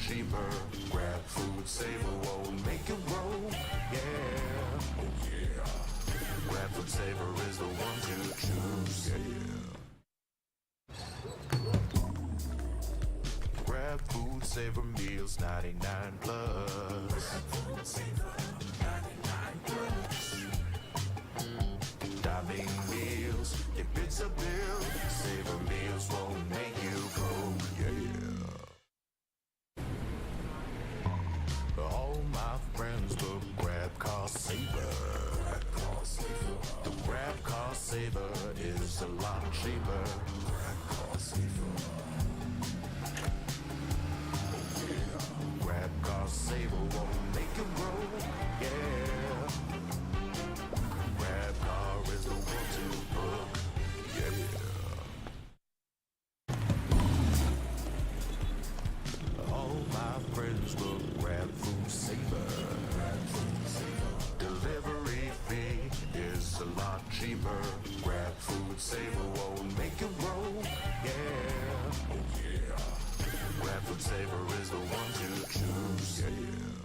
cheaper. Grab food, saver won't make it roll. Yeah, oh yeah. Grab food saver is the one to choose. Yeah. Grab food saver meals 99 plus. Grab food saver 99 plus. Diving meals, if it's a bill, saver meals won't make you broke. Yeah. All my friends look grab cost saver. The grab cost saver is a lot cheaper. Grab cost saver. Grab cost saver won't make it roll. Yeah. Grab car is the one to book. Yeah. All my friends look grab food saver. Delivery fee is a lot cheaper. Grab food saver won't make it roll. Yeah, oh yeah. Grab food saver is the one to choose. Yeah.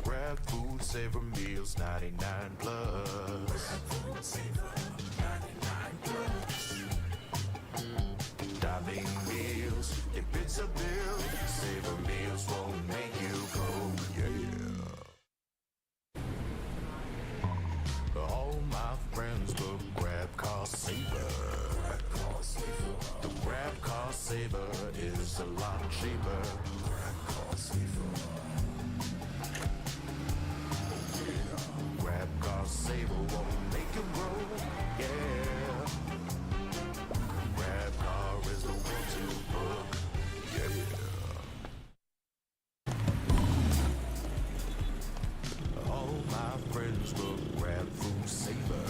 Grab food saver meals 99 plus. Grab food saver 99 plus. Diving meals, if it's a bill, saver meals won't make you broke. Yeah. All my friends look grab cost saver. The grab cost saver is a lot cheaper. Grab cost saver. Grab cost saver won't make it roll. Yeah. Grab car is the one to book. Yeah. All my friends look grab food saver.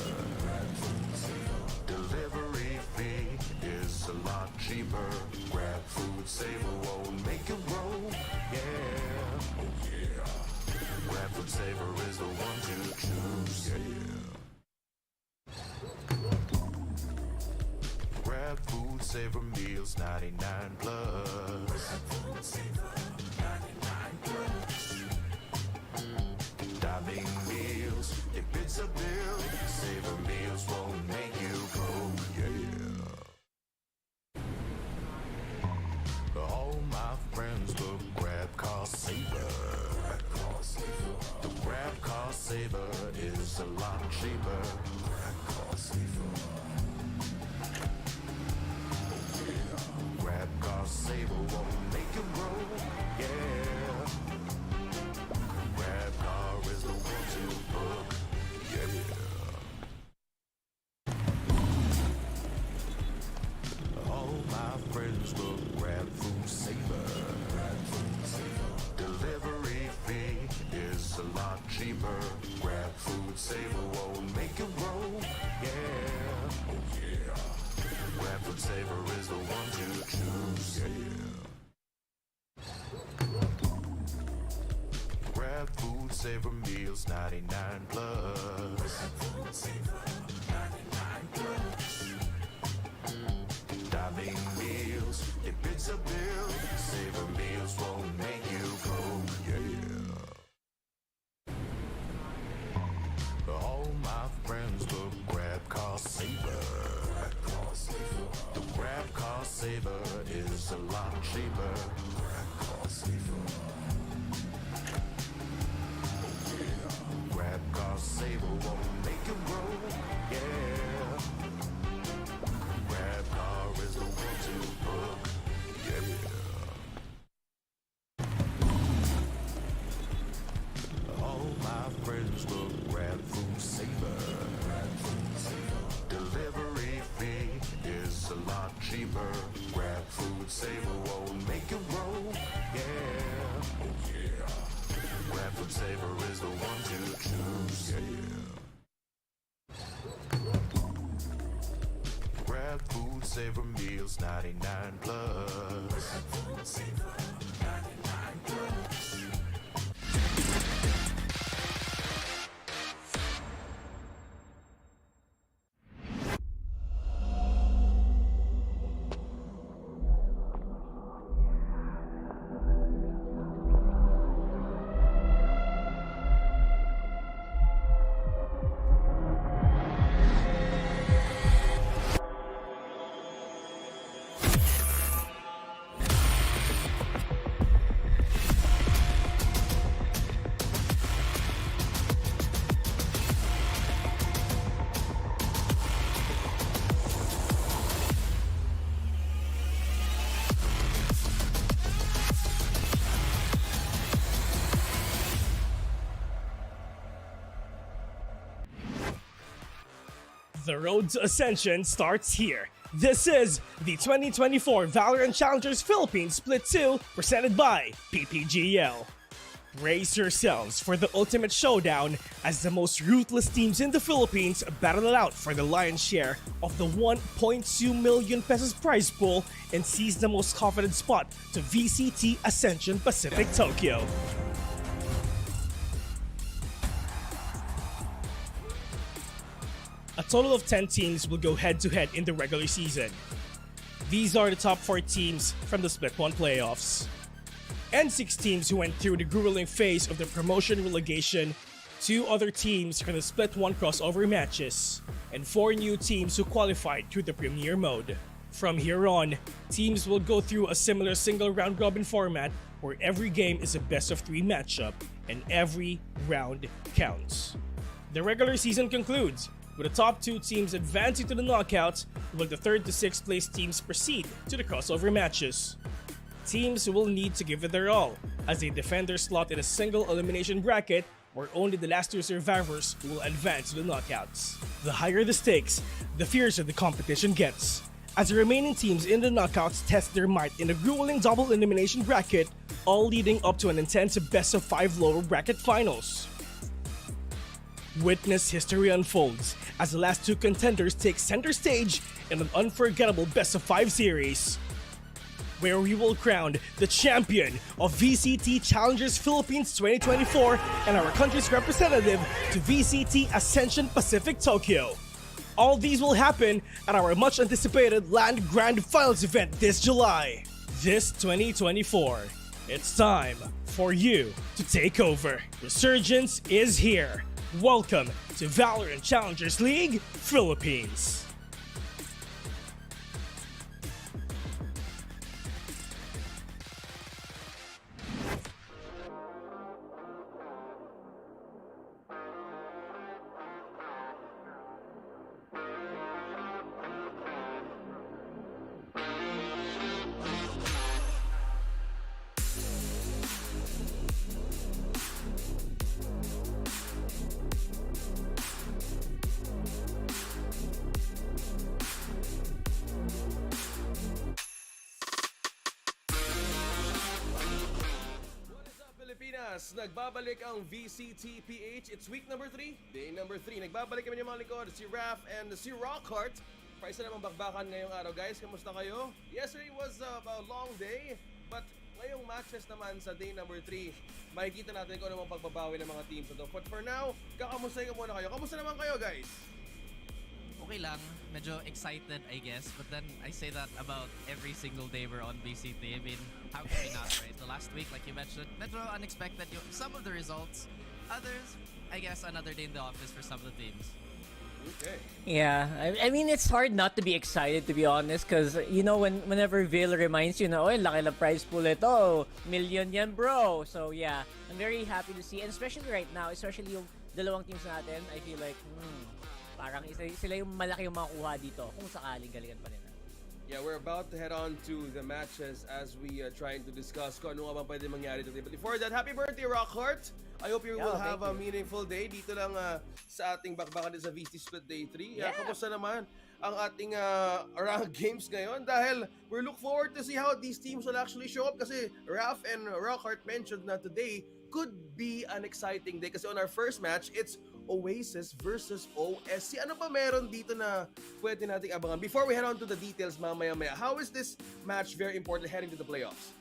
Delivery fee is a lot cheaper. Grab food saver won't make it roll. Yeah, oh yeah. Grab food saver is the one to choose. Yeah. Grab food saver meals 99 plus. Grab food saver 99 plus. Diving meals, if it's a bill, saver meals won't make you broke. Yeah. All my friends look grab cost saver. The grab cost saver is a lot cheaper. Grab cost saver. Grab cost saver won't make it roll. Yeah. Grab car is the one to book. Yeah. All my friends look grab food saver. Delivery fee is a lot cheaper. Grab food saver won't make it roll. Yeah, oh yeah. Grab food saver is the one to choose. Yeah. Grab food saver meals 99 plus. Grab food saver 99 plus. Diving meals, if it's a bill, saver meals won't make you broke. Yeah. All my friends look grab cost saver. The grab cost saver is a lot cheaper. Grab cost saver. Grab cost saver won't make it roll. Yeah. Grab car is the one to book. Yeah. All my friends look grab food saver. Delivery fee is a lot cheaper. Grab food saver won't make it roll. Yeah, oh yeah. Grab food saver is the one to choose. Yeah. Grab food saver meals 99 plus. Grab food saver 99 plus. The road to ascension starts here. This is the 2024 VALORANT Challengers Philippines Split 2 presented by PPGL. Brace yourselves for the ultimate showdown as the most ruthless teams in the Philippines battle it out for the lion's share of the 1.2 million pesos prize pool and seize the most confident spot to VCT Ascension Pacific Tokyo. A total of 10 teams will go head-to-head in the regular season. These are the top 4 teams from the Split 1 playoffs. And 6 teams who went through the grueling phase of the promotion relegation, 2 other teams from the Split 1 crossover matches, and 4 new teams who qualified through the Premier mode. From here on, teams will go through a similar single round robin format where every game is a best of 3 matchup and every round counts. The regular season concludes with the top 2 teams advancing to the knockouts, while the 3rd to 6th place teams proceed to the crossover matches. Teams will need to give it their all as they defend their slot in a single elimination bracket where only the last 2 survivors will advance to the knockouts. The higher the stakes, the fiercer the competition gets, as the remaining teams in the knockouts test their might in a grueling double elimination bracket, all leading up to an intense best of 5 lower bracket finals. Witness history unfolds as the last 2 contenders take center stage in an unforgettable best of 5 series, where we will crown the champion of VCT Challengers Philippines 2024 and our country's representative to VCT Ascension Pacific Tokyo. All these will happen at our much anticipated Land Grand Finals event this July. This 2024, it's time for you to take over. Resurgence is here. Welcome to VALORANT Challengers League Philippines. Nagbabalik ang VCT PH. It's week number 3, day number 3. Nagbabalik kami ng mga lingkod, si Raph and si Rockhart. Para isa namang bakbakan ngayong araw, guys. Kamusta kayo? Yesterday was a long day, but ngayong matches naman sa day number 3, makikita natin kung ano mga pagbabawi ng mga teams ito. But for now, kakamusta ko muna kayo. Kamusta naman kayo, guys? Okay lang, medyo excited I guess, but then I say that about every single day we're on VCT. I mean, how can we not, right? The last week, like you mentioned, medyo unexpected some of the results. Others, I guess another day in the office for some of the teams. Okay. Yeah, I mean, it's hard not to be excited, to be honest, because, you know, whenever Veil reminds you, oh, laki na prize pool ito, million yan, bro. So, yeah, I'm very happy to see, and especially right now, especially yung dalawang teams natin, I feel like, parang sila yung malaki yung makuha dito kung sakaling galingan pa nila. Yeah, we're about to head on to the matches as we trying to discuss kung ano nga bang pwede mangyari today. But before that, happy birthday, Rockhart! I hope you will have a meaningful day dito lang sa ating bakbakan sa VCT Split Day 3. Kamusta naman ang ating rank games ngayon? Dahil we look forward to see how these teams will actually show up kasi Raph and Rockhart mentioned na today could be an exciting day kasi on our first match, it's Oasis versus OSC. Ano ba meron dito na pwede nating abangan? Before we head on to the details mamaya-maya, how is this match very important heading to the playoffs?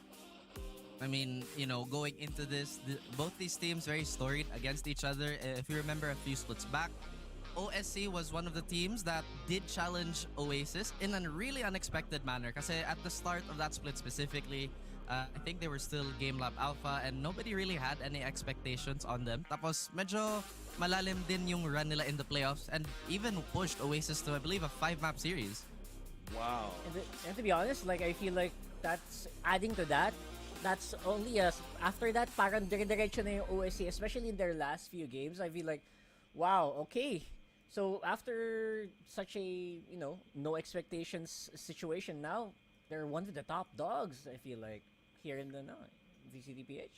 I mean, you know, going into this, both these teams very storied against each other. If you remember a few splits back, OSC was one of the teams that did challenge Oasis in a really unexpected manner. Kasi at the start of that split specifically, I think they were still Game Lab Alpha and nobody really had any expectations on them. Tapos medyo malalim din yung run nila in the playoffs and even pushed Oasis to, I believe, a 5-map series. Wow. And to be honest, like, I feel like that's adding to that. That's only after that, parang dire-diretso na yung OSC, especially in their last few games. I feel like, wow, okay. So after such a, you know, no expectations situation now, they're one of the top dogs, I feel like, here in the VCT PH.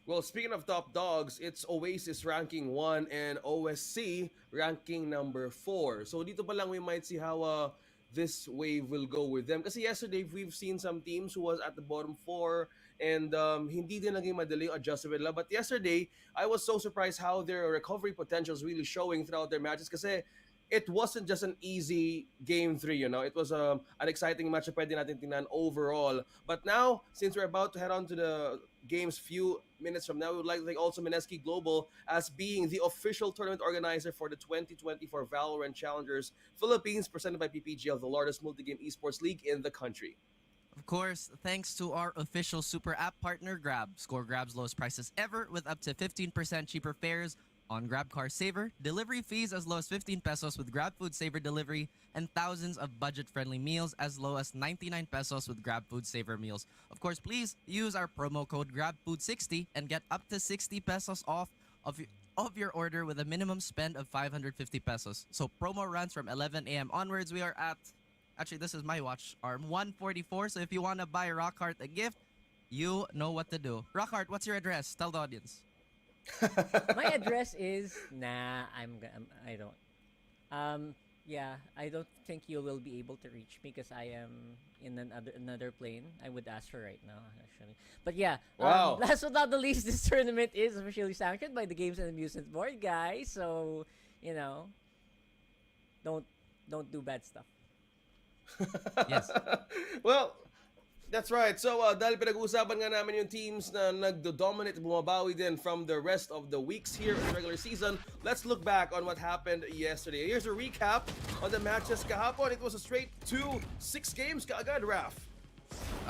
Well, speaking of top dogs, it's Oasis ranking 1 and OSC ranking number 4. So dito pa lang we might see how this wave will go with them. Kasi yesterday we've seen some teams who was at the bottom 4 and hindi din naging madali yung adjustment nila. But yesterday, I was so surprised how their recovery potential is really showing throughout their matches kasi it wasn't just an easy game 3, you know. It was an exciting match na pwede natin tingnan overall. But now, since we're about to head on to the games few minutes from now, we would like to thank also Mineski Global as being the official tournament organizer for the 2024 VALORANT Challengers Philippines presented by PPGL, the largest multi-game esports league in the country. Of course, thanks to our official super app partner, Grab. Score Grab's lowest prices ever with up to 15% cheaper fares on Grab Car Saver, delivery fees as low as 15 pesos with Grab Food Saver delivery, and thousands of budget-friendly meals as low as 99 pesos with Grab Food Saver meals. Of course, please use our promo code GrabFood60 and get up to 60 pesos off of your order with a minimum spend of 550 pesos. So promo runs from 11 a.m. onwards. We are at, actually this is my watch arm, 144. So if you want to buy Rockhart a gift, you know what to do. Rockhart, what's your address? Tell the audience. My address is I don't. Yeah, I don't think you will be able to reach me because I am in another plane. I would ask her right now, actually. But yeah, Wow. last but not the least, this tournament is officially sanctioned by the Games and Amusements Board, guys. So you know, don't do bad stuff. Yes. Well, that's right. So, dahil pinag-uusapan nga namin yung teams na nagdo-dominate, bumabawi din from the rest of the weeks here in the regular season, let's look back on what happened yesterday. Here's a recap on the matches kahapon. It was a straight 2-6 games kaagad, Raf.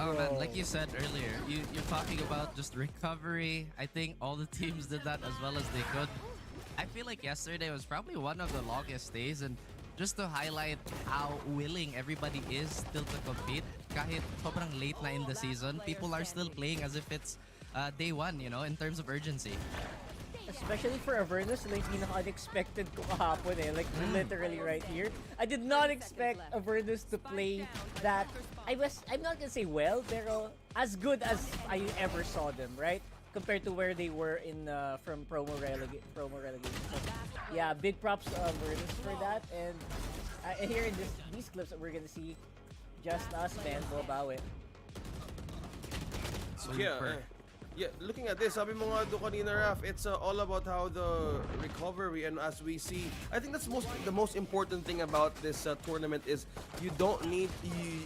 Oh man, like you said earlier, you're talking about just recovery. I think all the teams did that as well as they could. I feel like yesterday was probably one of the longest days, and just to highlight how willing everybody is still to compete, kahit sobrang late na in the season, people are still playing as if it's day one, you know, in terms of urgency. Especially for Avernus, like pinaka-unexpected ko kahapon eh. Like literally right here. I did not expect Avernus to play that. I'm not gonna say well, pero as good as I ever saw them, right? Compared to where they were in from promo relegation. So, yeah, big props to Avernus for that. And here in these clips that we're gonna see, just us, man, bumabawi. Yeah, looking at this, sabi mo nga doon kanina, Raf, it's all about how the recovery, and as we see, I think that's the most important thing about this tournament is you don't need,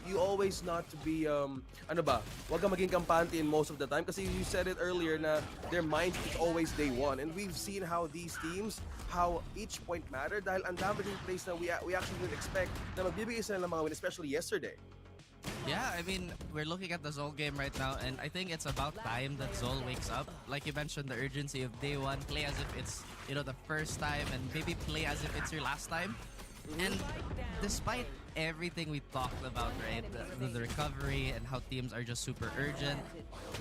you always not to be, ano ba, wag kang maging kampante in most of the time kasi you said it earlier na their mind is always day one, and we've seen how these teams, how each point matter dahil ang dami rin place na we actually didn't expect na magbibigay sila ng mga win, especially yesterday. Yeah, I mean, we're looking at the Zol game right now, and I think it's about time that Zol wakes up. Like you mentioned, the urgency of day one, play as if it's, you know, the first time, and maybe play as if it's your last time. And despite everything we talked about, right, the recovery and how teams are just super urgent,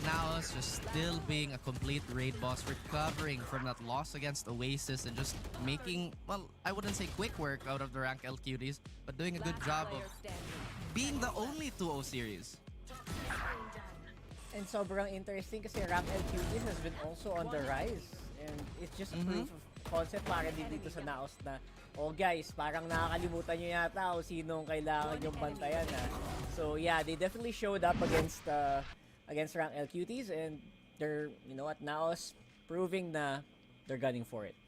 now it's just still being a complete raid boss, recovering from that loss against Oasis and just making, well, I wouldn't say quick work out of the rank L Cuties, but doing a good job of being the only 2-0 series. And sobrang interesting kasi rank LQD has been also on the rise. And it's just a proof of concept para din dito sa Naos na, oh guys, parang nakakalimutan nyo yata o sinong kailangan yung bantayan na. So yeah, they definitely showed up against rank LQTs, and they're, you know what, Naos proving na they're gunning for it.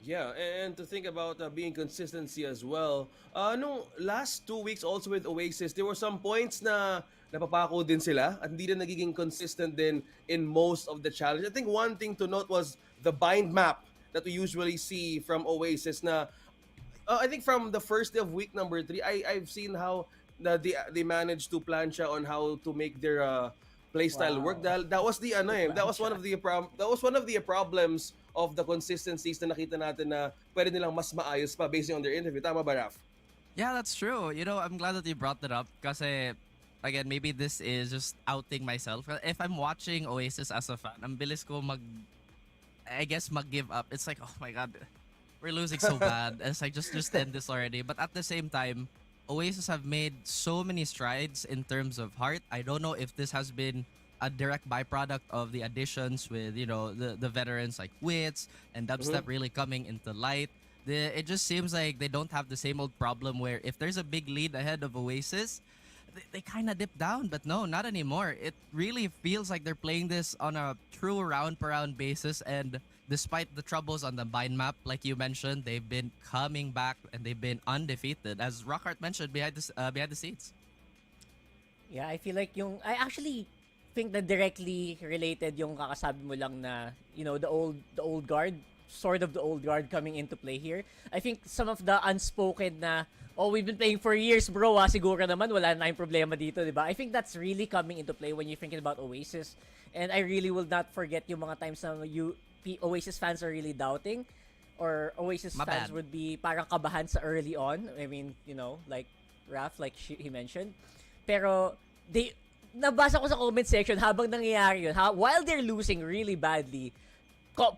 Yeah, and to think about being consistency as well. No, last 2 weeks also with Oasis, there were some points na napapako din sila at hindi na nagiging consistent din in most of the challenge. I think one thing to note was the bind map that we usually see from Oasis na I think from the first day of week number 3, I've seen how they managed to plancha on how to make their playstyle work. That was the that was one of the problems of the consistencies na nakita natin na pwede nilang mas maayos pa based on their interview. Tama ba, Raf? Yeah, that's true. You know, I'm glad that you brought that up kasi, again, maybe this is just outing myself. If I'm watching Oasis as a fan, ang bilis ko mag-give up. It's like, oh my God, we're losing so bad. It's like, just end this already. But at the same time, Oasis have made so many strides in terms of heart. I don't know if this has been a direct byproduct of the additions with, you know, the veterans like Wits and Dubstep really coming into light. It just seems like they don't have the same old problem where if there's a big lead ahead of Oasis, they kind of dip down. But no, not anymore. It really feels like they're playing this on a true round per round basis, and despite the troubles on the bind map, like you mentioned, they've been coming back and they've been undefeated, as Rockhart mentioned behind the scenes. Yeah, I feel like I actually think that directly related yung kakasabi mo lang na, you know, the old guard, sort of the old guard coming into play here. I think some of the unspoken na, oh, we've been playing for years, bro, siguro naman wala na yung problema dito, di ba? I think that's really coming into play when you're thinking about Oasis. And I really will not forget yung mga times na Oasis fans are really doubting, or Oasis fans would be parang kabahan sa early on. I mean, you know, like Raph, like he mentioned. Pero nabasa ko sa comment section habang nangyayari yun, while they're losing really badly,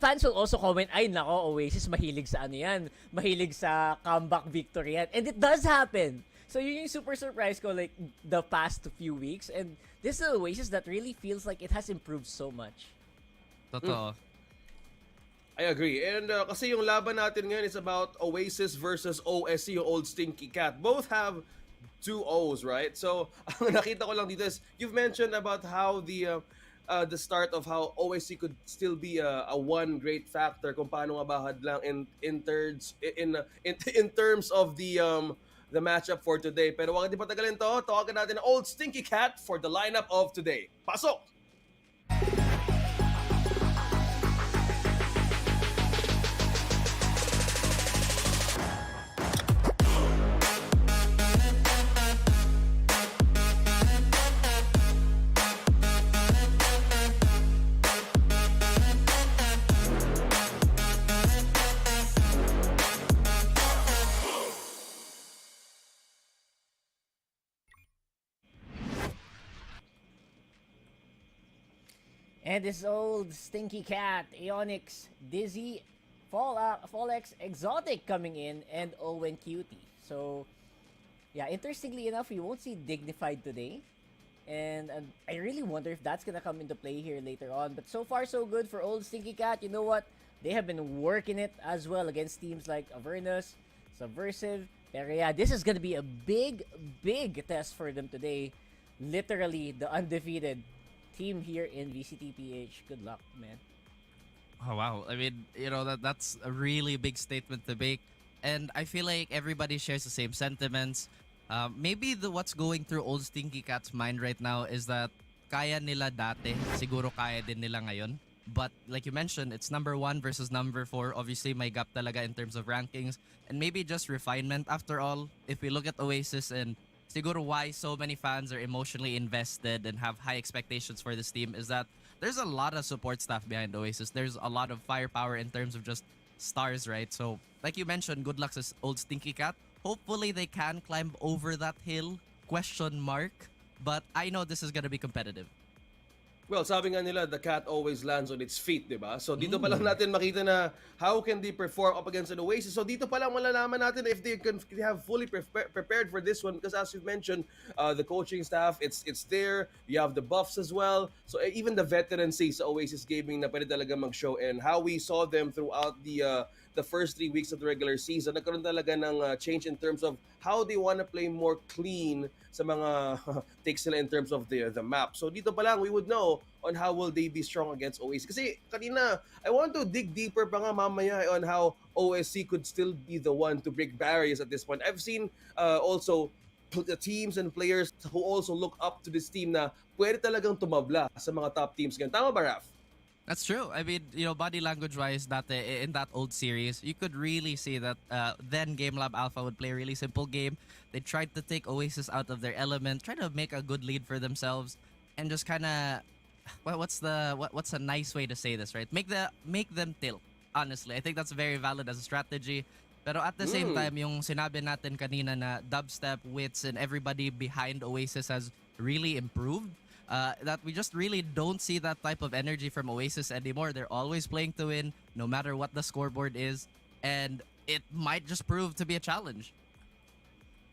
fans will also comment, ay nako, Oasis mahilig sa ano yan, mahilig sa comeback victory yan. And it does happen. So yun yung super surprise ko like the past few weeks. And this is Oasis that really feels like it has improved so much. Totoo. I agree. And kasi yung laban natin ngayon is about Oasis versus OSC, yung old Stinky Cat. Both have 2 O's, right? So, ang nakita ko lang dito is, you've mentioned about how the start of how OSC could still be a one great factor kung paano nga bahad lang in terms of the matchup for today. Pero wag di patagalin to, tawagan natin ang old Stinky Cat for the lineup of today. Pasok! And this old Stinky Cat, Aeonix, Dizzy, Fallex, Exotic coming in, and Owen Cutie. So, yeah, interestingly enough, we won't see Dignified today. And I really wonder if that's gonna come into play here later on. But so far, so good for old Stinky Cat. You know what? They have been working it as well against teams like Avernus, Subversive. Pero yeah, this is gonna be a big test for them today. Literally, the undefeated team here in VCT PH. Good luck, man. Oh wow. I mean, you know, that's a really big statement to make. And I feel like everybody shares the same sentiments. Maybe what's going through old Stinky Cat's mind right now is that kaya nila dati, siguro kaya din nila ngayon. But like you mentioned, it's number 1 versus number 4. Obviously, may gap talaga in terms of rankings. And maybe just refinement after all. If we look at Oasis and siguro why so many fans are emotionally invested and have high expectations for this team is that there's a lot of support staff behind Oasis. There's a lot of firepower in terms of just stars, right? So, like you mentioned, good luck to old Stinky Cat. Hopefully they can climb over that hill, ? But I know this is gonna be competitive. Well, sabi nga nila, the cat always lands on its feet, di ba? So dito pa lang natin makita na how can they perform up against an Oasis. So dito pa lang malalaman natin if they can have fully prepared for this one. Because as you've mentioned, the coaching staff, it's there. You have the buffs as well. So even the veterancy sa Oasis Gaming na pwede talaga mag-show. And how we saw them throughout the first 3 weeks of the regular season, nagkaroon talaga ng change in terms of how they want to play more clean sa mga takes nila in terms of the map. So dito pa lang, we would know on how will they be strong against Oasis. Kasi kanina, I want to dig deeper pa nga mamaya on how OSC could still be the one to break barriers at this point. I've seen also the teams and players who also look up to this team na pwede talagang tumabla sa mga top teams ngayon. Tama ba, Raph? That's true. I mean, you know, body language-wise, in that old series, you could really see that then Game Lab Alpha would play a really simple game. They tried to take Oasis out of their element, try to make a good lead for themselves, and just kind of, what's a nice way to say this, right? Make them tilt. Honestly, I think that's very valid as a strategy. Pero at the same time, yung sinabi natin kanina na Dubstep, Wits, and everybody behind Oasis has really improved. That we just really don't see that type of energy from Oasis anymore. They're always playing to win, no matter what the scoreboard is, and it might just prove to be a challenge.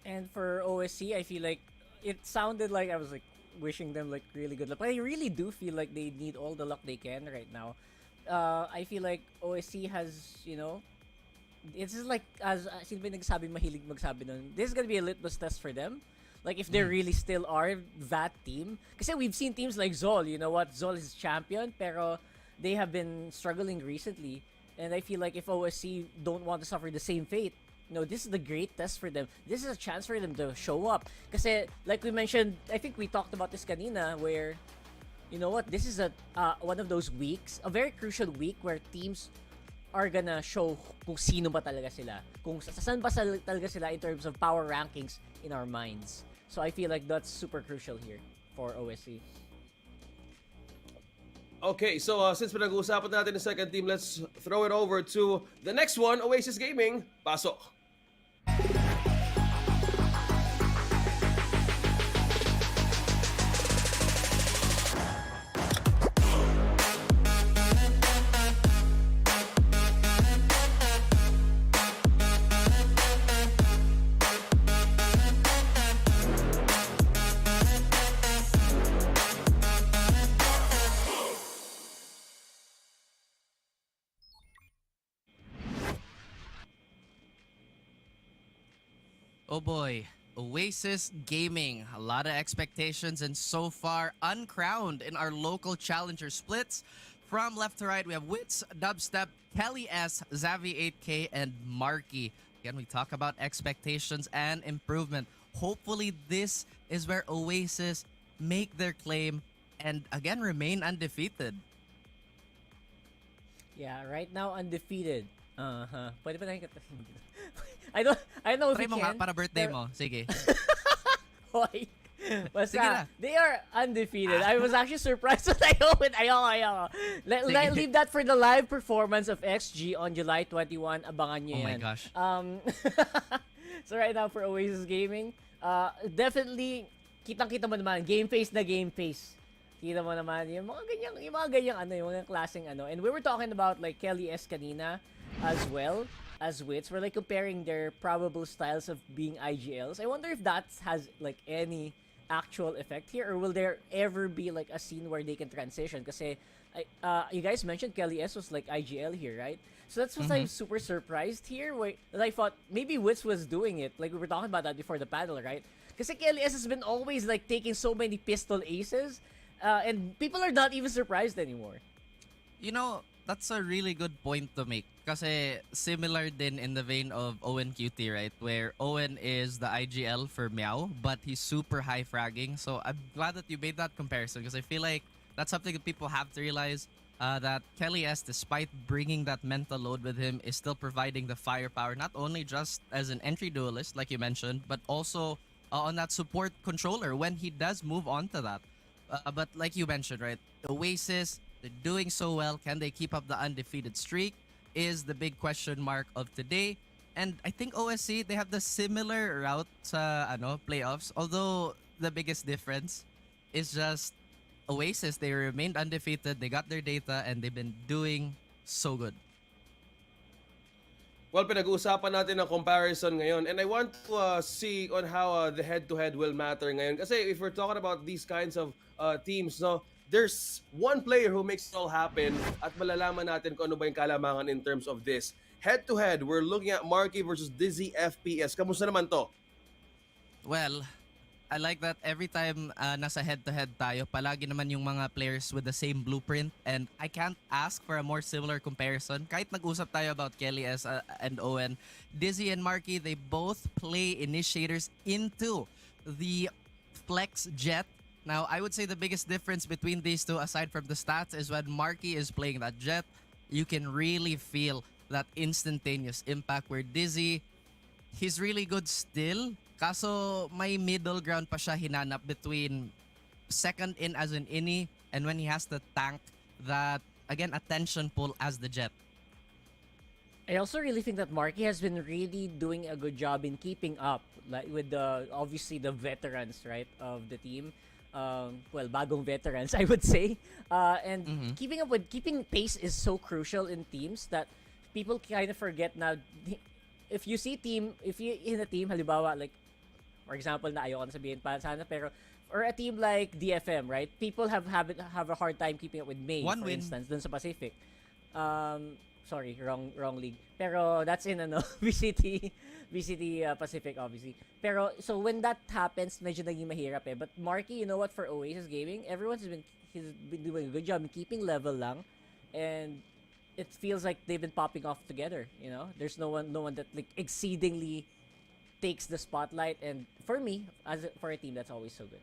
And for OSC, I feel like it sounded like I was like, wishing them like really good luck. But I really do feel like they need all the luck they can right now. I feel like OSC has, you know, it's just like, as sino ba nagsabi, mahilig magsabi nun, this is gonna be a litmus test for them. Like, if they really still are that team. Kasi we've seen teams like Zol, you know what, Zol is champion, pero they have been struggling recently. And I feel like if OSC don't want to suffer the same fate, you know, this is the great test for them. This is a chance for them to show up. Kasi, like we mentioned, I think we talked about this kanina, where, you know what, this is a one of those weeks, a very crucial week where teams are gonna show kung sino ba talaga sila. Kung saan ba talaga sila in terms of power rankings in our minds. So I feel like that's super crucial here for OSC. Okay, so since pinag-uusapan natin the second team, let's throw it over to the next one, Oasis Gaming. Pasok! Oh boy, Oasis Gaming. A lot of expectations and so far uncrowned in our local challenger splits. From left to right, we have Wits, Dubstep, Kelly S, Zavi 8K, and Marky. Again, we talk about expectations and improvement. Hopefully, this is where Oasis make their claim and again remain undefeated. Yeah, right now undefeated. Pwede ba natin I don't know if Try we mo nga can. para birthday mo. Sige. Hoy. Sige na. Basta, they are undefeated. I was actually surprised that ayoko. Leave that for the live performance of XG on July 21. Abangan nyo Oh my yan. gosh. So right now for Oasis Gaming, definitely, kitang-kita mo naman, game face na game face. Kita mo naman, yung mga ganyang ano, yung mga klaseng ano. And we were talking about like Kelly S kanina as well as Wits. We're like comparing their probable styles of being IGLs. I wonder if that has like any actual effect here, or will there ever be like a scene where they can transition? Kasi you guys mentioned Kelly S was like IGL here, right? So that's what I'm super surprised here. That I thought maybe Wits was doing it. Like we were talking about that before the panel, right? Kasi Kelly S has been always like taking so many pistol aces, and people are not even surprised anymore. You know, that's a really good point to make. Kasi similar din in the vein of Owen Cutie, right? Where Owen is the IGL for Meow, but he's super high fragging. So I'm glad that you made that comparison, because I feel like that's something that people have to realize, that Kelly S, despite bringing that mental load with him, is still providing the firepower, not only just as an entry duelist, like you mentioned, but also on that support controller when he does move on to that. But like you mentioned, right? Oasis, they're doing so well. Can they keep up the undefeated streak? Is the big question mark of today. And I think OSC, they have the similar route sa playoffs. Although the biggest difference is just Oasis, they remained undefeated. They got their data and they've been doing so good. Well, pinag-uusapan natin ang comparison ngayon, and I want to see on how the head-to-head will matter ngayon. Kasi if we're talking about these kinds of teams, no, there's one player who makes it all happen, at malalaman natin kung ano ba yung kalamangan in terms of this. Head-to-head, we're looking at Marky versus Dizzy FPS. Kamusta naman to? Well, I like that every time nasa head-to-head tayo, palagi naman yung mga players with the same blueprint, and I can't ask for a more similar comparison. Kahit nag-usap tayo about Kelly S and Owen, Dizzy and Marky, they both play initiators into the Flex Jet. Now, I would say the biggest difference between these two, aside from the stats, is when Marky is playing that Jet, you can really feel that instantaneous impact, where Dizzy, he's really good still, kaso may middle ground pa siya hinanap between second in as an innie and when he has to tank that, again, attention pull as the Jet. I also really think that Marky has been really doing a good job in keeping up, like with the obviously the veterans, right, of the team. Well, bagong veterans, I would say. And keeping pace is so crucial in teams that people kind of forget now. If you in a team, halimbawa, like, for example, na ayoko na sabihin pa sana, pero or a team like DFM, right? People have a hard time keeping up with May, One for win. instance, dun sa Pacific. Sorry, wrong league. Pero that's in VCT Pacific, obviously. Pero so when that happens, medyo naging mahirap eh. But Marky, you know what, for Oasis Gaming, he's been doing a good job in keeping level lang, and it feels like they've been popping off together. You know, there's no one that like exceedingly takes the spotlight, and for me, for a team, that's always so good.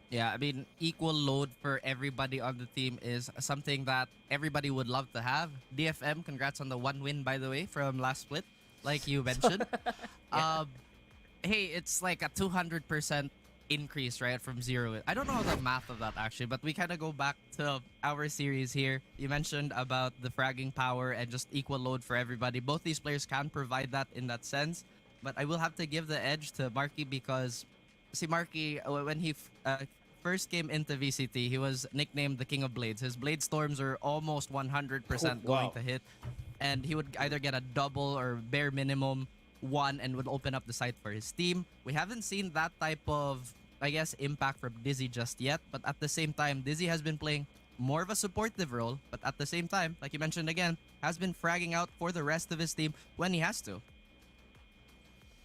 Yeah, I mean, equal load for everybody on the team is something that everybody would love to have. DFM, congrats on the 1 win, by the way, from last split, like you mentioned. Hey, it's like a 200% increase, right, from 0. I don't know the math of that, actually, but we kind of go back to our series here. You mentioned about the fragging power and just equal load for everybody. Both these players can provide that in that sense, but I will have to give the edge to Marky because, see, Marky, when he first came into VCT, he was nicknamed the King of Blades. His Blade Storms are almost 100% going to hit, and he would either get a double or bare minimum 1 and would open up the site for his team. We haven't seen that type of, I guess, impact from Dizzy just yet, but at the same time, Dizzy has been playing more of a supportive role, but at the same time, like you mentioned again, has been fragging out for the rest of his team when he has to.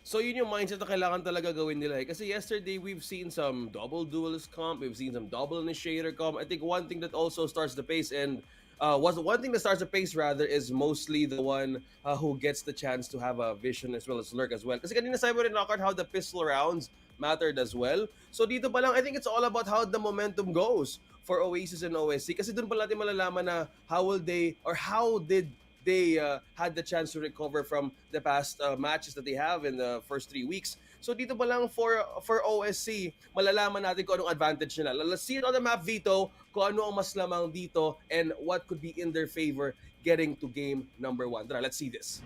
So yun yung mindset na kailangan talaga gawin nila. Kasi yesterday, we've seen some double duelist comp, we've seen some double initiator comp. I think one thing that also starts the pace and was one thing that starts the pace rather is mostly the one who gets the chance to have a vision as well as lurk as well. Kasi kanina sabi mo rin, Lockhart, how the pistol rounds mattered as well. So dito pa lang, I think it's all about how the momentum goes for Oasis and OSC. Kasi dun pa natin malalaman na how did they had the chance to recover from the past matches that they have in the first 3 weeks. So dito pa lang for OSC, malalaman natin kung anong advantage nila. Let's see it on the map, Veto, kung ano ang mas lamang dito and what could be in their favor getting to game number 1. Tara, let's see this.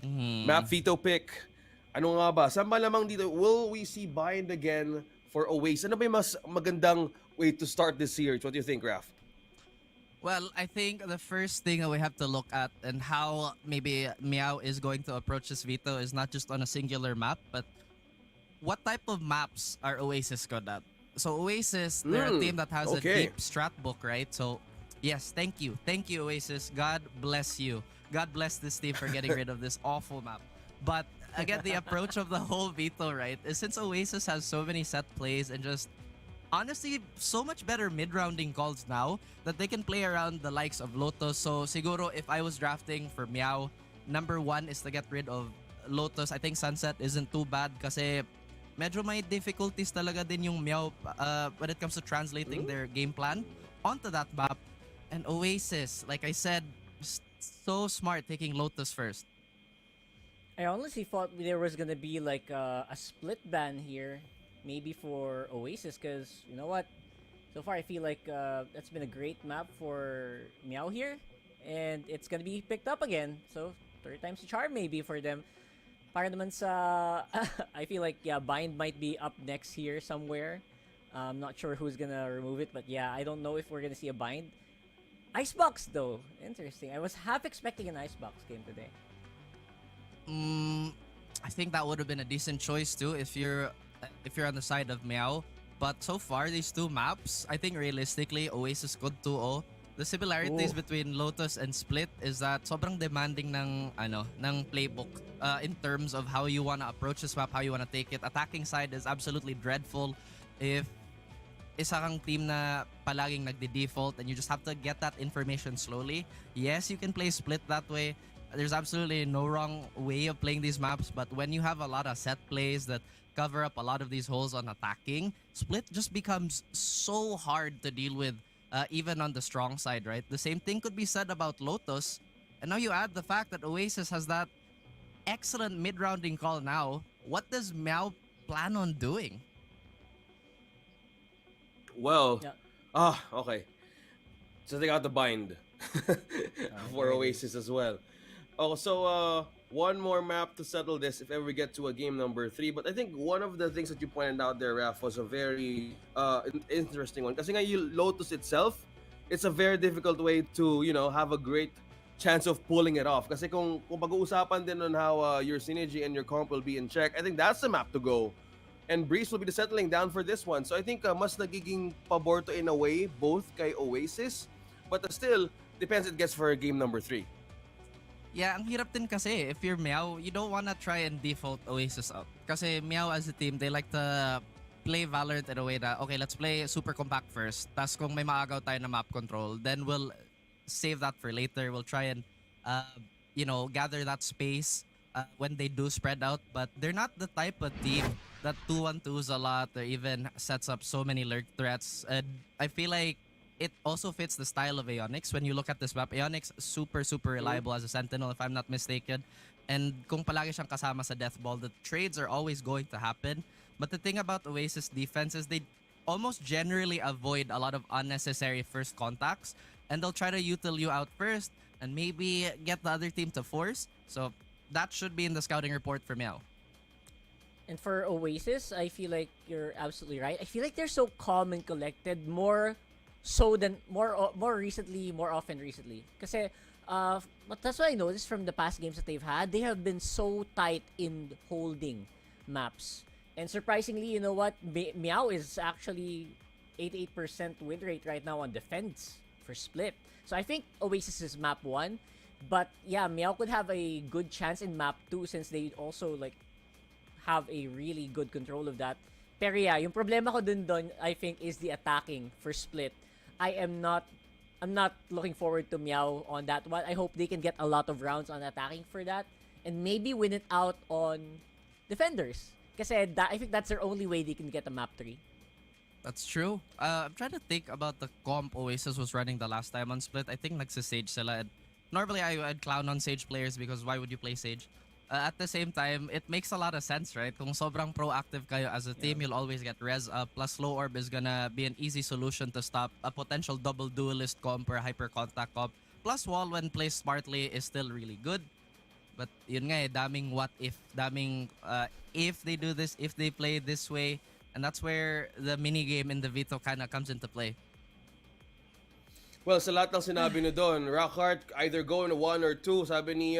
Map Veto pick. Ano nga ba? Saan ba lamang dito? Will we see bind again for Oasis? Ano ba yung mas magandang way to start this series? What do you think, Raph? Well, I think the first thing that we have to look at and how maybe Meow is going to approach this Veto is not just on a singular map, but what type of maps are Oasis good at? So Oasis, they're a team that has a deep strat book, right? So yes, thank you. Thank you, Oasis. God bless you. God bless this team for getting rid of this awful map. But again, the approach of the whole Veto, right, is since Oasis has so many set plays and just honestly so much better mid-rounding calls now that they can play around the likes of Lotus. So siguro if I was drafting for Meow, number 1 is to get rid of Lotus. I think Sunset isn't too bad kasi medyo may difficulties talaga din yung Meow when it comes to translating their game plan onto that map. And Oasis, like I said, so smart taking Lotus first. I honestly thought there was gonna be like a split ban here, maybe for Oasis, because you know what? So far, I feel like that's been a great map for Meow here, and it's gonna be picked up again. So 3rd time's the charm maybe for them. Para naman sa, I feel like bind might be up next here somewhere. I'm not sure who's gonna remove it, but yeah, I don't know if we're gonna see a bind. Icebox though, interesting. I was half expecting an Icebox game today. I think that would have been a decent choice too if you're on the side of Meow. But so far, these 2 maps, I think realistically, Oasis could 2-0. The similarities between Lotus and Split is that sobrang demanding ng playbook in terms of how you want to approach this map, how you want to take it. Attacking side is absolutely dreadful if isa kang team na palaging nagde-default and you just have to get that information slowly. Yes, you can play Split that way. There's absolutely no wrong way of playing these maps, but when you have a lot of set plays that cover up a lot of these holes on attacking, Split just becomes so hard to deal with, even on the strong side, right? The same thing could be said about Lotus, and now you add the fact that Oasis has that excellent mid-rounding call now. What does Meow plan on doing? Well, okay. So they got the bind for Oasis as well. Oh, so one more map to settle this if ever we get to a game number 3. But I think one of the things that you pointed out there, Raph, was a very interesting one. Kasi nga yung Lotus itself, it's a very difficult way to, have a great chance of pulling it off. Kasi kung pag-uusapan din on how your synergy and your comp will be in check, I think that's the map to go. And Breeze will be the settling down for this one. So I think mas nagiging pabor to in a way, both kay Oasis. But still, depends it gets for game number 3. Yeah, ang hirap din kasi if you're Meow, you don't wanna try and default Oasis out. Kasi Meow as a team, they like to play Valorant in a way that, okay, let's play super compact first. Tas kung may maagaw tayo na map control, then we'll save that for later. We'll try and, gather that space when they do spread out. But they're not the type of team that 2-1-2s a lot or even sets up so many lurk threats. And I feel like it also fits the style of Aeonix. When you look at this map, Aeonix super reliable as a sentinel if I'm not mistaken. And kung palagi siyang kasama sa death ball, the trades are always going to happen. But the thing about Oasis defense is they almost generally avoid a lot of unnecessary first contacts, and they'll try to util you out first and maybe get the other team to force. So that should be in the scouting report for Meow. And for Oasis, I feel like you're absolutely right. I feel like they're so calm and collected, more often recently. Kasi but that's what I noticed from the past games that they've had. They have been so tight in holding maps. And surprisingly, you know what? Meow is actually 88% win rate right now on defense for Split. So I think Oasis is map 1. But yeah, Meow could have a good chance in map 2 since they also like have a really good control of that. Pero yeah, yung problema ko dun I think is the attacking for Split. I'm not looking forward to Meow on that one. I hope they can get a lot of rounds on attacking for that and maybe win it out on defenders. Kasi I think that's their only way they can get a map 3. That's true. I'm trying to think about the comp Oasis was running the last time on Split. I think nagsa-Sage sila. And normally I'd clown on Sage players because why would you play Sage? At the same time, it makes a lot of sense, right? Kung sobrang proactive kayo as a team, you'll always get res up. Plus, slow orb is gonna be an easy solution to stop a potential double duelist comp or hyper contact comp. Plus, wall when placed smartly is still really good. But yun nga daming what if, daming if they do this, if they play this way. And that's where the mini game in the Veto kind of comes into play. Well, sa lahat ng sinabi nyo doon, Rockhart either go in 1 or 2. Sabi ni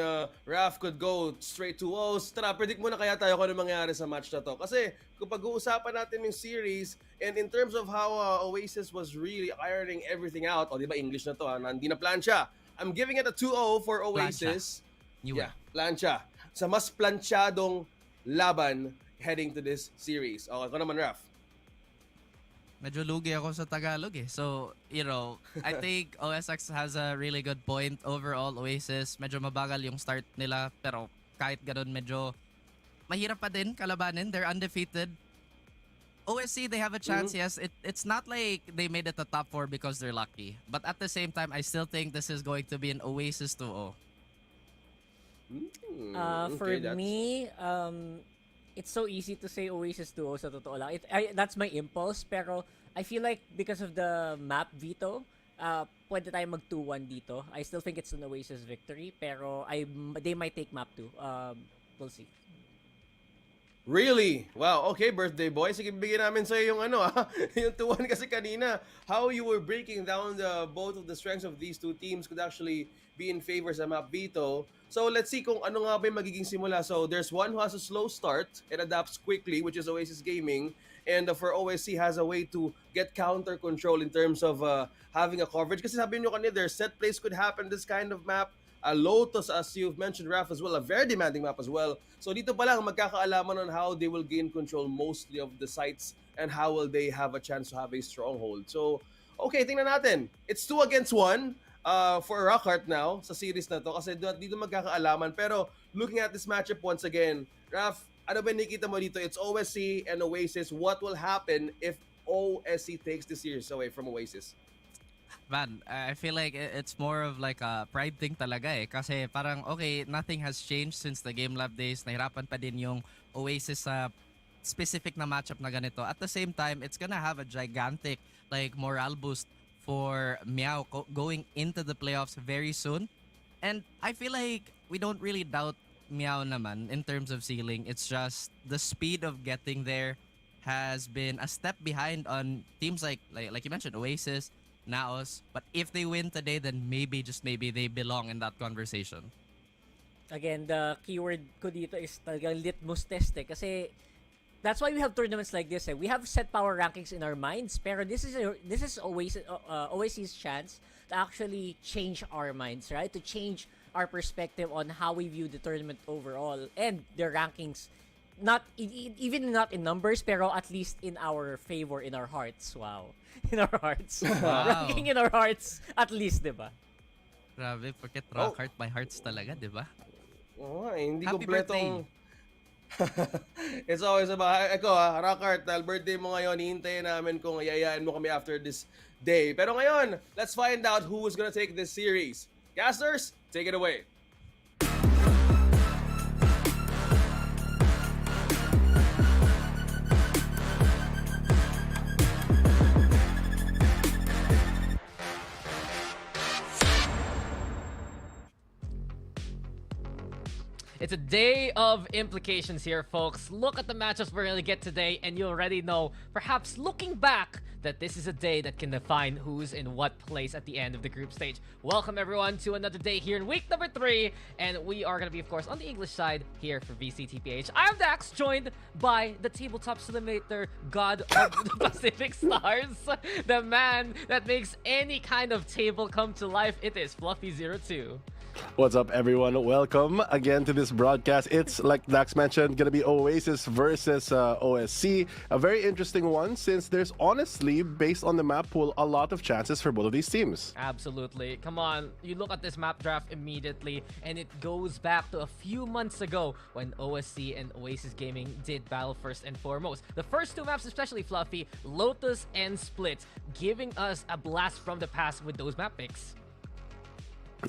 Raf could go straight to O's. Tara, predict muna kaya tayo kung ano mangyari sa match na to. Kasi kung pag-uusapan natin yung series, and in terms of how Oasis was really ironing everything out, di ba English na to, hindi na plancha. I'm giving it a 2-0 for Oasis. Plancha. Sa mas planchadong laban heading to this series. Okay, ako naman, Raf. Medyo lugi ako sa Tagalog eh. So, I think OSX has a really good point. Overall, Oasis, medyo mabagal yung start nila. Pero kahit ganun, medyo mahirap pa din kalabanin. They're undefeated. OSC, they have a chance, yes. It's not like they made it to top 4 because they're lucky. But at the same time, I still think this is going to be an Oasis 2-0. For me, it's so easy to say Oasis 2-0 sa totoo lang. That's my impulse, pero I feel like because of the map Veto, pwede tayo mag 2-1 dito. I still think it's an Oasis victory, pero they might take map 2. We'll see. Really? Wow, okay, birthday boy. Sige, bigyan namin sa'yo yung yung 2-1 kasi kanina. How you were breaking down both of the strengths of these two teams could actually be in favor sa map Veto. So let's see kung ano nga ba yung magiging simula. So there's one who has a slow start and adapts quickly, which is Oasis Gaming. And for OSC has a way to get counter control in terms of having a coverage. Kasi sabi nyo kanina, their set plays could happen this kind of map. Lotus, as you've mentioned, Raf, as well, a very demanding map as well. So dito pa lang magkakaalaman on how they will gain control mostly of the sites and how will they have a chance to have a stronghold. So, okay, tingnan natin. It's 2 against 1 for Rockhart now sa series na to kasi dito magkakaalaman. Pero looking at this matchup once again, Raf, ano ba nakita mo dito? It's OSC and Oasis. What will happen if OSC takes the series away from Oasis? Man, I feel like it's more of like a pride thing talaga eh. Kasi parang, okay, nothing has changed since the Game Lab days. Nahirapan pa din yung Oasis sa specific na matchup na ganito. At the same time, it's gonna have a gigantic like morale boost for Meow going into the playoffs very soon. And I feel like we don't really doubt Meow naman in terms of ceiling. It's just the speed of getting there has been a step behind on teams like you mentioned, Oasis, Naos. But if they win today, then maybe, just maybe, they belong in that conversation. Again, the keyword ko dito is talagang litmus test kasi that's why we have tournaments like this. We have set power rankings in our minds, pero this is Oasis' chance to actually change our minds, right? To change our perspective on how we view the tournament overall and their rankings, not even not in numbers, pero at least in our favor, in our hearts. Wow, in our hearts. Wow. Ranking in our hearts, at least, diba? Grabe, forget rock heart by hearts talaga, di ba? Oo, hindi Happy kompletong... It's always about, Rockart, dahil birthday mo ngayon, hihintayin namin kung yayain mo kami after this day. Pero ngayon, let's find out who is gonna take this series. Casters, take it away. It's a day of implications here, folks. Look at the matchups we're going to get today, and you already know, perhaps looking back, that this is a day that can define who's in what place at the end of the group stage. Welcome, everyone, to another day here in week number 3, and we are going to be, of course, on the English side here for VCT PH. I'm Dax, joined by the tabletop simulator god of the Pacific Stars, the man that makes any kind of table come to life. It is Fluffy02. What's up, everyone? Welcome again to this broadcast. It's, like Dax mentioned, going to be Oasis versus OSC. A very interesting one since there's honestly, based on the map pool, a lot of chances for both of these teams. Absolutely. Come on, you look at this map draft immediately, and it goes back to a few months ago when OSC and Oasis Gaming did battle first and foremost. The first two maps, especially Fluffy, Lotus and Split, giving us a blast from the past with those map picks.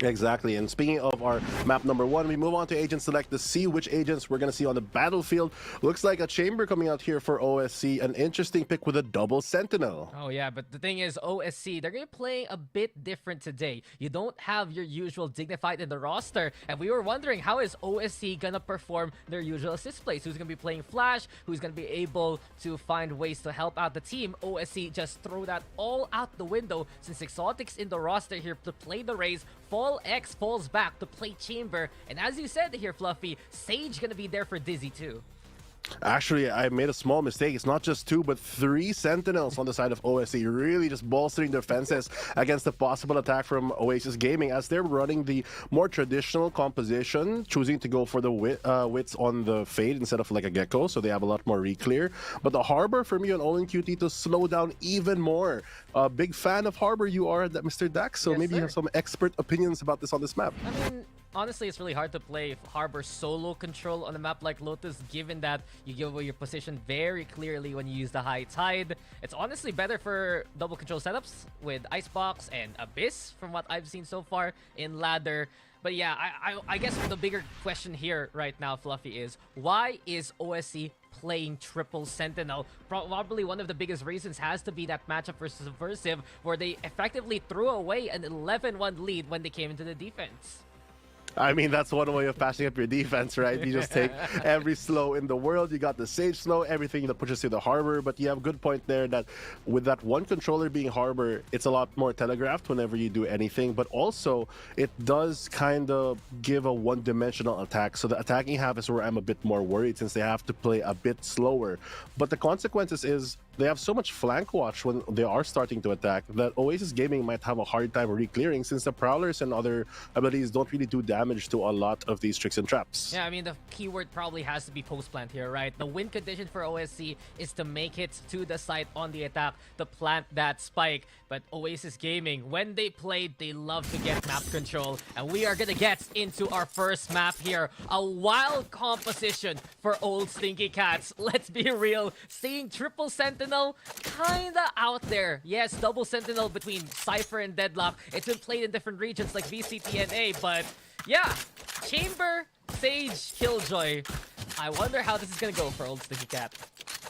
Exactly. And speaking of our map number 1, we move on to Agent Select to see which agents we're going to see on the battlefield. Looks like a Chamber coming out here for OSC. An interesting pick with a double Sentinel. Oh, yeah, but the thing is, OSC, they're going to be playing a bit different today. You don't have your usual Dignified in the roster, and we were wondering, how is OSC going to perform their usual assist plays? Who's going to be playing Flash? Who's going to be able to find ways to help out the team? OSC just throw that all out the window since Exotic's in the roster here to play the Raze. Fall X falls back to play Chamber, and as you said here, Fluffy, Sage gonna be there for Dizzy too. Actually, I made a small mistake. It's not just 2, but 3 Sentinels on the side of OSC, really just bolstering their defenses against the possible attack from Oasis Gaming as they're running the more traditional composition, choosing to go for the wits on the Fade instead of like a Gecko, so they have a lot more reclear. But the Harbor for me on Owen QT to slow down even more. A big fan of Harbor you are, Mr. Dax, so Yes, maybe sir. you have some expert opinions about this on this map. I mean, honestly, it's really hard to play Harbor solo control on a map like Lotus, given that you give away your position very clearly when you use the High Tide. It's honestly better for double control setups with Icebox and Abyss, from what I've seen so far in Ladder. But yeah, I guess the bigger question here right now, Fluffy, is why is OSC playing triple Sentinel? Probably one of the biggest reasons has to be that matchup versus Subversive, where they effectively threw away an 11-1 lead when they came into the defense. I mean, that's one way of patching up your defense, right? You just take every slow in the world. You got the Sage slow, everything that pushes you to the Harbor. But you have a good point there that with that one controller being Harbor, it's a lot more telegraphed whenever you do anything. But also, it does kind of give a one-dimensional attack. So the attacking half is where I'm a bit more worried since they have to play a bit slower. But the consequences is they have so much flank watch when they are starting to attack that Oasis Gaming might have a hard time re-clearing since the Prowlers and other abilities don't really do damage to a lot of these tricks and traps. Yeah, I mean, the keyword probably has to be post-plant here, right? The win condition for OSC is to make it to the site on the attack, to plant that spike. But Oasis Gaming, when they played, they love to get map control. And we are gonna get into our first map here. A wild composition for old Stinky Cats. Let's be real. Seeing triple Sentinel, kinda out there. Yes, double Sentinel between Cypher and Deadlock. It's been played in different regions like VCT and A, but yeah, Chamber, Sage, Killjoy. I wonder how this is gonna go for old Stinky Cat.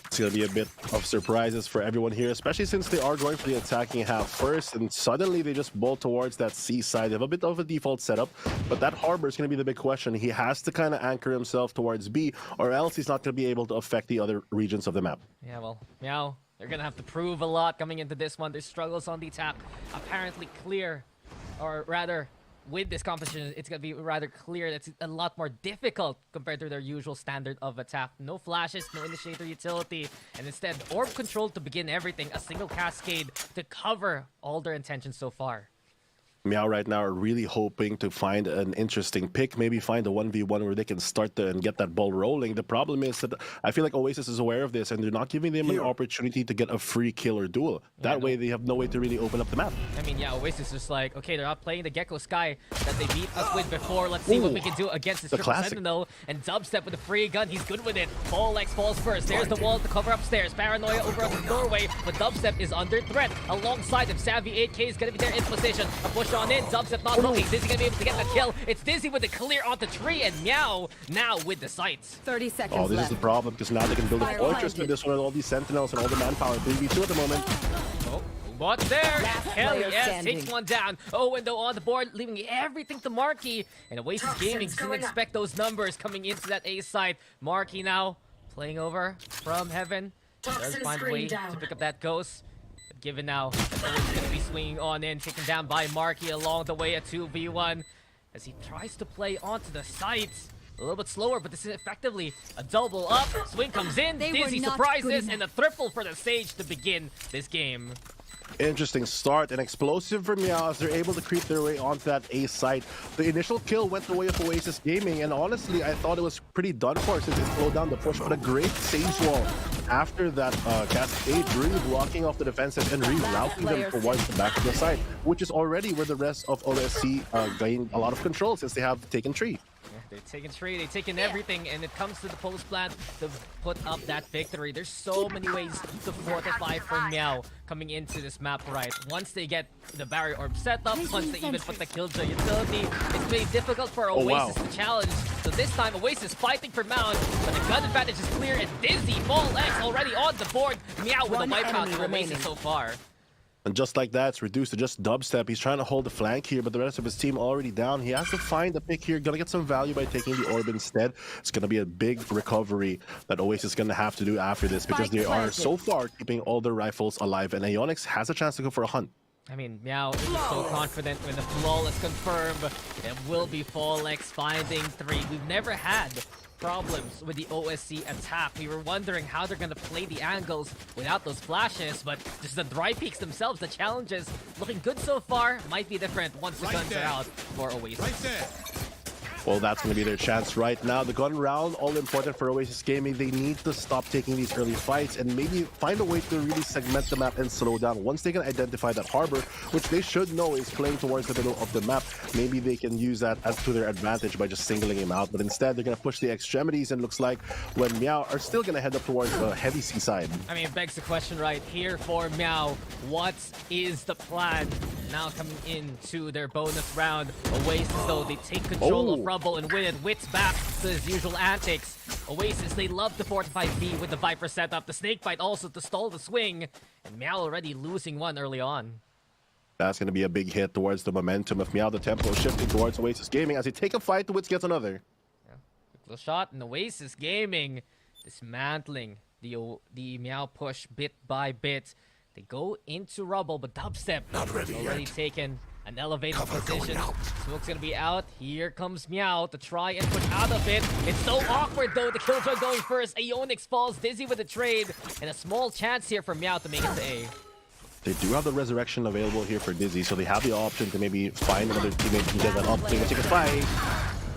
It's going to be a bit of surprises for everyone here, especially since they are going for the attacking half first, and suddenly they just bolt towards that C side. They have a bit of a default setup, but that Harbor is going to be the big question. He has to kind of anchor himself towards B, or else he's not going to be able to affect the other regions of the map. Yeah, well, Meow. They're gonna have to prove a lot coming into this one. Their struggles on the attack apparently clear, or rather, with this competition, it's gonna be rather clear that it's a lot more difficult compared to their usual standard of attack. No flashes, no initiator utility, and instead orb control to begin everything. A single cascade to cover all their intentions so far. Meow right now are really hoping to find an interesting pick, maybe find a 1v1 where they can start and get that ball rolling. The problem is that I feel like Oasis is aware of this and they're not giving them an opportunity to get a free kill or duel. That way they have no way to really open up the map. I mean, yeah, Oasis is just like, okay, they're not playing the Gecko Sky that they beat us with before. Let's see what we can do against this Triple Sentinel. And Dubstep with a free gun, he's good with it. Fallex falls first. There's the wall to cover upstairs. Paranoia over on the doorway, but Dubstep is under threat. Alongside him, Savvy 8K is going to be there in position. A push on in, Dubstep not looking. Dizzy going to be able to get the kill. It's Dizzy with the clear on the tree, and Meow now with the sights. 30 seconds Oh, this left. is the problem, because now they can build a Fire fortress planted. with this one with all these sentinels and all the manpower. 3v2 at the moment. Oh, what's there? Hell player yes, standing. takes one down. Oh, and though on the board, leaving everything to Marky. And Oasis Gaming didn't expect those numbers coming into that A side. Marky now playing over from heaven. Does find a way to pick up that ghost. But given now, that Oasis is going to be swinging on in, taken down by Marky along the way at 2v1. As he tries to play onto the sides. A little bit slower, but this is effectively a double up. Swing comes in, They were Dizzy not surprises, good and a triple for the Sage to begin this game. Interesting start and explosive from Meow as they're able to creep their way onto that A site. The initial kill went the way of Oasis Gaming, and honestly, I thought it was pretty done for since it slowed down the push, but a great Sage wall after that cascade, really blocking off the defenses and rerouting them towards the back of the site, which is already where the rest of OSC gained a lot of control since they have taken tree. They've taken tree, they've taken everything, and it comes to the post plant to put up that victory. There's so many ways to fortify for Meow coming into this map, right? Once they get the barrier orb set up, once they even put the Killjoy utility, it's very difficult for Oasis to challenge. So this time, Oasis fighting for Mount, but the gun advantage is clear, and Dizzy, Fallex already on the board. Meow with a wipeout for Oasis so far. And just like that, it's reduced to just Dubstep. He's trying to hold the flank here, but the rest of his team already down. He has to find a pick here. Gonna get some value by taking the orb instead. It's gonna be a big recovery that Oasis is gonna have to do after this because they are so far keeping all their rifles alive, and Aeonix has a chance to go for a hunt. I mean, Meow is so confident with the flawless confirm. It will be Fallex finding three. We've never had problems with the OSC attack. We were wondering how they're gonna play the angles without those flashes, but just the dry peaks themselves, the challenges looking good so far. Might be different once the guns are out for Oasis. Well, that's going to be their chance right now. The gun round, all important for Oasis Gaming. They need to stop taking these early fights and maybe find a way to really segment the map and slow down. Once they can identify that harbor, which they should know is playing towards the middle of the map, maybe they can use that as to their advantage by just singling him out. But instead, they're going to push the extremities, and looks like when Meow are still going to head up towards the heavy seaside. I mean, it begs the question right here for Meow. What is the plan now coming into their bonus round? Oasis, though, they take control of Rumble and win it. Wits back to his usual antics. Oasis, they love to fortify B with the Viper setup. The Snake Bite also to stall the swing. And Meow already losing one early on. That's going to be a big hit towards the momentum of Meow. The tempo shifting towards Oasis Gaming. As they take a fight, the Wits gets another. Yeah. Quick little shot, and Oasis Gaming dismantling the Meow push bit by bit. They go into Rubble, but Dubstep already taken an elevated position. Smoke's gonna be out. Here comes Meow to try and push out of it. It's so awkward though. The Killjoy going first. Aeonix falls. Dizzy with the trade. And a small chance here for Meow to make it to A. They do have the resurrection available here for Dizzy, so they have the option to maybe find another teammate and get that up. They can take a fight.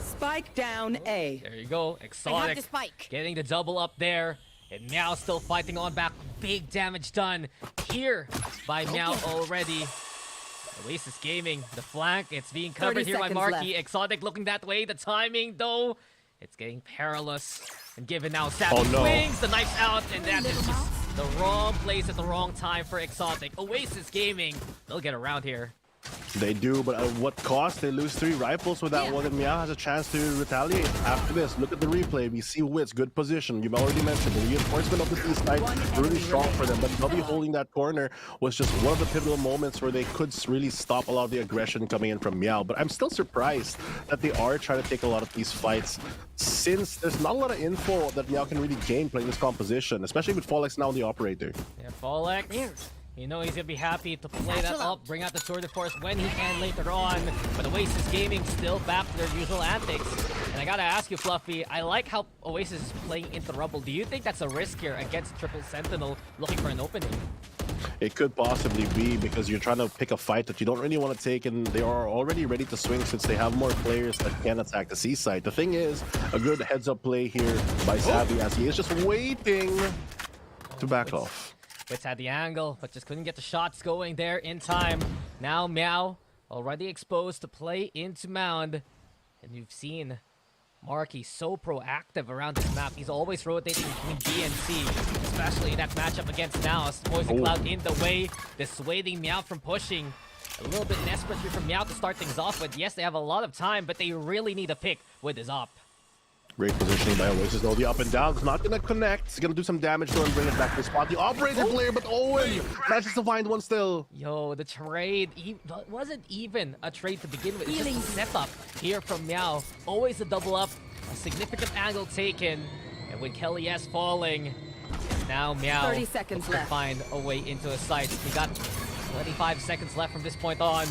Spike down A. There you go. Exotic getting the double up there. And Meow still fighting on back. Big damage done here by Meow already. Oasis Gaming, the flank, it's being covered here by Marky. Left. Exotic looking that way. The timing, though, it's getting perilous. And given now Savage swings, the knife's out, and that is just the wrong place at the wrong time for Exotic. Oasis Gaming, they'll get around here. They do, but at what cost? They lose 3 rifles with that one, and Meow has a chance to retaliate after this. Look at the replay. We see Wits, good position. You've already mentioned the reinforcement of the east side, really strong for them, but W holding that corner was just one of the pivotal moments where they could really stop a lot of the aggression coming in from Meow. But I'm still surprised that they are trying to take a lot of these fights, since there's not a lot of info that Meow can really gain playing this composition, especially with Folex now the operator. Yeah, Folex. You know he's gonna be happy to play that up, bring out the tour de force when he can later on. But Oasis Gaming still back to their usual antics. And I gotta ask you, Fluffy, I like how Oasis is playing into Rubble. Do you think that's a risk here against Triple Sentinel looking for an opening? It could possibly be, because you're trying to pick a fight that you don't really want to take, and they are already ready to swing since they have more players that can attack the seaside. The thing is, a good heads-up play here by Savvy as he is just waiting to back off. Wits had the angle, but just couldn't get the shots going there in time. Now Meow already exposed to play into Mound. And you've seen Marky so proactive around this map. He's always rotating between B and C, especially in that matchup against Naos. Poison Cloud in the way, dissuading Meow from pushing. A little bit desperate from Meow to start things off with. Yes, they have a lot of time, but they really need a pick with his op. Great positioning by Oasis, though. The up and down is not going to connect. It's going to do some damage to him and bring it back to the spot. The operator player, but Owen manages to find one still. Yo, the trade wasn't even a trade to begin with. It's just a setup here from Meow. Always a double up, a significant angle taken. And with Kelly S falling, now Meow 30 seconds left. Find a way into a site. He got 25 seconds left from this point on.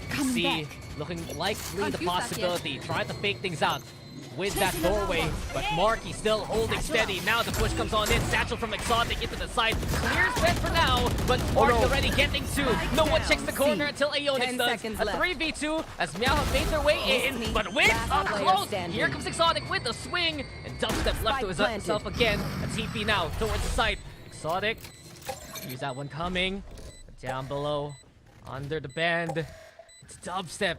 C looking likely the possibility. Trying to fake things out with that doorway, but Marky still holding steady. Now the push comes on in. Satchel from Exotic into the side. Clears Red for now, but Marky already getting to. No one checks the corner until Aeonix does. A 3v2 as Meow have made their way in, but Wits up close. Here comes Exotic with the swing, and Dubstep left to himself again. A TP now towards the site. Exotic, use that one coming. Down below, under the bend. It's Dubstep.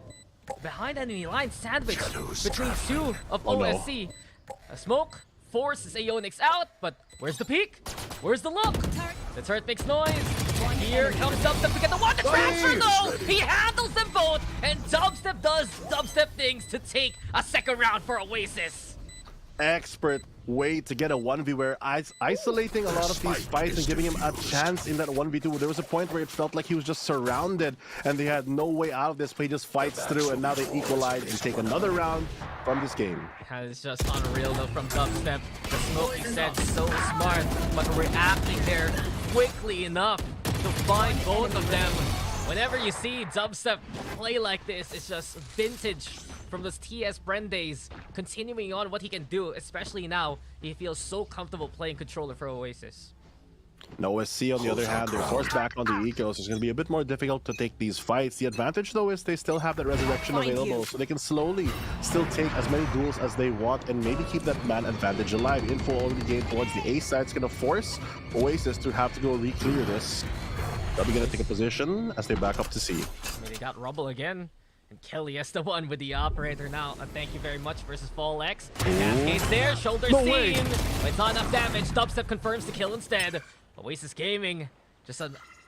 Behind enemy line, sandwich between 2 of OSC. A smoke forces Aeonix out, but where's the peak? Where's the look? The turret makes noise. Here comes Dubstep to get the one to transfer though! He handles them both, and Dubstep does Dubstep things to take a second round for Oasis. Expert way to get a 1v where isolating a lot of these fights and giving him a chance in that 1v2. There was a point where it felt like he was just surrounded and they had no way out of this, but he just fights through, and now they equalize and take another round from this game. That is just unreal though from Dubstep. The smoke, he said, so smart, but reacting there quickly enough to find both of them. Whenever you see Dubstep play like this, it's just vintage from those TS Bren days, continuing on what he can do, especially now he feels so comfortable playing controller for Oasis. No, OSC on the other hand, they're forced back on the ecos. It's going to be a bit more difficult to take these fights. The advantage though is they still have that resurrection available, so they can slowly still take as many duels as they want and maybe keep that man advantage alive. Info already gained towards the A side. It's going to force Oasis to have to go re-clear this. They'll be going to take a position as they back up to C. I mean, they got Rubble again. And Kelly is the one with the operator now. Thank you very much versus Fall X. Cascades there, shoulder seen. But it's not enough damage. Dubstep confirms the kill instead. Oasis Gaming, just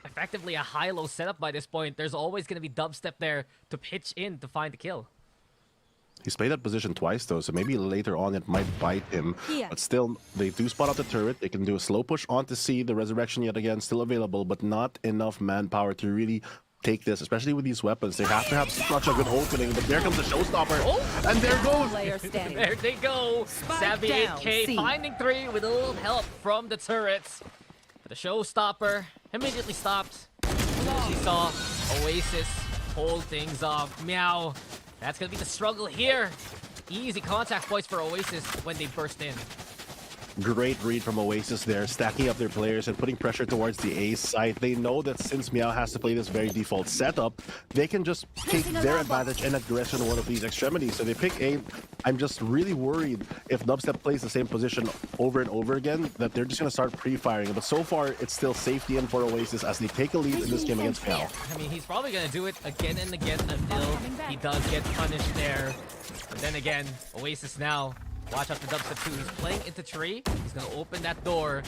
effectively a high-low setup by this point. There's always going to be Dubstep there to pitch in to find the kill. He's played that position twice though, so maybe later on it might bite him. But still, they do spot out the turret. They can do a slow push on to C. The resurrection yet again still available, but not enough manpower to really take this, especially with these weapons. They have to have such a good opening, but there comes the showstopper. And there goes! There they go! Savvy 8K finding 3 with a little help from the turrets. But the showstopper immediately stopped. She saw Oasis hold things off. Meow. That's gonna be the struggle here. Easy contact points for Oasis when they burst in. Great read from Oasis there, stacking up their players and putting pressure towards the A side. They know that since Meow has to play this very default setup, they can just take their advantage and aggression on one of these extremities. So they pick A. I'm just really worried if Dubstep plays the same position over and over again, that they're just going to start pre-firing. But so far, it's still safety in for Oasis as they take a lead in this game against Meow. I mean, he's probably going to do it again and again until he does get punished there. But then again, Oasis now Watch out for Dubstep too. He's playing into tree. He's gonna open that door.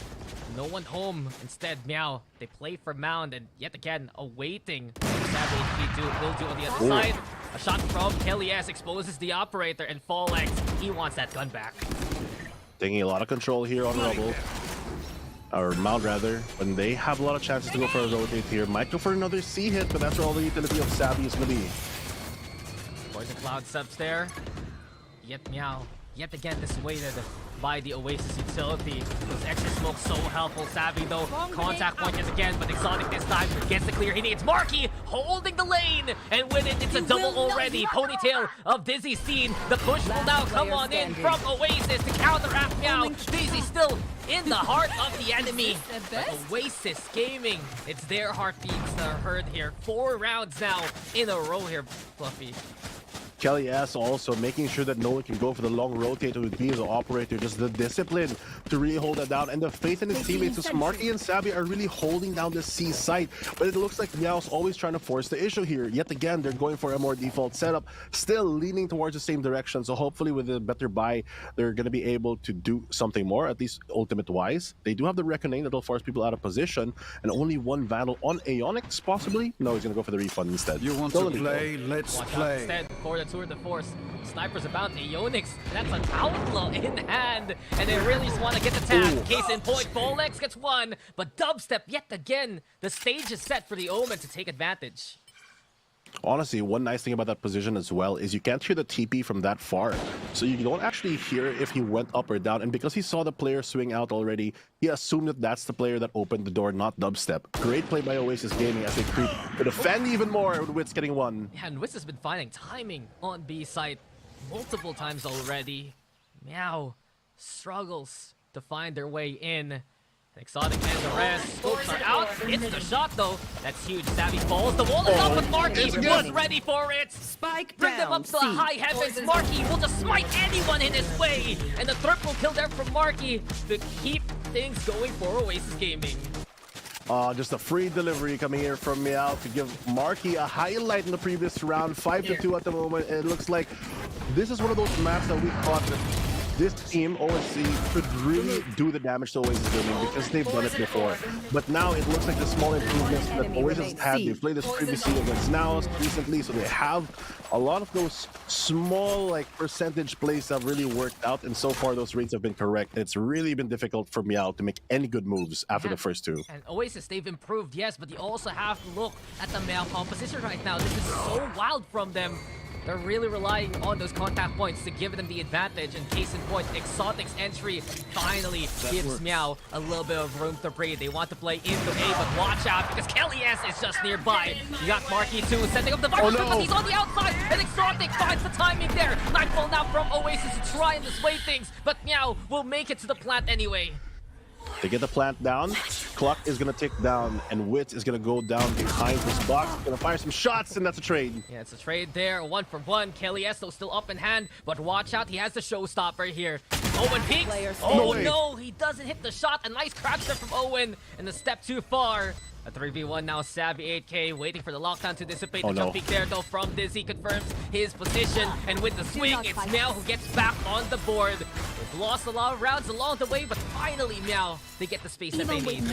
No one home. Instead, Meow. They play for Mound and yet again awaiting what Savage will do on the other side. A shot from Kelly S exposes the operator and Fallex. He wants that gun back. Taking a lot of control here on Rubble. Or Mound rather. When they have a lot of chances to go for a rotate here. Might go for another C hit, but that's where all the utility of Savvy is gonna be. Poison Cloud subs there. Yet Meow. Yet again dissuaded by the Oasis utility. Those extra smoke so helpful. Savvy though, contact point yet again, but Exotic this time gets the clear. He needs Marky holding the lane, and with it, it's a double already. Ponytail of Dizzy's seen. The push will now come on in from Oasis to counteract Meow. Dizzy still in the heart of the enemy. But Oasis Gaming, it's their heartbeats that are heard here. 4 rounds now in a row here, Fluffy. Kelly S also making sure that no one can go for the long rotate with B as an operator. Just the discipline to really hold that down, and the faith in his teammates. So Marky and Savvy are really holding down the C site, but it looks like Meow's always trying to force the issue here. Yet again, they're going for a more default setup, still leaning towards the same direction. So hopefully with a better buy, they're going to be able to do something more, at least ultimate-wise. They do have the Reckoning that'll force people out of position, and only one Vandal on Aeonix, possibly? No, he's going to go for the refund instead. You want to play? Let's Watch out play. instead for the Tour de Force. Snipers about Aeonix. That's an outlaw in hand. And they really just want to get the tag. Case in point, Fallex gets one. But Dubstep, yet again, the stage is set for the Omen to take advantage. Honestly, one nice thing about that position as well is you can't hear the TP from that far. So you don't actually hear if he went up or down. And because he saw the player swing out already, he assumed that that's the player that opened the door, not Dubstep. Great play by Oasis Gaming as they creep to defend even more with Wits getting one. Yeah, and Wiz has been finding timing on B site multiple times already. Meow struggles to find their way in. Exotic and the rest. Scopes are out. It's the shot though. That's huge. Savvy falls. The wall is up, but Marky was ready for it. Spike Bring them down. up to the high heavens. Marky will just smite anyone in his way. And the triple kill there from Marky to keep things going for Oasis Gaming. Just a free delivery coming here from Meow to give Marky a highlight in the previous round. 5-2 at the moment. It looks like this is one of those maps that we thought that this team, OSC, could really do the damage to Oasis Gaming because they've done it before. But now it looks like the small improvements that Oasis had. They played this previously against Naos recently, so they have a lot of those small like percentage plays that have really worked out, and so far those rates have been correct. It's really been difficult for Meow to make any good moves after the first two. And Oasis, they've improved, yes, but you also have to look at the Meow composition right now. This is so wild from them. They're really relying on those contact points to give them the advantage. And case in point, Exotic's entry finally gives Meow a little bit of room to breathe. They want to play into A, but watch out because Kelly S is just nearby. You got Marky too, setting up the Viper, but he's on the outside. And Exotic finds the timing there. Nightfall now from Oasis to try and dissuade things, but Meow will make it to the plant anyway. They get the plant down, Cluck is going to tick down, and Wits is going to go down behind this box. Going to fire some shots, and that's a trade. Yeah, it's a trade there, 1-for-1. Kelly Esto still up in hand, but watch out, he has the showstopper here. Owen peeks. Oh no, he doesn't hit the shot. A nice crouch there from Owen, and a step too far. A 3v1 now, Savvy 8K waiting for the lockdown to dissipate. The jump peek there though from Dizzy confirms his position, and with the swing, it's Meow who gets back on the board. They've lost a lot of rounds along the way, but finally Meow, they get the space that they need.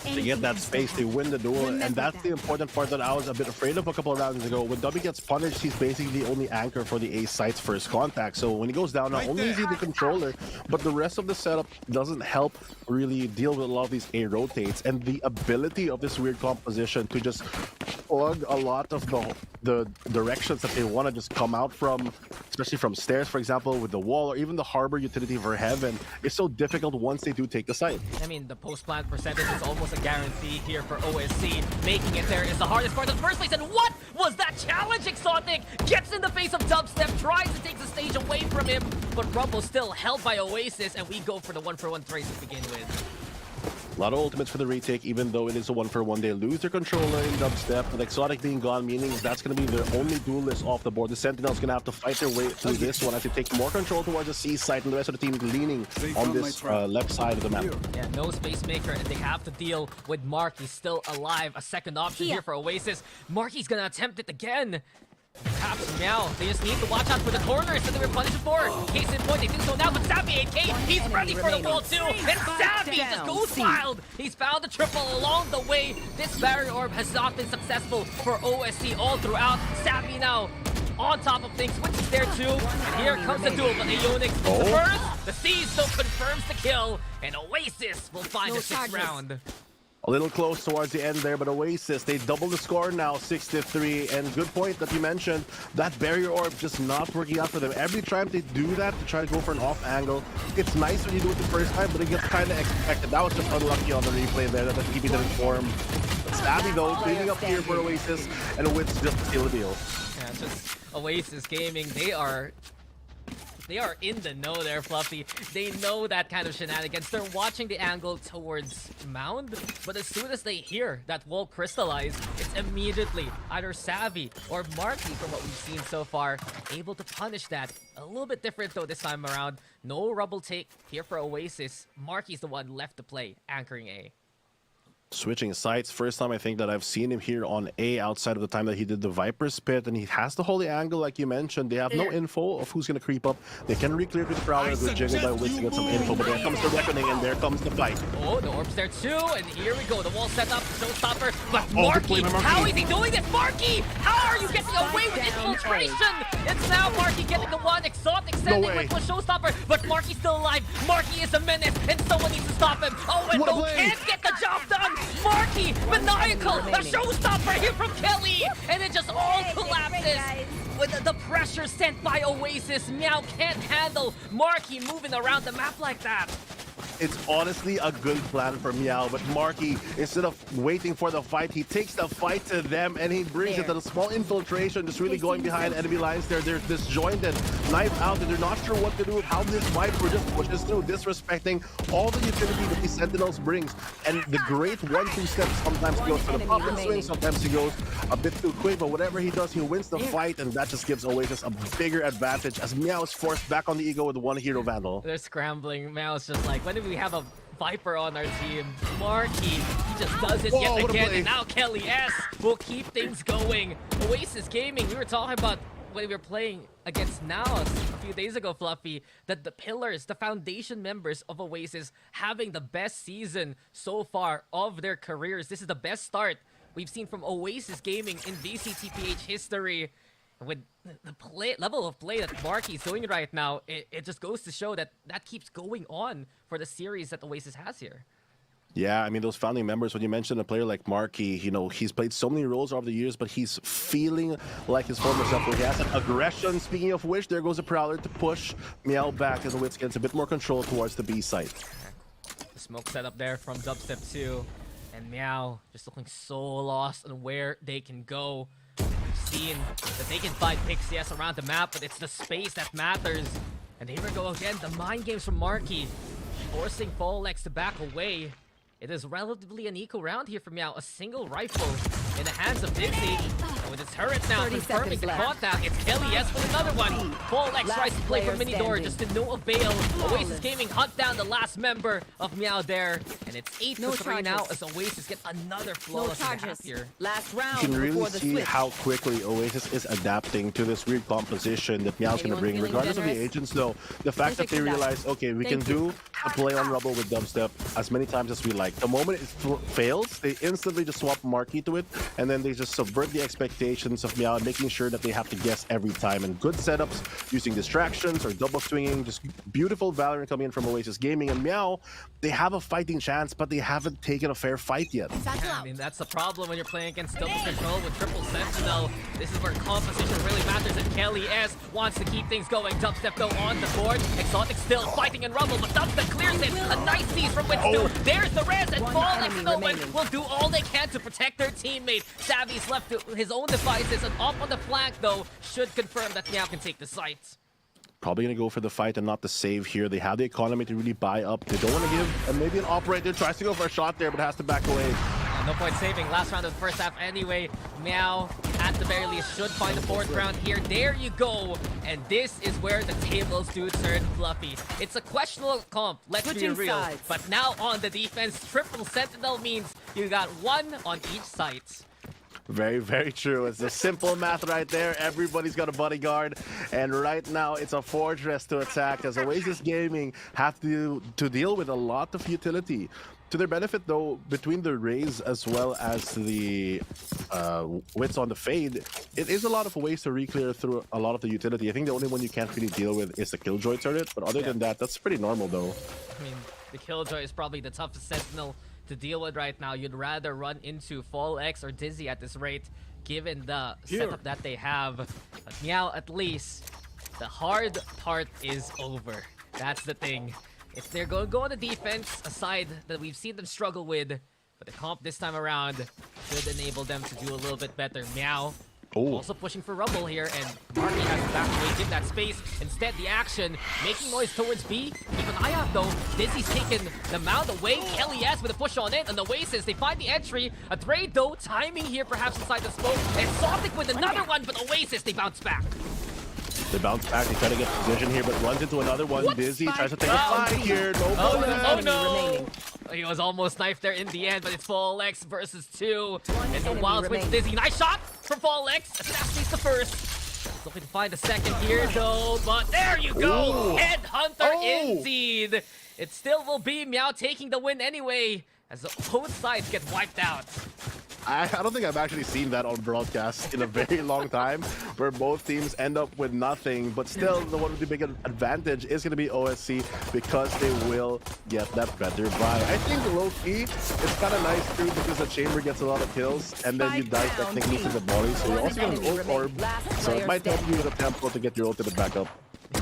They get that space, they win the duel, and that's the important part that I was a bit afraid of a couple of rounds ago. When W gets punished, he's basically the only anchor for the A site's first contact. So when he goes down, not only is he the controller, but the rest of the setup doesn't help really deal with a lot of these A rotates, and the ability of this weird composition to just plug a lot of the directions that they want to just come out from, especially from stairs, for example, with the wall, or even the harbor utility for heaven, is so difficult once they do take the site. I mean, the post-plant percentage is almost a guarantee here for OSC. Making it there is the hardest part of the first place, and what was that challenge? Exotic gets in the face of Dubstep, tries to take the stage away from him, but Rumble still held by Oasis, and we go for the 1-for-1 trade to begin with. A lot of ultimates for the retake, even though it is a 1-for-1. They lose their controller in Dubstep, with Exotic being gone, meaning that's going to be their only duelist off the board. The Sentinel's going to have to fight their way through this one as they take more control towards the C side, and the rest of the team leaning on this left side of the map. Yeah, no space maker, and they have to deal with Marky still alive. A second option here for Oasis. Marky's going to attempt it again. Perhaps Meow, they just need to watch out for the corners that they were punished before. Case in point, they do so now, but Savvy 8K, he's ready for the wall too, and Savvy just goes wild. He's found the triple along the way. This barrier orb has not been successful for OSC all throughout. Savvy now on top of things, which is there too. And here comes the duel, but Aeonix the first. The C still confirms the kill, and Oasis will find the 6th round. A little close towards the end there, but Oasis, they double the score now, 6-3. And good point that you mentioned, that barrier orb just not working out for them. Every time they do that to try to go for an off angle, it's nice when you do it the first time, but it gets kind of expected. That was just unlucky on the replay there that the TP didn't form. But Savvy though, cleaning up here for Oasis, and a wit's just seal the deal. Yeah, just Oasis Gaming, they are in the know there, Fluffy. They know that kind of shenanigans. They're watching the angle towards Mound, but as soon as they hear that wall crystallize, it's immediately either Savvy or Marky, from what we've seen so far, able to punish that. A little bit different though this time around. No rubble take here for Oasis. Marky's the one left to play, anchoring A. Switching sides, first time I think that I've seen him here on A outside of the time that he did the Viper Spit, and he has to hold the angle like you mentioned. They have no info of who's going to creep up. They can re-clear with the Prowler, good jingle by Witz to get some info, but there comes the Reckoning and there comes the fight. Oh, the orb's there too, and here we go. The wall set up, showstopper, but Marky, how is he doing this? Marky, how are you getting away with infiltration? It's now Marky getting the one, Exotic sending with the showstopper, but Marky's still alive. Marky is a menace, and someone needs to stop him. Oh, and no, can't get the job done. Marky, maniacal, a showstopper here from Kelly, and it just all collapses. With the pressure sent by Oasis, Meow can't handle Marky moving around the map like that. It's honestly a good plan for Meow, but Marky, instead of waiting for the fight, he takes the fight to them and he brings it to the small infiltration, just really going behind enemy lines there. They're disjointed, knife out, and they're not sure what to do with how this Viper just pushes through, disrespecting all the utility that these Sentinels brings. And the great 1-2 step sometimes goes to the pop and swing, sometimes he goes a bit too quick, but whatever he does, he wins the fight, and that just gives Oasis a bigger advantage as Meow is forced back on the ego with one hero Vandal. They're scrambling. Meow's just like, when did we have a Viper on our team? Marky, he just does it yet again, and now Kelly S will keep things going. Oasis Gaming, we were talking about when we were playing against Naos a few days ago, Fluffy, that the pillars, the foundation members of Oasis having the best season so far of their careers. This is the best start we've seen from Oasis Gaming in VCT PH history. With the level of play that Marky's doing right now, it just goes to show that that keeps going on for the series that Oasis has here. Yeah, I mean, those founding members, when you mention a player like Marky, you know, he's played so many roles over the years, but he's feeling like his former self. He has an aggression, speaking of which, there goes a Prowler to push Meow back as the Witz gets a bit more control towards the B site. The smoke setup there from Dubstep 2, and Meow just looking so lost on where they can go. We've seen that they can find Pixies around the map, but it's the space that matters. And here we go again, the mind games from Marky, forcing Folex to back away. It is relatively an equal round here for Meow. A single rifle in the hands of Dixie. And with his turret now confirming the contact, it's Kelly S with another one. Folex tries to play for mini door just to no avail. Oasis Gaming hunt down the last member of Meow there. And it's 8-3 now as Oasis get another flawless half here. Last round. You can really see how quickly Oasis is adapting to this weird composition that Meow's going to bring, regardless of the agents though. The fact that they realize, okay, we can do a play on Rubble with Dubstep as many times as we like. The moment it fails, they instantly just swap Marky to it, and then they just subvert the expectations of Meow, making sure that they have to guess every time. And good setups, using distractions or double swinging, just beautiful VALORANT coming in from Oasis Gaming. And Meow, they have a fighting chance, but they haven't taken a fair fight yet. Yeah, I mean, that's the problem when you're playing against double control with triple sentinel. This is where composition really matters, and Kelly S wants to keep things going. Dubstep though on the board. Exotic still fighting in Rubble, but Dubstep clears it. A nice seize from Witz 2. There's the res, and Folex no one will do all they can to protect their teammate. Savvy's left to his own devices, and up on the flank though should confirm that Meow can take the sights. Probably going to go for the fight and not the save here. They have the economy to really buy up. They don't want to give, and maybe an operator tries to go for a shot there, but has to back away. No point saving. Last round of the first half anyway. Meow, at the very least, should find the fourth round here. There you go. And this is where the tables do turn, Fluffy. It's a questionable comp, let's be real. But now on the defense, triple sentinel means you got one on each site. Very, very true. It's the simple math right there. Everybody's got a bodyguard. And right now, it's a fortress to attack as Oasis Gaming have to deal with a lot of utility. To their benefit, though, between the Rays as well as the Wits on the Fade, it is a lot of ways to re-clear through a lot of the utility. I think the only one you can't really deal with is the Killjoy turret. But other than that, that's pretty normal, though. I mean, the Killjoy is probably the toughest Sentinel to deal with right now. You'd rather run into Fall X or Dizzy at this rate, given the setup that they have. But Meow, at least, the hard part is over. That's the thing. If they're going to go on the defense, aside that we've seen them struggle with, but the comp this time around should enable them to do a little bit better. Meow also pushing for Rumble here, and Marky has to back away, give that space. Instead, the action, making noise towards B. Keep an eye out, though. Dizzy's taken the mount away. Kelly S with a push on it, and the Oasis, they find the entry. A trade, though, timing here perhaps inside the smoke. And Sonic with another one, but Oasis, they bounce back. They bounce back, they try to get position here, but runs into another one. Dizzy tries to take a fight here. Oh no! He was almost knifed there in the end, but it's Fall X versus 2. And the Wild Switch Dizzy. Nice shot from Fall X. Assassinates the first. Looking to find the second here, though, but there you go! Headhunter indeed! It still will be Meow taking the win anyway, as both sides get wiped out. I don't think I've actually seen that on broadcast in a very long time, where both teams end up with nothing. But still, the one with the big advantage is going to be OSC because they will get that better buy. I think low-key, it's kind of nice too because the chamber gets a lot of kills, and then you die technically to the body, so you're also going to ult orb, so it might help you with a tempo to get your ultimate back up.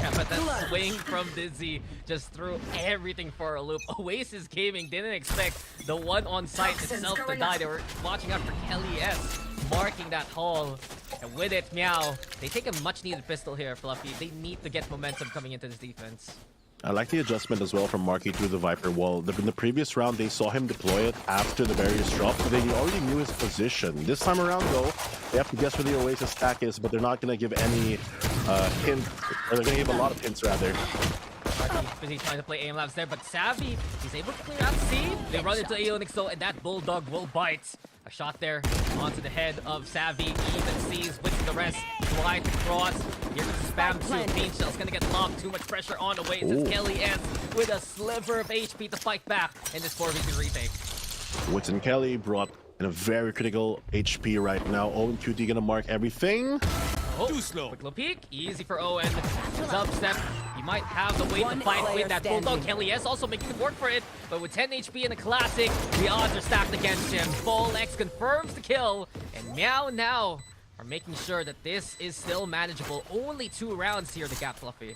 Yeah, but that swing from Dizzy just threw everything for a loop. Oasis Gaming didn't expect the one on site itself to die. They were watching out for Kelly S, marking that haul. And with it, Meow, they take a much-needed pistol here, Fluffy. They need to get momentum coming into this defense. I like the adjustment as well from Marky to the Viper wall. In the previous round, they saw him deploy it after the barriers dropped, so they already knew his position. This time around, though, they have to guess where the Oasis stack is, but they're not going to give any hint, or they're going to give a lot of hints, rather. Marky busy trying to play aim labs there, but Savvy, he's able to clear out C. They run into Aeonix, though, and that Bulldog will bite. A shot there onto the head of Savvy. Even sees with the rest. Glide across. Here's the spam to Bean Shell's gonna get locked. Too much pressure on Oasis. Kelly S with a sliver of HP to fight back in this 4v2 retake. Wits and Kelly brought in a very critical HP right now. Owen Cutie gonna mark everything. Too slow. Quick little peek. Easy for Owen. Sub step. He might have the weight to fight with that Bulldog. Kelly S also making him work for it. But with 10 HP in the classic, the odds are stacked against him. Fall X confirms the kill. And Meow now are making sure that this is still manageable. Only 2 rounds here to gap Fluffy.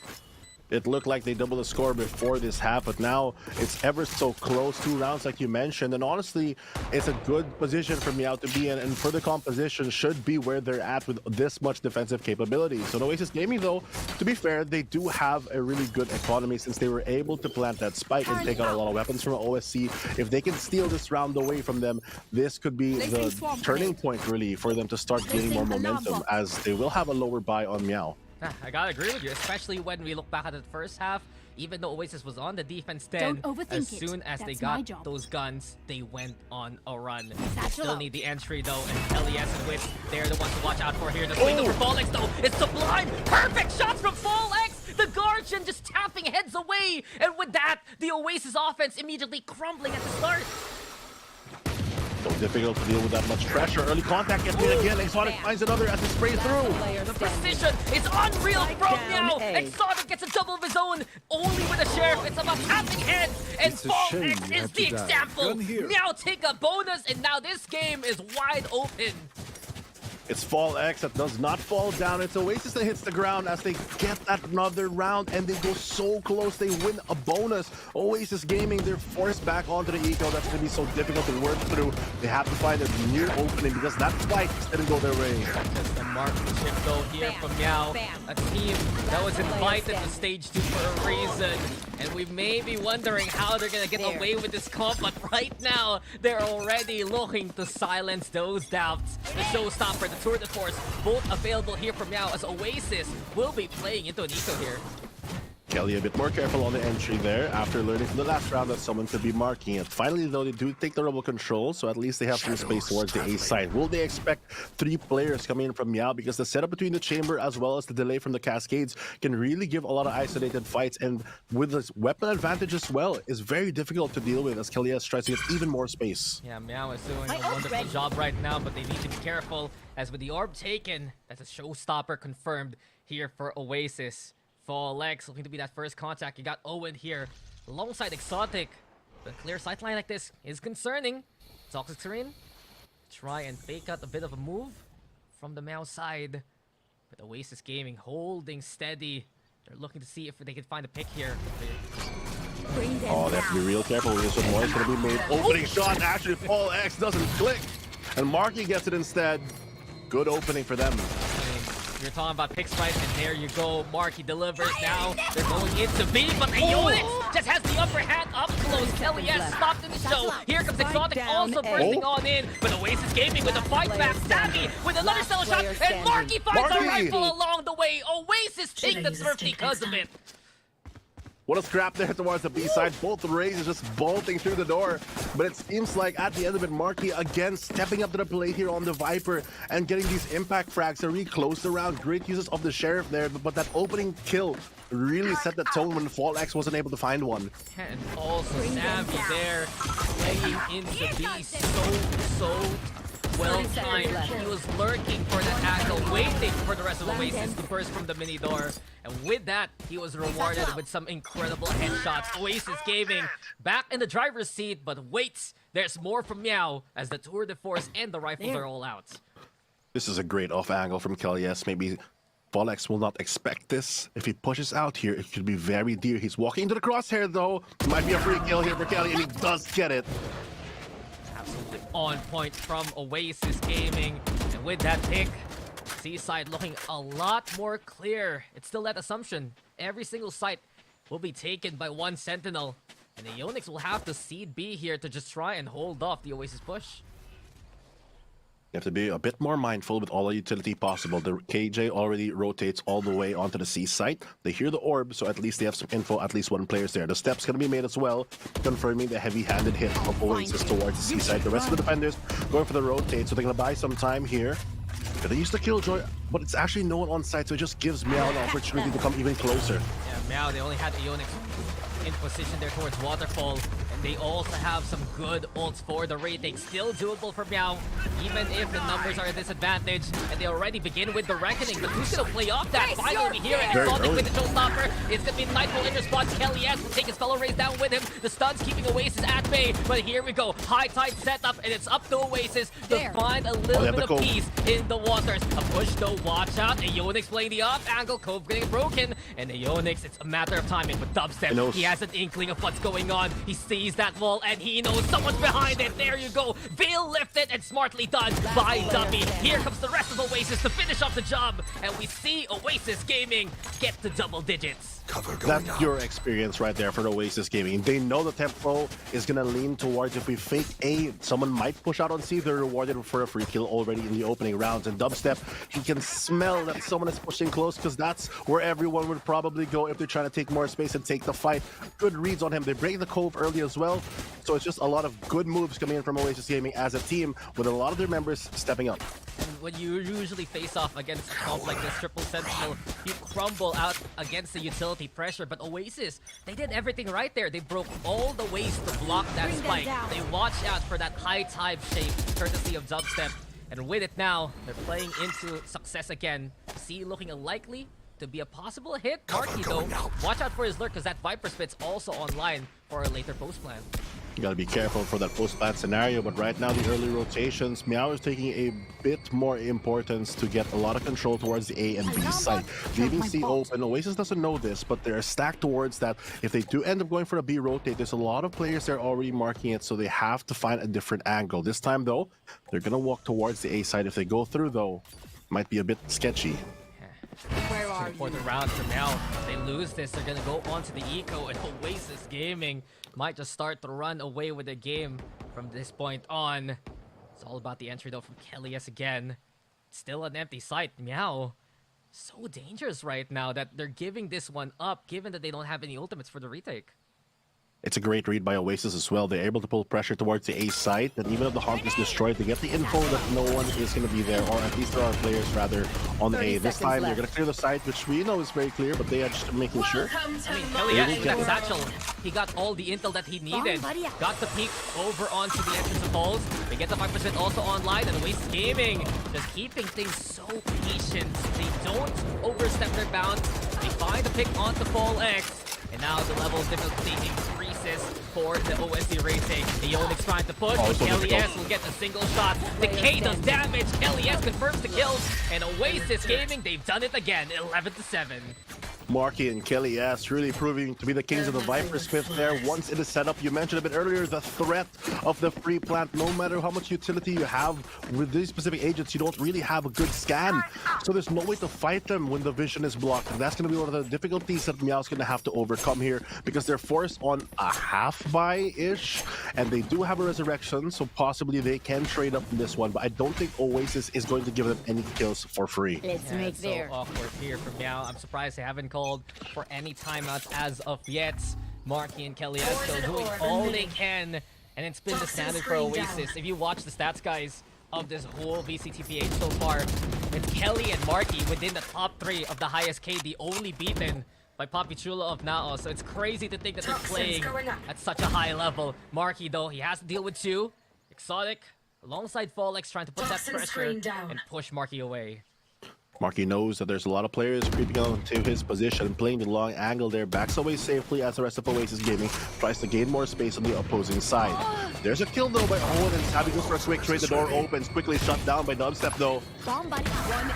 It looked like they doubled the score before this half, but now it's ever so close. 2 rounds, like you mentioned, and honestly, it's a good position for Meow to be in, and further composition should be where they're at with this much defensive capability. So Oasis Gaming, though, to be fair, they do have a really good economy since they were able to plant that spike and take out a lot of weapons from OSC. If they can steal this round away from them, this could be the turning point, really, for them to start gaining more momentum, as they will have a lower buy on Meow. I gotta agree with you, especially when we look back at the first half. Even though Oasis was on the defense 10, as soon as they got those guns, they went on a run. Still need the entry though, and LES and Witch, they're the ones to watch out for here. The swing over Fall X though, it's Sublime! Perfect shots from Fall X! The Guardian just tapping heads away! And with that, the Oasis offense immediately crumbling at the start. So difficult to deal with that much pressure. Early contact gets made again. Exotic finds another as he sprays through. The precision is unreal from Meow. Exotic gets a double of his own, only with a Sheriff. It's about tapping heads, and Fall X is the example. Meow take a bonus, and now this game is wide open. It's Fall X that does not fall down. It's Oasis that hits the ground as they get that another round, and they go so close. They win a bonus. Oasis Gaming, they're forced back onto the eco. That's going to be so difficult to work through. They have to find a new opening because that fight didn't go their way. Just a marksmanship though here from Meow. A team that was invited to stage 2 for a reason. And we may be wondering how they're going to get away with this comp, but right now, they're already looking to silence those doubts. The showstopper, the Tour de Force, both available here from Meow as Oasis will be playing into an eco here. Kelly a bit more careful on the entry there after learning from the last round that someone could be marking it. Finally, though, they do take the rebel control, so at least they have some space towards the A side. Will they expect 3 players coming in from Meow? Because the setup between the chamber as well as the delay from the cascades can really give a lot of isolated fights, and with this weapon advantage as well, is very difficult to deal with as Kelly tries to get even more space. Yeah, Meow is doing a wonderful job right now, but they need to be careful as with the orb taken, that's a showstopper confirmed here for Oasis. Folex looking to be that first contact. You got Owen here alongside Exotic. The clear sightline like this is concerning. Toxic Serene try and fake out a bit of a move from the Meow side. But Oasis Gaming holding steady. They're looking to see if they can find a pick here. Oh, they have to be real careful with this one. More is going to be made. Opening shot. Actually, Folex doesn't click. And Marky gets it instead. Good opening for them. You're talking about picks right, and there you go. Marky delivers now. They're going into B, but Ionix just has the upper hand up close. Kelly has stopped in the show. Here comes Exotic also bursting on in, but Oasis Gaming with a fight back. Savvy with another cell shot, and Marky finds a rifle along the way. Oasis take the turf because of it. What a scrap there towards the B side. Both Rays just bolting through the door. But it seems like at the end of it, Marky again stepping up to the plate here on the Viper and getting these impact frags to really close the round. Great uses of the Sheriff there, but that opening kill really set the tone when Folex wasn't able to find one. And also Savvy there playing into B so well timed. He was lurking for that angle, waiting for the rest of Oasis to burst from the mini door. And with that, he was rewarded with some incredible headshots. Oasis Gaming back in the driver's seat, but wait, there's more from Meow as the tour de force and the rifles are all out. This is a great off angle from Kelly. Maybe Folex will not expect this. If he pushes out here, it could be very dear. He's walking into the crosshair though. Might be a free kill here for Kelly, and he does get it. Absolutely on point from Oasis Gaming. And with that pick, Seaside looking a lot more clear. It's still that assumption. Every single site will be taken by one Sentinel. And the Ionix will have to seed B here to just try and hold off the Oasis push. You have to be a bit more mindful with all the utility possible. The KJ already rotates all the way onto the C site. They hear the orb, so at least they have some info. At least one player's there. The step's going to be made as well, confirming the heavy-handed hit of Oasis towards the C site. The rest of the defenders going for the rotate, so they're going to buy some time here. They use the Killjoy, but it's actually no one on site, so it just gives Meow an opportunity to come even closer. Yeah, Meow, they only had Ionix in position there towards Waterfall. And they also have some good ults for the retake. Still doable for Meow, even if the numbers are a disadvantage. And they already begin with the Reckoning. But who's going to play off that? Finally here, and Exotic with the showstopper. It's going to be Nightfall in response. Kelly S will take his fellow Rays down with him. The stuns keeping Oasis at bay. But here we go. High tide setup, and it's up to Oasis to find a little bit of peace in the waters. A push though, watch out. Ionix playing the off angle. Cove getting broken. And Ionix, it's a matter of timing. But Dubstep, he has an inkling of what's going on. He sees that wall and he knows someone's behind it. There you go. Veil lifted and smartly done by Duppy. Here comes the rest of Oasis to finish off the job. And we see Oasis Gaming get to double digits. That's your experience right there for Oasis Gaming. They know the tempo is going to lean towards if we fake A, someone might push out on C. They're rewarded for a free kill already in the opening rounds. And Dubstep, he can smell that someone is pushing close because that's where everyone would probably go if they're trying to take more space and take the fight. Good reads on him. They break the cove early as well. So it's just a lot of good moves coming in from Oasis Gaming as a team with a lot of their members stepping up. And when you usually face off against a comp like this, Triple Sentinel, you crumble out against the utility pressure. But Oasis, they did everything right there. They broke all the ways to block that spike. They watched out for that high tide shape, courtesy of Dubstep. And with it now, they're playing into success again. C looking likely to be a possible hit. Carti though, watch out for his lurk because that Viper Spit's also online for a later post plan. You gotta be careful for that post-plant scenario, but right now the early rotations, Meow is taking a bit more importance to get a lot of control towards the A and B side. Leaving C open, Oasis doesn't know this, but they're stacked towards that. If they do end up going for a B rotate, there's a lot of players there already marking it, so they have to find a different angle. This time though, they're gonna walk towards the A side. If they go through though, might be a bit sketchy. Where are you? For the round from now, if they lose this, they're gonna go on to the Eco, and Oasis Gaming might just start to run away with the game from this point on. It's all about the entry though from Kelly S again. Still an empty site. Meow So dangerous right now that they're giving this one up, given that they don't have any ultimates for the retake. It's a great read by Oasis as well. They're able to pull pressure towards the A site, and even if the Haunt is destroyed, they get the info that no one is going to be there, or at least there are players rather on A. This time they're going to clear the site, which we know is very clear, but they are just making sure. I mean, Kelly, with that satchel, he got all the intel that he needed. Got the peek over onto the entrance of holes. They get the 5% also online, and Oasis Gaming just keeping things so patient. They don't overstep their bounds. They find the pick onto Fall X. And now the level of difficulty increases for the OSC retake. The Onyx trying to push, but Kelly S will get a single shot. The K does damage. Kelly S confirms the kills. And Oasis Gaming, they've done it again, 11-7. Marky and Kelly S really proving to be the kings of the Viper Smith there. Once it is set up, you mentioned a bit earlier, the threat of the free plant. No matter how much utility you have with these specific agents, you don't really have a good scan. So there's no way to fight them when the vision is blocked. And that's going to be one of the difficulties that Meow's going to have to overcome here, because they're forced on a half buy-ish. And they do have a resurrection, so possibly they can trade up in this one. But I don't think Oasis is going to give them any kills for free. Let's make so there. Awkward here from Meow. I'm surprised they haven't called for any timeouts as of yet. Marky and Kelly are still doing all they can, and it's been the standard for Oasis. If you watch the stats, guys, of this whole VCT PH so far, it's Kelly and Marky within the top 3 of the highest KD, only beaten by Papi Chulo of Nao. So it's crazy to think that they're playing at such a high level. Marky, though, he has to deal with 2. Exotic alongside Fallex trying to put that pressure and push Marky away. Marky knows that there's a lot of players creeping onto his position, playing the long angle there, backs away safely as the rest of Oasis Gaming tries to gain more space on the opposing side. There's a kill though by Owen, and Savvy goes for a quick trade. The door opens, quickly shut down by Dubstep though. One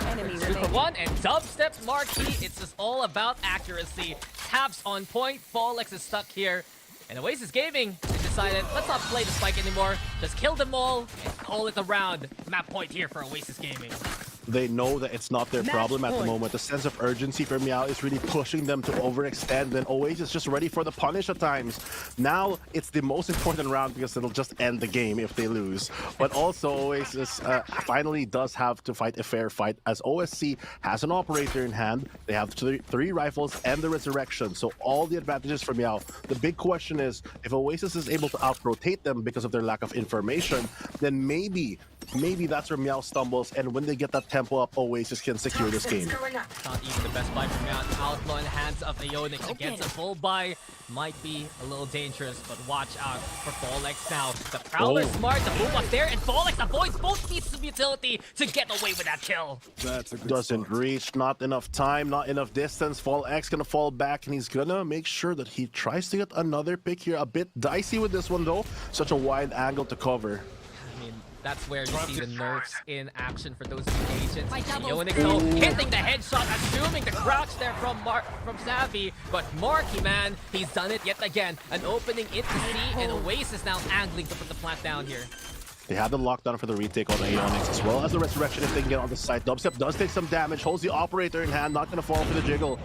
enemy Super remaining. one and dubstep Marky. It's just all about accuracy. Taps on point. Fallex is stuck here. And Oasis Gaming, they decided, let's not play the spike anymore. Just kill them all and call it a round. Map point here for Oasis Gaming. They know that it's not their problem at the moment. The sense of urgency for Meow is really pushing them to overextend, and Oasis just ready for the punish at times. Now, it's the most important round because it'll just end the game if they lose. But also, Oasis finally does have to fight a fair fight, as OSC has an operator in hand. They have three rifles and the resurrection, so all the advantages for Meow. The big question is, if Oasis is able to out-rotate them because of their lack of information, then maybe that's where Meow stumbles, and when they get that tempo up, Oasis can secure this game. Not even the best buy from Meow. Outlaw in the hands of Aeonix against a full buy might be a little dangerous, but watch out for Fallex now. The Prowler smart, the move up there, and Fallex avoids both pieces of utility to get away with that kill. Doesn't reach, not enough time, not enough distance. Fallex gonna fall back, and he's gonna make sure that he tries to get another pick here. A bit dicey with this one though. Such a wide angle to cover. I mean, that's where you see the nerfs in action for those two agents. Aeonix though hitting the headshot, assuming the crouch there from Savvy, but Marky, man, he's done it yet again. An opening into C, and Oasis now angling to put the plant down here. They have the lockdown for the retake on Aeonix, as well as the resurrection if they can get on the site. Dubstep does take some damage, holds the operator in hand, not gonna fall for the jiggle.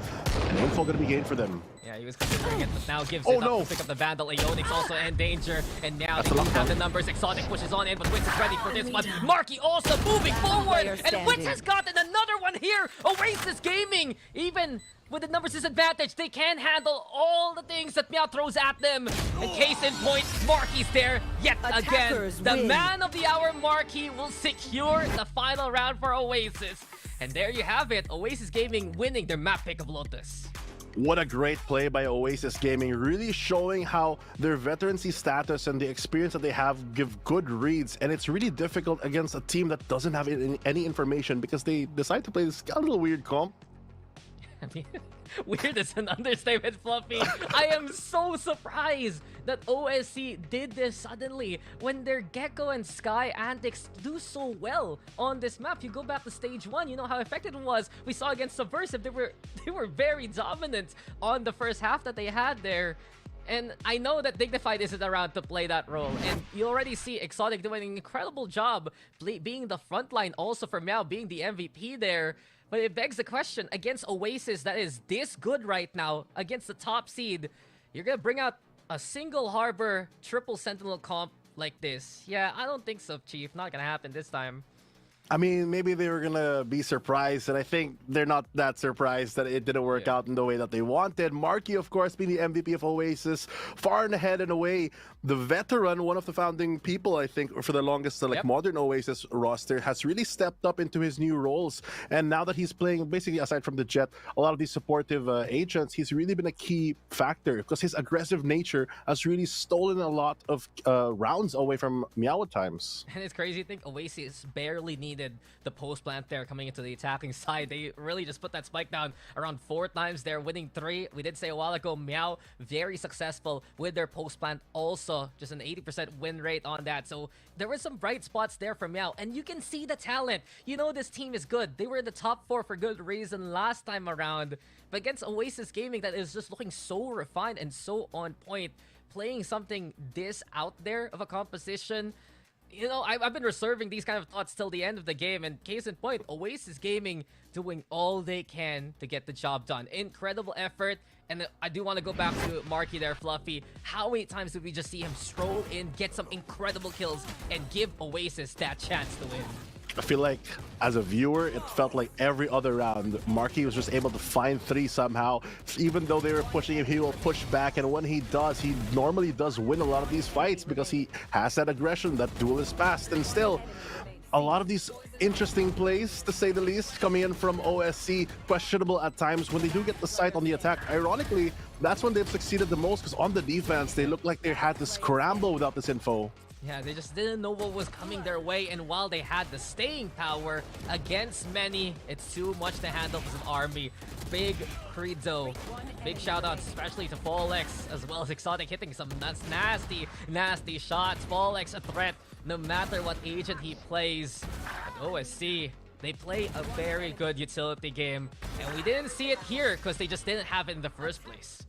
And info gonna be gained for them. Yeah, he was considering it, but now gives it up to pick up the Vandal. Aeonix also in danger, and now they don't have the numbers. Exotic pushes on in, but Witz is ready for this one. Marky also moving forward, and Witz has gotten another one here. Oasis Gaming, even with the numbers disadvantage, they can handle all the things that Meow throws at them. And case in point, Marky's there yet again. The man of the hour, Marky, will secure the final round for Oasis. And there you have it, Oasis Gaming winning their map pick of Lotus. What a great play by Oasis Gaming, really showing how their veterancy status and the experience that they have give good reads, and it's really difficult against a team that doesn't have any information because they decide to play this a little weird comp. I mean, weird is an understatement, Fluffy. I am so surprised that OSC did this suddenly when their Gecko and Sky antics do so well on this map. You go back to stage 1, you know how effective it was. We saw against Subversive, they were very dominant on the first half that they had there. And I know that Dignified isn't around to play that role. And you already see Exotic doing an incredible job being the frontline, also for Meow being the MVP there. But it begs the question, against Oasis that is this good right now, against the top seed, you're gonna bring out a single Harbor triple Sentinel comp like this. Yeah, I don't think so, Chief. Not gonna happen this time. I mean, maybe they were gonna be surprised, and I think they're not that surprised that it didn't work out in the way that they wanted. Marky, of course, being the MVP of Oasis, far and ahead and away. The veteran, one of the founding people, I think, for the longest modern Oasis roster, has really stepped up into his new roles. And now that he's playing, basically aside from the Jet, a lot of these supportive agents, he's really been a key factor because his aggressive nature has really stolen a lot of rounds away from Meow at times. And it's crazy to think Oasis barely needed the post plant there coming into the attacking side. They really just put that spike down around 4 times there, winning 3. We did say a while ago, Meow very successful with their post plant, also just an 80% win rate on that. So there were some bright spots there for Meow, and you can see the talent. You know this team is good. They were in the top 4 for good reason last time around, but against Oasis Gaming that is just looking so refined and so on point, playing something this out there of a composition. You know, I've been reserving these kind of thoughts till the end of the game, and case in point, Oasis Gaming doing all they can to get the job done. Incredible effort, and I do want to go back to Marky there, Fluffy. How many times did we just see him stroll in, get some incredible kills, and give Oasis that chance to win? I feel like as a viewer, it felt like every other round, Marky was just able to find 3 somehow. Even though they were pushing him, he will push back, and when he does, he normally does win a lot of these fights because he has that aggression, that duelist past, and still, a lot of these interesting plays, to say the least, coming in from OSC, questionable at times when they do get the sight on the attack. Ironically, that's when they've succeeded the most because on the defense, they look like they had to scramble without this info. Yeah, they just didn't know what was coming their way, and while they had the staying power against many, it's too much to handle as an army. Big Creedzo, big shoutouts especially to Fallex, as well as Exotic hitting some nasty shots. Fallex a threat no matter what agent he plays. At OSC, they play a very good utility game, and we didn't see it here because they just didn't have it in the first place.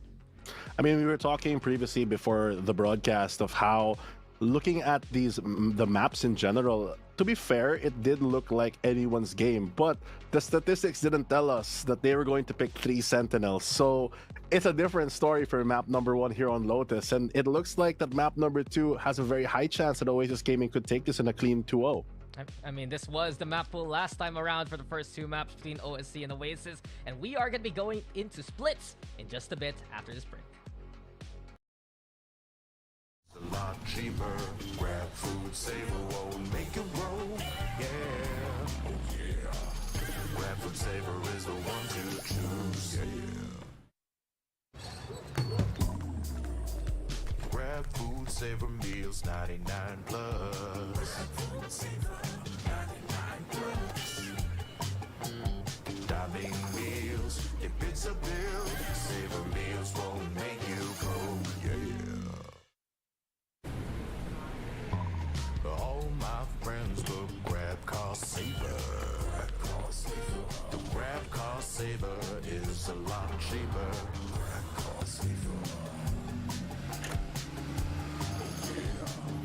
I mean, we were talking previously before the broadcast of how looking at the maps in general, to be fair, it did look like anyone's game, but the statistics didn't tell us that they were going to pick 3 Sentinels. So it's a different story for map number 1 here on Lotus, and it looks like that map number 2 has a very high chance that Oasis Gaming could take this in a clean 2-0. I mean, this was the map pool last time around for the first 2 maps between OSC and Oasis, and we are going to be going into splits in just a bit after this break. A lot cheaper. Grab food, saver won't make it roll. Yeah, oh yeah. Grab food saver is the one to choose. Yeah. Grab food saver meals 99 plus. Grab food saver 99 plus. Dining meals, if it's a bill, saver meals won't make you go. Yeah. All my friends look grab car saver. The grab car saver is a lot cheaper. Grab car saver.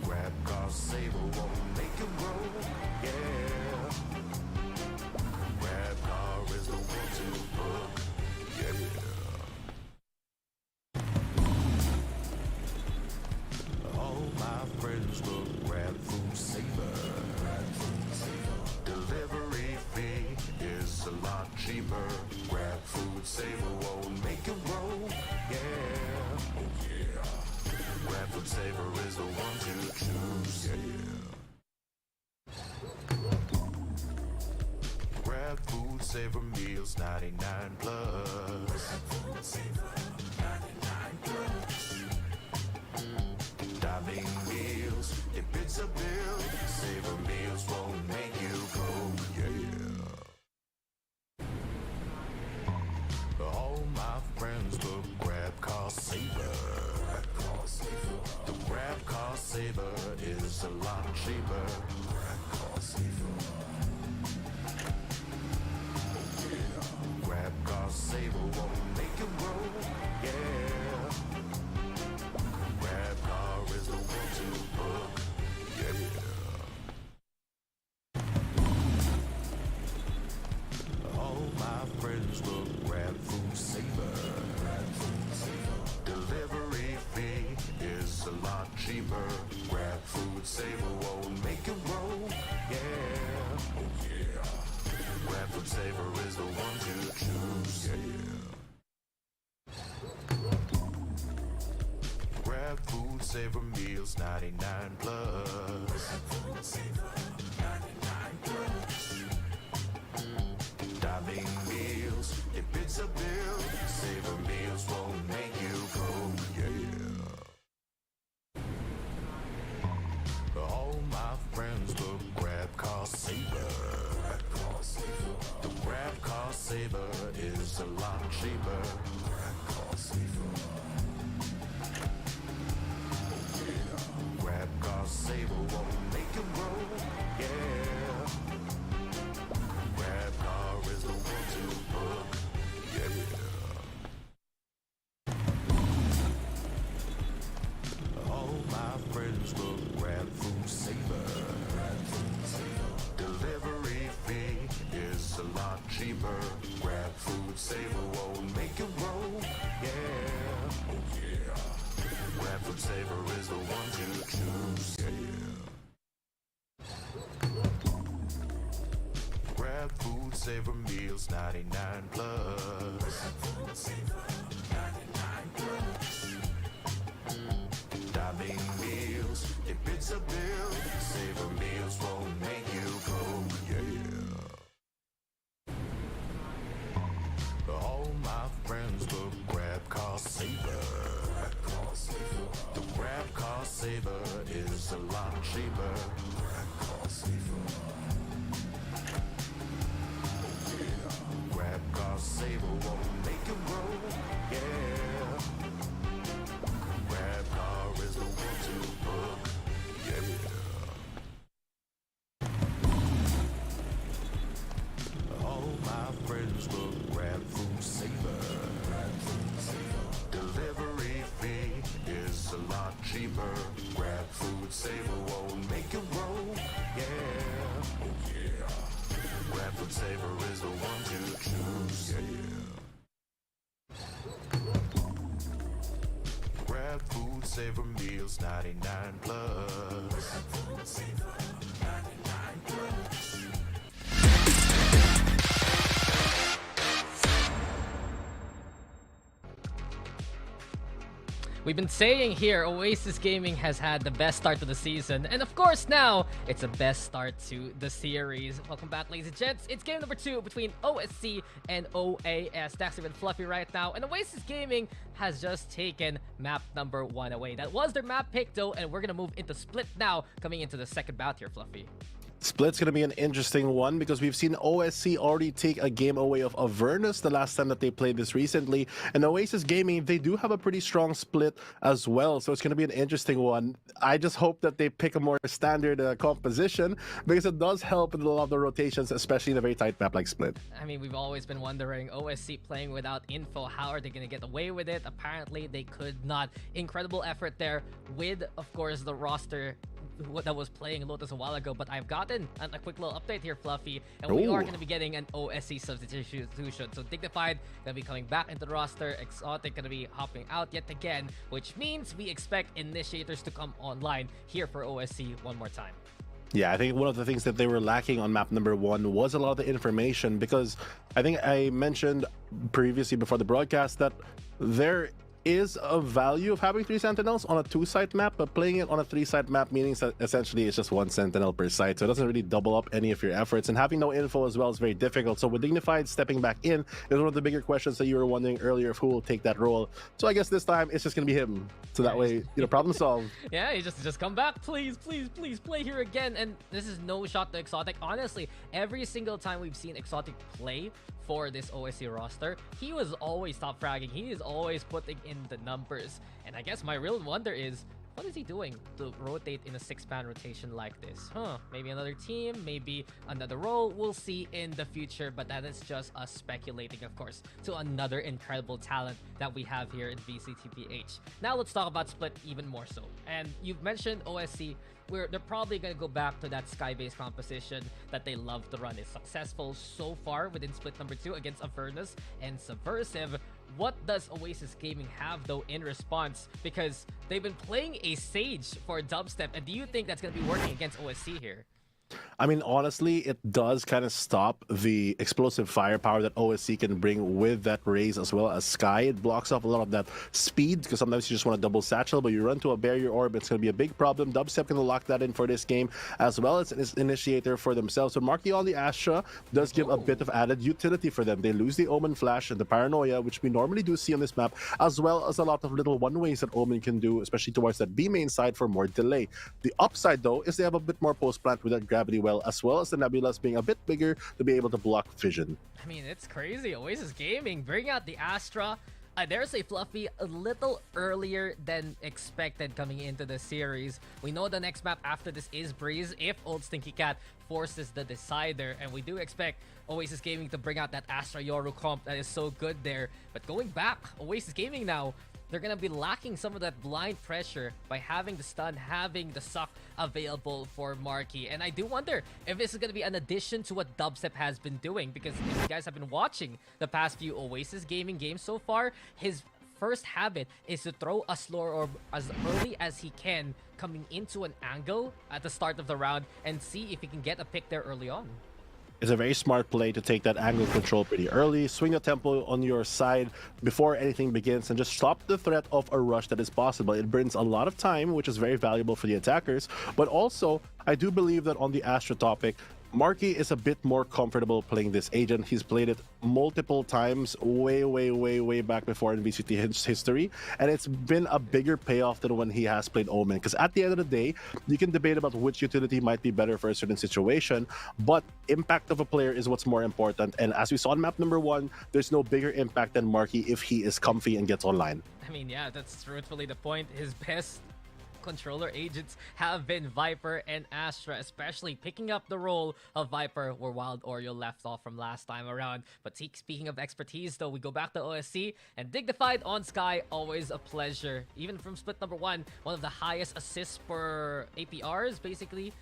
Grab car saver won't make it roll. Yeah. Grab car is the one to book. Yeah. All my friends look grab food saver. Delivery fee is a lot cheaper. Grab food saver won't make it roll. Yeah, oh yeah. Grab food saver is the one to choose. Yeah. Grab food saver meals 99 plus. Grab food saver 99 plus. Dining meals, if it's a bill, saver meals won't make you go, yeah. All my friends look grab car saver. The grab car saver is a lot cheaper. Grab car saver. Grab car saver won't make it roll, yeah. Grab car is the one to book. Yeah. All my friends will grab food saver. Delivery fee is a lot cheaper. Grab food saver won't make it roll. Yeah. Oh yeah. Saver Meals 99 plus. Dining meals, if it's a bill, Saver Meals won't make you go, yeah. All my friends look Grab Car Saver. The Grab Car Saver is a lot cheaper. Grab Car Saver won't make you roll, yeah. Grab Car is the one to book, yeah. All my friends will Grab Food Saver. Delivery fee is a lot cheaper. Grab Food Saver won't make you roll, yeah. Oh yeah. Grab Food Saver is the one to choose, yeah. Grab Food Saver Meals 99 plus. Dining meals, if it's a bill, Saver Meals won't make you go, yeah. All my friends will Grab Car Saver. The Grab Car Saver is a lot cheaper. Grab Car Saver won't make you roll, yeah. Grab Car is the one to book, yeah. All my friends will Grab Food Saver. Delivery fee is a lot cheaper. Grab Food Saver won't make you roll, yeah. Oh yeah. Grab Food Saver is the one to choose, yeah. Grab Food Saver Meals 99 plus. We've been saying here, Oasis Gaming has had the best start to the season, and of course now, it's a best start to the series. Welcome back, ladies and gents. It's game number 2 between OSC and OAS. Daxter and Fluffy right now, and Oasis Gaming has just taken map number 1 away. That was their map pick though, and we're gonna move into Split now, coming into the second bout here, Fluffy. Split's going to be an interesting one because we've seen OSC already take a game away of Avernus the last time that they played this recently. And Oasis Gaming, they do have a pretty strong split as well. So it's going to be an interesting one. I just hope that they pick a more standard composition because it does help with a lot of the rotations, especially in a very tight map like Split. I mean, we've always been wondering, OSC playing without info, how are they going to get away with it? Apparently, they could not. Incredible effort there with, of course, the roster that was playing Lotus a while ago, but I've gotten a quick little update here, Fluffy, and we are going to be getting an OSC substitution. So Dignified going to be coming back into the roster, Exotic going to be hopping out yet again, which means we expect Initiators to come online here for OSC one more time. Yeah, I think one of the things that they were lacking on map number 1 was a lot of the information, because I think I mentioned previously before the broadcast that there is a value of having 3 sentinels on a 2-site map, but playing it on a 3-site map meaning that essentially it's just 1 sentinel per site, so it doesn't really double up any of your efforts, and having no info as well is very difficult. So with Dignified stepping back in is one of the bigger questions that you were wondering earlier of who will take that role. So I guess this time it's just gonna be him, so that way, you know, problem solved. Yeah, you just come back, please play here again. And this is no shot to Exotic. Honestly, every single time we've seen Exotic play for this OSC roster, he was always top fragging. He is always putting in the numbers. And I guess my real wonder is, what is he doing to rotate in a 6-man rotation like this? Maybe another team, maybe another role. We'll see in the future, but that is just us speculating, of course, to another incredible talent that we have here in VCT PH. Now let's talk about Split even more so. And you've mentioned OSC, they're probably going to go back to that sky-based composition that they love to run. It's successful so far within Split number 2 against Avernus and Subversive. What does Oasis Gaming have though in response? Because they've been playing a Sage for dubstep, and do you think that's going to be working against OSC here? I mean, honestly, it does kind of stop the explosive firepower that OSC can bring with that Raze as well as Sky. It blocks off a lot of that speed because sometimes you just want to double satchel, but you run to a barrier orb, it's going to be a big problem. Dubstep can lock that in for this game as well as an initiator for themselves. So Marky on the Astra does give a bit of added utility for them. They lose the Omen Flash and the Paranoia, which we normally do see on this map, as well as a lot of little one-ways that Omen can do, especially towards that B main side for more delay. The upside, though, is they have a bit more post-plant with that gravity well, as well as the Nebulas being a bit bigger to be able to block vision. I mean, it's crazy. Oasis Gaming bring out the Astra. There's a Fluffy a little earlier than expected coming into the series. We know the next map after this is Breeze if old Stinky Cat forces the decider, and we do expect Oasis Gaming to bring out that Astra Yoru comp that is so good there. But going back, Oasis Gaming now, they're gonna be lacking some of that blind pressure by having the stun, having the suck available for Marky. And I do wonder if this is gonna be an addition to what Dubstep has been doing, because if you guys have been watching the past few Oasis Gaming games so far, his first habit is to throw a slow orb as early as he can coming into an angle at the start of the round and see if he can get a pick there early on. It's a very smart play to take that angle control pretty early, swing the tempo on your side before anything begins, and just stop the threat of a rush that is possible. It burns a lot of time, which is very valuable for the attackers, but also, I do believe that on the Astra topic, Marky is a bit more comfortable playing this agent. He's played it multiple times way back before in VCT history, and it's been a bigger payoff than when he has played Omen, because at the end of the day, you can debate about which utility might be better for a certain situation, but impact of a player is what's more important. And as we saw on map number 1, there's no bigger impact than Marky if he is comfy and gets online. I mean, yeah, that's truthfully the point. His best controller agents have been Viper and Astra, especially picking up the role of Viper where Wild Oreo left off from last time around. But speaking of expertise, though, we go back to OSC, and Dignified on Sky, always a pleasure. Even from split number 1, one of the highest assists per APRs, basically.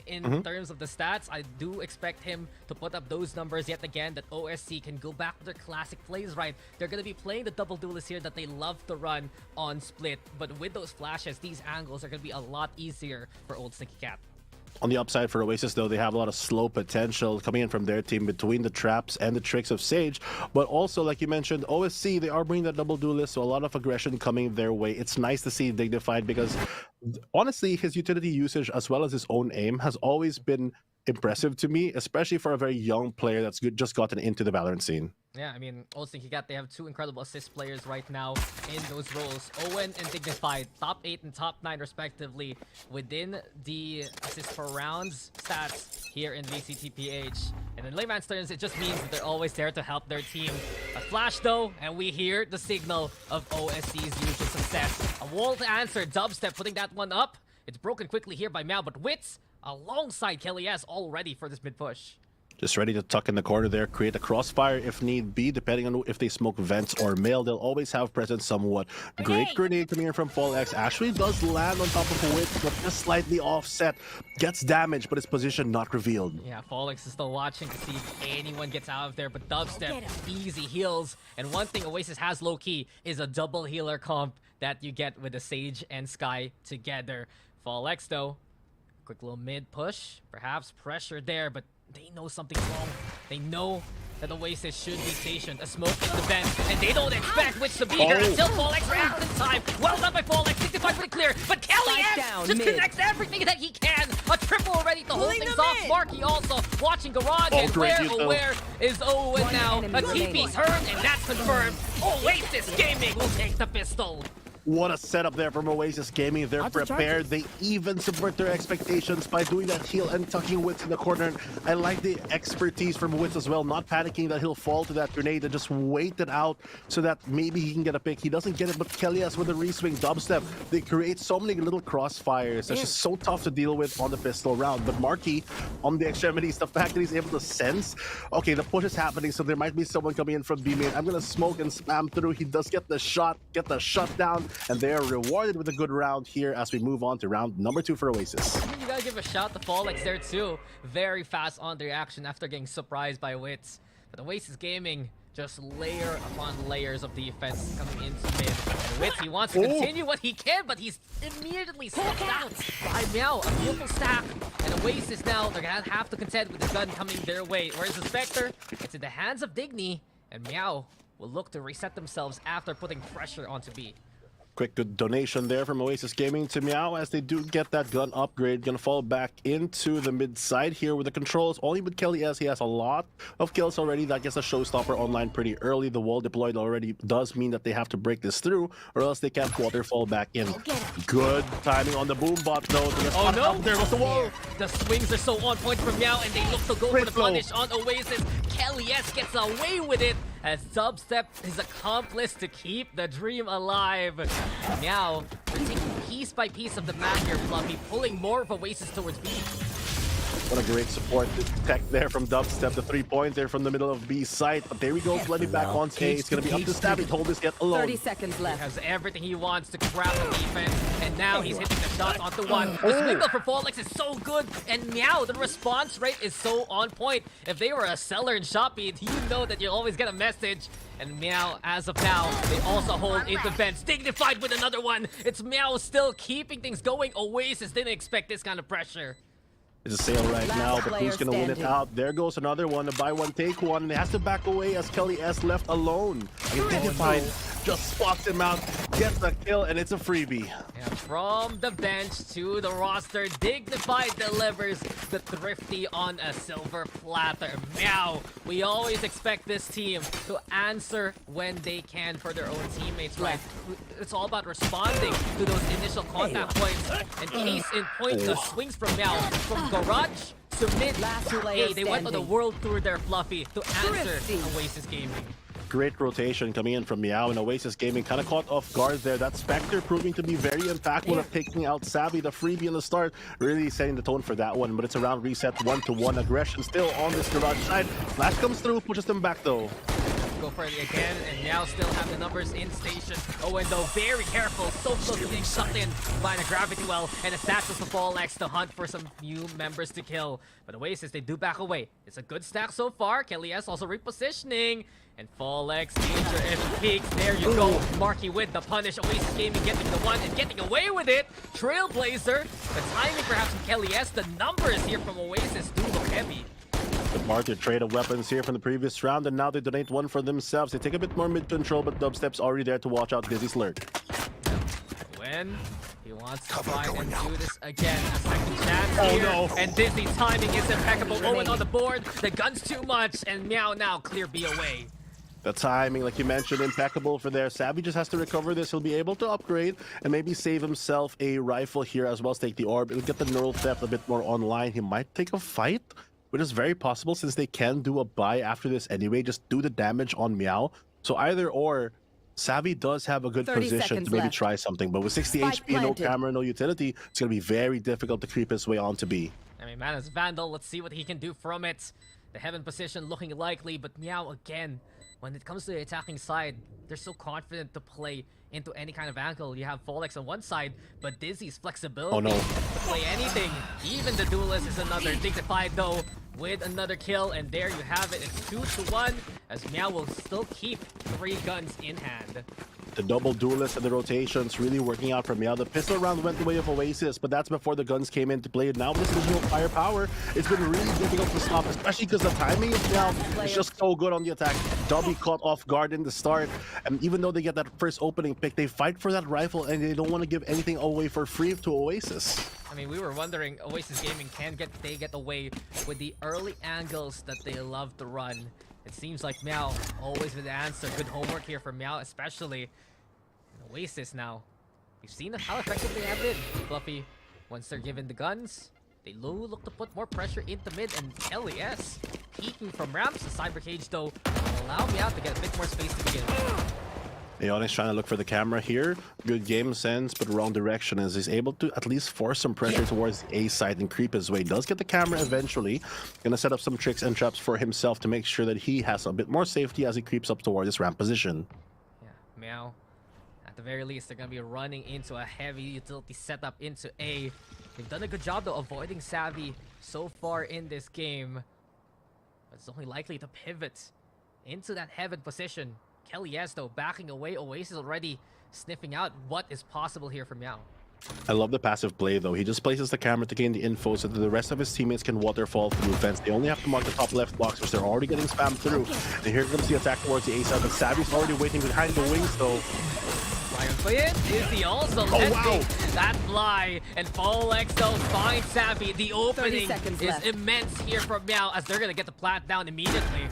In terms of the stats, I do expect him to put up those numbers yet again, that OSC can go back to their classic plays, right? They're going to be playing the double duelist here that they love to run on split, but with those flashes, these angles are going to be a lot easier for old Stinky Cat. On the upside for Oasis, though, they have a lot of slow potential coming in from their team between the traps and the tricks of Sage. But also, like you mentioned, OSC, they are bringing that double duelist, so a lot of aggression coming their way. It's nice to see Dignified because, honestly, his utility usage as well as his own aim has always been impressive to me, especially for a very young player that's just gotten into the Valorant scene. Yeah, I mean, Old Stinky Cat, they have 2 incredible assist players right now in those roles. Owen and Dignified, top 8 and top 9 respectively within the assist per rounds stats here in VCT PH. And in layman's terms, it just means that they're always there to help their team. A flash though, and we hear the signal of OSC's usual success. A wall to answer, Dubstep putting that one up. It's broken quickly here by Mao, but Wits alongside Kelly S all ready for this mid push. Just ready to tuck in the corner there, create a crossfire if need be, depending on if they smoke vents or mail. They'll always have presence somewhat. Great grenade coming in from FallX. Actually does land on top of a Wit, but just slightly offset. Gets damaged, but his position not revealed. Yeah, FallX is still watching to see if anyone gets out of there, but Dubstep, easy heals. And one thing Oasis has low-key is a double healer comp that you get with the Sage and Sky together. FallX, though, quick little mid push, perhaps pressure there, but they know something's wrong. They know that Oasis should be stationed. A smoke in the vent, and they don't expect Witch to be here until FallX reacts in time. Well done by FallX, 65 pretty clear, but Kelly S just connects everything that he can. A triple already to hold things off. Marky also watching Garage, and where is Owen now? A TP's heard, and that's confirmed. Oasis Gaming will take the pistol. What a setup there from Oasis Gaming. They're prepared. They even subvert their expectations by doing that heal and tucking Wits in the corner. I like the expertise from Wits as well, not panicking that he'll fall to that grenade and just wait it out so that maybe he can get a pick. He doesn't get it, but Kellyas with a reswing Dubstep. They create so many little crossfires that's just so tough to deal with on the pistol round. But Marky, on the extremities, the fact that he's able to sense, okay, the push is happening, so there might be someone coming in from B main. I'm gonna smoke and spam through. He does get the shot, get the shutdown, and they are rewarded with a good round here as we move on to round number 2 for Oasis. You gotta give a shout to FallX there too. Very fast on the reaction after getting surprised by Wits. But Oasis Gaming, just layer upon layers of defense coming into mid. And Wits, he wants to continue what he can, but he's immediately sucked out by Meow. A beautiful stack And Oasis now, they're gonna have to contend with the gun coming their way. Whereas the Spectre, it's in the hands of Digny, and Meow will look to reset themselves after putting pressure onto B. Quick good donation there from Oasis Gaming to Meow as they do get that gun upgrade. Gonna fall back into the mid side here with the controls. Only with Kelly S. He has a lot of kills already. That gets a showstopper online pretty early. The wall deployed already does mean that they have to break this through or else they can't waterfall back in. Good timing on the boom bot though. Oh no! There was the wall. The swings are so on point from Meow, and they look to go Great for the flow. punish on Oasis. Kelly S gets away with it as Dubstep is accomplice to keep the dream alive. Meow, they're taking piece by piece of the map here, Fluffy, pulling more of Oasis towards B. What a great support tech there from Dubstep. The 3-pointer from the middle of B site. But there we go, Bloody back on A. It's going to be up to Stabby to hold this yet alone. 30 seconds He left. has everything he wants to grab the defense, and now he's hitting the shot onto one. The swing for Folex is so good, and Meow, the response rate is so on point. If they were a seller in Shopee, you know that you'll always get a message. And Meow, as of now, they also hold in defense. Dignified with another one. It's Meow still keeping things going. Oasis didn't expect this kind of pressure. It's a sale right Last now, but player who's going to win it standing. out? There goes another one, a buy one, take one. And it has to back away as Kelly S left alone. Dignified just spots him out, gets the kill, and it's a freebie. And from the bench to the roster, Dignified delivers the thrifty on a silver platter. Meow, we always expect this team to answer when they can for their own teammates, right? It's all about responding to those initial contact points. And case in point, the swings from Meow, from garage to mid Last to player A. They went on the standing. world tour there, Fluffy, to answer Thrifty. Oasis Gaming. Great rotation coming in from Meow, and Oasis Gaming kind of caught off guard there. That Spectre proving to be very impactful of taking out Savvy, the freebie in the start, really setting the tone for that one. But it's around reset 1-1 aggression still on this garage side. Flash comes through, pushes them back though. Go for it again, and now still have the numbers in station. Owen, though, very careful, so close to being sucked in by the gravity well, and it satchels the Folex to hunt for some new members to kill. But Oasis, they do back away. It's a good stack so far. Kelly S also repositioning, and Folex, danger if he peeks. There you go, Marky with the punish. Oasis Gaming getting the one and getting away with it. Trailblazer, the timing perhaps from Kelly S. The numbers here from Oasis do look heavy. Good market trade of weapons here from the previous round, and now they donate one for themselves. They take a bit more mid-control, but Dubstep's already there to watch out Dizzy's lurk. When he wants to try and do this again, a second chance here. no. And Disney's timing is impeccable. Owen on the board, the gun's too much, and Meow now clear B away. The timing, like you mentioned, impeccable for there. Savvy just has to recover this. He'll be able to upgrade and maybe save himself a rifle here as well as take the orb. He'll get the neural theft a bit more online. He might take a fight, which is very possible since they can do a buy after this anyway. Just do the damage on Meow. So either or, Savvy does have a good 30 position seconds to maybe left. try something. But with 60 Spike HP, no planted. camera, no utility, it's going to be very difficult to creep his way onto B. I mean, man, as Vandal, let's see what he can do from it. The Heaven position looking likely, but Meow again, when it comes to the attacking side, they're so confident to play into any kind of angle. You have Folex on one side, but Dizzy's flexibility Oh, no. to play anything. Even the Duelist is another. Dignified though with another kill, and there you have it. It's 2-1 as Meow will still keep 3 guns in hand. The double duelist and the rotations really working out for Meow. The pistol round went the way of Oasis, but that's before the guns came into play. Now with this additional firepower, it's been really difficult to stop, especially because the timing of Meow is just so good on the attack. Dubby caught off guard in the start, and even though they get that first opening pick, they fight for that rifle and they don't want to give anything away for free to Oasis. I mean, we were wondering, Oasis Gaming they get away with the early angles that they love to run. It seems like Meow always with the answer. Good homework here for Meow, especially. And Oasis now. We've seen how effective they have been. Fluffy, once they're given the guns, they look to put more pressure into mid, and LES peeking from ramps. The Cyber Cage, though, will allow Meow to get a bit more space to begin with. Aeonix trying to look for the camera here. Good game sense, but wrong direction as he's able to at least force some pressure towards the A side and creep his way. Does get the camera eventually. Gonna set up some tricks and traps for himself to make sure that he has a bit more safety as he creeps up towards this ramp position. Yeah, Meow. At the very least, they're going to be running into a heavy utility setup into A. They've done a good job, though, avoiding Savvy so far in this game. But it's only likely to pivot into that heaven position. Kelly S, though, backing away. Oasis already sniffing out what is possible here from Meow. I love the passive play though. He just places the camera to gain the info so that the rest of his teammates can waterfall through fence. They only have to mark the top left box, which they're already getting spammed through. And here comes the attack towards the A side, but Savvy's already waiting behind the wings though. Is he also wow. that fly? And Folex though finds Savvy. The opening is left. immense here from Meow as they're gonna get the plant down immediately.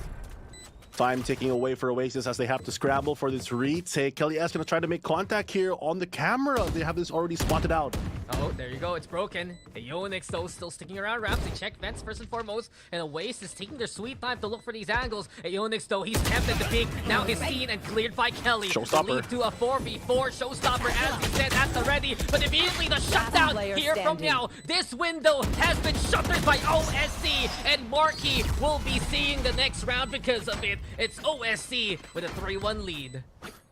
Time ticking away for Oasis as they have to scramble for this retake. Kelly S gonna try to make contact here on the camera. They have this already spotted out. Oh, there you go. It's broken. The Ionix, though, still sticking around ramps. They check vents first and foremost. And Oasis taking their sweet time to look for these angles. Ionix, though, he's tempted to peek. Now he's seen and cleared by Kelly. Showstopper. Lead to a 4v4 showstopper, as he said, at the ready. But immediately the shutdown here from Meow. This window has been shuttered by OSC. And Marky will be seeing the next round because of it. It's OSC with a 3-1 lead.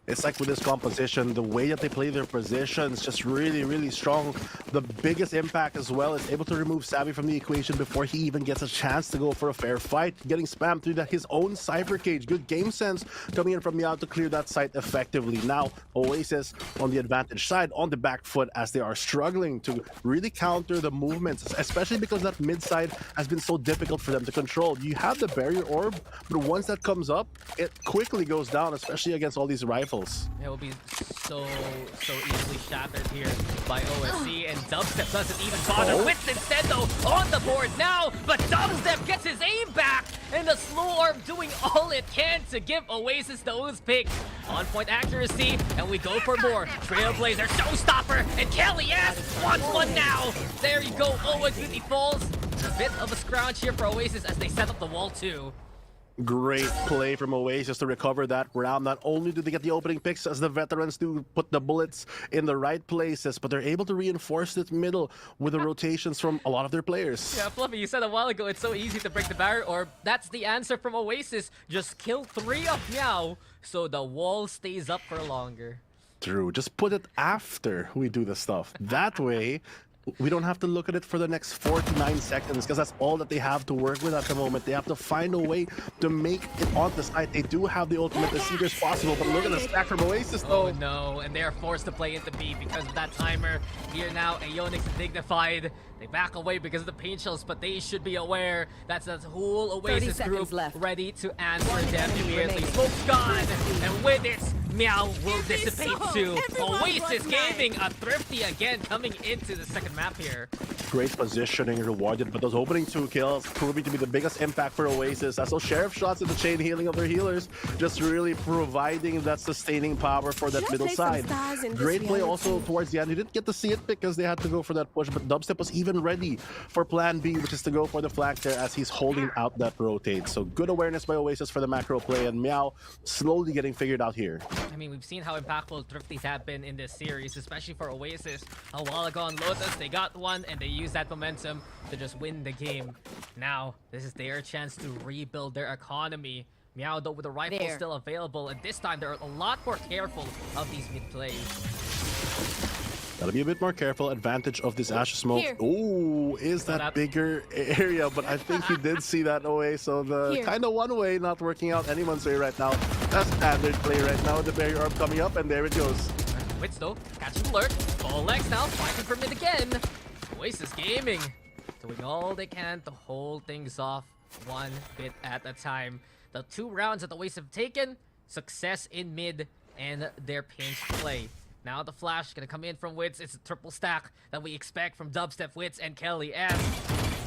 It's like with this composition, the way that they play their positions, just really, really strong. The biggest impact as well is able to remove Savvy from the equation before he even gets a chance to go for a fair fight. Getting spammed through his own Cypher Cage. Good game sense coming in from Meow to clear that site effectively. Now, Oasis on the advantage side, on the back foot, as they are struggling to really counter the movements, especially because that mid side has been so difficult for them to control. You have the barrier orb, but once that comes up, it quickly goes down, especially against all these rifles. It will be so easily shattered here by OSC, and Dubstep doesn't even bother. Wits instead though on the board now, but Dubstep gets his aim back, and the slow orb doing all it can to give Oasis those picks. On point accuracy, and we go for more. Trailblazer, Showstopper, and Kelly S wants one now. There you go, Owen Beauty falls. A bit of a scrounge here for Oasis as they set up the wall too. Great play from Oasis to recover that round. Not only do they get the opening picks as the veterans do put the bullets in the right places, but they're able to reinforce it middle with the rotations from a lot of their players. Yeah, Fluffy, you said a while ago it's so easy to break the barrier orb. That's the answer from Oasis. Just kill 3 of Meow so the wall stays up for longer. True. Just put it after we do the stuff. That way, we don't have to look at it for the next 4 to 9 seconds because that's all that they have to work with at the moment. They have to find a way to make it on the site. They do have the ultimate as soon as possible, but look at the stack from Oasis though. Oh no, and they are forced to play into B because of that timer. Here now, Ionix and Dignified. They back away because of the paint shells, but they should be aware that's a whole Oasis group ready to answer them immediately. Smoke's gone, and with it, Meow will dissipate too. Oasis Gaming, a Thrifty again coming into the second map here. Great positioning rewarded, but those opening 2 kills proving to be the biggest impact for Oasis. As those Sheriff shots in the chain healing of their healers, just really providing that sustaining power for that middle side. Great play also towards the end. You didn't get to see it because they had to go for that push, but Dubstep was even ready for plan B, which is to go for the flag there as he's holding out that rotate. So good awareness by Oasis for the macro play, and Meow slowly getting figured out here. I mean, we've seen how impactful Thrifties have been in this series, especially for Oasis. A while ago on Lotus, they got one and they used that momentum to just win the game. Now, this is their chance to rebuild their economy. Meow, though, with the rifle still available, and this time they're a lot more careful of these mid plays. Gotta be a bit more careful. Advantage of this Ash Smoke. Oh, is that bigger area? But I think he did see that away. So the kind of one way not working out anyone's way right now. That's standard play right now. The barrier orb coming up, and there it goes. Wits though, catching alert. All legs now, fighting for mid again. Oasis Gaming doing all they can to hold things off one bit at a time. The 2 rounds that the Oasis have taken, success in mid and their pinch play. Now the flash gonna come in from Wits. It's a triple stack that we expect from Dubstep, Wits, and Kelly S.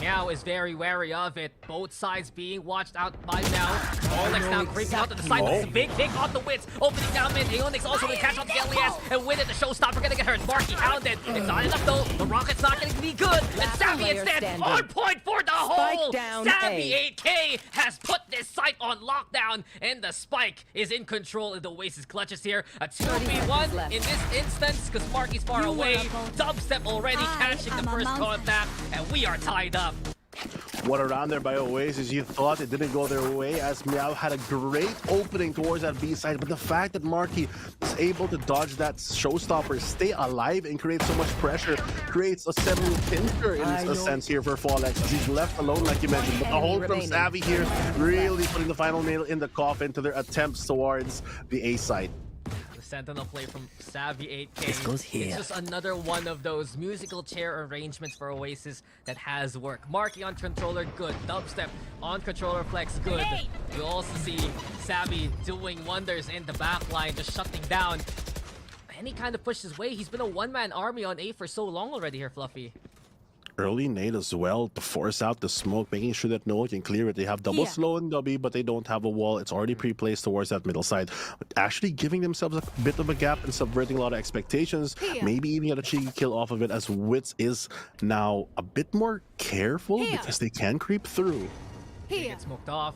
Meow is very wary of it. Both sides being watched out by Meow. Olex now creeping out to the side. It's a big kick off the Wits. Opening down mid. Ionix also gonna catch on the Kelly S. And with it, the showstopper gonna get hurt. Marky hounded. It's not enough though. The rocket's not gonna be good. And Savvy instead on point for the hole. Savvy 8K has put this site on lockdown. And the spike is in control of the Oasis clutches here. A 2v1 in this instance because Marky's far away. Dubstep already catching the first contact. And we are tied up. What a round there by Oasis. You thought it didn't go their way as Meow had a great opening towards that B side, but the fact that Marky was able to dodge that showstopper, stay alive, and create so much pressure creates a semi-pincher in a sense here for Folex. He's left alone, like you mentioned, but the hold from Savvy here really putting the final nail in the coffin to their attempts towards the A side. The Sentinel play from Savvy 8K. This goes here. It's just another one of those musical chair arrangements for Oasis that has worked. Marky on controller, good. Dubstep on controller flex, good. You also see Savvy doing wonders in the backline, just shutting down any kind of push his way. He's been a one-man army on A for so long already here, Fluffy. Early nade as well to force out the smoke, making sure that no one can clear it. They have double slow and W, but they don't have a wall. It's already pre-placed towards that middle side. Actually giving themselves a bit of a gap and subverting a lot of expectations. Maybe even get a cheeky kill off of it, as Wits is now a bit more careful because they can creep through. He gets smoked off.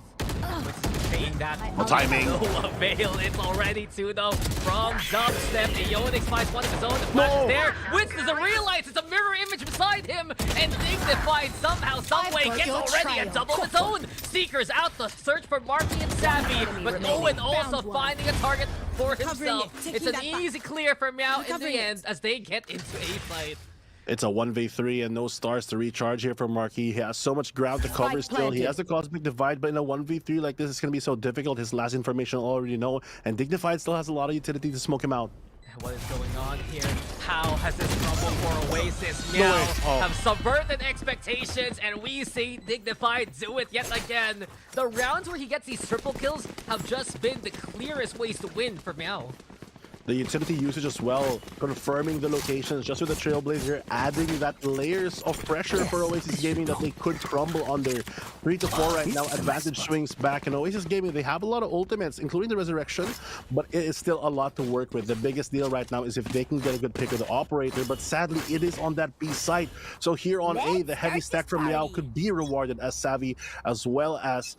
Wits paying that. Timing. No avail. It's already 2 though from Dubstep. Aeonix finds one of his own. The flash is there. Wits doesn't realize it's a mirror image beside him. And Dignified somehow, someway gets already a double of his own. Seekers out to search for Marky and Savvy. But Owen also finding a target for himself. It's an easy clear for Meow in the end as they get into a fight. It's a 1v3 and no stars to recharge here for Marky. He has so much ground to cover still. He has the Cosmic Divide, but in a 1v3 like this, it's going to be so difficult. His last information already know, and Dignified still has a lot of utility to smoke him out. What is going on here? How has this crumbled for Oasis? Meow have subverted expectations, and we see Dignified do it yet again. The rounds where he gets these triple kills have just been the clearest ways to win for Meow. The utility usage as well, confirming the locations just with the Trailblazer, adding that layers of pressure for Oasis Gaming that they could crumble under. 3 to 4 right now, advantage swings back, and Oasis Gaming, they have a lot of ultimates, including the Resurrection, but it is still a lot to work with. The biggest deal right now is if they can get a good pick of the Operator, but sadly it is on that B site. So here on A, the heavy stack from Meow could be rewarded, as Savvy as well as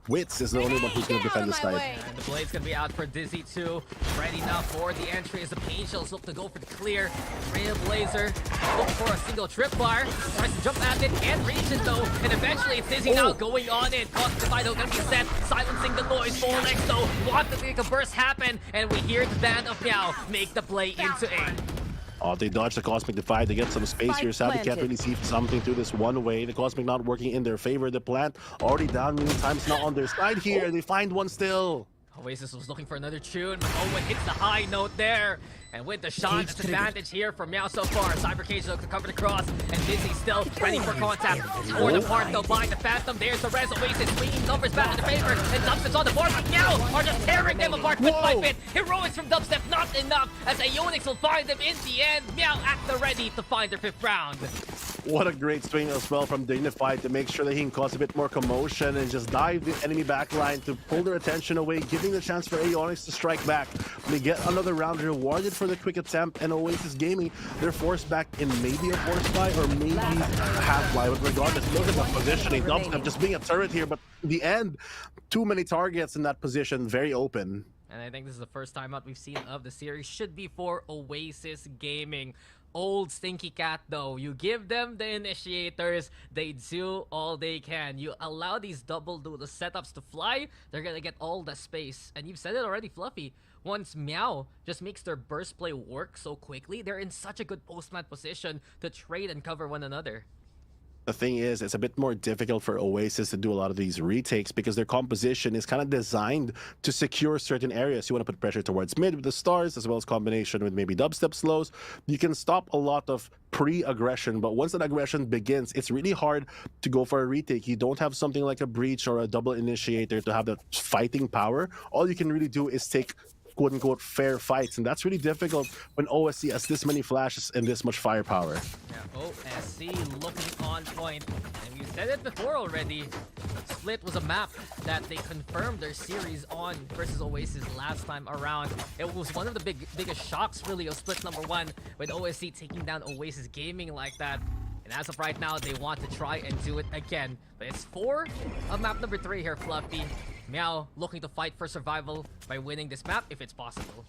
Wits is the only one who's going to defend this side. And the Blade's going to be out for Dizzy too. Ready now for the entry as the Pain Shells look to go for the clear. Trailblazer look for a single tripwire. Tries to jump at it, can't reach it though. And eventually it's Dizzy now going on in. Cosmic Divide going to be set, silencing the noise. Full next though, want to make a burst happen. And we hear the band of Meow make the play into A. Oh, they dodge the Cosmic Divide. They get some space here. Sadly, can't really see something through this one way. The Cosmic not working in their favor. The plant already down many times, not on their side here. They find one still. Oasis was looking for another tune, but Owen hits the high note there. And with the shot, it's advantage here for Meow so far. Cyber Cage looks to cover the cross, and Dizzy still ready for contact. Torn apart though by the Phantom. There's the res. Oasis swinging numbers back in their favor, and Dubstep's on the board, but Meow are just tearing them apart bit by bit. Heroics from Dubstep, not enough, as Aeonix will find them in the end. Meow at the ready to find their 5th round. What a great swing as well from Dignified to make sure that he can cause a bit more commotion and just dive the enemy backline to pull their attention away, giving the chance for Aeonix to strike back. They get another round rewarded for the quick attempt, and Oasis Gaming, they're forced back in maybe a force fly or maybe half fly, but regardless, look at the positioning. Dubstep just being a turret here, but in the end, too many targets in that position, very open. And I think this is the first time out we've seen of the series. Should be for Oasis Gaming. Old Stinky Cat though, you give them the initiators, they do all they can. You allow these double do the setups to fly, they're gonna get all the space. And you've said it already, Fluffy. Once Meow just makes their burst play work so quickly, they're in such a good post-plant position to trade and cover one another. The thing is, it's a bit more difficult for Oasis to do a lot of these retakes because their composition is kind of designed to secure certain areas. You want to put pressure towards mid with the stars, as well as combination with maybe Dubstep slows. You can stop a lot of pre-aggression, but once that aggression begins, it's really hard to go for a retake. You don't have something like a breach or a double initiator to have that fighting power. All you can really do is take quote-unquote fair fights, and that's really difficult when OSC has this many flashes and this much firepower. Yeah, OSC looking on point, and we said it before already. Split was a map that they confirmed their series on versus Oasis last time around. It was one of the biggest shocks really of Split #1 with OSC taking down Oasis Gaming like that. And as of right now, they want to try and do it again. But it's for map #3 here, Fluffy. Meow looking to fight for survival by winning this map if it's possible.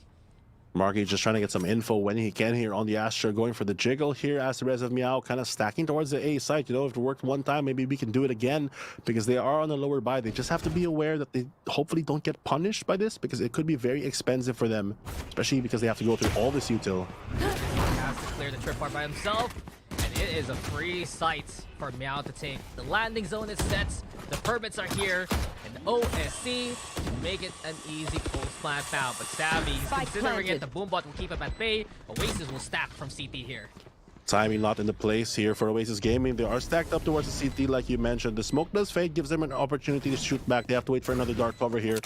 Marky just trying to get some info when he can here on the Astra, going for the jiggle here as the rest of Meow kind of stacking towards the A site. You know, if it worked one time, maybe we can do it again because they are on a lower buy. They just have to be aware that they hopefully don't get punished by this because it could be very expensive for them, especially because they have to go through all this util. He has to clear the trip bar by himself. And it is a free site for Meow to take. The landing zone is set, the permits are here, and OSC make it an easy pulse plant now. But Savvy, he's considering it. The Boombot will keep him at bay. Oasis will stack from CT here. Timing not in the place here for Oasis Gaming. They are stacked up towards the CT like you mentioned. The smoke does fade, gives them an opportunity to shoot back. They have to wait for another dark cover here.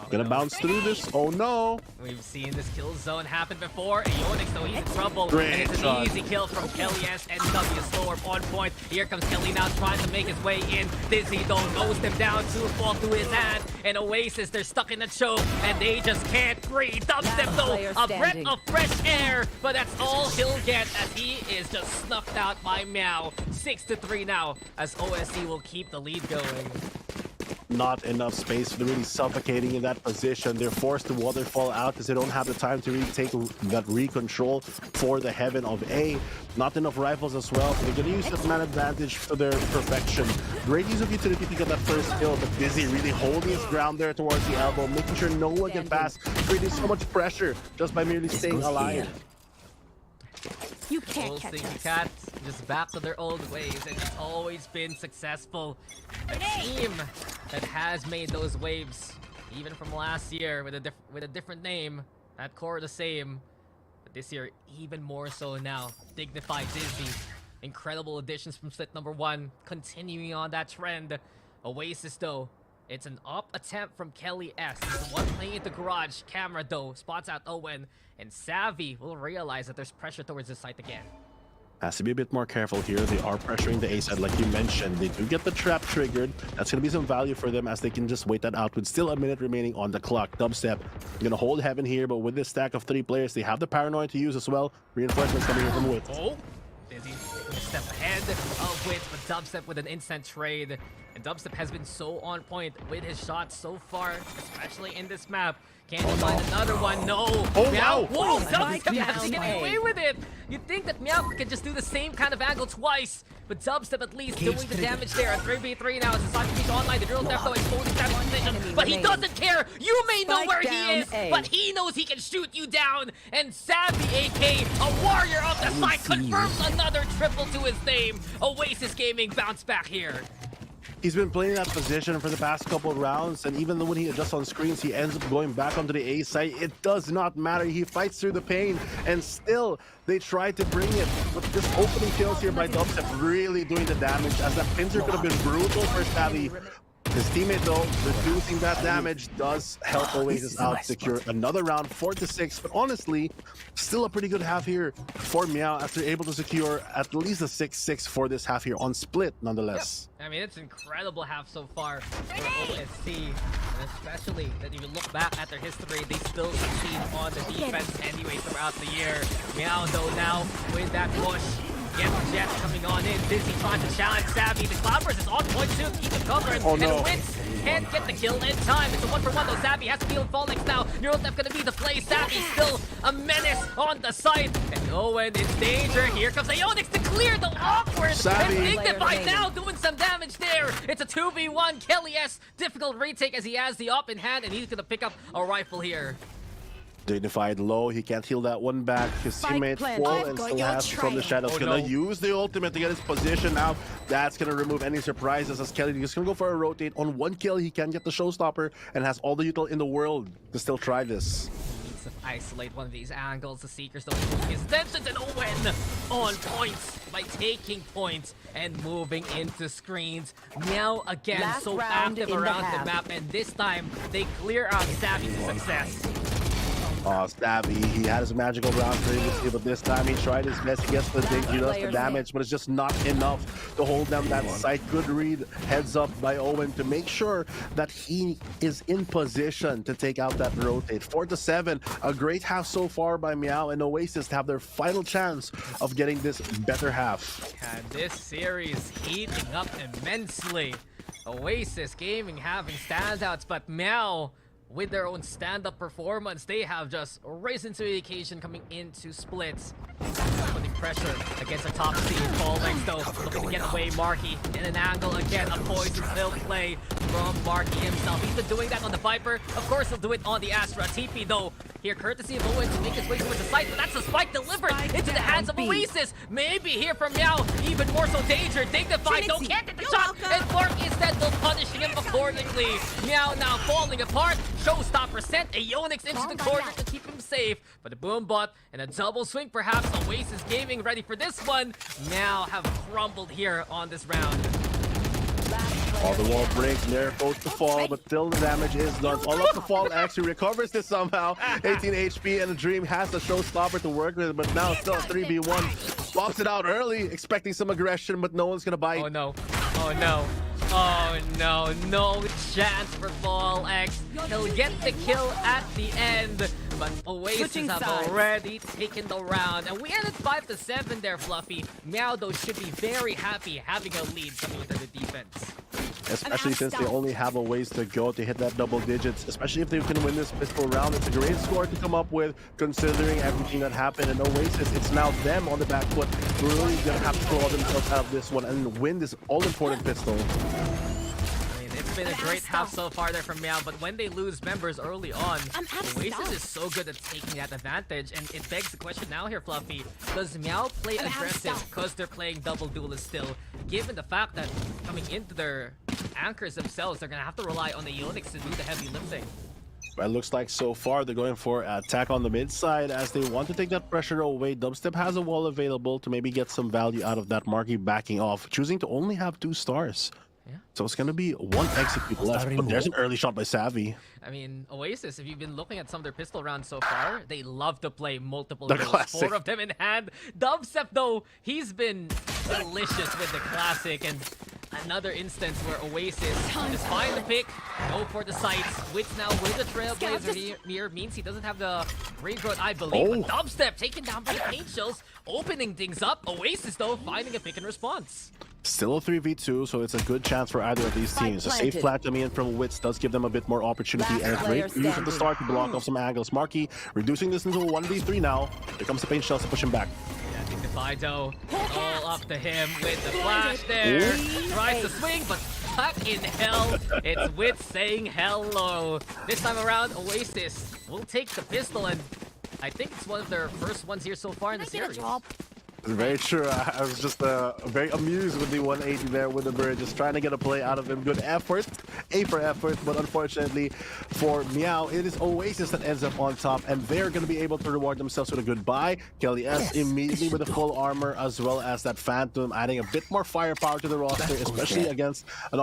Gonna bounce through this. Oh no! We've seen this kill zone happen before. Aeonix, though, he's in trouble. Great and it's shot. an easy kill from Kelly S. And W slower on point. Here comes Kelly now trying to make his way in. Dizzy, though, knows them down to fall through his hand. And Oasis, they're stuck in the choke. And they just can't breathe. Dubstep, though, a breath of fresh air. But that's all he'll get as he is just snuffed out by Meow. 6-3 now as OSC will keep the lead going. Not enough space. They're really suffocating in that position. They're forced to waterfall out because they don't have the time to really take that re-control for the heaven of A. Not enough rifles as well. So they're going to use the man advantage to their perfection. Great use of utility to get that first kill, but Dizzy really holding his ground there towards the elbow, making sure no one can pass, creating so much pressure just by merely staying alive. You can't Old catch Stinky us. Cats just back to their old ways, and it's always been successful. A team that has made those waves, even from last year with a different name. That core the same, but this year even more so now. Dignified Dizzy, incredible additions from Split number 1, continuing on that trend. Oasis though, it's an up attempt from Kelly S. He's the one playing at the garage. Camera though spots out Owen, and Savvy will realize that there's pressure towards the site again. Has to be a bit more careful here. They are pressuring the A side like you mentioned. They do get the trap triggered. That's going to be some value for them as they can just wait that out with still a minute remaining on the clock. Dubstep going to hold heaven here, but with this stack of 3 players, they have the paranoid to use as well. Reinforcements coming in from Wit. Oh, Dizzy taking a step ahead of Wit, but Dubstep with an instant trade. And Dubstep has been so on point with his shots so far, especially in this map. Can he find another one? No. Oh, Meow. wow. Whoa, Spike Dubstep down actually getting A. away with it. You'd think that Meow could just do the same kind of angle twice, but Dubstep at least doing the damage there. At 3v3 now as the Sonic Beach online. The drill theft though exposing that position, but he doesn't care. You may know Spike where he down is, A. but he knows he can shoot you down. And Savvy, AK, a warrior of the site, confirms another triple to his name. Oasis Gaming bounce back here. He's been playing that position for the past couple of rounds, and even though when he adjusts on screens, he ends up going back onto the A site. It does not matter. He fights through the pain, and still they try to bring it. But this opening kills here by Dubstep really doing the damage, as that pincer could have been brutal for Savvy. His teammate, though, reducing that damage does help Oasis out secure another round, 4-6. But honestly, still a pretty good half here for Meow as they're able to secure at least a 6-6 for this half here on Split, nonetheless. I mean, it's an incredible half so far for OSC, and especially that if you look back at their history, they still succeed on the defense anyway throughout the year. Meow, though, now with that push. Get Jet coming on in. Dizzy trying to challenge Savvy. The Cloudburst is on point too. Keep it covered. Oh, no. And Wits can't get the kill in time. It's a 1-for-1 though. Savvy has to deal with Fallix now. Neural Theft gonna be the play. Savvy still a menace on the site. And Owen in danger. Here comes Aeonix to clear the awkward. Savvy. And Dignified now doing some damage there. It's a 2v1. Kelly S. Difficult retake as he has the up in hand, and he's gonna pick up a rifle here. Dignified low, he can't heal that one back. His Spike teammate planted. full I've and got still your has from the trail. shadows. Oh, Gonna no. use the ultimate to get his position now. That's gonna remove any surprises as Kelly is gonna go for a rotate. On 1 kill, he can get the showstopper and has all the util in the world to still try this. Needs to isolate one of these angles. The Seekers don't move his intentions, and Owen on points by taking points and moving into screens. Meow again, Last so round active in the around the half. map, and this time they clear out Savvy to success. Savvy, he had his magical round previously, but this time he tried his best. He gets the dig, he does the damage, but it's just not enough to hold them that site. Good read, heads up by Owen to make sure that he is in position to take out that rotate. 4-7, a great half so far by Meow and Oasis to have their final chance of getting this better half. And this series heating up immensely. Oasis Gaming having standouts, but Meow, with their own stand-up performance, they have just risen to the occasion coming into splits. Putting pressure against the top seed. Fallex though, looking to get away. Marky in an angle again. A poison still play from Marky himself. He's been doing that on the Viper. Of course, he'll do it on the Astra. TP though, here courtesy of Owen to make his way towards the site, but that's a spike delivered into the hands of Oasis. Maybe here from Meow, even more so danger. Dignified though, can't get the shot, and Mark instead though punishing him accordingly. Meow now falling apart. Showstopper sent a Yonix into the corner to keep him safe, but a boom bot and a double swing perhaps. Oasis Gaming ready for this one. Meow have crumbled here on this round. All the wall breaks, they're supposed to fall, but still the damage is done. All up to fall, actually recovers this somehow. 18 HP, and the Dream has a showstopper to work with, but now still 3v1. Pops it out early, expecting some aggression, but no one's gonna bite. Oh no. Oh no. Oh no. No chance for Fallex. He'll get the kill at the end, but Oasis have already taken the round. And we ended 5-7 there, Fluffy. Meow though should be very happy having a lead coming into the defense. Especially since they only have a ways to go to hit that double digits, especially if they can win this pistol round. It's a great score to come up with, considering everything that happened. And Oasis, it's now them on the back foot. We're really gonna have to claw themselves out of this one and win this all-important pistol. It's been a great half so far there from Meow, but when they lose members early on, Oasis is so good at taking that advantage, and it begs the question now here, Fluffy. Does Meow play aggressive because they're playing double duelist still, given the fact that coming into their anchors themselves, they're going to have to rely on the Yonix to do the heavy lifting? It looks like so far they're going for attack on the mid side as they want to take that pressure away. Dubstep has a wall available to maybe get some value out of that. Marky backing off, choosing to only have 2 stars. Yeah. So it's going to be 1 execute left, but there's an early shot by Savvy. I mean, Oasis, if you've been looking at some of their pistol rounds so far, they love to play multiple The duels, classic. 4 of them in hand. Dubstep, though, he's been delicious with the classic, and another instance where Oasis just find the pick, go for the sights. Wits now with the Trailblazer here means he doesn't have the regrowth, I believe, but Dubstep taken down by the paint shells, opening things up. Oasis, though, finding a pick in response. Still a 3v2, so it's a good chance for either of these teams. A safe plant coming in from Wits does give them a bit more opportunity, and a great use at the start to block off some angles. Marky reducing this into a 1v3 now. Here comes the paint shells to push him back. Yeah, I think the Fido all up to him with the flash there. Tries to swing, but stuck in hell. It's Wits saying hello. This time around, Oasis will take the pistol, and I think it's one of their first ones here so far in the series. Very true. I was just very amused with the 180 there with the bird, just trying to get a play out of him. Good effort, A for effort, but unfortunately for Meow, it is Oasis that ends up on top, and they're going to be able to reward themselves with a good buy. Kelly S immediately with a full armor, as well as that Phantom, adding a bit more firepower to the roster, especially against an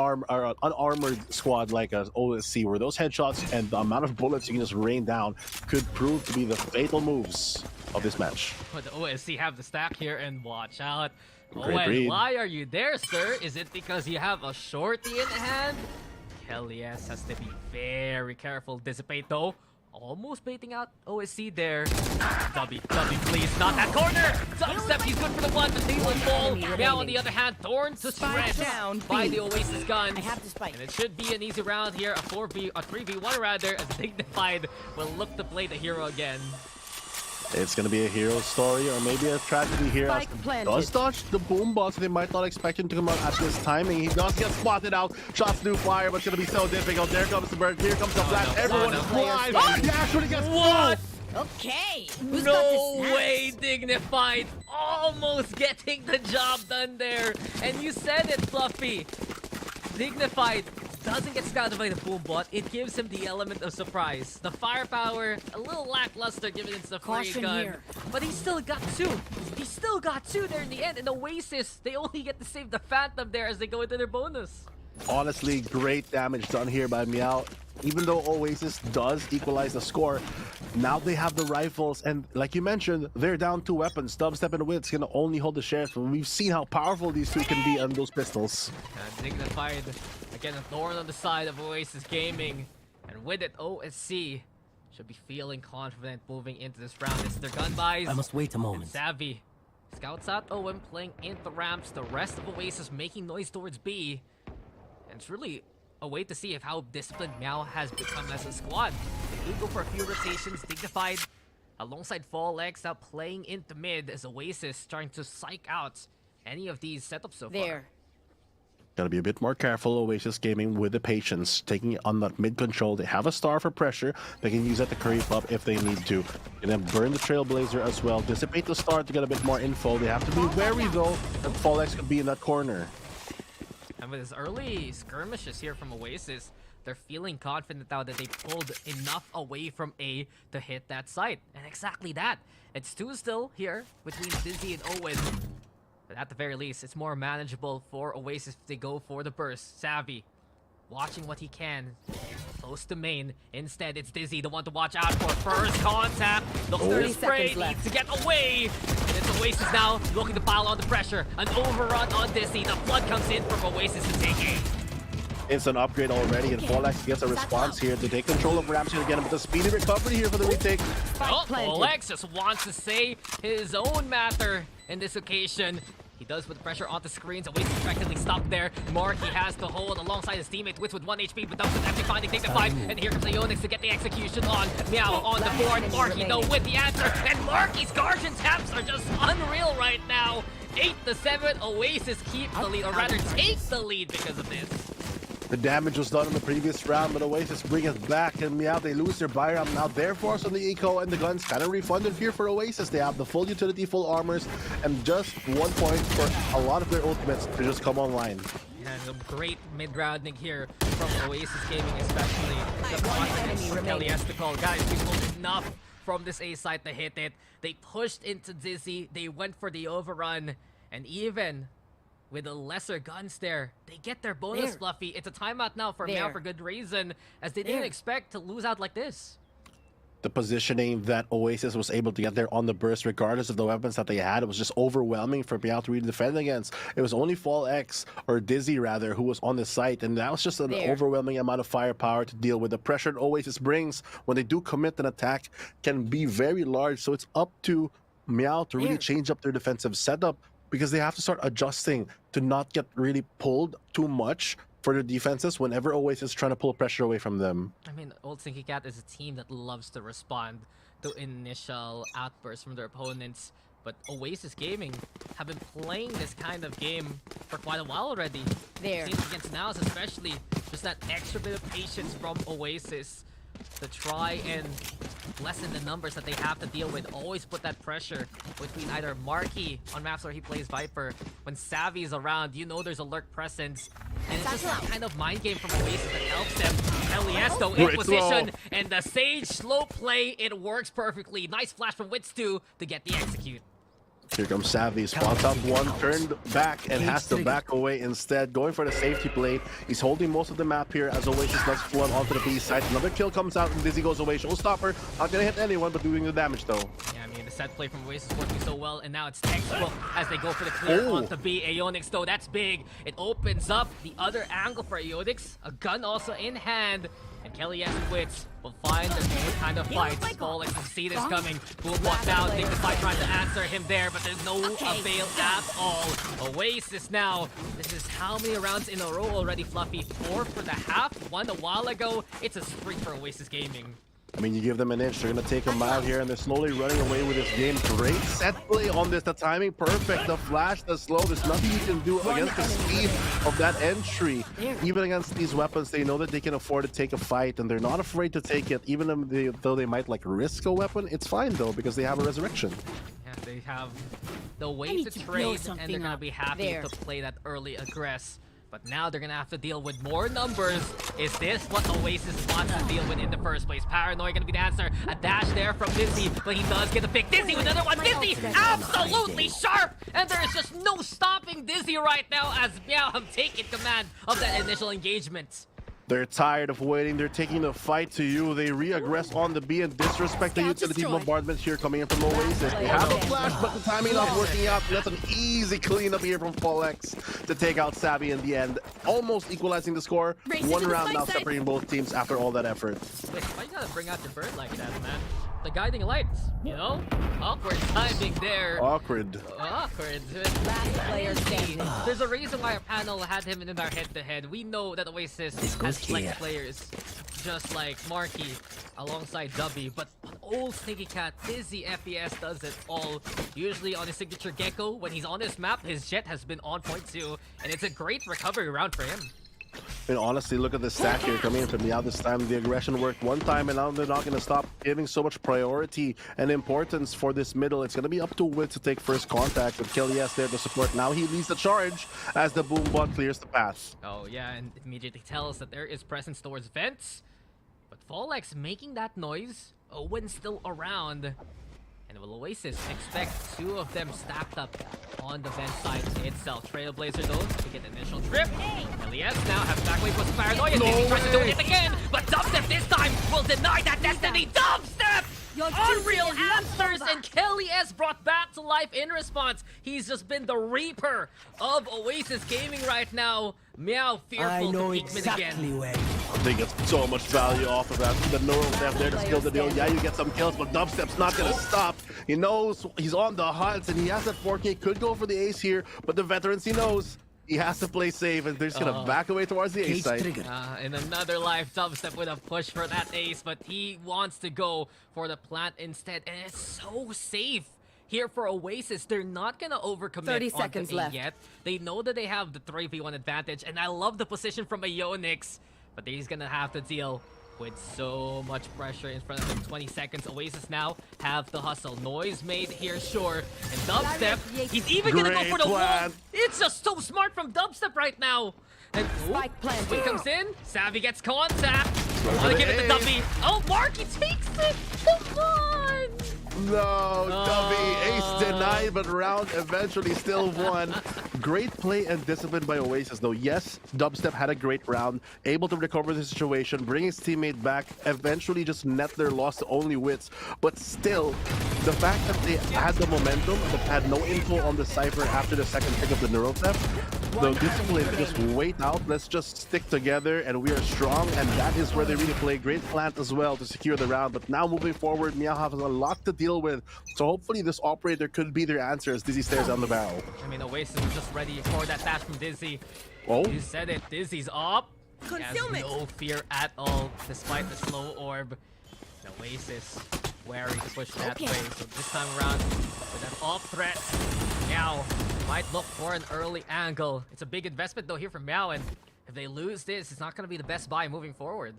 unarmored squad like OSC, where those headshots and the amount of bullets you can just rain down could prove to be the fatal moves of this match. But the OSC have the stack here, and watch out. Great Owen, read. why are you there, sir? Is it because you have a shorty in hand? Kelly S has to be very careful. Dissipate though. Almost baiting out OSC there. Dubby, please, not that corner! Dubstep, he's good for the one, but they will fall. Now on the other hand, torn to shreds by the Oasis gun. And it should be an easy round here, a 3v1 rather, as Dignified will look to play the hero again. It's going to be a hero story, or maybe a tragedy here. As does dodge the boom bot, so they might not expect him to come out at this timing. He does get spotted out. Shots do fire, but it's going to be so difficult. There comes the bird. Here comes the flash. Everyone is blind. He actually gets What? Okay. No way, Dignified. Almost getting the job done there. And you said it, Fluffy. Dignified doesn't get scouted by the boom bot. It gives him the element of surprise. The firepower, a little lackluster given it's the free gun. Here. But he still got 2. He still got 2 there in the end. And Oasis, they only get to save the Phantom there as they go into their bonus. honestly great damage done here by Meow. Even though Oasis does equalize the score, now they have the rifles, and like you mentioned, they're down 2 weapons. Dubstep and Wits can only hold the sheriff, and we've seen how powerful these 2 can be on those pistols. Dignified, again, a thorn on the side of Oasis Gaming, and with it, OSC should be feeling confident moving into this round. It's their gun buys. I must wait a moment. And Savvy scouts out Owen, playing into ramps. The rest of Oasis making noise towards B, and it's really a way to see how disciplined Meow has become as a squad. They do go for a few rotations. Dignified alongside Fallex now playing into mid as Oasis trying to psych out any of these setups so far. Gotta be a bit more careful, Oasis Gaming, with the patience, taking it on that mid control. They have a star for pressure. They can use that to creep up if they need to. And then burn the Trailblazer as well. Dissipate the star to get a bit more info. They have to be wary though that Fallex could be in that corner. And with his early skirmishes here from Oasis, they're feeling confident now that they pulled enough away from A to hit that site. And exactly that. It's 2 still here between Dizzy and Owen. But at the very least, it's more manageable for Oasis if they go for the burst. Savvy, watching what he can. Close to main. Instead, it's Dizzy, the one to watch out for. First contact. Looks for the spray. Needs to get away. And it's Oasis now looking to pile on the pressure. An overrun on Dizzy. The flood comes in from Oasis to take aim. It's an upgrade already, and Fallex gets a response here to take control of Ramsey again, but the speedy recovery here for the retake. Oh, Fallex just wants to say his own matter in this occasion. He does put the pressure on the screens. Oasis effectively stopped there. Marky has the hold alongside his teammate with 1 HP, but Dump's actually finding Dignified. And here comes Ionix to get the execution on. Meow on the board. Marky though with the answer. And Marky's Guardian taps are just unreal right now. 8-7. Oasis keep the lead, or rather take the lead because of this. The damage was done in the previous round, but Oasis bring it back, and Meow, they lose their Byram. Now their force on the eco and the guns kind of refunded here for Oasis. They have the full utility, full armors, and just 1 point for a lot of their ultimates to just come online. And a great mid-rounding here from Oasis Gaming, especially the confidence from Kelly Estical. Guys, we pulled enough from this A side to hit it. They pushed into Dizzy, they went for the overrun, and even with the lesser guns there, they get their bonus, Fluffy. It's a timeout now for Meow for good reason, as they didn't expect to lose out like this. The positioning that Oasis was able to get there on the burst, regardless of the weapons that they had, it was just overwhelming for Meow to really defend against. It was only Fallex, or Dizzy rather, who was on the site, and that was just an overwhelming amount of firepower to deal with. The pressure that Oasis brings when they do commit an attack can be very large, so it's up to Meow to really change up their defensive setup, because they have to start adjusting to not get really pulled too much for their defenses whenever Oasis is trying to pull pressure away from them. I mean, Old Stinky Cat is a team that loves to respond to initial outbursts from their opponents, but Oasis Gaming have been playing this kind of game for quite a while already. Seems against Nows especially, just that extra bit of patience from Oasis to try and lessen the numbers that they have to deal with. Always put that pressure between either Marky on maps where he plays Viper. When Savvy is around, you know there's a lurk presence. And it's just that kind of mind game from Oasis that helps them. Eliesto in position, and the Sage slow play, it works perfectly. Nice flash from Witz2 to get the execute. Here comes Savvy, spots out one, turned back and has to back away instead, going for the safety play. He's holding most of the map here as Oasis does flood onto the B side. Another kill comes out and Dizzy goes away. Showstopper, not gonna hit anyone, but doing the damage though. Yeah, I mean, the set play from Oasis working so well, and now it's textbook as they go for the clear onto B. Ionix though, that's big. It opens up the other angle for Ionix, a gun also in hand. And Kelly and Witz will find their own kind of fights. Fallex can see this coming. Boom walk down, Dignified trying to answer him there, but there's no avail at all. Oasis now. This is how many rounds in a row already, Fluffy? 4 for the half, 1 a while ago. It's a spree for Oasis Gaming. I mean, you give them an inch, they're going to take them out here, and they're slowly running away with this game. Great set play on this. The timing perfect. The flash, the slow. There's nothing you can do against the speed of that entry. Even against these weapons, they know that they can afford to take a fight, and they're not afraid to take it. Even though they might like risk a weapon, it's fine though, because they have a resurrection. Yeah, they have the way to trade, and they're going to be happy to play that early aggress. But now they're gonna have to deal with more numbers. Is this what Oasis wants to deal with in the first place? Paranoid gonna be the answer. A dash there from Dizzy, but he does get a pick. Dizzy with another one. Dizzy absolutely sharp! And there is just no stopping Dizzy right now as Meow have taken command of that initial engagement. They're tired of waiting. They're taking the fight to you. They re-aggress on the B and disrespect the utility bombardment here coming in from Oasis. They have a flash, but the timing not working out. That's an easy cleanup here from Fallex to take out Savvy in the end. Almost equalizing the score. 1 round now separating both teams after all that effort. Wait, why you gotta bring out your bird like that, man? The guiding lights, you know? Awkward timing there. Awkward. Awkward. There's a reason why our panel had him in our head-to-head. We know that Oasis has flex players. just like Marky alongside Dubby, but old Stinky Cat, Dizzy FES does it all. Usually on his signature Gecko, when he's on this map, his jet has been on point too, and it's a great recovery round for him. And honestly, look at the stack here coming in from Meow this time. The aggression worked one time, and now they're not going to stop giving so much priority and importance for this middle. It's going to be up to Wit to take first contact with Kilias there to support. Now he leads the charge as the boom bot clears the path. Oh yeah, and immediately tells that there is presence towards vents. But Fallex making that noise. Owen's still around. And will Oasis expect two of them stacked up on the vent side itself? Trailblazer though, to get initial trip. Elias now has backway plus paranoia. Dizzy tries to do it again, but Dubstep this time will deny that destiny. Dubstep! Unreal answers, and Kelly S brought back to life in response. He's just been the reaper of Oasis Gaming right now. Meow fearful to peek mid again. They get so much value off of that. The neural theft there to steal the deal. Yeah, you get some kills, but Dubstep's not gonna stop. He knows he's on the hunt, and he has that 4K. Could go for the ace here, but the veterans, he knows he has to play safe, and they're just gonna back away towards the ace side. In another life, Dubstep would have pushed for that ace, but he wants to go for the plant instead, and it's so safe here for Oasis. They're not gonna overcommit 30 onto seconds A left. yet. They know that they have the 3v1 advantage, and I love the position from Ionix, but he's gonna have to deal with so much pressure in front of him. 20 seconds. Oasis now have the hustle. Noise made here, sure. And Dubstep, he's even gonna go for the wall. It's just so smart from Dubstep right now. And Spike planted. Swing comes in. Savvy gets contact. Wanna give it to Dubby. Oh, Marky takes it. Come on. No, Dubby, ace denied, but round eventually still won. Great play and discipline by Oasis, though. Yes, Dubstep had a great round, able to recover the situation, bring his teammate back, eventually just net their loss to only Wits. But still, the fact that they had the momentum, but had no info on the Cypher after the second pick of the neural theft, the discipline to just wait out, let's just stick together, and we are strong, and that is where they really play. Great plant as well to secure the round, but now moving forward, Meow has a lot to deal with, so hopefully this operator could be their answer as Dizzy stares down the barrel. I mean, Oasis was just ready for that dash from Dizzy. Oh, You said it, Dizzy's up. He has no fear at all, despite the slow orb. And Oasis wary to push that way, so this time around, with an off threat, Meow might look for an early angle. It's a big investment though here for Meow, and if they lose this, it's not going to be the best buy moving forward.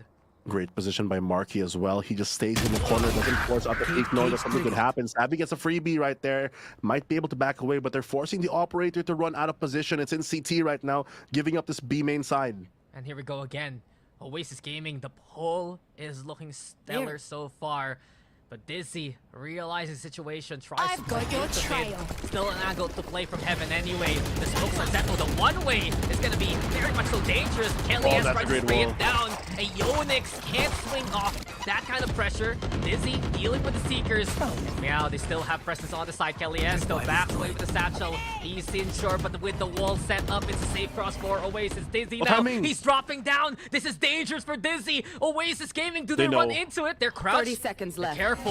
great position by Marky as well. He just stays in the corner, doesn't force out the peak, knowing that something could happen. Savvy gets a freebie right there. Might be able to back away, but they're forcing the operator to run out of position. It's in CT right now, giving up this B main side. And here we go again. Oasis Gaming, the poll is looking stellar so far. But Dizzy realizes the situation, tries to got your trail. Still an angle to play from heaven anyway. The smokes are settled. The one-way is going to be very much so dangerous. Kelly has tried to spray it down. A Ionix can't swing off that kind of pressure. Dizzy dealing with the Seekers. Meow, they still have presence on the side. Kelly has still back away with the satchel. He's in short, but with the wall set up, it's a safe cross for Oasis. Dizzy now, he's dropping down. This is dangerous for Dizzy. Oasis Gaming, do they run into it? They're crouched. 30 seconds left. Careful.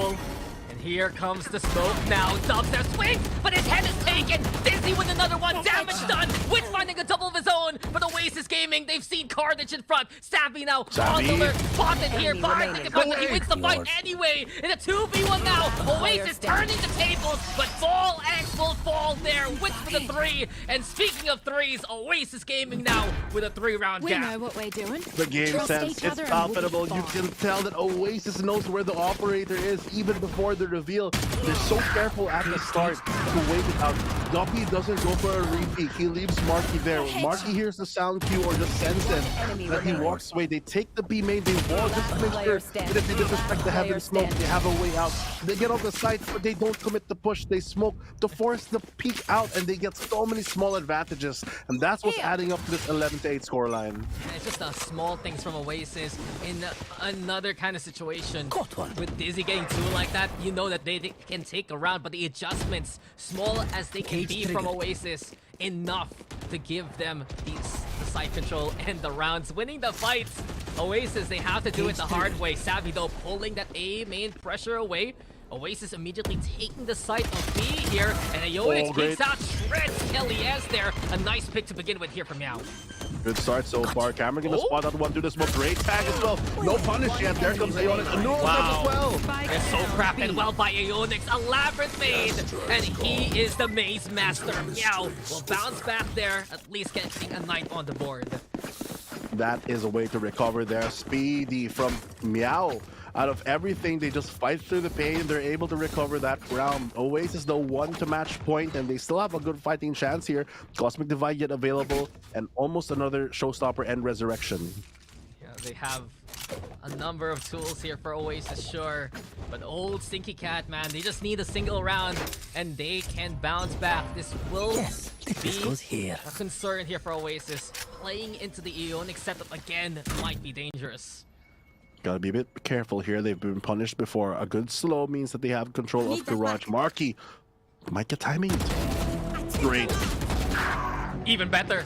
And here comes the smoke now. Dubstep swings, but his head is taken. Dizzy with another one. Damage done. Witch finding a double of his own. But Oasis Gaming, they've seen Carnage in front. Savvy now on the alert. Spotted here. Fires like a punch. He wins the fight anyway. In a 2v1 now. Oasis turning the tables, but Fall X will fall there. Witch for the 3. And speaking of 3s, Oasis Gaming now with a 3-round We gap. know what we're doing. The game Trust sense each is other and we'll be profitable. You fine. can tell that Oasis knows where the operator is even before the reveal. They're so careful at the start to wait it out. Duppy doesn't go for a repeat. He leaves Marky there. Marky hears the sound cue or just senses that he walks away. They take the B main, they wall just to make sure that if they disrespect the heaven smoke, they have a way out. They get on the side, but they don't commit the push. They smoke to force the peak out, and they get so many small advantages. And that's what's adding up to this 11-8 scoreline. And it's just small things from Oasis in another kind of situation. With Dizzy getting 2 like that, you know that they can take a round, but the adjustments, small as they can be from Oasis, enough to give them the side control and the rounds. Winning the fights, Oasis, they have to do it the hard way. Savvy, though, pulling that A main pressure away. Oasis immediately taking the site of B here, and Ionix peeks out, shreds Kelly as there. A nice pick to begin with here from Meow. Good start so far. Cameron gonna spot that one through the smoke. Great tag as well. No punish yet. There comes Aeonix. A neural as well. They're so crafted well by Aeonix. A labyrinth made, and he is the maze master. Meow will bounce back there, at least getting a knight on the board. That is a way to recover there. Speedy from Meow. Out of everything, they just fight through the pain. They're able to recover that round. Oasis, the one to match point, and they still have a good fighting chance here. Cosmic Divide yet available, and almost another showstopper and resurrection. Yeah, they have a number of tools here for Oasis, sure. But old Stinky Cat, man, they just need a single round, and they can bounce back. This will be a concern here for Oasis. Playing into the Aeonic setup again might be dangerous. Gotta be a bit careful here. They've been punished before. A good slow means that they have control of Garage. Marky might get timing. Great. Even better.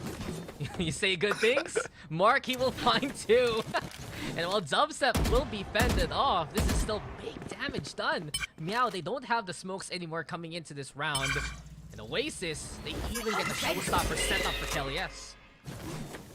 You say good things, Marky will find too. And while Dubstep will be fended off, this is still big damage done. Meow, they don't have the smokes anymore coming into this round. And Oasis, they even get the showstopper set up for Kelly S.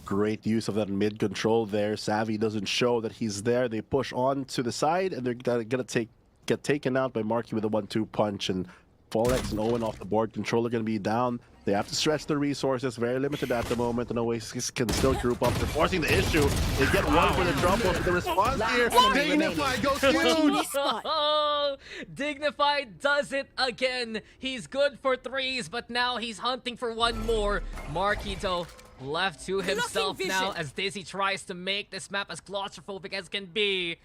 Great use of that mid control there. Savvy doesn't show that he's there. They push on to the side, and they're gonna get taken out by Marky with a 1-2 punch. And Fallex and Owen off the board. Controller gonna be down. They have to stretch the resources. Very limited at the moment, and Oasis can still group up. They're forcing the issue. They get one for the trouble. The response here. Dignified goes huge. Oh, Dignified does it again. He's good for threes, but now he's hunting for one more. Marky though, left to himself now as Dizzy tries to make this map as claustrophobic as can be.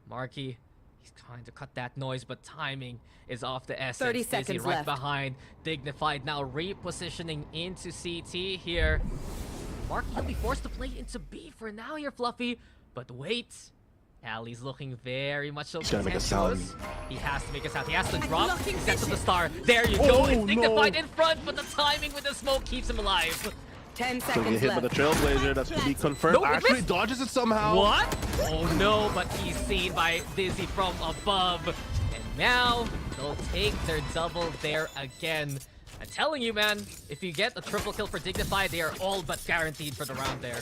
Marky, he's trying to cut that noise, but timing is off the essence. 30 Dizzy seconds right left. behind. Dignified now repositioning into CT here. Marky will be forced to play into B for now here, Fluffy. But wait, Ali's looking very much so. He's gotta make a sound. He has to make a sound. He has to drop. He sets up the star. There you go. It's Dignified in front, but the timing with the smoke keeps him alive. 10 So seconds get hit by left. the Trailblazer. That's to be confirmed. No, it Actually missed. dodges it somehow. What? Oh no, but he's seen by Dizzy from above. And now they'll take their double there again. I'm telling you, man, if you get a triple kill for Dignified, they are all but guaranteed for the round there.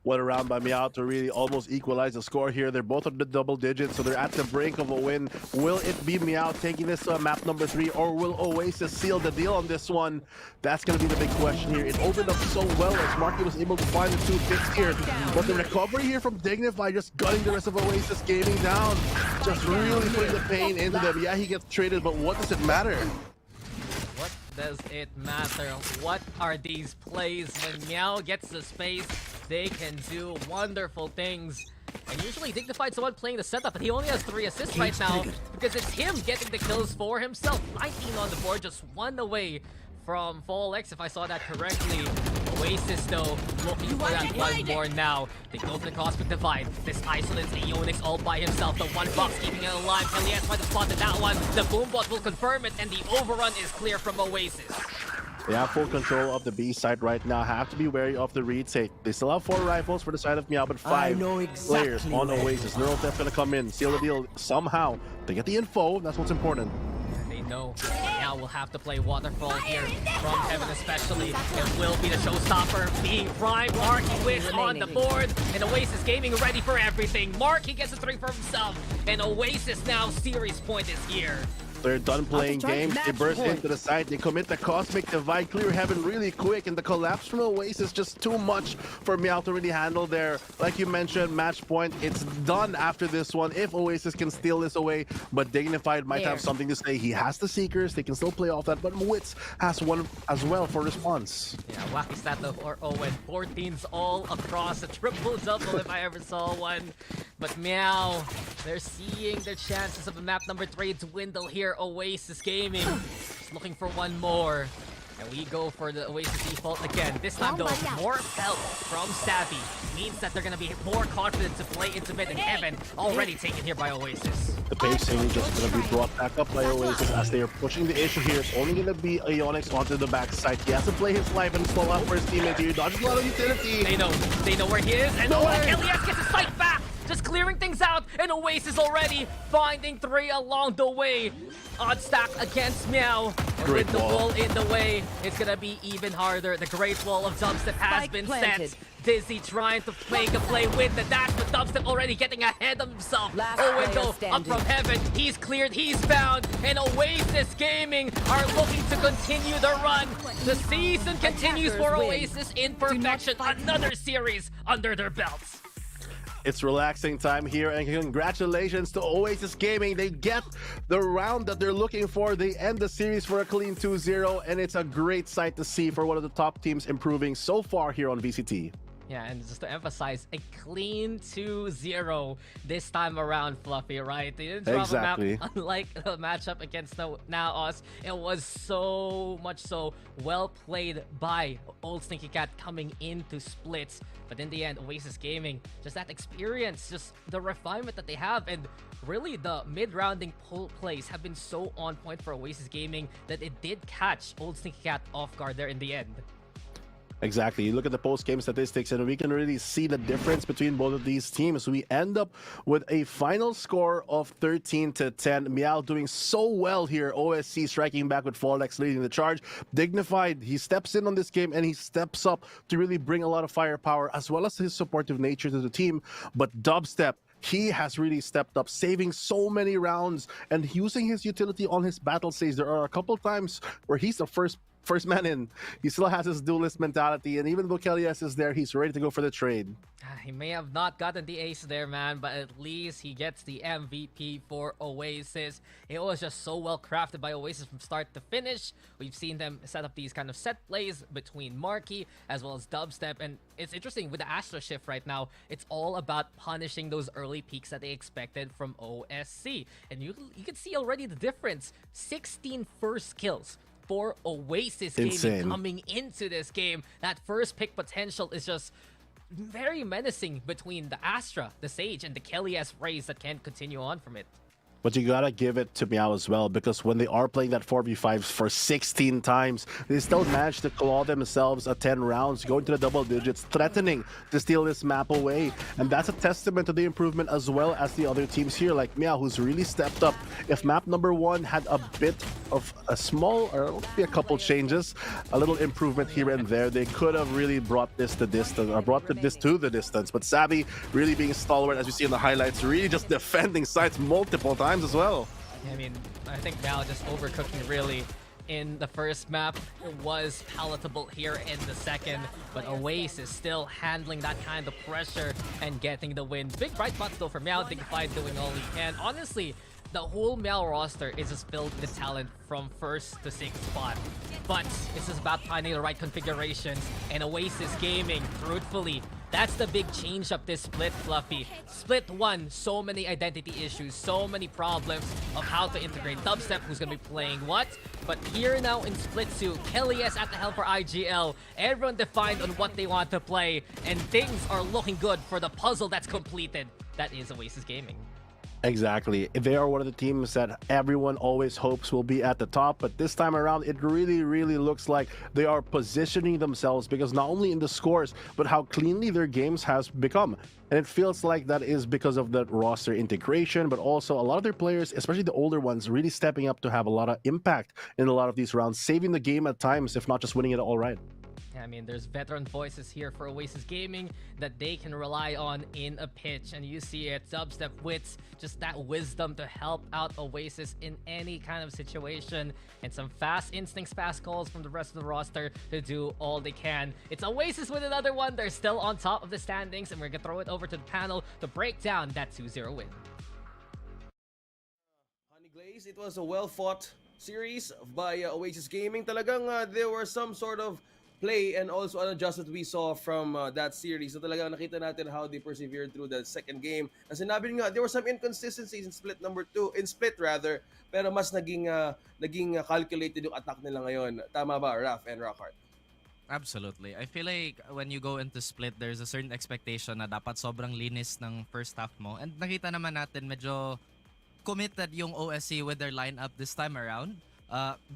What a round by Meow to really almost equalize the score here. They're both at the double digits, so they're at the brink of a win. Will it be Meow taking this map number 3, or will Oasis seal the deal on this one? That's going to be the big question here. It opened up so well as Marky was able to find the 2 picks here. But the recovery here from Dignify, just gutting the rest of Oasis gaming down. Just really putting the pain into them. Yeah, he gets traded, but what does it matter? What does it matter? What are these plays? When Meow gets the space, they can do wonderful things. And usually Dignified's the one playing the setup, but he only has 3 assists right now because it's him getting the kills for himself. 19 on the board, just 1 away from Fallex, if I saw that correctly. Oasis, though, looking for that one more now. They go for the Cosmic Divide. This isolates Aeonix all by himself. The 1 box keeping it alive. Kelly S might have spotted that one. The Boombot will confirm it, and the overrun is clear from Oasis. They have full control of the B side right now. Have to be wary of the retake. They still have 4 rifles for the side of Meow, but 5 players on Oasis. Neural Theft gonna come in, seal the deal somehow. They get the info. That's what's important. They know now we'll have to play Waterfall here from Heaven especially. It will be the showstopper being Prime. Marky Wish on the board, and Oasis Gaming ready for everything. Marky gets a 3 for himself, and Oasis now series point is here. They're done playing games. They burst into the site. They commit the Cosmic Divide, clear Heaven really quick, and the collapse from Oasis just too much for Meow to really handle there. Like you mentioned, match point. It's done after this one if Oasis can steal this away, but Dignified might have something to say. He has the Seekers. They can still play off that, but Wits has one as well for response. Yeah, wacky stat of Owen. 14s all across, a triple-double if I ever saw one. But Meow, they're seeing their chances of a map number 3 dwindle here. Oasis Gaming just looking for one more. And we go for the Oasis default again. This time though, more help from Savvy means that they're gonna be more confident to play into mid, and Heaven already taken here by Oasis. The pacing just gonna be brought back up by Oasis as they are pushing the issue here. It's only gonna be Aeonix onto the backside. He has to play his life and slow up for his teammates here. Dodges a lot of utility. They know where he is, and Kelly S gets his sight back. Just clearing things out, and Oasis already finding 3 along the way. Odd stack against Meow. And with the wall in the way, it's gonna be even harder. The Great Wall of Dubstep has been set. Dizzy trying to make a play with the dash, but Dubstep already getting ahead of himself. Last Window player up from heaven. He's cleared, he's bound, and Oasis Gaming are looking to continue the run. The season continues for Attackers win. Oasis in perfection. Another series under their belts. It's relaxing time here, and congratulations to Oasis Gaming. They get the round that they're looking for. They end the series for a clean 2-0, and it's a great sight to see for one of the top teams improving so far here on VCT. Yeah, and just to emphasize, a clean 2-0 this time around, Fluffy, right? They didn't drop Exactly. a map, unlike the matchup against the Naos. It was so much so well played by Old Stinky Cat coming into splits. But in the end, Oasis Gaming, just that experience, just the refinement that they have, and really the mid-rounding pull plays have been so on point for Oasis Gaming that it did catch Old Stinky Cat off guard there in the end. Exactly. You look at the post-game statistics, and we can really see the difference between both of these teams. We end up with a final score of 13-10. Meow doing so well here. OSC striking back with Fallex leading the charge. Dignified, he steps in on this game, and he steps up to really bring a lot of firepower, as well as his supportive nature to the team. But Dubstep, he has really stepped up, saving so many rounds and using his utility on his battle stage. There are a couple times where he's the first man in. He still has his duelist mentality, and even though Kelly's is there, he's ready to go for the trade. He may have not gotten the ace there, man, but at least he gets the MVP for Oasis. It was just so well crafted by Oasis from start to finish. We've seen them set up these kind of set plays between Marky as well as Dubstep, and it's interesting with the Astro shift right now. It's all about punishing those early peaks that they expected from OSC, and you can see already the difference. 16 first kills for Oasis Gaming Insane. coming into this game. That first pick potential is just very menacing between the Astra, the Sage, and the Kelly-S Rays that can't continue on from it. But you gotta give it to Meow as well, because when they are playing that 4v5 for 16 times, they still manage to claw themselves at 10 rounds, going to the double digits, threatening to steal this map away. And that's a testament to the improvement as well as the other teams here, like Meow, who's really stepped up. If map number 1 had a bit of a small, or maybe a couple changes, a little improvement here and there, they could have really brought this to distance, or brought this to the distance. But Savvy really being stalwart, as you see in the highlights, really just defending sites multiple times as well. I mean, I think Val just overcooking really in the first map. It was palatable here in the second, but Oasis still handling that kind of pressure and getting the win. Big bright spots though for Meow, Dignified doing all he can. Honestly, the whole Meow roster is just filled with talent from first to sixth spot. But it's just about finding the right configurations, and Oasis Gaming, truthfully, that's the big change up this split, Fluffy. Split 1, so many identity issues, so many problems of how to integrate Dubstep, who's gonna be playing what. But here now in Split 2, Kelly-S at the helm for IGL. Everyone defined on what they want to play, and things are looking good for the puzzle that's completed. That is Oasis Gaming. Exactly. They are one of the teams that everyone always hopes will be at the top, but this time around, it really looks like they are positioning themselves, because not only in the scores, but how cleanly their games has become. And it feels like that is because of the roster integration, but also a lot of their players, especially the older ones, really stepping up to have a lot of impact in a lot of these rounds, saving the game at times, if not just winning it all right. I mean, there's veteran voices here for Oasis Gaming that they can rely on in a pitch, and you see it. Dubstep Wits, just that wisdom to help out Oasis in any kind of situation, and some fast instincts, fast calls from the rest of the roster to do all they can. It's Oasis with another one. They're still on top of the standings, and we're gonna throw it over to the panel to break down that 2-0 win. Honey Glaze, it was a well-fought series by Oasis Gaming. Talagang there were some sort of play and also unadjusted we saw from that series. So talagang nakita natin how they persevered through the second game. As sinabi nga, there were some inconsistencies in split number 2, in split rather, pero mas naging calculated yung attack nila ngayon. Tama ba, Raph and Rockhart? Absolutely. I feel like when you go into split, there's a certain expectation na dapat sobrang linis ng first half mo. And nakita naman natin medyo committed yung OSC with their lineup this time around.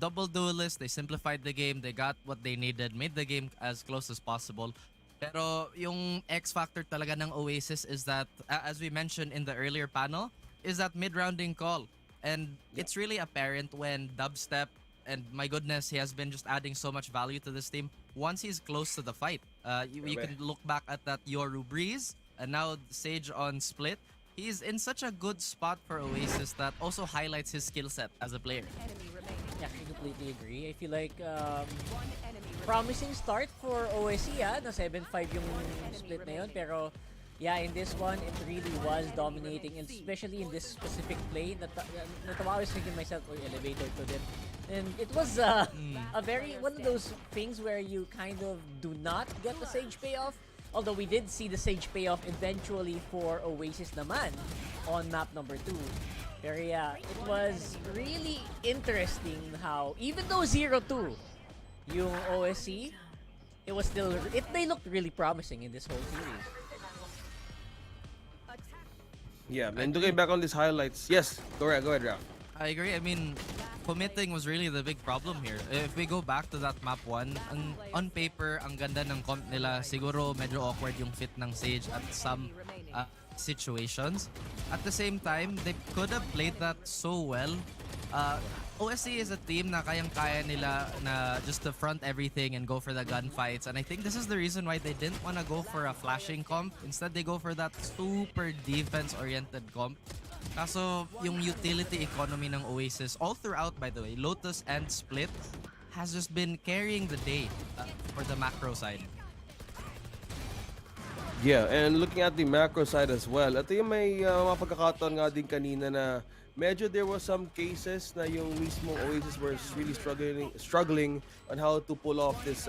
Double duelist, they simplified the game, they got what they needed, made the game as close as possible. Pero yung X factor talaga ng Oasis is that, as we mentioned in the earlier panel, is that mid-rounding call. And it's really apparent when Dubstep, and my goodness, he has been just adding so much value to this team once he's close to the fight. You can look back at that Yoru Breeze, and now Sage on Split. He's in such a good spot for Oasis that also highlights his skill set as a player. Yeah, I completely agree. I feel like promising start for OSC, na 7-5 yung split na yun. Pero yeah, in this one, it really was dominating, and especially in this specific play. Natawa I was thinking myself, elevator to them. And it was a very, one of those things where you kind of do not get the Sage payoff. Although we did see the Sage payoff eventually for Oasis naman on map number 2. Pero yeah, it was really interesting how, even though 0-2 yung OSC, it was still, they looked really promising in this whole series. Yeah, and looking back on these highlights, yes, go ahead, Raf. I agree. I mean, committing was really the big problem here. If we go back to that map 1, on paper, ang ganda ng comp nila. Siguro medyo awkward yung fit ng Sage at some situations. At the same time, they could have played that so well. OSC is a team na kayang-kaya nila na just to front everything and go for the gunfights. And I think this is the reason why they didn't want to go for a flashing comp. Instead, they go for that super defense-oriented comp. Kaso, yung utility economy ng Oasis, all throughout by the way, Lotus and Split, has just been carrying the day for the macro side. Yeah, and looking at the macro side as well, ito yung may mga pagkakataon nga din kanina na medyo there was some cases na yung mismo Oasis were really struggling on how to pull off this,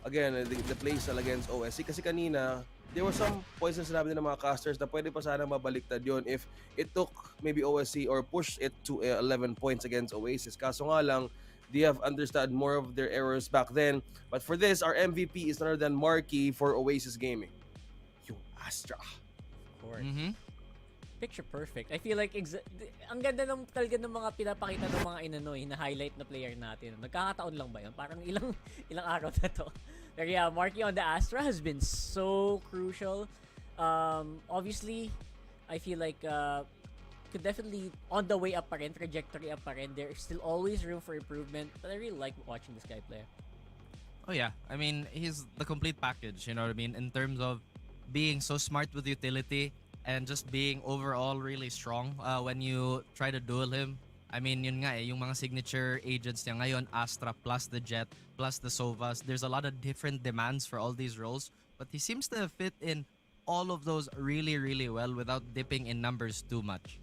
again, the playstyle against OSC. Kasi kanina, there were some points na sinabi ng mga casters na pwede pa sana mabaliktad yon if it took maybe OSC or pushed it to 11 points against Oasis. Kaso nga lang, they have understood more of their errors back then. But for this, our MVP is none other than Marky for Oasis Gaming. Yung Astra. Of course. Picture perfect. I feel like ang ganda ng talaga ng mga pinapakita ng mga na-highlight na player natin. Nagkakataon lang ba yun? Parang ilang araw na to. Pero yeah, Marky on the Astra has been so crucial. Obviously, I feel like could definitely on the way up pa rin, trajectory up pa rin. There's still always room for improvement, but I really like watching this guy play. Oh yeah, I mean, he's the complete package, you know what I mean? In terms of being so smart with utility and just being overall really strong when you try to duel him. I mean, yun nga yung mga signature agents niya ngayon, Astra plus the Jet plus the Sovas. There's a lot of different demands for all these roles, but he seems to fit in all of those really, really well without dipping in numbers too much.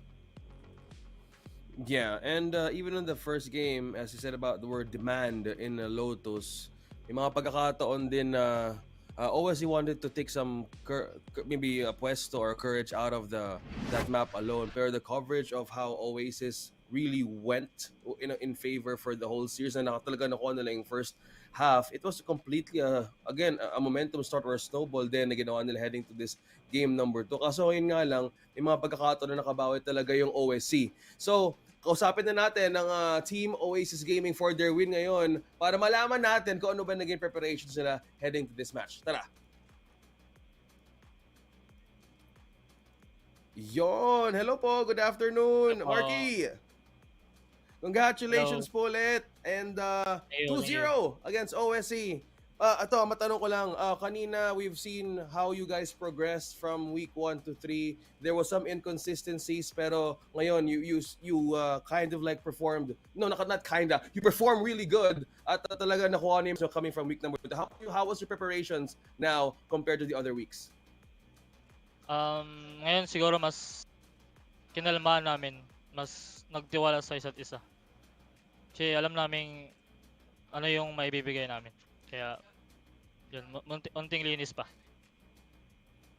Yeah, and even in the first game, as you said about the word demand in Lotus, yung mga pagkakataon din na OSC wanted to take some maybe a pwesto or courage out of that map alone. Pero the coverage of how Oasis really went in favor for the whole series na talaga nakuha nila yung first half, it was completely again a momentum start or a snowball din na ginawa nila heading to this game number 2. Kaso yun nga lang, may mga pagkakataon na nakabawi talaga yung OSC. So, kausapin na natin ng Team Oasis Gaming for their win ngayon para malaman natin kung ano ba naging preparations nila heading to this match. Tara! Yon! Hello po! Good afternoon! Marky! Congratulations po ulit! And 2-0 against OSC. Ito, matanong ko lang. Kanina, we've seen how you guys progressed from week 1 to 3. There was some inconsistencies, pero ngayon, you kind of like performed. No, not kinda. You performed really good. At talaga nakuha niyo coming from week number 2. How was your preparations now compared to the other weeks? Ngayon siguro mas kinalmahan namin, mas nagtiwala sa isa't isa. Kasi alam namin ano yung maibibigay namin. Kaya yun, unting linis pa.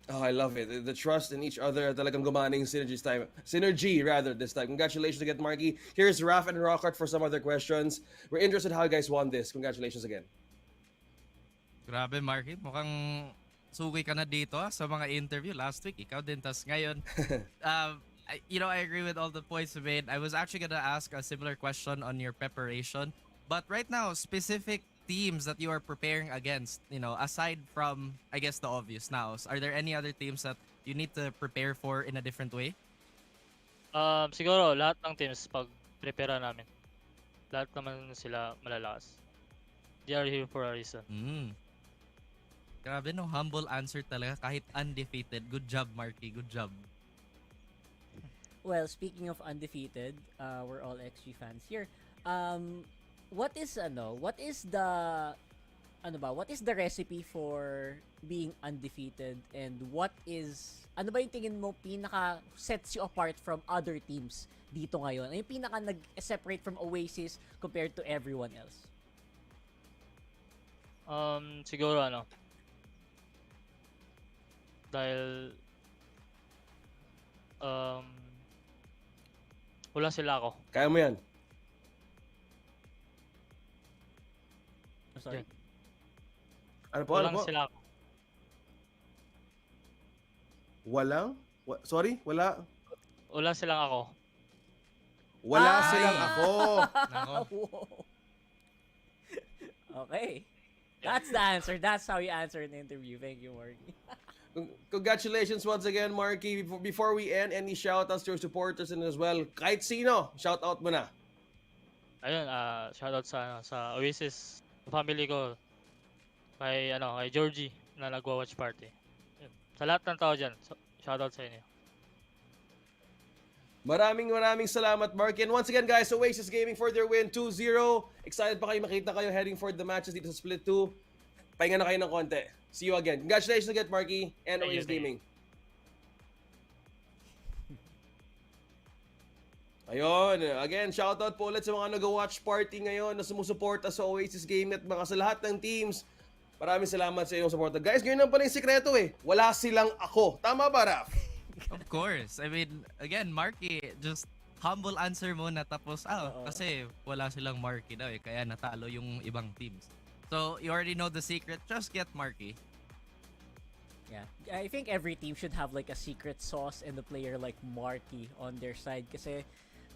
Oh, I love it. The trust in each other, talagang gumaning synergy rather this time. Congratulations again, Marky. Here's Raf and Rockhart for some other questions. We're interested how you guys won this. Congratulations again. Grabe, Marky. Mukhang suki ka na dito sa mga interview last week. Ikaw din, tas ngayon. I agree with all the points you made. I was actually gonna ask a similar question on your preparation. But right now, specific teams that you are preparing against, aside from, I guess, the obvious now, are there any other teams that you need to prepare for in a different way? Siguro lahat ng teams pag prepare namin. Lahat naman sila malalakas. They are here for a reason. Grabe no, humble answer talaga kahit undefeated. Good job, Marky. Good job. Well, speaking of undefeated, we're all XG fans here. What is the recipe for being undefeated, and ano ba yung tingin mo pinaka sets you apart from other teams dito ngayon? Ano yung pinaka nag-separate from Oasis compared to everyone else? Siguro dahil wala sila ako. Kaya mo yan. Oh, sorry. Ano po? Walang sila ako. Sorry? Wala Silang ako. Wala Ay! silang ako. Nako. Okay. That's the answer. That's how you answer an interview. Thank you, Marky. Congratulations once again, Marky. Before we end, any shoutouts to your supporters and as well, kahit sino, shoutout mo na. Ayun, shoutout sa Oasis, family ko, kay Georgie na nagwa-watch party. Yun. Sa lahat ng tao diyan, shoutout sa inyo. Maraming salamat, Marky. And once again, guys, Oasis Gaming for their win 2-0. Excited pa kayo makita kayo heading for the matches dito sa Split 2. Pahinga na kayo ng konti. See you again. Congratulations again, Marky and Oasis Gaming. Ayun, again, shoutout po ulit sa mga nag-watch party ngayon na sumusuporta sa Oasis Gaming at mga sa lahat ng teams. Maraming salamat sa inyong suporta. Guys, ganyan lang pala yung sikreto eh. Wala silang ako. Tama ba, Raf? Of course. I mean, again, Marky, just humble answer mo na tapos, kasi wala silang Marky daw eh, kaya natalo yung ibang teams. So, you already know the secret. Just get Marky. Yeah. I think every team should have like a secret sauce and a player like Marky on their side kasi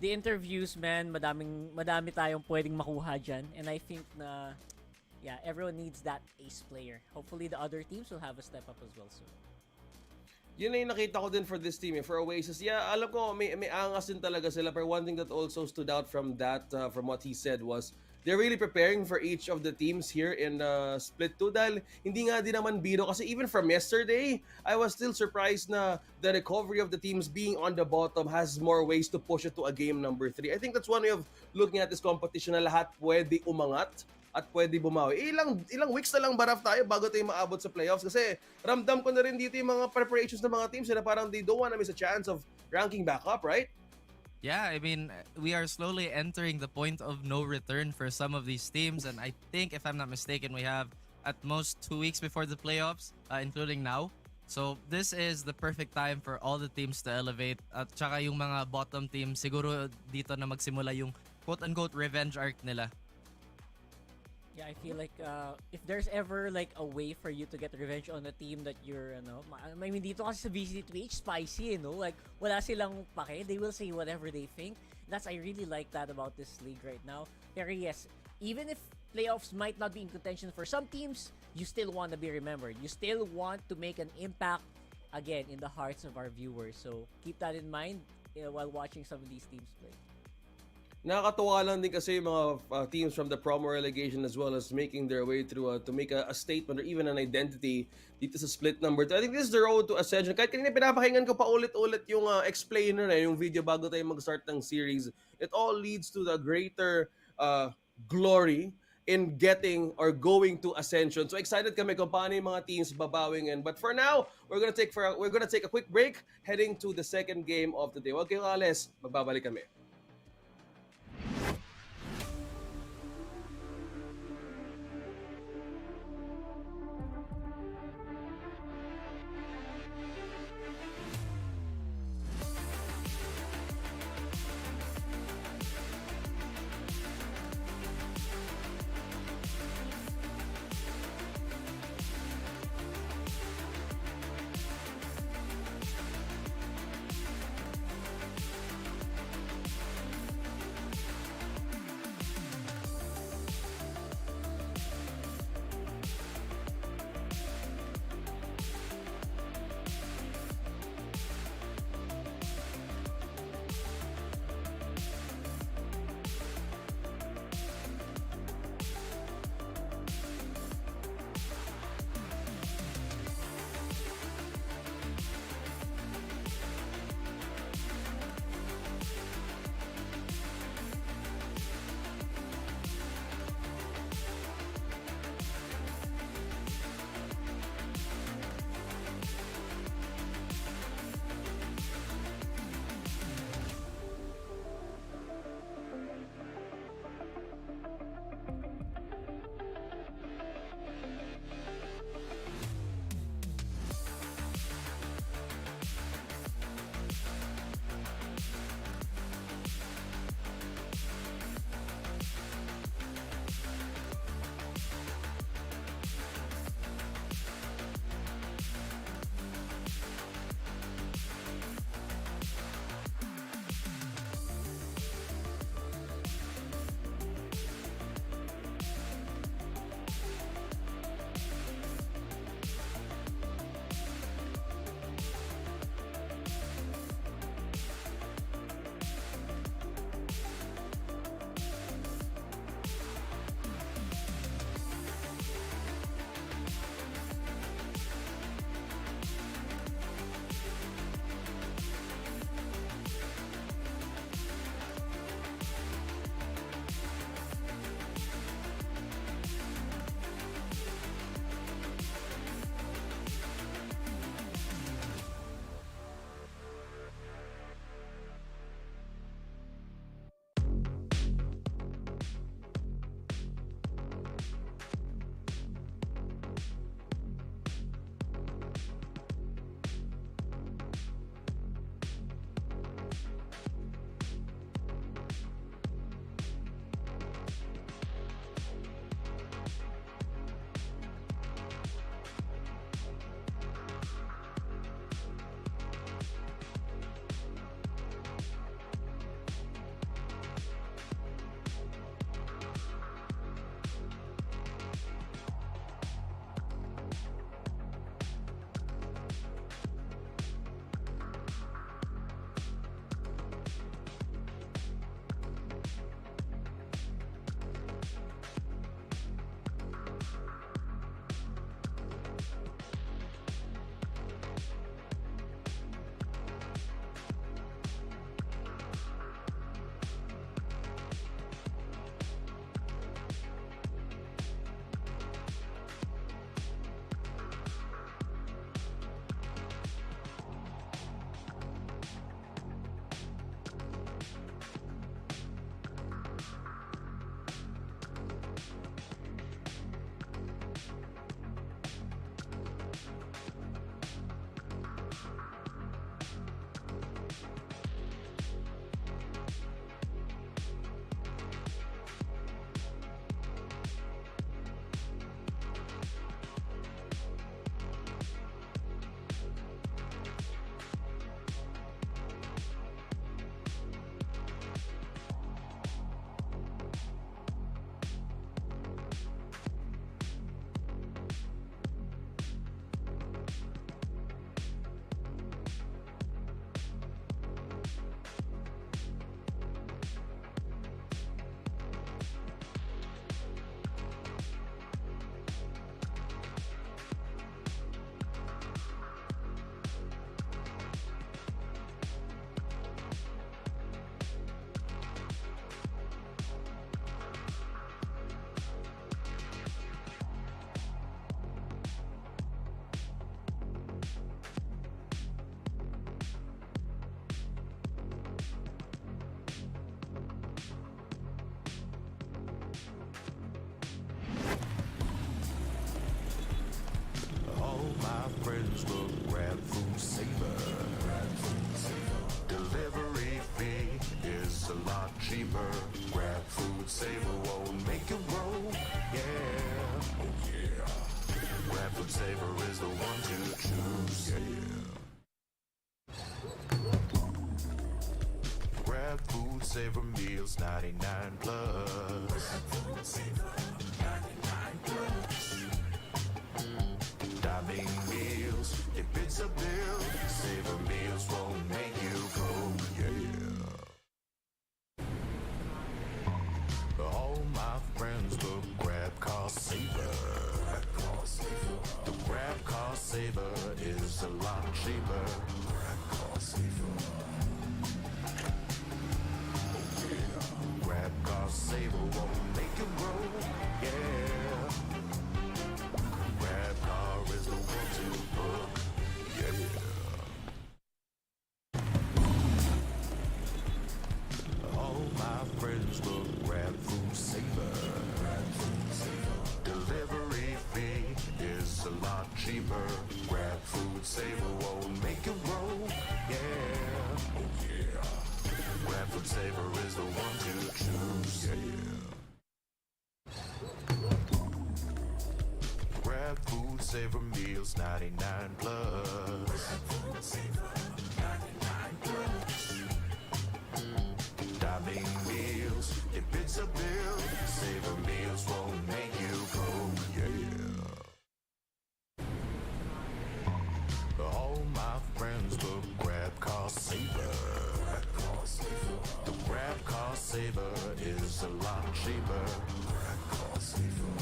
the interviews, man, madami tayong pwedeng makuha dyan. And I think na, yeah, everyone needs that ace player. Hopefully the other teams will have a step up as well soon. Yun na yung nakita ko din for this team, for Oasis. Yeah, alam ko, may angas din talaga sila. But one thing that also stood out from that, from what he said was, they're really preparing for each of the teams here in Split 2 dahil hindi nga din naman biro kasi even from yesterday, I was still surprised na the recovery of the teams being on the bottom has more ways to push it to a game number 3. I think that's one way of looking at this competition na lahat pwede umangat at pwede bumawi. Ilang weeks na lang baraf tayo bago tayo maabot sa playoffs kasi ramdam ko na rin dito yung mga preparations ng mga teams na parang they don't wanna miss a chance of ranking back up, right? Yeah, I mean, we are slowly entering the point of no return for some of these teams. And I think, if I'm not mistaken, we have at most 2 weeks before the playoffs, including now. So this is the perfect time for all the teams to elevate. At saka yung mga bottom teams, siguro dito na magsimula yung quote-unquote revenge arc nila. Yeah, I feel like if there's ever like a way for you to get revenge on a team that you're, I mean, dito kasi sa VCT PH, spicy, like wala silang pake. They will say whatever they think. I really like that about this league right now. Pero yes, even if playoffs might not be in contention for some teams, you still want to be remembered. You still want to make an impact, again, in the hearts of our viewers. So keep that in mind while watching some of these teams play. Nakakatuwa lang din kasi yung mga teams from the promo relegation as well as making their way through to make a statement or even an identity dito sa split number 2. I think this is the road to Ascension. Kahit kanina pinapakinggan ko pa ulit-ulit yung explainer yung video bago tayo mag-start ng series. It all leads to the greater glory in getting or going to Ascension. So excited kami kung paano yung mga teams babawing in. But for now, we're gonna take a quick break heading to the second game of the day. Huwag kayong alis, magbabalik kami. Saver won't make it roll. Yeah, oh yeah. Grab Food Saver is the one to choose. Yeah. Grab Food Saver meals 99 plus. Diving meals, if it's a bill, Saver meals won't make you go. Yeah. All my friends look Grab Cost Saver. The Grab Cost Saver is a lot cheaper. Grab Cost Saver. Grab Cost Saver won't make it roll. Yeah. Grab car is the one to book. Yeah. All my friends will Grab Food Saver. Delivery fee is a lot cheaper. Grab Food Saver won't make it roll. Yeah, oh yeah. Grab Food Saver is the one to choose. Yeah. Grab Food Saver meals 99 plus. Diving meals, if it's a bill, Saver meals won't make you go. Yeah. All my friends will Grab Cost Saver. The Grab Cost Saver is a lot cheaper. Grab Cost Saver.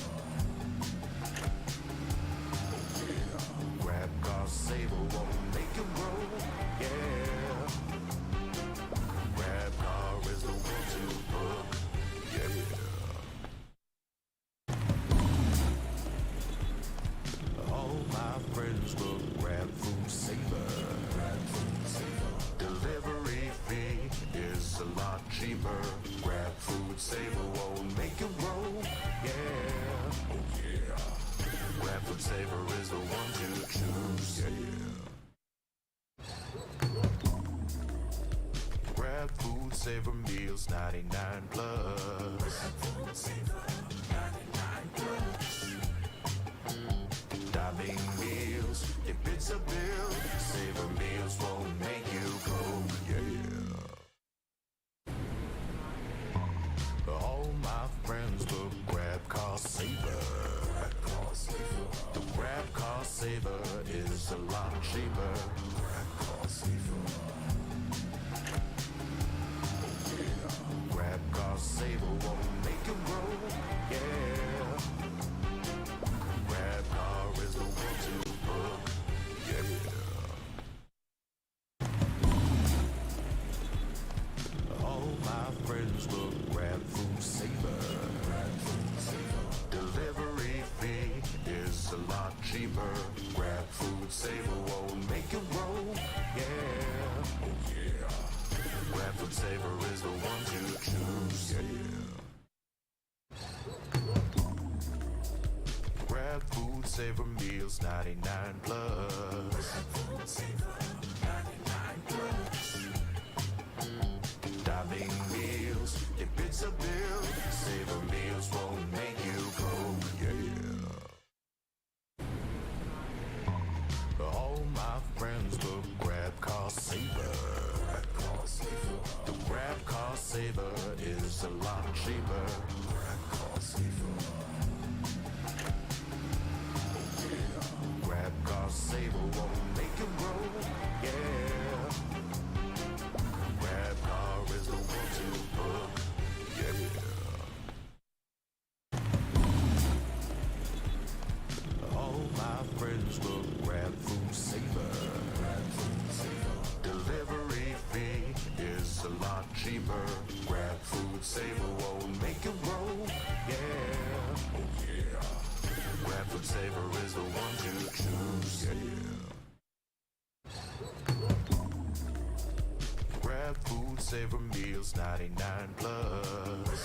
Grab Cost Saver won't make it roll. Yeah. Grab car is the one to book. Yeah. All my friends will Grab Food Saver. Delivery fee is a lot cheaper. Grab Food Saver won't make it roll. Yeah, oh yeah. Grab Food Saver is the one to choose. Yeah. Grab Food Saver meals 99 plus. Diving meals, if it's a bill, Saver meals won't make you go. Yeah. All my friends will Grab Cost Saver. The Grab Cost Saver is a lot cheaper. Grab Cost Saver. Grab Cost Saver won't make it roll. Yeah. Grab car is the one to book. Yeah. All my friends will Grab Food Saver. Delivery fee is a lot cheaper. Grab Food Saver won't make it roll. Yeah, oh yeah. Grab Food Saver is the one to choose. Yeah. Grab Food Saver meals 99 plus. Diving meals, if it's a bill, Saver meals won't make you go. Yeah. All my friends will Grab Cost Saver. The Grab Cost Saver is a lot cheaper. Grab Cost Saver. Grab Cost Saver won't make it roll. Yeah. Grab car is the one to book. Yeah. All my friends will Grab Food Saver. Delivery fee is a lot cheaper. Grab Food Saver won't make it roll. Yeah, oh yeah. Grab Food Saver is the one to choose. Yeah. Grab Food Saver meals 99 plus.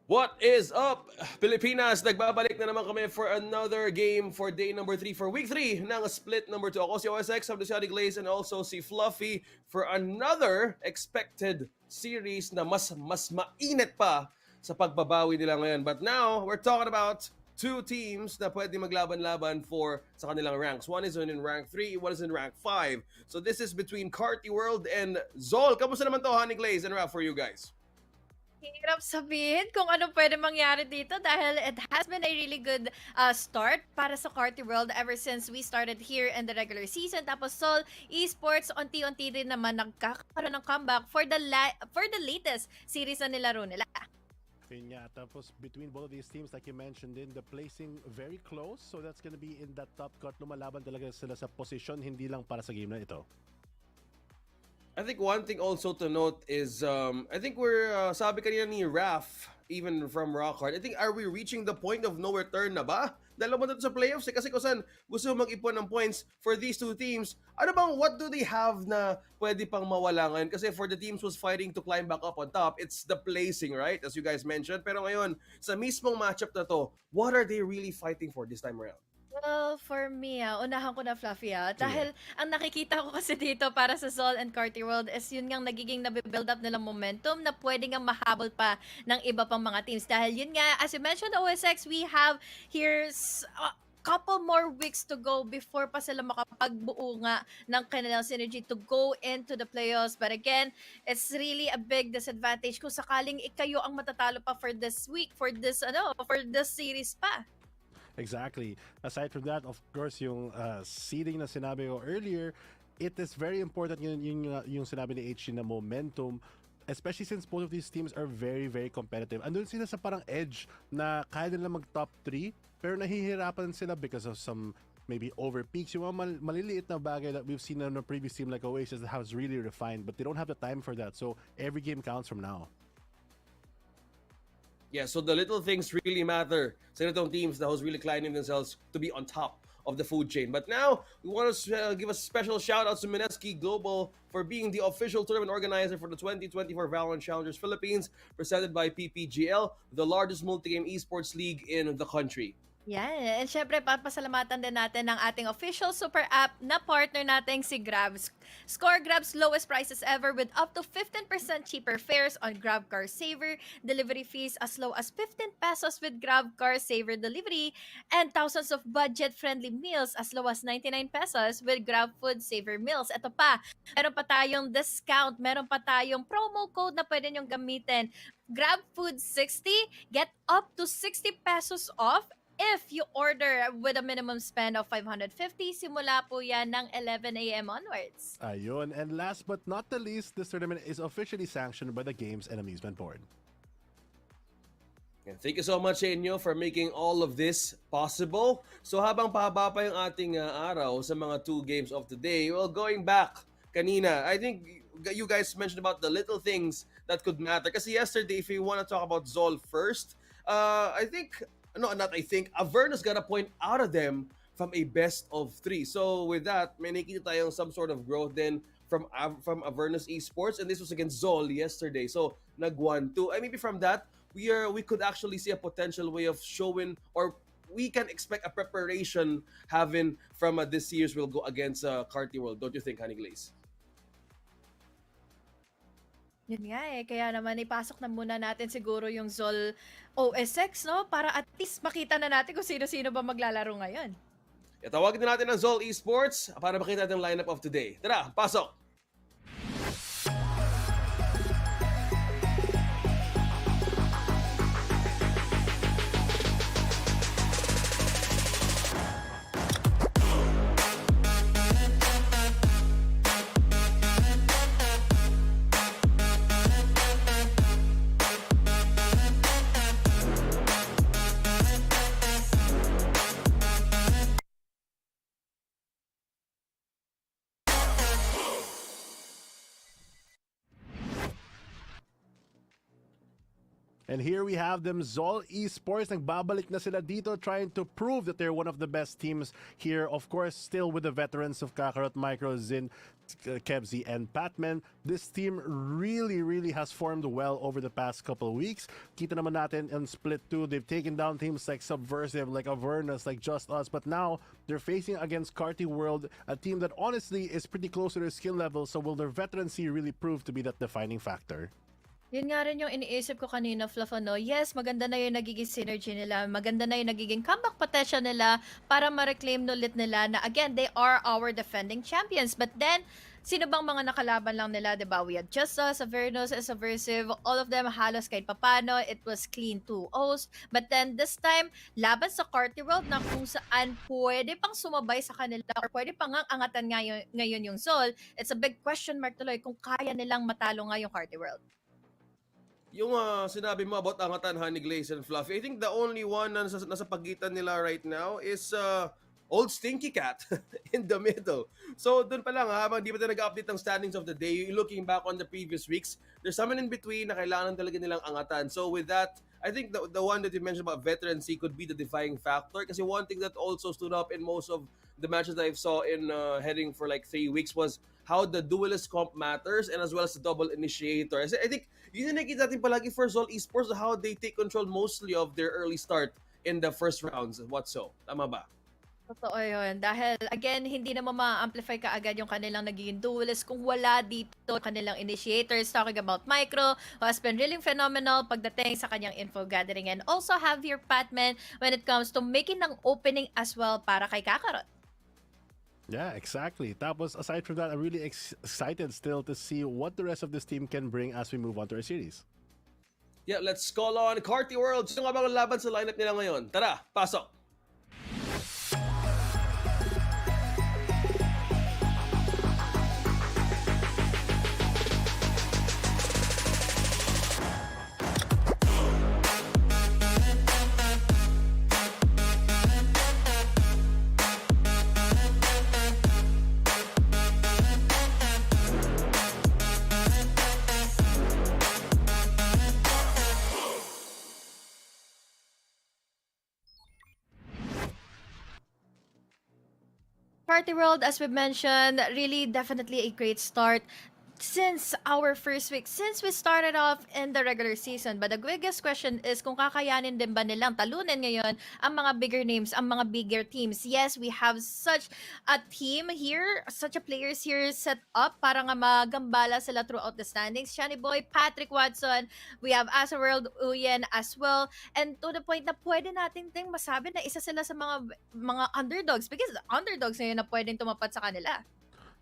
What is up, Pilipinas? Nagbabalik na naman kami for another game for day number 3 for week 3 ng split number 2. Ako si OSX, I'm the Shadi Glaze, and also si Fluffy for another expected series na mas mainit pa sa pagbabawi nila ngayon. But now, we're talking about two teams na pwede maglaban-laban for sa kanilang ranks. One is in rank 3, one is in rank 5. So this is between Carti World and Zol. Kamusta naman to, Honey Glaze and Rap, for you guys? Hirap sabihin kung ano pwede mangyari dito dahil it has been a really good start para sa Carti World ever since we started here in the regular season. Tapos Sol Esports, unti-unti din naman nagkakaroon ng comeback for the latest series na nilaro nila. Yun nga, tapos between both of these teams, like you mentioned din, the placing very close. So that's gonna be in that top cut. Lumalaban talaga sila sa position, hindi lang para sa game na ito. I think one thing also to note is, I think we're, sabi kanina ni Raf, even from Rockhard, I think, are we reaching the point of no return na ba? Dahil naman sa playoffs, kasi kung saan gusto mag-ipon ng points for these two teams, ano bang, what do they have na pwede pang mawala ngayon? Kasi for the teams who's fighting to climb back up on top, it's the placing, right? As you guys mentioned. Pero ngayon, sa mismong matchup na to, what are they really fighting for this time around? Well, for me, unahan ko na Fluffy dahil ang nakikita ko kasi dito para sa Zol and Carti World is yun ngang nagiging nabibuild up nilang momentum na pwede ngang mahabol pa ng iba pang mga teams. Dahil yun nga, as you mentioned, OSX, we have here's couple more weeks to go before pa sila makapagbuo nga ng kanilang synergy to go into the playoffs. But again, it's really a big disadvantage kung sakaling kayo ang matatalo pa for this week, for this series pa. Exactly. Aside from that, of course, yung seeding na sinabi ko earlier, it is very important yung sinabi ni HG na momentum, especially since both of these teams are very, very competitive. Andun sila sa parang edge na kaya nila mag-top 3, pero nahihirapan sila because of some maybe over peaks. Yung mga maliliit na bagay that we've seen on a previous team like Oasis that has really refined, but they don't have the time for that. So every game counts from now. Yeah, so the little things really matter sa itong teams that was really climbing themselves to be on top of the food chain. But now, we want to give a special shout out to Mineski Global for being the official tournament organizer for the 2024 VALORANT Challengers Philippines, presented by PPGL, the largest multi-game esports league in the country. Yan. And syempre, papasalamatan din natin ng ating official super app na partner nating si Grab. Score Grab's lowest prices ever with up to 15% cheaper fares on Grab Car Saver, delivery fees as low as 15 pesos with Grab Car Saver delivery, and thousands of budget-friendly meals as low as 99 pesos with Grab Food Saver meals. Ito pa, meron pa tayong discount, meron pa tayong promo code na pwede nyong gamitin. Grab Food 60, get up to 60 pesos off if you order with a minimum spend of 550, simula po yan ng 11 a.m. onwards. Ayun. And last but not the least, this tournament is officially sanctioned by the Games and Amusement Board. And thank you so much sa inyo for making all of this possible. So habang pahaba pa yung ating araw sa mga 2 games of the day, well, going back kanina, I think you guys mentioned about the little things that could matter. Kasi yesterday, if you want to talk about Zol first, Avernus got a point out of them from a best of 3. So with that, may nakita tayong some sort of growth then from Avernus Esports, and this was against Zol yesterday. So nag 1-2. And maybe from that, we could actually see a potential way of showing, or we can expect a preparation having from this year's will go against Carti World. Don't you think, Honey Glaze? Yun nga kaya naman ipasok na muna natin siguro yung Zol OSX, no? Para at least makita na natin kung sino-sino ba maglalaro ngayon. Tawagin na natin ang Zol Esports para makita natin ang lineup of today. Tara, pasok! And here we have them, Zol Esports. Nagbabalik na sila dito, trying to prove that they're one of the best teams here. Of course, still with the veterans of Kakarot, Micro, Zin, Kebzi, and Patman. This team really has formed well over the past couple of weeks. Kita naman natin in Split 2, they've taken down teams like Subversive, like Avernus, like JustUs, but now they're facing against Carti World, a team that honestly is pretty close to their skill level. So will their veterancy really prove to be that defining factor? Yun nga rin yung iniisip ko kanina, Fluff, ano? Yes, maganda na yung nagiging synergy nila. Maganda na yung nagiging comeback potential nila para ma-reclaim ulit nila na, again, they are our defending champions. But then, sino bang mga nakalaban lang nila, diba? We had JustUs, Avernus, Subversive, all of them halos kahit papano. It was clean 2-0s. But then, this time, laban sa Carti World na kung saan pwede pang sumabay sa kanila or pwede pang angatan ngayon yung Zol. It's a big question mark tuloy kung kaya nilang matalo nga yung Carti World. Yung sinabi mo about angatan, Honey Glaze and Fluffy, I think the only one na nasa pagitan nila right now is old Stinky Cat in the middle. So dun pa lang, habang di pa tayo nag-update ng standings of the day, looking back on the previous weeks, there's someone in between na kailangan talaga nilang angatan. So with that, I think the one that you mentioned about veterancy could be the defying factor. Kasi one thing that also stood up in most of the matches that I saw in heading for like 3 weeks was how the duelist comp matters and as well as the double initiator. I think yun yung nakikita natin palagi for Zol Esports, how they take control mostly of their early start in the first rounds. What so? Tama ba? Totoo yun. Dahil, again, hindi naman ma-amplify ka agad yung kanilang nagiging duelist kung wala dito kanilang initiators. Talking about Micro, who has been really phenomenal pagdating sa kanyang info gathering. And also have your Patman when it comes to making ng opening as well para kay Kakarot. Yeah, exactly. Tapos, aside from that, I'm really excited still to see what the rest of this team can bring as we move on to our series. Yeah, let's call on Carti World. Sino nga bang laban sa lineup nila ngayon? Tara, pasok! Party World, as we mentioned, really definitely a great start since our first week, since we started off in the regular season. But the biggest question is kung kakayanin din ba nilang talunin ngayon ang mga bigger names, ang mga bigger teams. Yes, we have such a team here, such a players here set up para nga magambala sila throughout the standings. Shani Boy, Patrick Watson, we have Asaworld, Uyen as well. And to the point na pwede natin ting masabi na isa sila sa mga underdogs because underdogs ngayon na pwedeng tumapat sa kanila.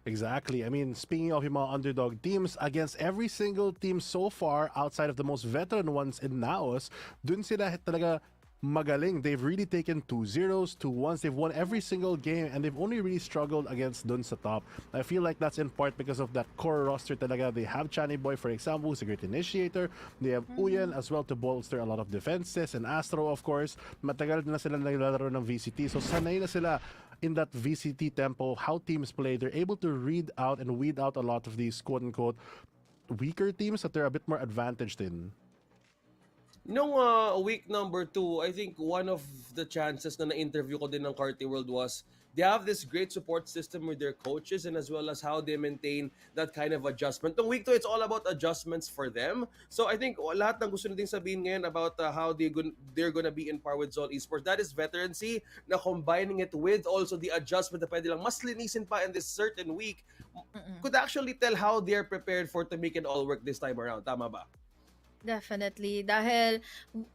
Exactly. I mean, speaking of yung mga underdog teams, against every single team so far outside of the most veteran ones in Naos, dun sila talaga magaling. They've really taken 2-0s, 2-1s. They've won every single game and they've only really struggled against dun sa top. I feel like that's in part because of that core roster talaga. They have Chani Boy, for example, who's a great initiator. They have Uyen as well to bolster a lot of defenses. And Astro, of course, matagal na sila naglalaro ng VCT. So sanay na sila in that VCT tempo, how teams play. They're able to read out and weed out a lot of these quote-unquote weaker teams that they're a bit more advantaged in. Nung week number 2, I think one of the chances na na-interview ko din ng Carti World was they have this great support system with their coaches and as well as how they maintain that kind of adjustment. Nung week 2, it's all about adjustments for them. So I think lahat ng gusto nating sabihin ngayon about how they're gonna be in par with Zol Esports, that is veterancy na combining it with also the adjustment na pwede lang mas linisin pa in this certain week could actually tell how they're prepared for to make it all work this time around. Tama ba? Definitely. Dahil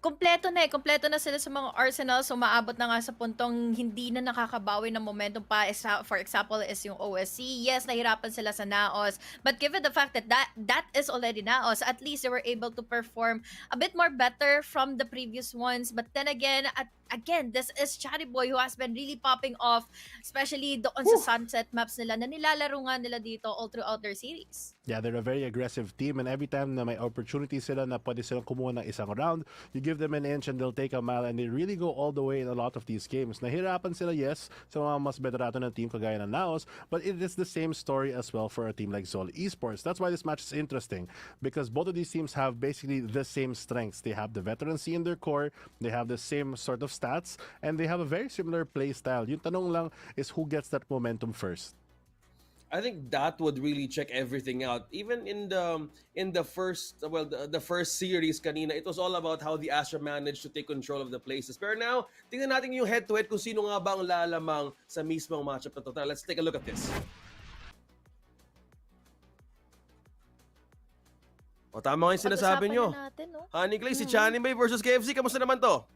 kompleto na sila sa mga arsenals. So maabot na nga sa puntong hindi na nakakabawi ng momentum pa. For example, is yung OSC. Yes, nahirapan sila sa Naos. But given the fact that that is already Naos, at least they were able to perform a bit more better from the previous ones. But then again, at again, this is Chatty Boy who has been really popping off, especially doon sa sunset maps nila na nilalaro nga nila dito all throughout their series. Yeah, they're a very aggressive team, and every time na may opportunity sila na pwede silang kumuha ng isang round, you give them an inch and they'll take a mile, and they really go all the way in a lot of these games. Nahirapan sila, yes, sa mga mas beterato ng team kagaya ng Naos, but it is the same story as well for a team like Zol Esports. That's why this match is interesting, because both of these teams have basically the same strengths. They have the veterancy in their core, they have the same sort of stats, and they have a very similar play style. Yung tanong lang is who gets that momentum first. I think that would really check everything out. Even in the first the first series kanina, it was all about how the Astra managed to take control of the places. Pero now, tingnan natin yung head-to-head kung sino nga ba ang lalamang sa mismong matchup na to. Tara, let's take a look at this. O tama nga yung sinasabi nyo. Honey Clay, si Chani Bay versus KFC, kamusta naman to?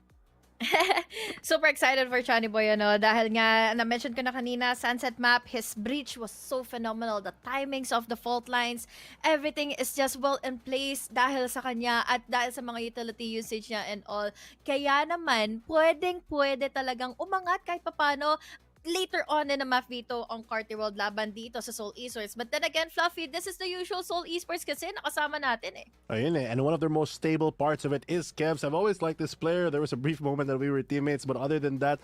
Super excited for Chani Boy, dahil nga, na-mention ko na kanina, sunset map, his breach was so phenomenal. The timings of the fault lines, everything is just well in place dahil sa kanya at dahil sa mga utility usage niya and all. Kaya naman, pwede talagang umangat kahit papano later on in the map Veto on Carti World laban dito sa Seoul Esports. But then again, Fluffy, this is the usual Seoul Esports kasi nakasama natin eh. Ayun eh. And one of their most stable parts of it is Kevs. I've always liked this player. There was a brief moment that we were teammates, but other than that,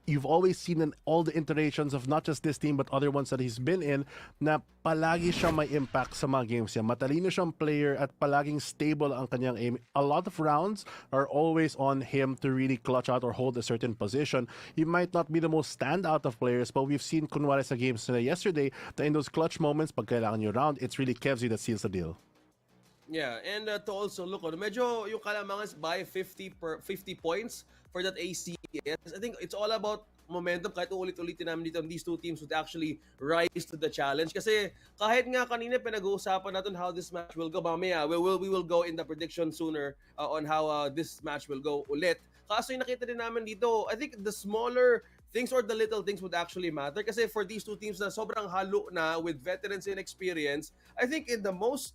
you've always seen in all the iterations of not just this team but other ones that he's been in na palagi siya may impact sa mga games niya. Matalino siyang player at palaging stable ang kanyang aim. A lot of rounds are always on him to really clutch out or hold a certain position. He might not be the most standout of players, but we've seen kunwari sa games na yesterday that in those clutch moments, pag kailangan yung round, it's really Kevsy that seals the deal. Yeah, and to also look, medyo yung kalamangan is by 50 points for that ACS. I think it's all about momentum. Kahit ulit-ulitin namin dito, these two teams would actually rise to the challenge. Kasi kahit nga kanina pinag-uusapan natin how this match will go, mamaya we will go in the prediction sooner on how this match will go ulit. Kaso yung nakita din namin dito, I think the smaller things or the little things would actually matter. Kasi for these two teams na sobrang halo na with veterans and experience, I think in the most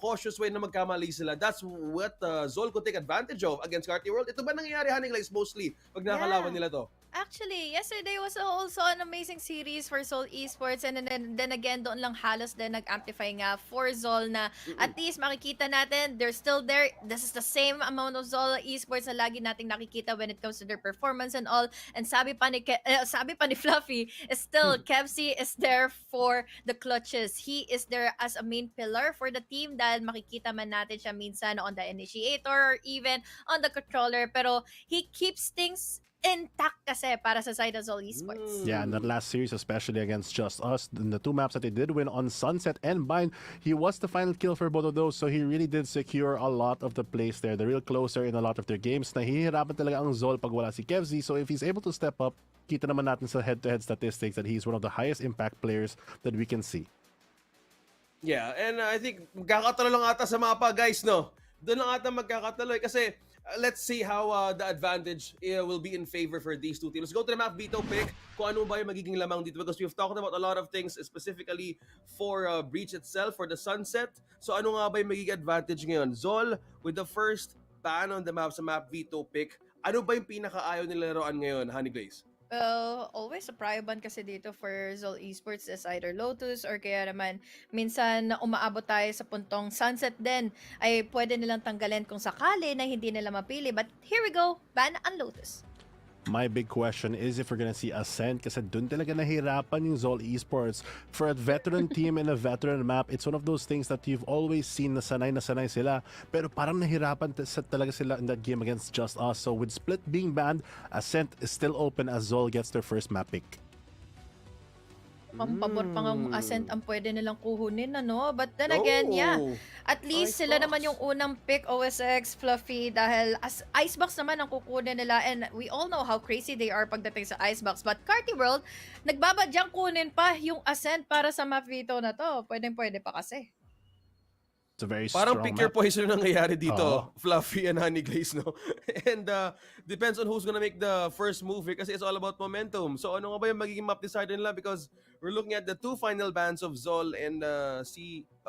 cautious way na magkamali sila, that's what Zol could take advantage of against Carti World. Ito ba nangyayari, Honey Glaze, mostly pag nakalawan nila to? Actually, yesterday was also an amazing series for Seoul Esports, and then again, doon lang halos din nag-amplify nga for Zol na at least makikita natin, they're still there. This is the same amount of Zol Esports na lagi nating nakikita when it comes to their performance and all. And sabi pa ni Fluffy, is still Kevsy is there for the clutches. He is there as a main pillar for the team dahil makikita man natin siya minsan on the initiator or even on the controller. Pero he keeps things intact kasi para sa side of Zol Esports. Yeah, in that last series, especially against JustUs, in the two maps that they did win on Sunset and Bind, he was the final kill for both of those, so he really did secure a lot of the place there, the real closer in a lot of their games. Nahihirapan talaga ang Zol pag wala si Kevsy, so if he's able to step up, kita naman natin sa head-to-head statistics that he's one of the highest impact players that we can see. Yeah, and I think magkakatalo lang ata sa mapa, guys, no? Doon lang ata magkakatalo kasi let's see how the advantage will be in favor for these two teams. Let's go to the map Veto pick. Kung ano ba yung magiging lamang dito, because we've talked about a lot of things specifically for Breach itself, for the Sunset. So ano nga ba yung magiging advantage ngayon? Zol, with the first ban on the map sa map Veto pick, ano ba yung pinakaayaw nila laruan ngayon, Honey Glaze? Always a prio ban kasi dito for Zol Esports is either Lotus or kaya naman minsan umaabot tayo sa puntong Sunset din ay pwede nilang tanggalin kung sakali na hindi nila mapili. But here we go, ban on Lotus. My big question is if we're gonna see Ascent kasi dun talaga nahirapan yung Zol Esports. For a veteran team in a veteran map, it's one of those things that you've always seen na sanay sila. Pero parang nahirapan talaga sila in that game against JustUs. So with Split being banned, Ascent is still open as Zol gets their first map pick. Pabor pa ng Ascent ang pwede nilang kuhunin, ano? But then again, yeah. At least sila naman yung unang pick, OSX, Fluffy, dahil as Icebox naman ang kukunin nila. And we all know how crazy they are pagdating sa Icebox. But Carti World, nagbabadyang kunin pa yung Ascent para sa map Veto na to. Pwede pa kasi. It's a very Parang strong pick your map. poison yung nangyayari dito, Fluffy and Honey Glaze, no? And depends on who's gonna make the first move kasi it's all about momentum. So ano nga ba yung magiging map decider nila? Because we're looking at the two final bans of Zol and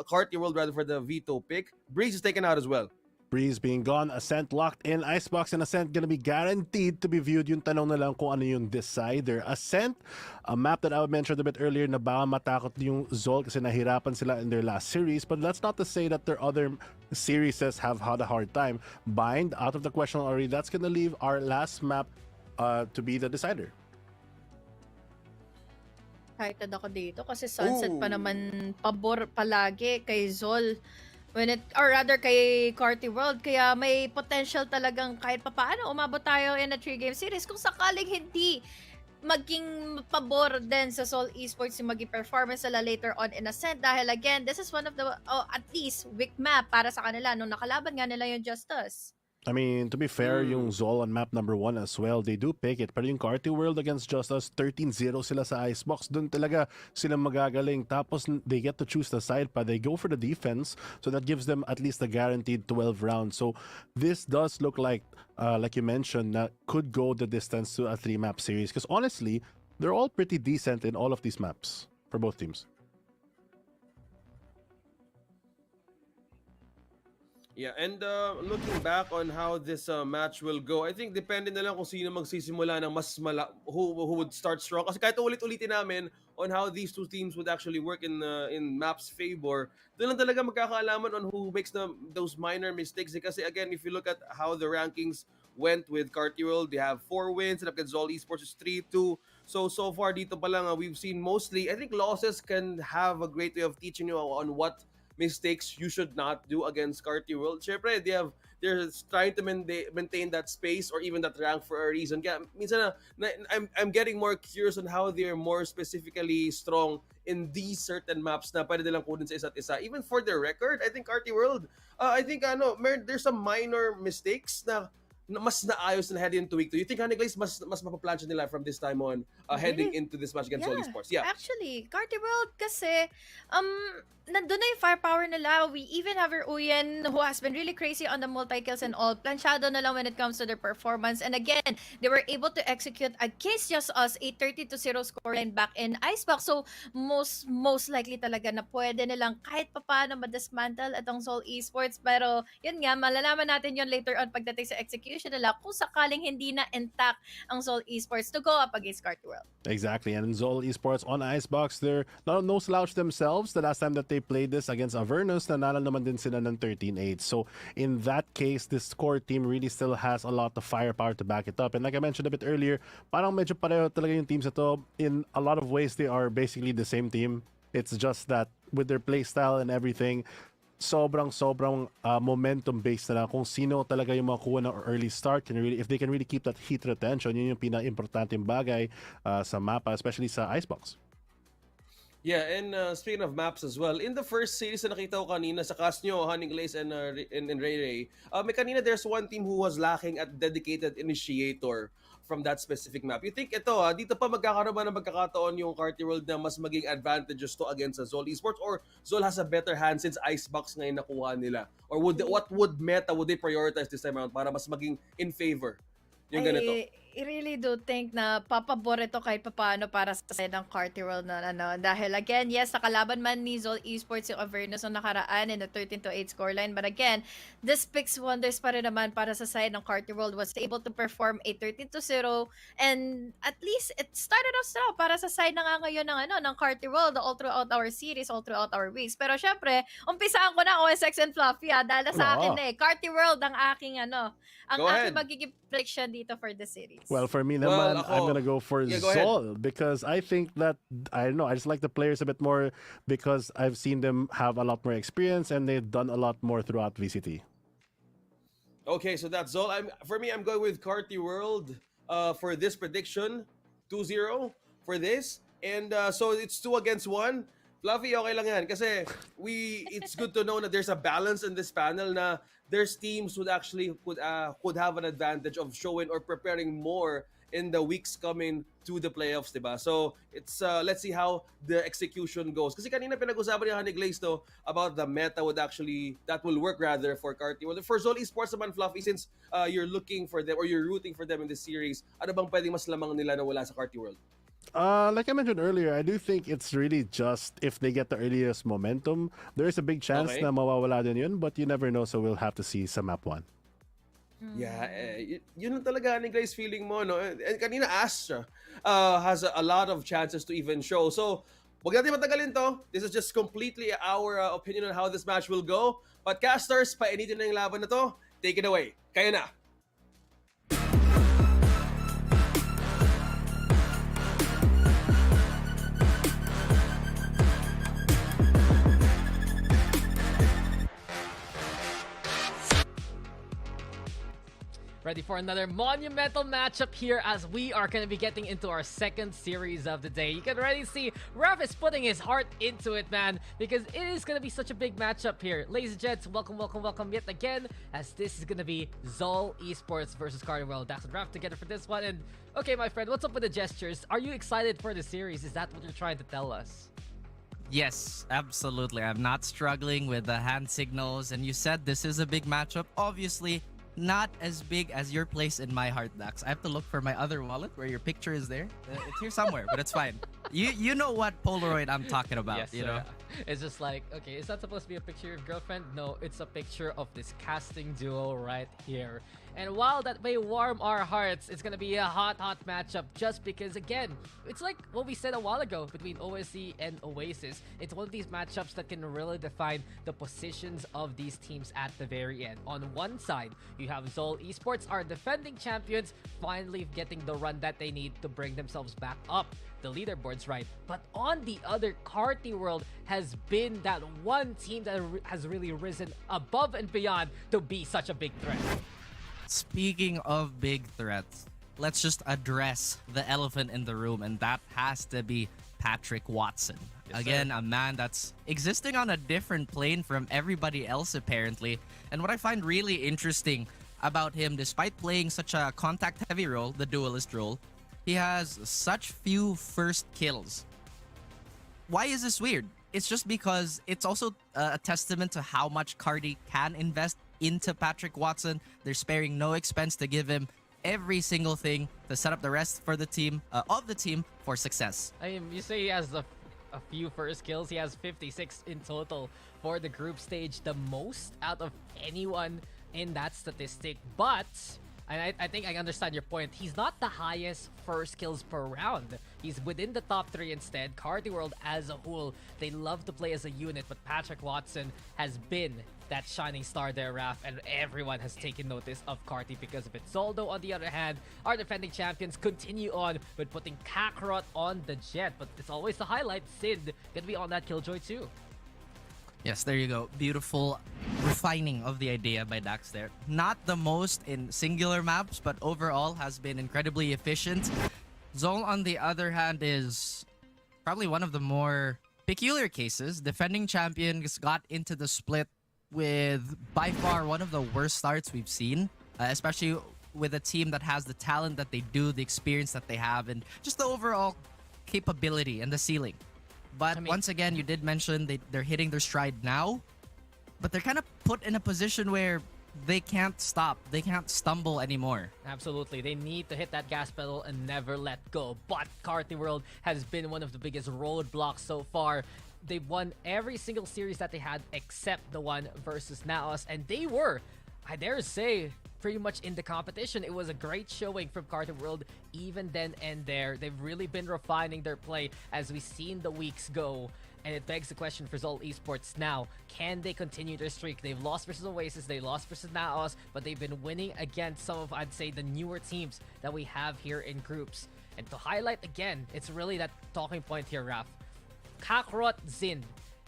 Carti World rather for the Veto pick. Breeze is taken out as well. Breeze being gone, Ascent locked in, Icebox and Ascent gonna be guaranteed to be viewed. Yung tanong na lang kung ano yung decider. Ascent, a map that I mentioned a bit earlier na baka matakot yung Zol kasi nahirapan sila in their last series, but that's not to say that their other series have had a hard time. Bind, out of the question already, that's gonna leave our last map to be the decider. Excited ako dito kasi Sunset pa naman pabor palagi kay Zol. Or rather kay Carti World, kaya may potential talagang kahit papaano umabot tayo in a 3-game series kung sakaling hindi maging pabor din sa Seoul Esports yung maging performance nila later on in Ascent dahil again, this is one of the at least weak map para sa kanila nung nakalaban nga nila yung JustUs. I mean, to be fair, yung Zol on map number 1 as well, they do pick it. Pero yung Carti World against JustUs, 13-0 sila sa Icebox. Doon talaga sila magagaling. Tapos they get to choose the side pa. They go for the defense. So that gives them at least a guaranteed 12 rounds. So this does look like you mentioned, could go the distance to a 3-map series. Because honestly, they're all pretty decent in all of these maps for both teams. Yeah, and looking back on how this match will go, I think depende na lang kung sino magsisimula ng who would start strong. Kasi kahit ulit-ulitin namin on how these two teams would actually work in map's favor, doon lang talaga magkakaalaman on who makes those minor mistakes. Kasi again, if you look at how the rankings went with Carti World, they have 4 wins, and against Zol Esports is 3-2. So far dito pa lang, we've seen mostly, I think losses can have a great way of teaching you on what mistakes you should not do against Carti World. Syempre, they're trying to maintain that space or even that rank for a reason. Kaya minsan I'm getting more curious on how they're more specifically strong in these certain maps na pwede nilang kunin sa isa't isa. Even for their record, I think Carti World, I think there's some minor mistakes na mas naayos na heading into week 2. You think, Honey Glaze, mas mapaplansya nila from this time on heading into this match against Seoul Esports? Yeah. Actually, Carti World kasi nandun na yung firepower nila. We even have our Uyen who has been really crazy on the multi-kills and all. Planchado na lang when it comes to their performance. And again, they were able to execute against JustUs a 30-0 scoreline back in Icebox. So, most likely talaga na pwede nilang kahit papaano ma-dismantle itong Seoul Esports. Pero, yun nga, malalaman natin yun later on pagdating sa execution nila kung sakaling hindi na intact ang Seoul Esports to go up against Carti World. Exactly. And Seoul Esports on Icebox, they're no slouch themselves. The last time that they played this against Avernus, nanalo naman din sila ng 13-8. So in that case, this core team really still has a lot of firepower to back it up. And like I mentioned a bit earlier, parang medyo pareho talaga yung teams ito. In a lot of ways, they are basically the same team. It's just that with their playstyle and everything, sobrang momentum based na lang kung sino talaga yung makuha ng early start, if they can really keep that heat retention, yun yung pinaka-importanteng bagay sa mapa, especially sa Icebox. Yeah, and speaking of maps as well, in the first series na nakita ko kanina sa cast nyo, Honey Glaze and Ray Ray, may kanina there's one team who was lacking at dedicated initiator from that specific map. You think ito, dito pa magkakaroon ba ng magkakataon yung Carti World na mas maging advantageous to against Zol Esports, or Zol has a better hand since Icebox ngayon nakuha nila? Or what would meta would they prioritize this time around para mas maging in favor yung ganito? I really do think na papabor ito kahit papaano para sa side ng Carti World na dahil again, yes, nakalaban man ni Zol Esports yung Avernus na nakaraan in the 13-8 scoreline, but again, this speaks wonders pa rin naman para sa side ng Carti World was able to perform a 13-0 and at least it started off strong para sa side na nga ngayon ng Carti World all throughout our series, all throughout our weeks. Pero syempre, umpisaan ko na OSX and Fluffy dahil sa akin Carti World ang aking aking magiging prediction dito for the series. Well, for me naman, I'm gonna go for Zol because I think that, I don't know, I just like the players a bit more because I've seen them have a lot more experience and they've done a lot more throughout VCT. Okay, so that's Zol. For me, I'm going with Carti World for this prediction, 2-0 for this. And so it's 2 against 1. Fluffy, okay lang yan. Kasi it's good to know that there's a balance in this panel na there's teams who actually could have an advantage of showing or preparing more in the weeks coming to the playoffs, diba? So it's let's see how the execution goes. Kasi kanina pinag-usapan ni Honey Glaze to about the meta that will work rather for Carti. Well, for Zol Esports naman, Fluffy, since you're looking for them or you're rooting for them in this series, ano bang pwedeng mas lamang nila na wala sa Carti World? Like I mentioned earlier, I do think it's really just if they get the earliest momentum, there is a big chance Okay. na mawawala din yun, but you never know, so we'll have to see sa map 1. Yeah, yun lang talaga ni Glaze feeling mo, no? And kanina Astra has a lot of chances to even show. So, wag natin matagalin to. This is just completely our opinion on how this match will go. But casters, painitin na yung laban na to. Take it away. Kaya na. Ready for another monumental matchup here as we are going to be getting into our second series of the day. You can already see Raf is putting his heart into it, man, because it is going to be such a big matchup here. Ladies and gents, welcome yet again, as this is going to be Zol Esports versus Carti World. Dax and Raf together for this one. And okay, my friend, what's up with the gestures? Are you excited for the series? Is that what you're trying to tell us? Yes, absolutely. I'm not struggling with the hand signals. And you said this is a big matchup. Obviously, not as big as your place in my heart, Dax. I have to look for my other wallet where your picture is there. It's here somewhere, but it's fine. You know what Polaroid I'm talking about, Yes, you know? It's just like, okay, is that supposed to be a picture of your girlfriend? No, it's a picture of this casting duo right here. And while that may warm our hearts, it's gonna be a hot matchup just because, again, it's like what we said a while ago between OSC and Oasis. It's one of these matchups that can really define the positions of these teams at the very end. On one side, you have Zol Esports, our defending champions, finally getting the run that they need to bring themselves back up the leaderboards, right? But on the other, Carti World has been that one team that has really risen above and beyond to be such a big threat. Speaking of big threats, let's just address the elephant in the room, and that has to be Patrick Watson. Yes, Again, sir. a man that's existing on a different plane from everybody else, apparently. And what I find really interesting about him, despite playing such a contact-heavy role, the duelist role, he has such few first kills. Why is this weird? It's just because it's also a testament to how much Carti can invest into Patrick Watson. They're sparing no expense to give him every single thing to set up the rest for the team, of the team, for success. I mean, you say he has a few first kills. He has 56 in total for the group stage, the most out of anyone in that statistic. But and I think I understand your point. He's not the highest first kills per round. He's within the top 3 instead. Carti World as a whole, they love to play as a unit, but Patrick Watson has been that shining star there, Raf, and everyone has taken notice of Carti because of it. Zoldo, on the other hand, our defending champions continue on with putting Kakarot on the jet, but it's always the highlight. Sid gonna be on that Killjoy too. Yes, there you go. Beautiful refining of the idea by Dax there. Not the most in singular maps, but overall has been incredibly efficient. Zol, on the other hand, is probably one of the more peculiar cases. Defending champions got into the split with by far one of the worst starts we've seen, especially with a team that has the talent that they do, the experience that they have, and just the overall capability and the ceiling. But once again, you did mention they're hitting their stride now, but they're kind of put in a position where they can't stop. They can't stumble anymore. Absolutely. They need to hit that gas pedal and never let go. But Carti World has been one of the biggest roadblocks so far. They won every single series that they had except the one versus Naos, and they were, I dare say, pretty much in the competition. It was a great showing from Carti World even then and there. They've really been refining their play as we've seen the weeks go. And it begs the question for Zol Esports now. Can they continue their streak? They've lost versus Oasis, they lost versus Naos, but they've been winning against some of, I'd say, the newer teams that we have here in groups. And to highlight again, it's really that talking point here, Raf. Kakarot, Zin.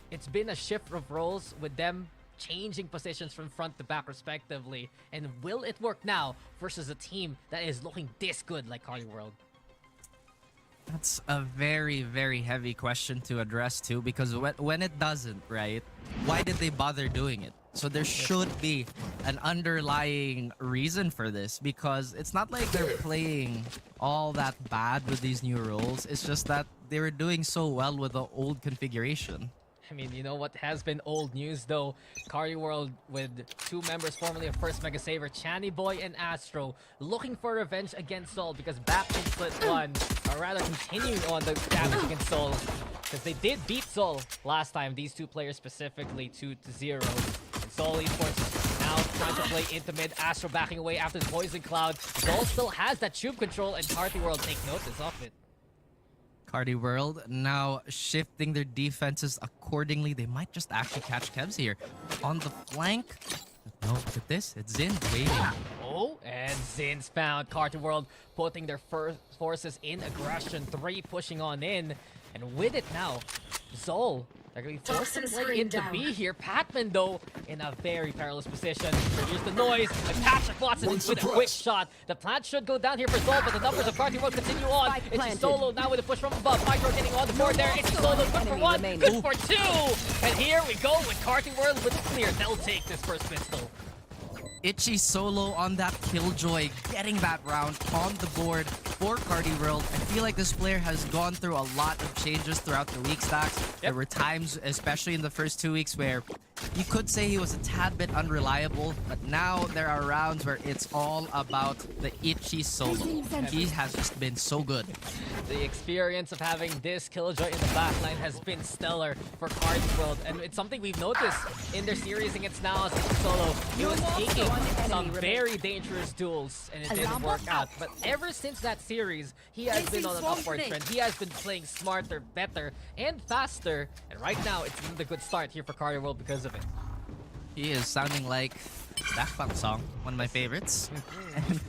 It's been a shift of roles with them changing positions from front to back respectively. And will it work now versus a team that is looking this good like Carti World? That's a very, very heavy question to address too, because when it doesn't, right, why did they bother doing it? So there should be an underlying reason for this, because it's not like they're playing all that bad with these new roles. It's just that they were doing so well with the old configuration. I mean, you know what has been old news though? Carti World with 2 members formerly of First Mega Saver, Channy Boy and Astro, looking for revenge against Soul because back in Split 1, or rather continuing on the damage against Soul, because they did beat Soul last time, these 2 players specifically 2-0. And Soul Esports now trying to play into mid, Astro backing away after the Poison Cloud. Soul still has that tube control and Carti World take notice of it. Carti World now shifting their defenses accordingly. They might just actually catch Kevs here. On the flank. No, look at this. It's Zin waiting. Oh, and Zin's found. Carti World putting their forces in aggression. 3 pushing on in. And with it now, Zol, they're going to be forced to play into B here. Patman, though, in a very perilous position. Here's the noise. And Patrick Watson with a quick shot. The plant should go down here for Zol, but the numbers of Carti World continue on. It's Solo now with a push from above. Micro getting on the board there. It's Solo. Good for 1, good for 2. And here we go with Carti World with a clear. They'll take this first pistol. Itchy Solo on that Killjoy, getting that round on the board for Carti World. I feel like this player has gone through a lot of changes throughout the week stacks. There were times, especially in the first 2 weeks, where you could say he was a tad bit unreliable, but now there are rounds where it's all about the Itchy Solo. He has just been so good. The experience of having this Killjoy in the backline has been stellar for Carti World, and it's something we've noticed in their series against Naos and Solo. He was taking some very dangerous duels, and it didn't work out. But ever since that series, he has been on an upward trend. He has been playing smarter, better, and faster. And right now, it's been a good start here for Carti World because of it. He is sounding like Daft Punk song, one of my favorites. And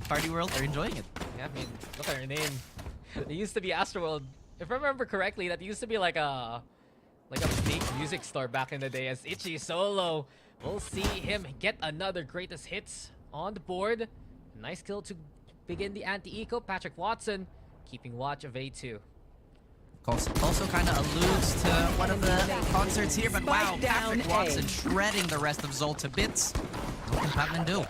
Carti World are enjoying it. Yeah, I mean, look at her name. It used to be Astroworld. If I remember correctly, that used to be like a fake music store back in the day as Itchy Solo. We'll see him get another greatest hits on the board. Nice kill to begin the anti-eco. Patrick Watson keeping watch of A2. Also kind of alludes to one of the concerts here, but wow, Patrick Watson shredding the rest of Zol to bits. What can Patman do?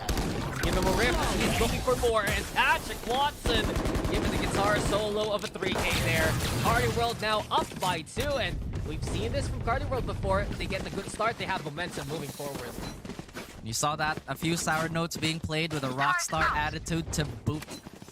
Give him a rip. He's looking for more. And Patrick Watson giving the guitar solo of a 3K there. Carti World now up by 2, and we've seen this from Carti World before. They get a good start, they have momentum moving forward. You saw that, a few sour notes being played with a rockstar attitude to boot.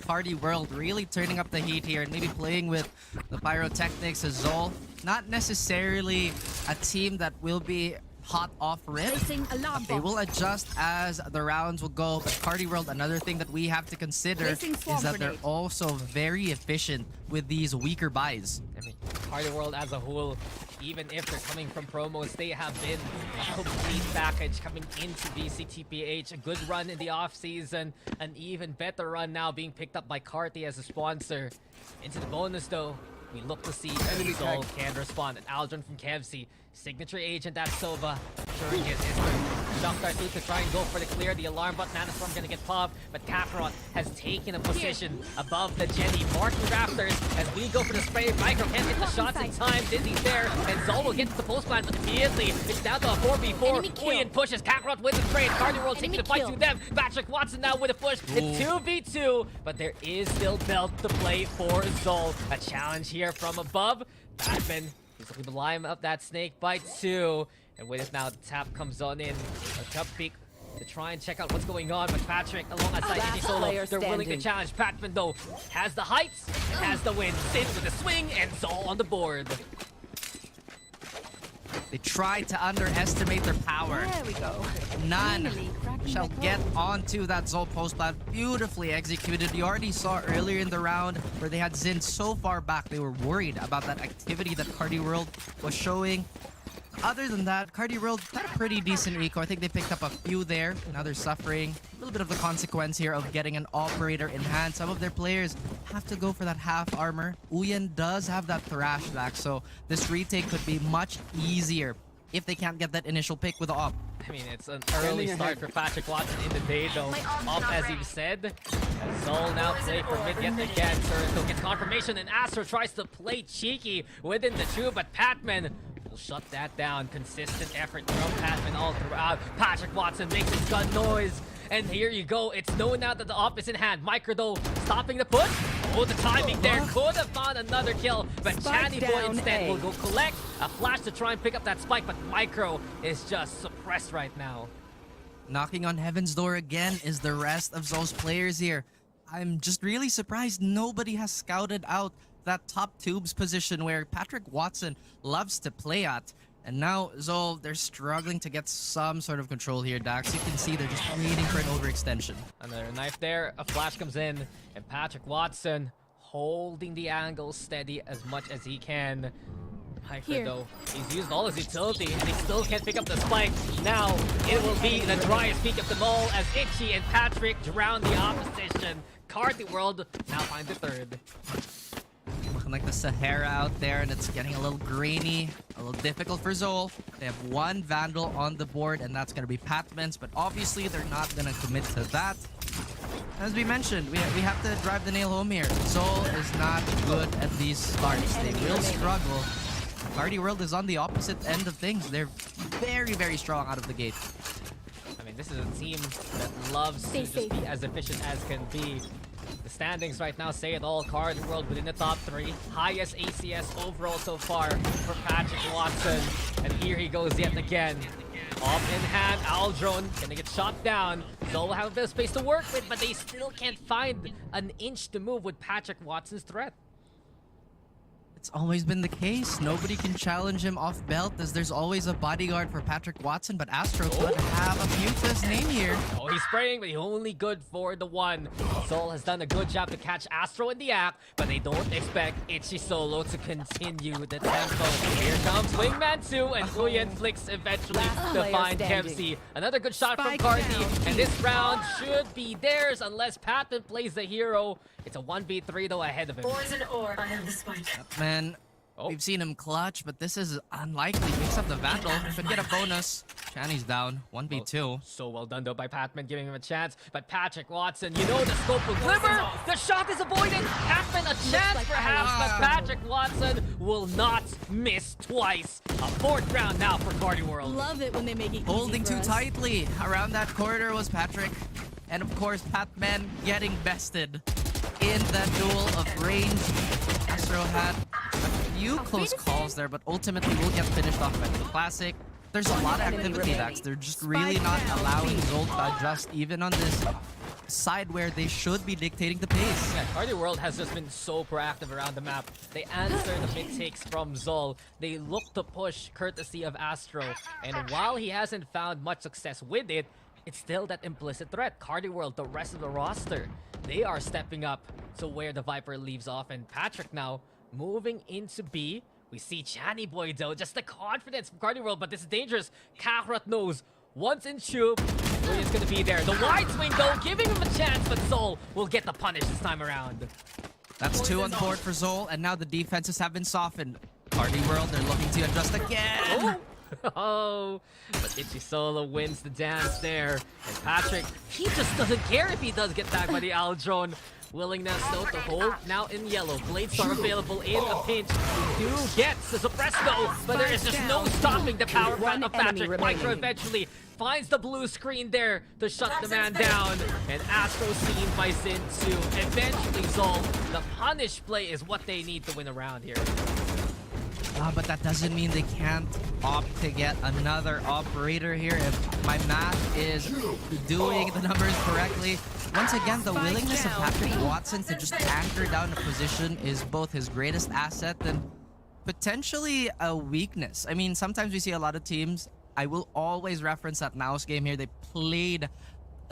Carti World really turning up the heat here and maybe playing with the pyrotechnics as Zol. Not necessarily a team that will be hot off rip. They will adjust as the rounds will go. But Carti World, another thing that we have to consider is that they're also very efficient with these weaker buys. I mean, Carti World as a whole, even if they're coming from promos, they have been a complete package coming into VCT PH. A good run in the offseason, an even better run now being picked up by Carti as a sponsor. Into the bonus though, we look to see if Zol can respond. And Aldrin from Kevsi, signature agent at Sova, ensuring his Shockdart 2 to try and go for the clear. The alarm button, Nanostorm gonna get popped, but Kakarot has taken a position above the Jenny. Marking Raptors as we go for the spray. Micro can't get the shots in time. Dizzy's there, and Zol will get to the post plant, but immediately it's down to a 4v4. Uyen pushes, Kakarot with the trade. Carti World taking the fight to them. Patrick Watson now with a push. It's 2v2, but there is still belt to play for Zol. A challenge here from above. Batman, he's looking to line up that snake by 2. And with it now, the tap comes on in. A top peek to try and check out what's going on. But Patrick, alongside Itchy Solo, they're willing to challenge. Patman, though, has the heights, has the win. Sin with a swing, and Zol on the board. They try to underestimate their power. There we go. None shall get onto that Zol post plant. Beautifully executed. You already saw earlier in the round where they had Zin so far back. They were worried about that activity that Carti World was showing. Other than that, Carti World had a pretty decent eco. I think they picked up a few there. Now they're suffering a little bit of the consequence here of getting an operator in hand. Some of their players have to go for that half armor. Uyen does have that thrash back, so this retake could be much easier if they can't get that initial pick with the op. I mean, it's an early start for Patrick Watson in the day, though. Off, as you said. Zol now play for mid yet again. Turtle gets confirmation, and Astro tries to play cheeky within the tube, but Patman will shut that down. Consistent effort from Patman all throughout. Patrick Watson makes his gun noise, And here you go. It's known now that the off is in hand. Micro though stopping the push. Oh, the timing there. Could have found another kill. But Spike Channy Boy down instead A. will go collect a flash to try and pick up that spike. But Micro is just suppressed right now. Knocking on heaven's door again is the rest of Zol's players here. I'm just really surprised nobody has scouted out that top tubes position where Patrick Watson loves to play at. And now Zol, they're struggling to get some sort of control here, Dax. You can see they're just waiting for an overextension. Another knife there. A flash comes in. And Patrick Watson holding the angle steady as much as he can. Hiker though, he's used all his utility and he still can't pick up the spike. Now it will be the driest peak of them all as Itchy and Patrick drown the opposition. Carti World now finds the third. Looking like the Sahara out there, and it's getting a little grainy, a little difficult for Zol. They have one Vandal on the board, and that's going to be Patman's, but obviously they're not going to commit to that. As we mentioned, we have to drive the nail home here. Zol is not good at these starts. They will struggle. Carti World is on the opposite end of things. They're very, very strong out of the gate. I mean, this is a team that loves to just be as efficient as can be. The standings right now say it all. Carti World within the top 3. Highest ACS overall so far for Patrick Watson. And here he goes yet again. Off in hand, Aldrone gonna get shot down. Zol will have a bit of space to work with, but they still can't find an inch to move with Patrick Watson's threat. It's always been the case. Nobody can challenge him off belt as there's always a bodyguard for Patrick Watson, but Astro could have a few to his name here. Oh, he's spraying, but he's only good for the one. Zol has done a good job to catch Astro in the act, but they don't expect Itchy Solo to continue the tempo. Here comes Wingman 2, and Uyen flicks eventually to find Kempsey. Another good shot from Carti, and this round should be theirs unless Patton plays the hero. It's a 1v3 though ahead of him. Man, we've seen him clutch, but this is unlikely. Picks up the Vandal, could get a bonus. Channy's down, 1v2. So well done though by Patman, giving him a chance. But Patrick Watson, you know the scope will glimmer. The shot is avoided. Patman a chance perhaps, but Patrick Watson will not miss twice. A 4th round now for Carti World. Love it when they make it Holding easy too for us. tightly. Around that corridor was Patrick. And of course, Patman getting bested in that duel of range. Astro had a few close calls there, but ultimately will get finished off by the Classic. There's a lot of activity, Dax. They're just really not allowing Zol to adjust even on this side where they should be dictating the pace. Yeah, Carti World has just been so proactive around the map. They answer the mid takes from Zol. They look to push courtesy of Astro. And while he hasn't found much success with it, it's still that implicit threat. Carti World, the rest of the roster, they are stepping up to where the Viper leaves off. And Patrick now moving into B. We see Channy Boy though, just the confidence from Carti World, but this is dangerous. Kakarot knows once in tube, Julian's gonna be there. The wide swing though, giving him a chance, but Zol will get the punish this time around. That's 2 on board for Zol, and now the defenses have been softened. Carti World, they're looking to adjust again. Oh, but Itchy Solo wins the dance there. And Patrick, he just doesn't care if he does get tagged by the Aldrone. Willingness though to hold now in yellow. Bladestar available in a pinch. He do gets the suppress though, but there is just no stopping the power plant of Patrick. Micro eventually finds the blue screen there to shut the man down. And Astro seen by Sin 2. Eventually Zol, the punish play is what they need to win a round here. But that doesn't mean they can't opt to get another operator here if my math is doing the numbers correctly. Once again, the willingness of Patrick Watson to just anchor down a position is both his greatest asset and potentially a weakness. I mean, sometimes we see a lot of teams, I will always reference that Naos game here, they played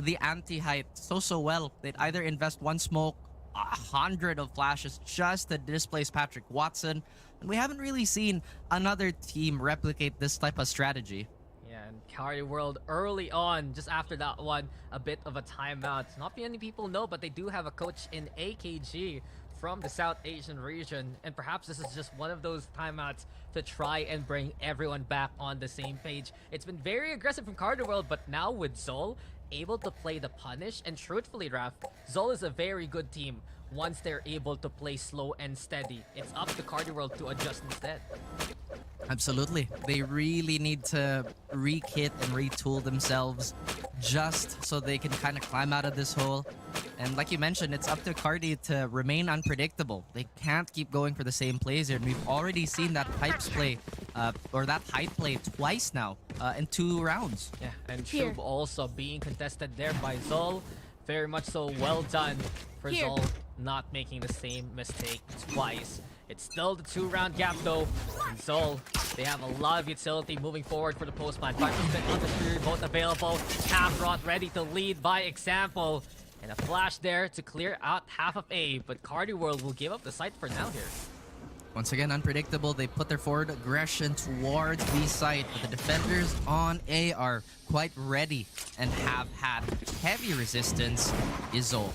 the anti-height so well. They'd either invest one smoke, 100 of flashes just to displace Patrick Watson. And we haven't really seen another team replicate this type of strategy. Yeah, and Carti World early on, just after that one, a bit of a timeout. Not many people know, but they do have a coach in AKG from the South Asian region. And perhaps this is just one of those timeouts to try and bring everyone back on the same page. It's been very aggressive from Carti World, but now with Zol able to play the punish, and truthfully, Raf, Zol is a very good team once they're able to play slow and steady. It's up to Carti World to adjust instead. Absolutely. They really need to re-kit and retool themselves just so they can kind of climb out of this hole. And like you mentioned, it's up to Carti to remain unpredictable. They can't keep going for the same plays here. And we've already seen that pipes play, or that hype play twice now in 2 rounds. Yeah, and Trub also being contested there by Zol. Very much so well done for Zol not making the same mistake twice. It's still the 2-round gap though. And Zol, they have a lot of utility moving forward for the post-plant. 5% on the Fury, both available. Camrot ready to lead by example. And a flash there to clear out half of A, but Carti World will give up the site for now here. Once again, unpredictable. They put their forward aggression towards B site, but the defenders on A are quite ready and have had heavy resistance. Is Zol.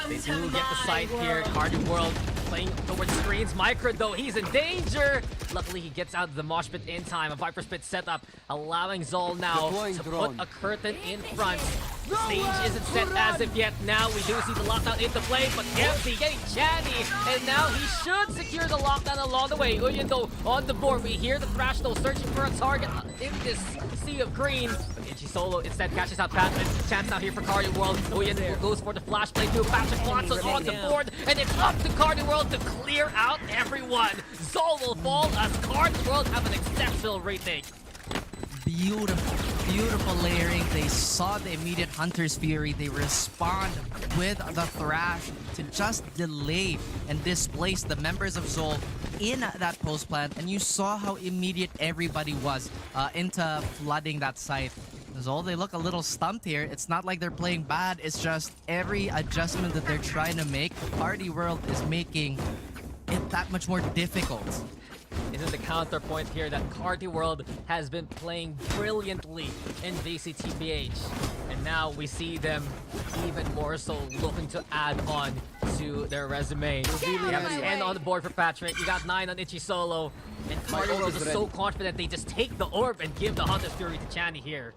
They do get the site here. Carti World playing towards screens. Micro though, he's in danger. Luckily, he gets out of the mosh pit in time. A Viper Spit setup, allowing Zol now to put a curtain in front. The stage isn't set as of yet. Now we do see the lockdown into play, but Kempsey getting chatty, and now he should secure the lockdown along the way. Uyen though on the board. We hear the Thrash though searching for a target in this sea of green. But Ichi Solo instead catches out Batman. Chance now here for Carti World. Uyen goes for the flash play too. Patrick Watson on the board, and it's up to Carti World to clear out everyone. Zol will fall as Carti World have an exceptional retake. Beautiful layering. They saw the immediate Hunter's Fury. They respond with the Thrash to just delay and displace the members of Zol in that post plant. And you saw how immediate everybody was into flooding that site. Zol, they look a little stumped here. It's not like they're playing bad. It's just every adjustment that they're trying to make, Carti World is making it that much more difficult. Isn't the counterpoint here that Carti World has been playing brilliantly in VCT PH, and now we see them even more so looking to add on to their resume. You have a 10 on the board for Patrick, you got 9 on Ichi Solo, and Carti World is so confident they just take the orb and give the Hunter's Fury to Channy here.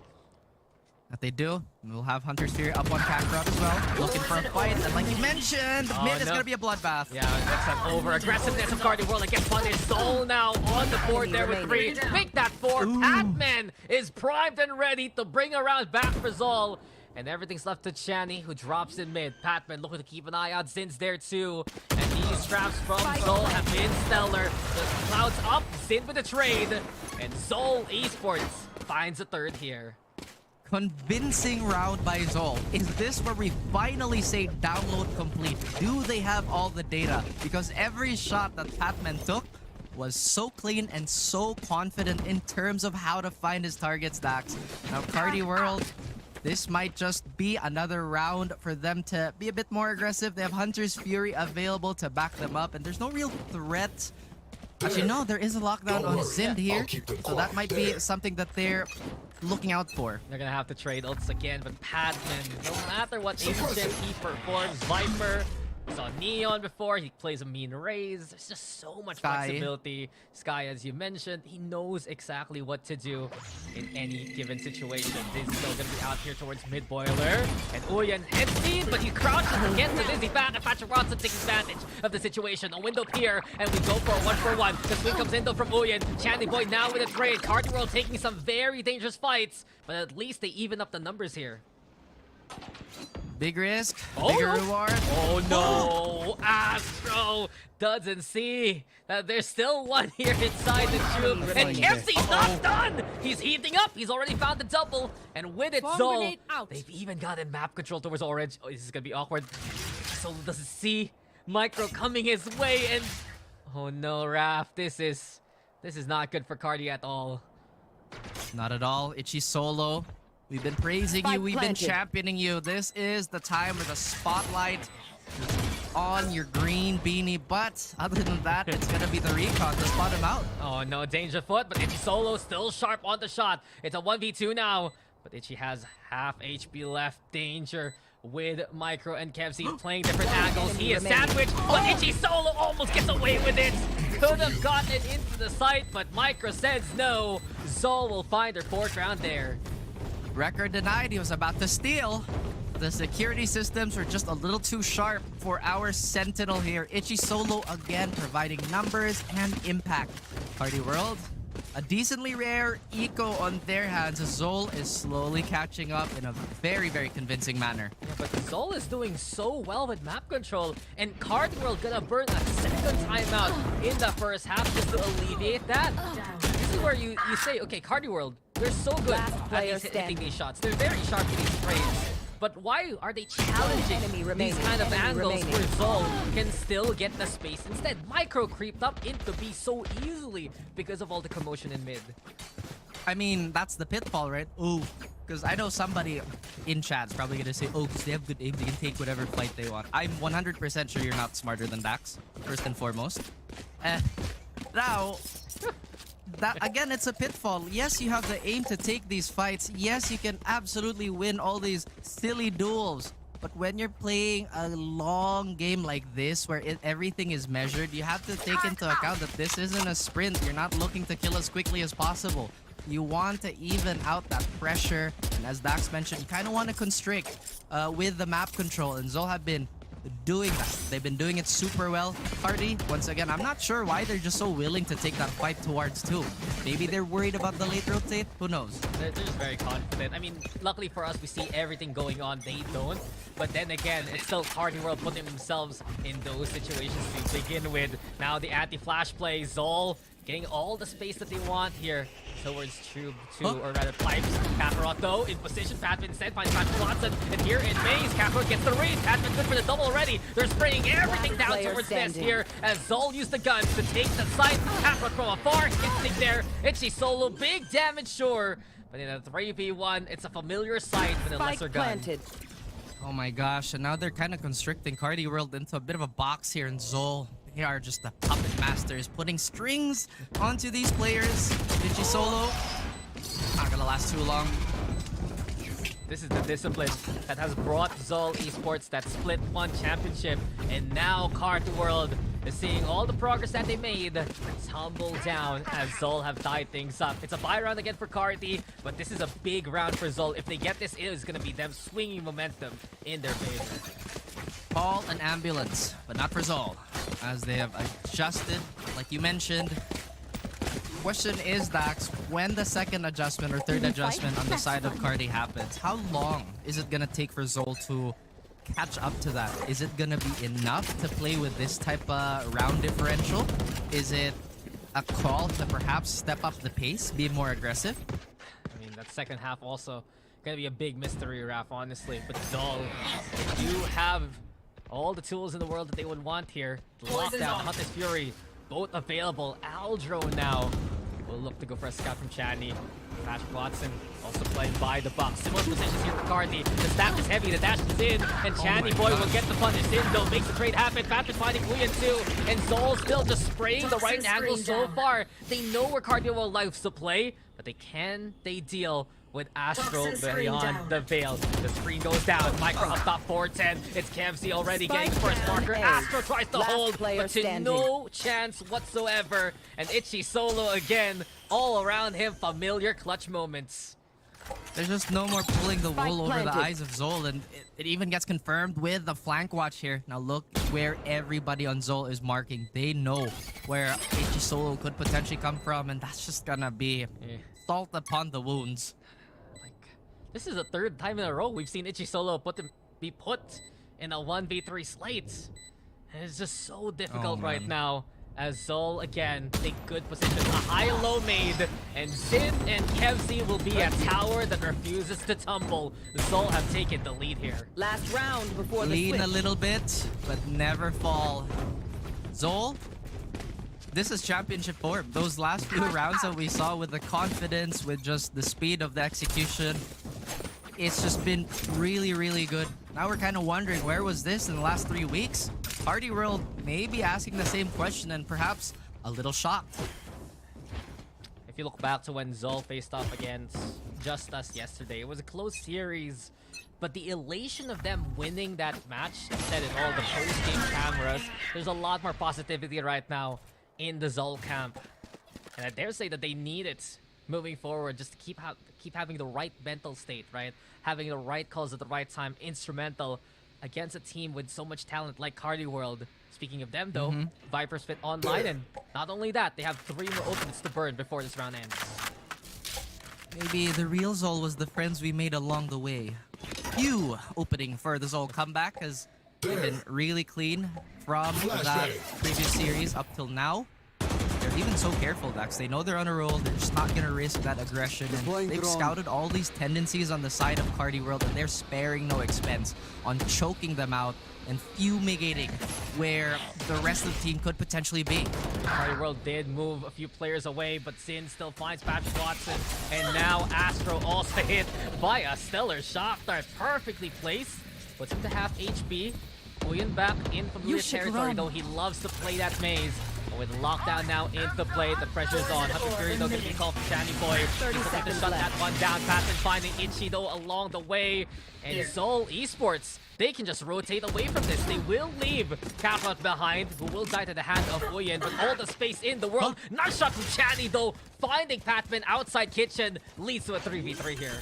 That they do. We'll have Hunter's Fury up on Kakarot as well, looking for a fight. And like you mentioned, mid is gonna be a bloodbath. Yeah, that's an over aggressiveness of Carti World against punished. Zol now on the board there with 3. Make that 4. Patman is primed and ready to bring around back for Zol. And everything's left to Channy, who drops in mid. Patman looking to keep an eye out. Zin's there too. And these traps from Zol have been stellar. The clouds up, Zin with the trade. And Zol Esports finds a 3rd here. Convincing round by Zol. Is this where we finally say download complete? Do they have all the data? Because every shot that Patman took was so clean and so confident in terms of how to find his targets, Dax. Now, Carti World, this might just be another round for them to be a bit more aggressive. They have Hunter's Fury available to back them up, and there's no real threat. Actually, no, there is a lockdown on Zind here, so that might be something that they're looking out for. They're gonna have to trade ults again, but Padman, no matter what agent he performs, Viper, saw Neon before, he plays a mean raise. There's just so much flexibility. Sky, as you mentioned, he knows exactly what to do in any given situation. Dizzy's still gonna be out here towards mid-boiler. And Uyen empty, but he crouches to get the Dizzy back, and Patrick Watson takes advantage of the situation. A window here, and we go for a 1-for-1. The swing comes in though from Uyen. Chandy Boy now with a trade. Carti World taking some very dangerous fights, but at least they even up the numbers here. Big risk, bigger reward. Oh no, Astro doesn't see that there's still one here inside the troop. And Kempsey's not done! He's heating up, he's already found the double. And with it, Zol, they've even gotten map control towards Orange. Oh, this is gonna be awkward. Zol doesn't see Micro coming his way, and oh no, Raph, this is not good for Carti at all. Not at all. Ichi Solo. We've been praising you, we've been championing you. This is the time where the spotlight is on your green beanie, but other than that, it's gonna be the recon to spot him out. Oh no, danger foot, but Ichi Solo still sharp on the shot. It's a 1v2 now, but Ichi has half HP left. Danger with Micro and Kevsey playing different angles. He is sandwiched, but Ichi Solo almost gets away with it. Could have gotten it into the site, but Micro says no. Zol will find their 4th round there. Record denied, he was about to steal. The security systems were just a little too sharp for our Sentinel here. Ichi Solo again providing numbers and impact. Party World, a decently rare eco on their hands. Zol is slowly catching up in a very, very convincing manner. Yeah, but Zol is doing so well with map control, and Carti World gonna burn a second timeout in the first half just to alleviate that. This is where you say, okay, Carti World, they're so good at hitting these shots. They're very sharp with these frames. But why are they challenging these kind of angles where Zol can still get the space? Instead, Micro creeped up into B so easily because of all the commotion in mid. I mean, that's the pitfall, right? Oh, because I know somebody in chat's probably going to say, oh, because they have good aim, they can take whatever fight they want. I'm 100% sure you're not smarter than Dax, first and foremost. Now, that again, it's a pitfall. Yes, you have the aim to take these fights. Yes, you can absolutely win all these silly duels. But when you're playing a long game like this, where everything is measured, you have to take into account that this isn't a sprint. You're not looking to kill as quickly as possible. You want to even out that pressure. And as Dax mentioned, you kind of want to constrict with the map control. And Zol have been doing that. They've been doing it super well. Carti, once again, I'm not sure why they're just so willing to take that fight towards 2. Maybe they're worried about the late rotate. Who knows? They're just very confident. I mean, luckily for us, we see everything going on. They don't. But then again, it's still Carti World putting themselves in those situations to begin with. Now the anti-flash play, Zol getting all the space that they want here towards Tube 2, or rather Pipes. Kakarot though, in position. Patman instead finds Patrick Watson, and here in Maze, Kakarot gets the read. Patman good for the double already. They're spraying everything down towards this here as Zol used the guns to take the site. Kakarot from afar, instinct there. Itchy solo, big damage sure. But in a 3v1, it's a familiar sight with a lesser gun. Oh my gosh, and now they're kind of constricting Carti World into a bit of a box here, and Zol, they are just the puppet masters, putting strings onto these players. Digi solo, not gonna last too long. This is the discipline that has brought Zol Esports that Split 1 championship, and now Carti World is seeing all the progress that they made tumble down as Zol have tied things up. It's a buy round again for Carti, but this is a big round for Zol. If they get this, it is going to be them swinging momentum in their favor. Call an ambulance, but not for Zol, as they have adjusted, like you mentioned. Question is, Dax, when the second adjustment or third adjustment on the side of Carti happens, how long is it gonna take for Zol to catch up to that? Is it gonna be enough to play with this type of round differential? Is it a call to perhaps step up the pace, be more aggressive? I mean, that second half also gonna be a big mystery, Raph, honestly. But Zol, they do have all the tools in the world that they would want here. Lockdown, Hottest Fury, both available. Aldro now will look to go for a scout from Chani. Patrick Watson also playing by the box. Similar positions here for Carti. The staff is heavy, the dash is in, and Chani boy will get the punish in though. Makes the trade happen. Patrick finding Kuyan too, and Zol still just spraying the right angle so far. They know where Carti World likes to play, but they deal with Astro beyond the veil. The screen goes down. Micro up top 410. It's KFC already getting the first marker. Astro tries to hold, but to no chance whatsoever. And Itchy solo again. All around him, familiar clutch moments. There's just no more pulling the wool over the eyes of Zol, and it even gets confirmed with the flank watch here. Now look where everybody on Zol is marking. They know where Itchy solo could potentially come from, and that's just gonna be salt upon the wounds. This is the third time in a row we've seen Itchy Solo be put in a 1v3 slate. And it's just so difficult right now as Zol again take good position. A high-low made, and Zin and Kevzi will be a tower that refuses to tumble. Zol have taken the lead here. Last round before the Lean switch. a little bit, but never fall. Zol, this is championship form. Those last few rounds that we saw with the confidence, with just the speed of the execution, it's just been really, really good. Now we're kind of wondering, where was this in the last 3 weeks? Party World may be asking the same question and perhaps a little shocked. If you look back to when Zol faced off against JustUs yesterday, it was a close series, but the elation of them winning that match instead in all the post-game cameras, there's a lot more positivity right now in the Zol camp. And I dare say that they need it moving forward, just to keep having the right mental state, right? Having the right calls at the right time, instrumental. against a team with so much talent like Carti World. Speaking of them though, Viper's Fit online, and not only that, they have 3 more ultimates to burn before this round ends. Maybe the real Zol was the friends we made along the way. You opening for the Zol comeback has been really clean from that previous series up till now. They're even so careful, Dax. They know they're on a roll. They're just not going to risk that aggression. And they've scouted all these tendencies on the side of Carti World, and they're sparing no expense on choking them out and fumigating where the rest of the team could potentially be. Carti World did move a few players away, but Sin still finds Patrick Watson. And now Astro also hit by a stellar shot dart. Perfectly placed. Puts him to half HP. Uyen back in familiar territory, though he loves to play that maze. But with lockdown now into play, the pressure's on. Hunter Fury though gonna be called from Channy Boy. He's looking to shut that one down. Patton finding Itchy though along the way. And Zol Esports, they can just rotate away from this. They will leave Kakarot behind, who will die to the hand of Uyen, but all the space in the world. Nice shot from Channy though, finding Patman outside kitchen, leads to a 3v3 here.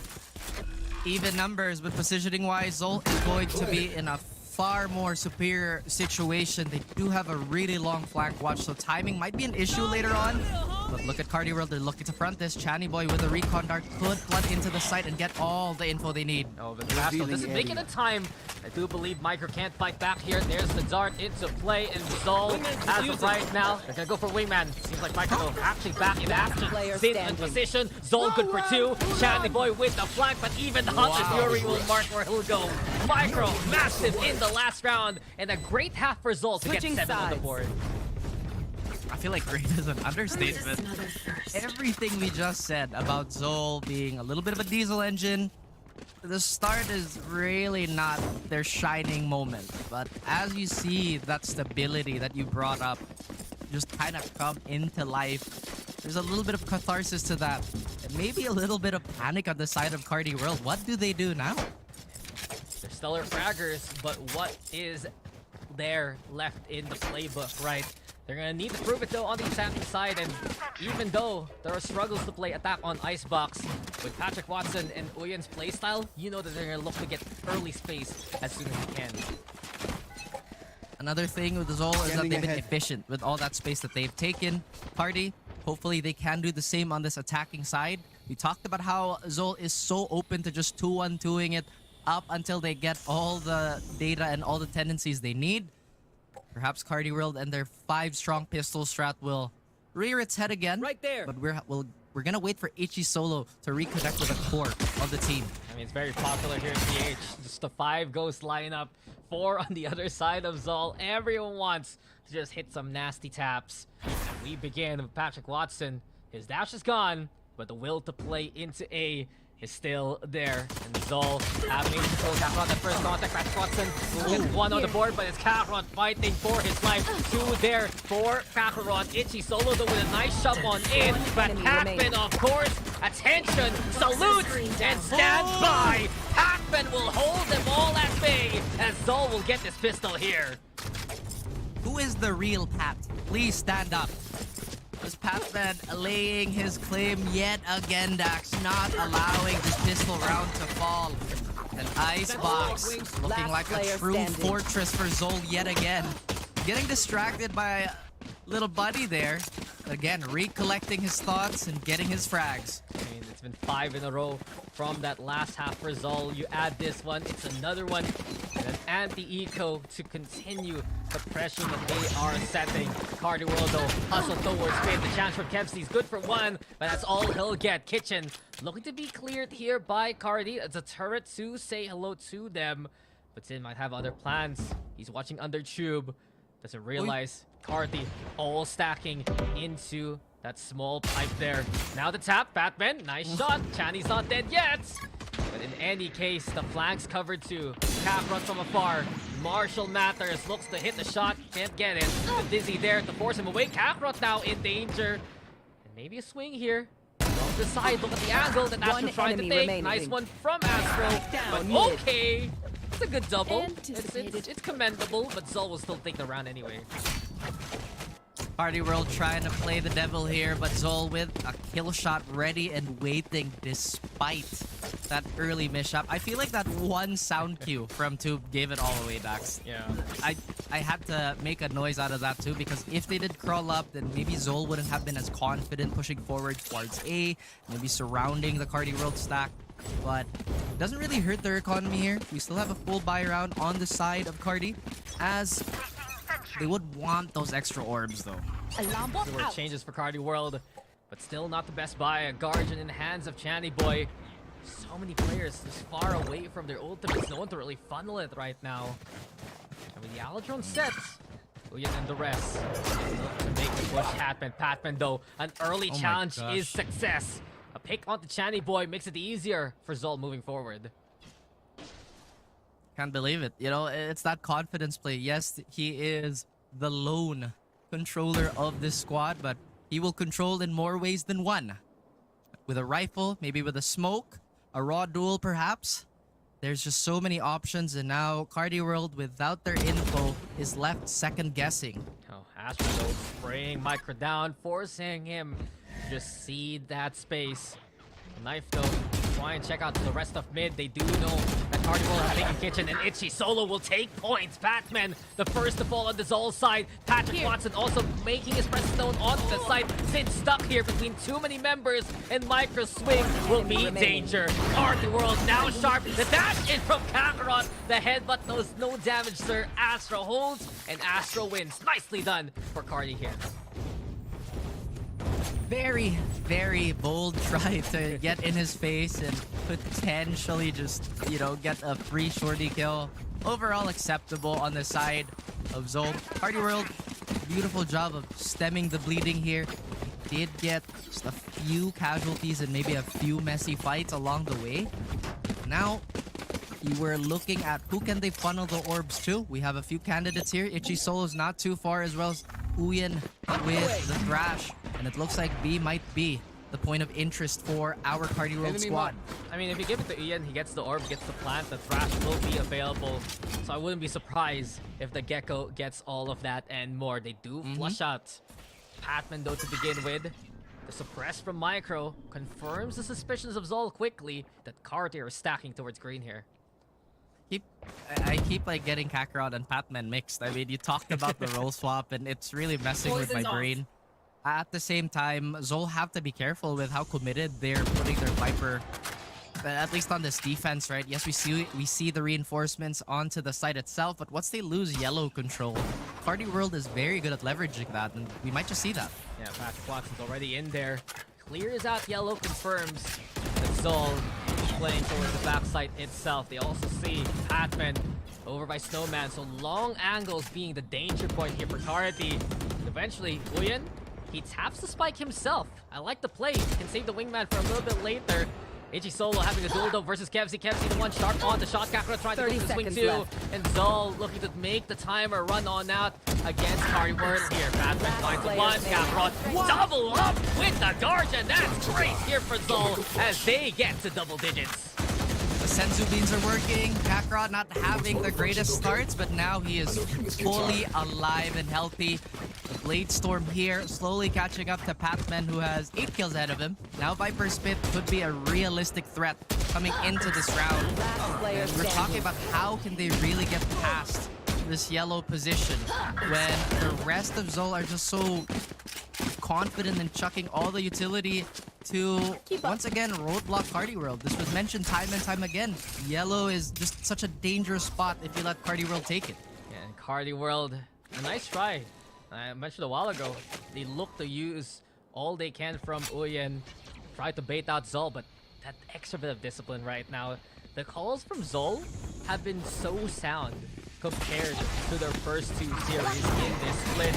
Even numbers, but positioning-wise, Zol is going to be in a far more superior situation. They do have a really long flank watch, so timing might be an issue later on. But look at Carti World, they're looking to front this. Channy Boy with a recon dart could plug into the site and get all the info they need. Oh, but Astro, this is making a time. I do believe Micro can't fight back here. There's the dart into play, and Zol, as of right now, they're gonna go for Wingman. Seems like Micro actually back in action. Sin in position. Zol good for 2. Channy Boy with the flank, but even the Hunter Fury will mark where he'll go. Micro, massive in the last round, and a great half for Zol to get 7 on the board. I feel like great is an understatement. Everything we just said about Zol being a little bit of a diesel engine, the start is really not their shining moment. But as you see that stability that you brought up just kind of come into life, there's a little bit of catharsis to that. And maybe a little bit of panic on the side of Carti World. What do they do now? They're stellar fraggers, but what is there left in the playbook, right? They're gonna need to prove it though on the attacking side, and even though there are struggles to play attack on Icebox, with Patrick Watson and Uyen's playstyle, you know that they're gonna look to get early space as soon as they can. Another thing with Zol is that they've been efficient with all that space that they've taken. Party, hopefully they can do the same on this attacking side. We talked about how Zol is so open to just 2-1-2ing it up until they get all the data and all the tendencies they need. Perhaps Carti World and their 5-strong pistol strat will rear its head again. Right there. But we're gonna wait for Ichi Solo to reconnect with the core of the team. I mean, it's very popular here in PH. Just the 5 ghost lineup, 4 on the other side of Zol. Everyone wants to just hit some nasty taps. And we begin with Patrick Watson. His dash is gone, but the will to play into A is still there. And Zol having to control Kakarot at first contact. Patrick Watson will get 1 on the board, but it's Kakarot fighting for his life. 2 there for Kakarot. Itchy Solo though with a nice shove on in, but Pac-Man, of course, attention, salute, and stand by. Pac-Man will hold them all at bay, as Zol will get this pistol here. Who is the real Pat? Please stand up. Was Patman laying his claim yet again, Dax, not allowing this pistol round to fall. An Icebox looking like a true fortress for Zol yet again. Getting distracted by little buddy there. Again, recollecting his thoughts and getting his frags. I mean, it's been 5 in a row from that last half for Zol. You add this one, it's another one. And an anti-eco to continue the pressure that they are setting. Carti World though, hustle towards mid. The chance for Kempsey's good for 1, but that's all he'll get. Kitchen looking to be cleared here by Carti. It's a turret to say hello to them. But Sin might have other plans. He's watching under tube. Doesn't realize Carti all stacking into that small pipe there. Now the tap, Batman, nice shot. Channy's not dead yet. But in any case, the flank's covered too. Kakarot from afar. Marshall Matters looks to hit the shot, can't get it. The Dizzy there to force him away. Kakarot now in danger. And maybe a swing here. From the side, look at the angle that Astro trying to take. Nice one from Astro. But okay. It's a good double. It's commendable, but Zol will still take the round anyway. Party World trying to play the devil here, but Zol with a kill shot ready and waiting despite that early mishap. I feel like that one sound cue from Tube gave it all away, Dax. Yeah. I had to make a noise out of that too, because if they did crawl up, then maybe Zol wouldn't have been as confident pushing forward towards A, maybe surrounding the Carti World stack. But it doesn't really hurt their economy here. We still have a full buy round on the side of Carti, as they would want those extra orbs though. There were changes for Carti World, but still not the best buy. A Guardian in the hands of Channy Boy. So many players just far away from their ultimates. No one to really funnel it right now. And with the Aladron sets, Uyan and the rest look to make the push happen. Patman though, an early challenge is success. A pick onto Channy Boy makes it easier for Zol moving forward. Can't believe it. You know, it's that confidence play. Yes, he is the lone controller of this squad, but he will control in more ways than one. With a rifle, maybe with a smoke, a raw duel perhaps. There's just so many options, and now Carti World, without their info, is left second guessing. Oh, Astro spraying Micro down, forcing him to just cede that space. Knife though, try and check out the rest of mid. They do know that Carti World is taking kitchen, and Itchy Solo will take points. Patman, the first to fall on the Zol side. Patrick Watson also making his presence known onto the side. Sid stuck here between too many members, and Micro Swing will meet danger. Carti World now sharp. The dash in from Kakarot. The headbutt knows no damage, sir. Astro holds, and Astro wins. Nicely done for Carti here. Very, very bold try to get in his face and potentially just, you know, get a free shorty kill. Overall acceptable on the side of Zol. Carti World, beautiful job of stemming the bleeding here. Did get just a few casualties and maybe a few messy fights along the way. Now, you were looking at who can they funnel the orbs to. We have a few candidates here. Itchy Solo's not too far, as well as Uyan with the Thrash. And it looks like B might be the point of interest for our Carti World squad. I mean, if you give it to Ian, he gets the orb, gets the plant, the Thrash will be available. So I wouldn't be surprised if the Gecko gets all of that and more. They do flush out Patman though to begin with. The suppress from Micro confirms the suspicions of Zol quickly that Carti are stacking towards green here. I keep like getting Kakarot and Patman mixed. I mean, you talked about the role swap and it's really messing with my brain. At the same time, Zol have to be careful with how committed they're putting their Viper, at least on this defense, right? Yes, we see the reinforcements onto the site itself, but once they lose yellow control, Carti World is very good at leveraging that, and we might just see that. Yeah, Patrick Watson's already in there. Clears out yellow, confirms that Zol playing towards the backside itself. They also see Patman over by Snowman, so long angles being the danger point here for Carti. Eventually, Uyan, he taps the spike himself. I like the play. He can save the wingman for a little bit later. Itchy Solo having a duel though versus Kevzy. Kevzy the one sharp on the shot. Kakarot trying to go to the swing too. And Zol looking to make the timer run on out against Carti World here. Patman finds the one. Kakarot double up with the Guardian. That's great here for Zol as they get to double digits. The Senzu beans are working. Kakarot not having the greatest starts, but now he is fully alive and healthy. The Blade Storm here, slowly catching up to Patman, who has 8 kills ahead of him. Now Viper Spit could be a realistic threat coming into this round. And we're talking about how can they really get past this yellow position when the rest of Zol are just so confident in chucking all the utility to once again roadblock Carti World. This was mentioned time and time again. Yellow is just such a dangerous spot if you let Carti World take it. Yeah, and Carti World, a nice try. I mentioned a while ago, they look to use all they can from Uyan, try to bait out Zol, but that extra bit of discipline right now. The calls from Zol have been so sound compared to their first 2 series in this split.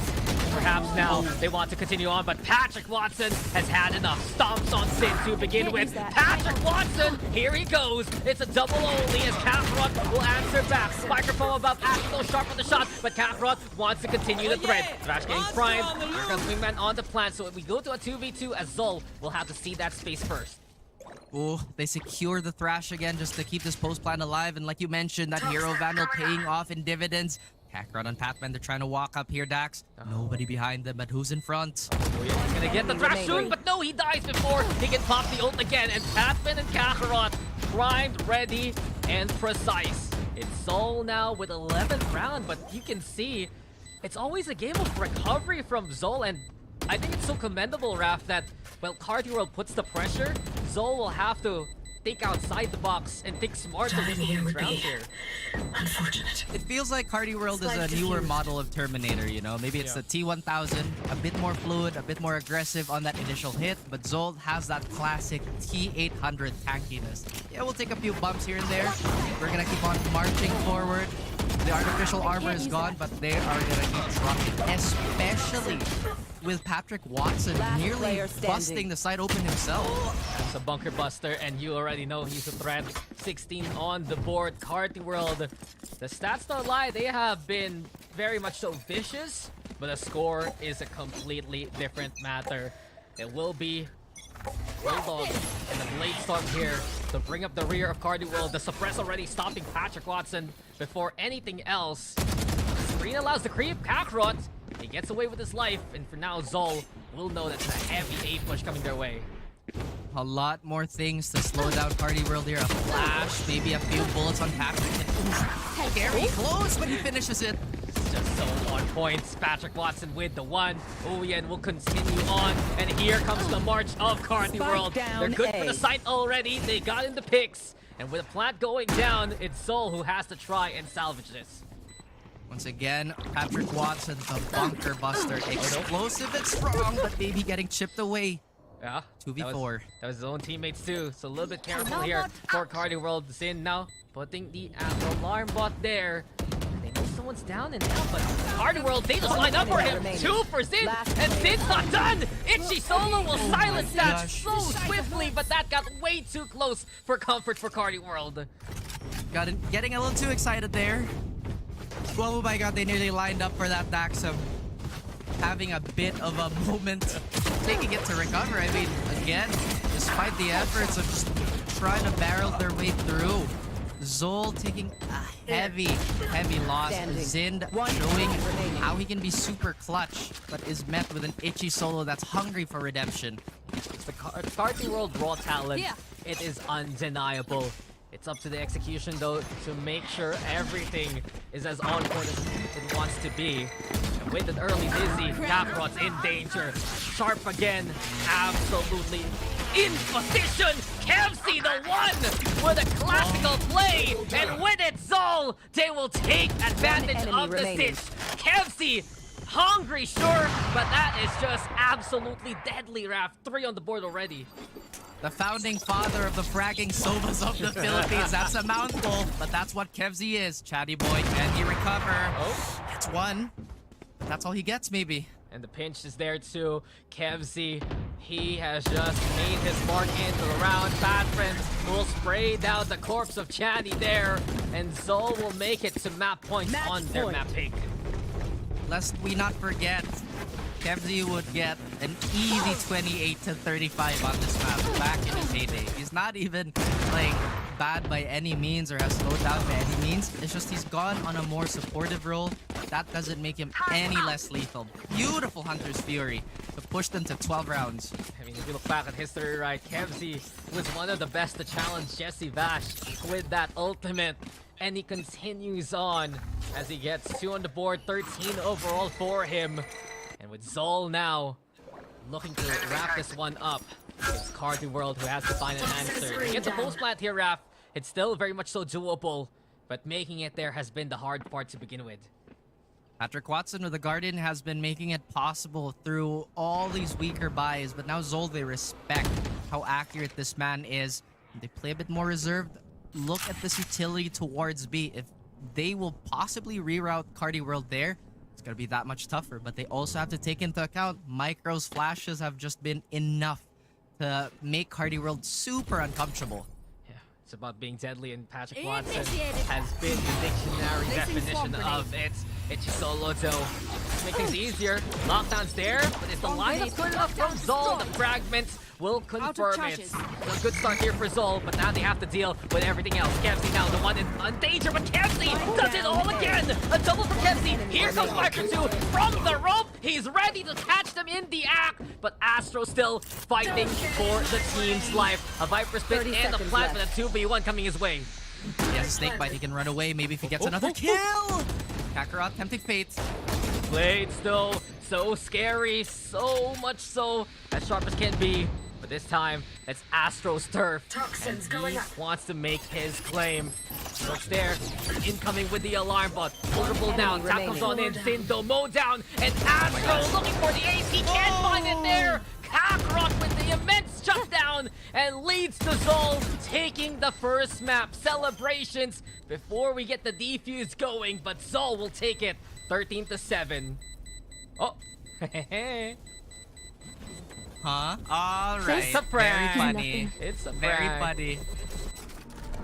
Perhaps now they want to continue on, but Patrick Watson has had enough. Stomps on Sid to begin with. Patrick Watson, here he goes. It's a double only as Kakarot will answer back. Microphone above Patrick, still sharp with the shot, but Kakarot wants to continue the thread. Thrash getting primed. Here comes Wingman on the plant, so if we go to a 2v2 as Zol will have to see that space first. Oh, they secure the Thrash again just to keep this post plan alive. And like you mentioned, that Hero Vandal paying off in dividends. Kakarot and Patman, they're trying to walk up here, Dax. Nobody behind them, but who's in front? Oh, yeah, he's gonna get the thrash soon, but no, he dies before he can pop the ult again. And Patman and Kakarot primed, ready, and precise. It's Zol now with 11th round, but you can see it's always a game of recovery from Zol, and I think it's so commendable, Raph, that, well, Carti World puts the pressure. Zol will have to think outside the box and think smart to win these rounds here. Unfortunate. It feels like Carti World is a newer model of Terminator, you know? Maybe it's the T1000, a bit more fluid, a bit more aggressive on that initial hit, but Zol has that classic T800 tankiness. Yeah, we'll take a few bumps here and there. We're gonna keep on marching forward. The artificial armor is gone, but they are gonna keep trucking, especially with Patrick Watson nearly busting the side open himself. That's a bunker buster, and you already know he's a threat. 16 on the board. Carti World, the stats don't lie, they have been very much so vicious, but the score is a completely different matter. It will be Bulldog and the Blade Storm here to bring up the rear of Carti World. The suppress already stopping Patrick Watson before anything else. Screen allows the creep. Kakarot, he gets away with his life, and for now Zol will know that's a heavy A push coming their way. A lot more things to slow down Carti World here. A flash, maybe a few bullets on Patrick. And very close, but he finishes it. Just so on point. Patrick Watson with the one. Ouyen will continue on, and here comes the march of Carti World. They're good for the site already. They got in the picks, and with a plant going down, it's Zol who has to try and salvage this. Once again, Patrick Watson, the bunker buster. Explosive and strong, but maybe getting chipped away. Yeah. 2v4. That was his own teammates too, so a little bit careful here for Carti World. Zin now putting the alarm bot there. They know someone's down and out, but Carti World, they just line up for him. 2 for Zin, and Zin's not done! Itchy Solo will silence that so swiftly, but that got way too close for comfort for Carti World. Getting a little too excited there. Oh my god, they nearly lined up for that Dax. Having a bit of a moment, taking it to recover. I mean, again, despite the efforts of just trying to barrel their way through, Zol taking a heavy loss. Zind showing how he can be super clutch, but is met with an Itchy Solo that's hungry for redemption. It's the Carti World raw talent. It is undeniable. It's up to the execution, though, to make sure everything is as on point as it wants to be. And with an early dizzy, Kakarot's in danger. Sharp again, absolutely in position. Kevsey, the one with a classical play. And with it, Zol, they will take advantage of the stitch. Kevsey, hungry, sure, but that is just absolutely deadly, Raph. 3 on the board already. The founding father of the fragging Sovas of the Philippines. That's a mouthful, but that's what Kevsey is. Chatty boy, can he recover? Oh. Gets one. But that's all he gets, maybe. And the pinch is there too. Kevsey, he has just made his mark into the round. Bad friends will spray down the corpse of Chatty there. And Zol will make it to map points on their map pick. Lest we not forget, Kevsey would get an easy 28 to 35 on this map back in his heyday. He's not even playing bad by any means or has slowed down by any means. It's just he's gone on a more supportive role. That doesn't make him any less lethal. Beautiful Hunter's Fury to push them to 12 rounds. I mean, if you look back at history, right, Kevsey was one of the best to challenge Jesse Vash with that ultimate. And he continues on as he gets 2 on the board, 13 overall for him. And with Zol now looking to wrap this one up, it's Carti World who has to find an answer. He gets a post plant here, Raph. It's still very much so doable, but making it there has been the hard part to begin with. Patrick Watson with the Guardian has been making it possible through all these weaker buys, but now Zol, they respect how accurate this man is. They play a bit more reserved. Look at this utility towards B. If they will possibly reroute Carti World there, it's gonna be that much tougher. But they also have to take into account Micro's flashes have just been enough to make Carti World super uncomfortable. Yeah, it's about being deadly, and Patrick Watson has been the dictionary definition of it. It's solo, so to make things easier. Lockdown's there, but is the lineup good enough from Zol? The fragments will confirm it. A good start here for Zol, but now they have to deal with everything else. Kevzi now the one in danger, but Kevzi does it all again. A double for Kevzi. Here comes Micro 2 from the rope. He's ready to catch them in the act, but Astro still fighting for the team's life. A Viper Split and a plant with a 2v1 coming his way. Yes, Snake Bite, he can run away. Maybe if he gets another kill. Kakarot, tempting fate. Blades though, so scary, so much so as sharp as can be. But this time, it's Astro's turf. Toxins And going he up. wants to make his claim. Looks there, incoming with the alarm bot. Vulnerable down, tap comes on in, Sindo, mow down, and Astro looking for the ace. He can't find it there. Kakarot with the immense shutdown and leads to Zol taking the first map. Celebrations before we get the defuse going, but Zol will take it 13-7. Oh, Huh? Alright. It's a Very prank. funny. It's a Very prank. funny.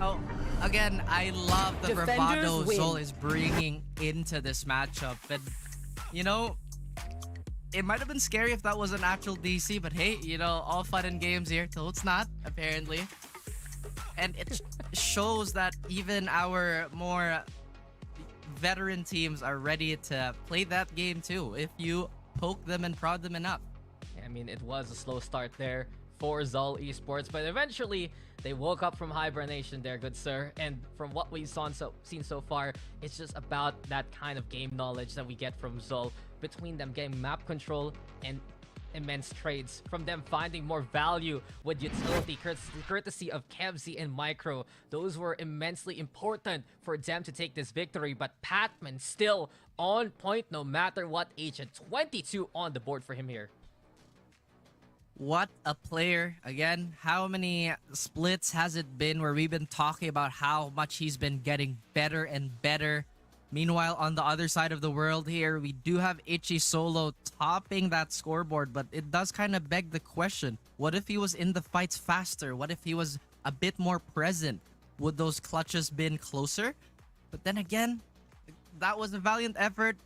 Oh, again, I love the bravado Zol is bringing into this matchup. And, you know, it might have been scary if that was an actual DC, but hey, you know, all fun and games here till it's not, apparently. And it shows that even our more veteran teams are ready to play that game too, if you poke them and prod them enough. I mean, it was a slow start there for Zol Esports, but eventually they woke up from hibernation there, good sir. And from what we've seen so far, it's just about that kind of game knowledge that we get from Zol, between them getting map control and immense trades, from them finding more value with utility courtesy of Kevzi and Micro. Those were immensely important for them to take this victory, but Patman still on point no matter what. Agent 22 on the board for him here. What a player. Again, how many splits has it been where we've been talking about how much he's been getting better and better? Meanwhile, on the other side of the world here, we do have Itchy Solo topping that scoreboard, but it does kind of beg the question, what if he was in the fights faster? What if he was a bit more present? Would those clutches been closer? But then again, that was a valiant effort.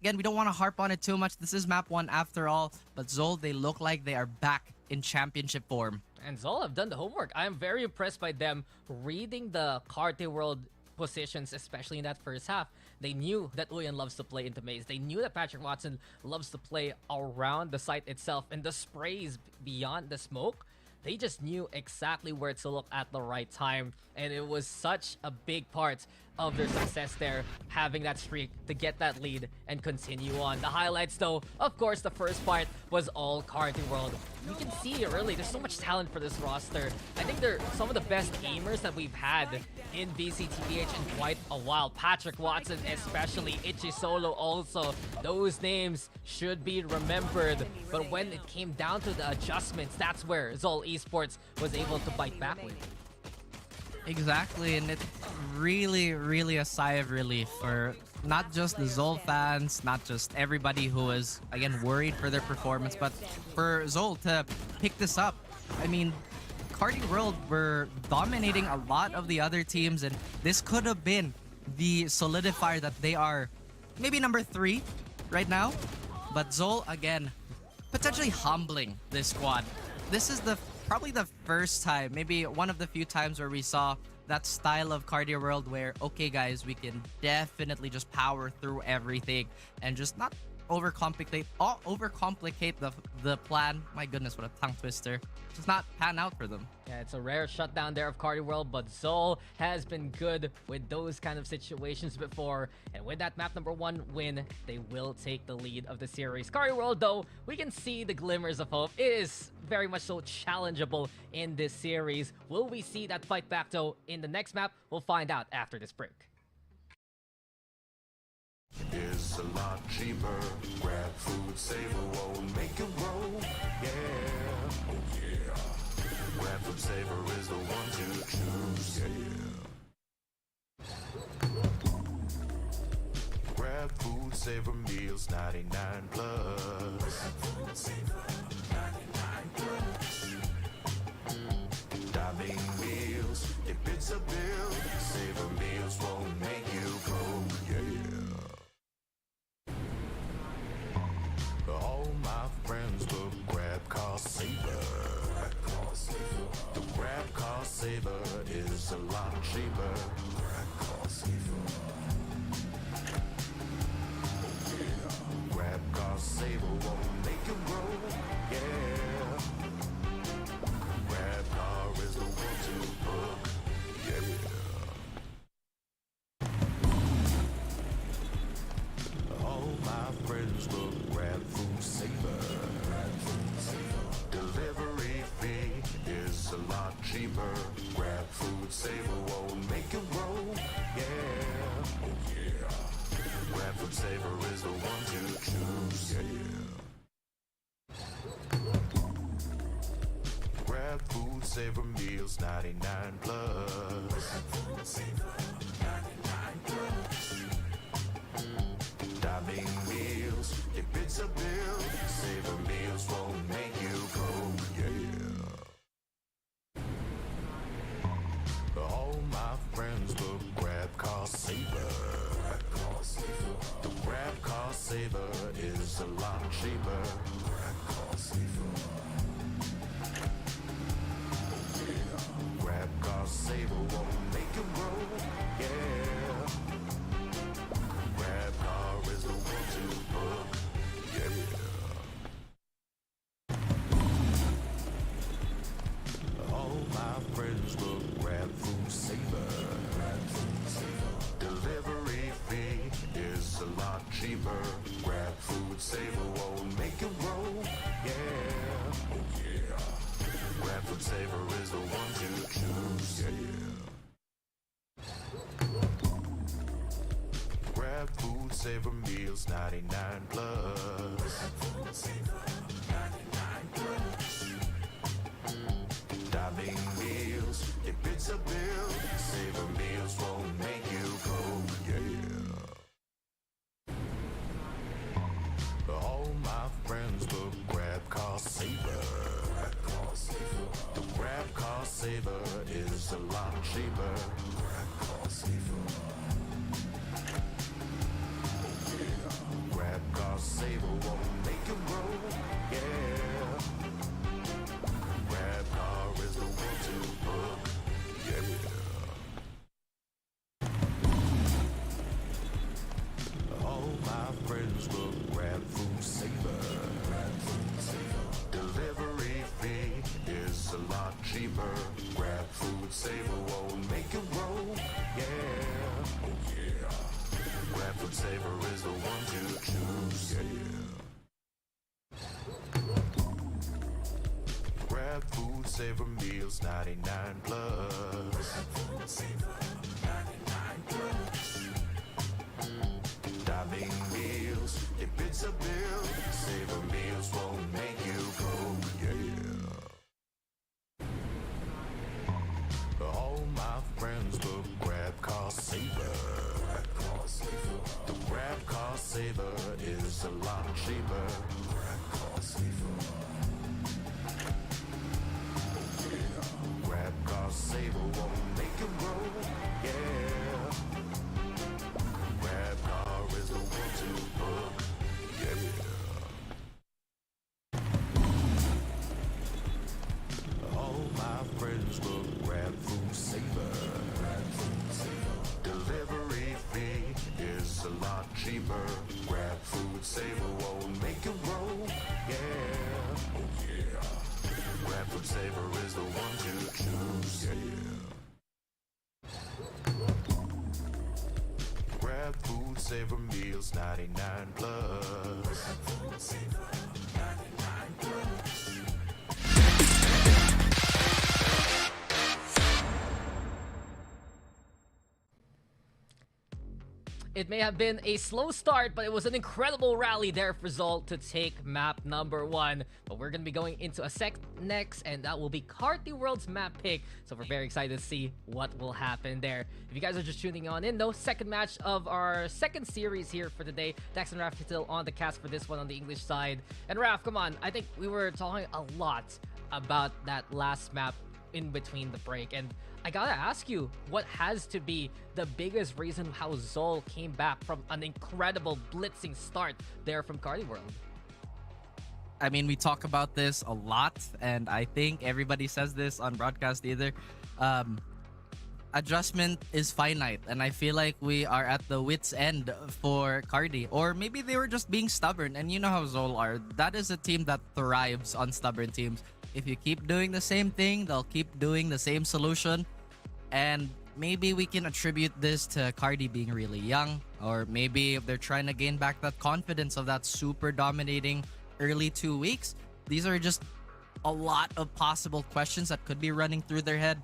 Again, we don't want to harp on it too much. This is map 1 after all, but Zol, they look like they are back in championship form. And Zol have done the homework. I am very impressed by them reading the Carti world positions, especially in that first half. They knew that Uyan loves to play into maze. They knew that Patrick Watson loves to play around the site itself, and the sprays beyond the smoke, they just knew exactly where to look at the right time. And it was such a big part of their success there, having that streak to get that lead and continue on. The highlights though, of course, the first part was all Carti world. You can see early, there's so much talent for this roster. I think they're some of the best gamers that we've had in VCT PH in quite a while. Patrick Watson especially, Itchy Solo also. Those names should be remembered. But when it came down to the adjustments, that's where Zol Esports was able to bite back with. Exactly, and it's really, really a sigh of relief for not just the Zol fans, not just everybody who is, again, worried for their performance, but for Zol to pick this up. I mean, Carti World were dominating a lot of the other teams, and this could have been the solidifier that they are maybe number 3 right now. But Zol, again, potentially humbling this squad. This is probably the first time, maybe one of the few times where we saw that style of Carti World where, okay guys, we can definitely just power through everything and just not overcomplicate the plan. My goodness, what a tongue twister. Just not pan out for them. Yeah, it's a rare shutdown there of Carti World, but Zol has been good with those kind of situations before. And with that map number 1 win, they will take the lead of the series. Carti World, though, we can see the glimmers of hope. It is very much so challengeable in this series. Will we see that fight back, though, in the next map? We'll find out after this break. Is a lot cheaper. Grab food, saver won't make it roll. Yeah, oh yeah. Grab food saver is the one to choose. Yeah. Grab food saver meals 99 plus. Grab food saver 99 plus. Dining meals, if it's a bill, saver meals won't make you broke. Yeah. All my friends look grab car saver. Saver Meals 99 plus. Diving meals, if it's a bill, Saver Meals won't make you go, yeah. All my friends will grab car saver. The grab car saver is a lot cheaper. Grab car saver won't make you roll, yeah. Grab car is the one to book, yeah. All my friends will grab food saver. Delivery fee is a lot cheaper. Grab food saver won't make you roll, yeah. Oh yeah. Grab food saver is the one to choose, yeah. Grab food saver meals 99 plus. Diving meals, if it's a bill, Saver Meals won't make you go, yeah. All my friends will grab car saver. The grab car saver is a lot cheaper. Grab car saver won't make you roll, yeah. Grab car is the one to book, yeah. All my friends will grab food saver. Delivery fee is a lot cheaper. Grab food saver won't make you roll, yeah. Oh yeah. Grab food saver is the one to choose, yeah. Grab food saver meals 99 plus. Diving meals, if it's a bill, Saver Meals won't make you go, yeah. All my friends will grab car saver. The grab car saver is a lot cheaper. Grab car saver won't make you roll, yeah. Grab car is the one to book, yeah. All my friends will grab food saver. Delivery fee is a lot cheaper. Grab food saver won't make you roll, yeah. Oh yeah. Grab food saver is the one to choose, yeah. Grab food saver meals 99 plus. It may have been a slow start, but it was an incredible rally there for Zol to take map number 1. But we're going to be going into a sec next, and that will be Carti World's map pick. So we're very excited to see what will happen there. If you guys are just tuning on in, though, second match of our second series here for the day. Dax and Raf still on the cast for this one on the English side. And Raf, come on. I think we were talking a lot about that last map in between the break, and I gotta ask you, what has to be the biggest reason how Zol came back from an incredible blitzing start there from Carti World? I mean, we talk about this a lot, and I think everybody says this on broadcast either. Adjustment is finite, and I feel like we are at the wit's end for Carti. Or maybe they were just being stubborn, and you know how Zol are. That is a team that thrives on stubborn teams. If you keep doing the same thing, they'll keep doing the same solution. And maybe we can attribute this to Carti being really young, or maybe if they're trying to gain back that confidence of that super dominating early 2 weeks. These are just a lot of possible questions that could be running through their head.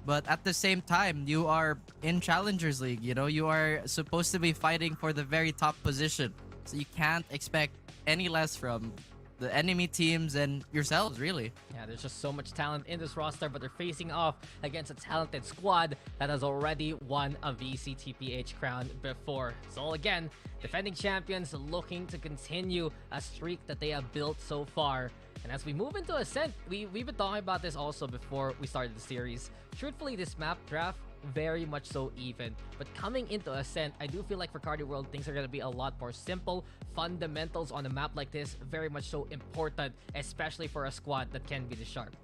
But at the same time, you are in Challengers League, you know, you are supposed to be fighting for the very top position. So you can't expect any less from the enemy teams, and yourselves, really. Yeah, there's just so much talent in this roster, but they're facing off against a talented squad that has already won a VCT PH crown before. So again, defending champions looking to continue a streak that they have built so far. And as we move into Ascent, we've been talking about this also before we started the series. Truthfully, this map draft, very much so even. But coming into Ascent, I do feel like for Carti World, things are going to be a lot more simple. Fundamentals on a map like this, very much so important, especially for a squad that can be the sharp.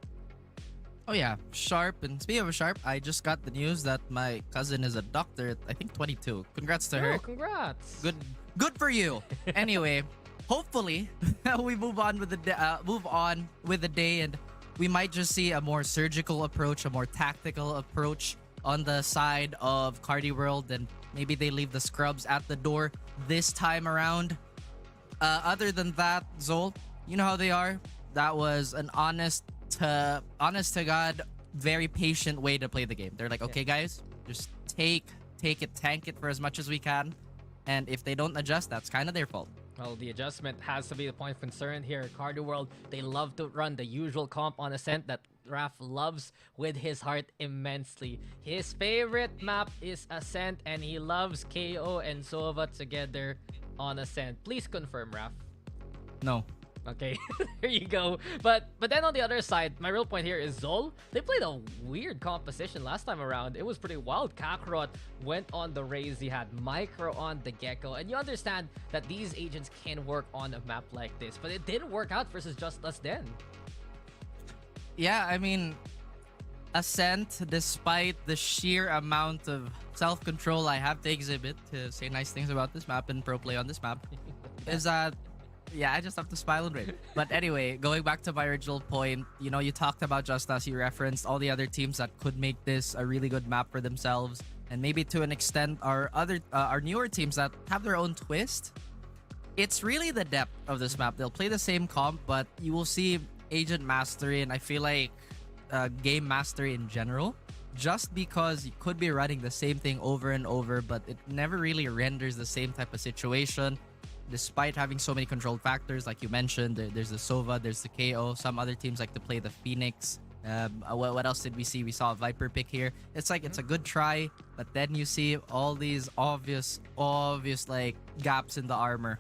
Oh yeah, Sharp. And speaking of Sharp, I just got the news that my cousin is a doctor at, I think, 22. Congrats to her. Oh, congrats. Good for you. Anyway, hopefully we move on with the day, and we might just see a more surgical approach, a more tactical approach on the side of Carti World, and maybe they leave the scrubs at the door this time around. Other than that, Zol, you know how they are. That was an honest to God, very patient way to play the game. They're like, okay, guys, just take it, tank it for as much as we can, and if they don't adjust, that's kind of their fault. Well, the adjustment has to be the point of concern here. Carti World, they love to run the usual comp on Ascent that Raph loves with his heart immensely. His favorite map is Ascent, and he loves KO and Sova together on Ascent. Please confirm, Raph. No. Okay, there you go. But then on the other side, my real point here is Zol. They played a weird composition last time around. It was pretty wild. Kakarot went on the Raze. He had Micro on the Gecko. And you understand that these agents can work on a map like this. But it didn't work out versus JustUs then. Yeah, I mean, Ascent, despite the sheer amount of self-control I have to exhibit to say nice things about this map and pro play on this map, is that yeah, I just have to smile and wave. But anyway, going back to my original point, you know, you talked about JustUs, you referenced all the other teams that could make this a really good map for themselves, and maybe to an extent our newer teams that have their own twist. It's really the depth of this map. They'll play the same comp, but you will see agent mastery, and I feel like game mastery in general, just because you could be running the same thing over and over, but it never really renders the same type of situation. Despite having so many controlled factors, like you mentioned, there's the Sova, there's the KO. Some other teams like to play the Phoenix. What else did we see? We saw a Viper pick here. It's like, it's a good try, but then you see all these obvious like gaps in the armor.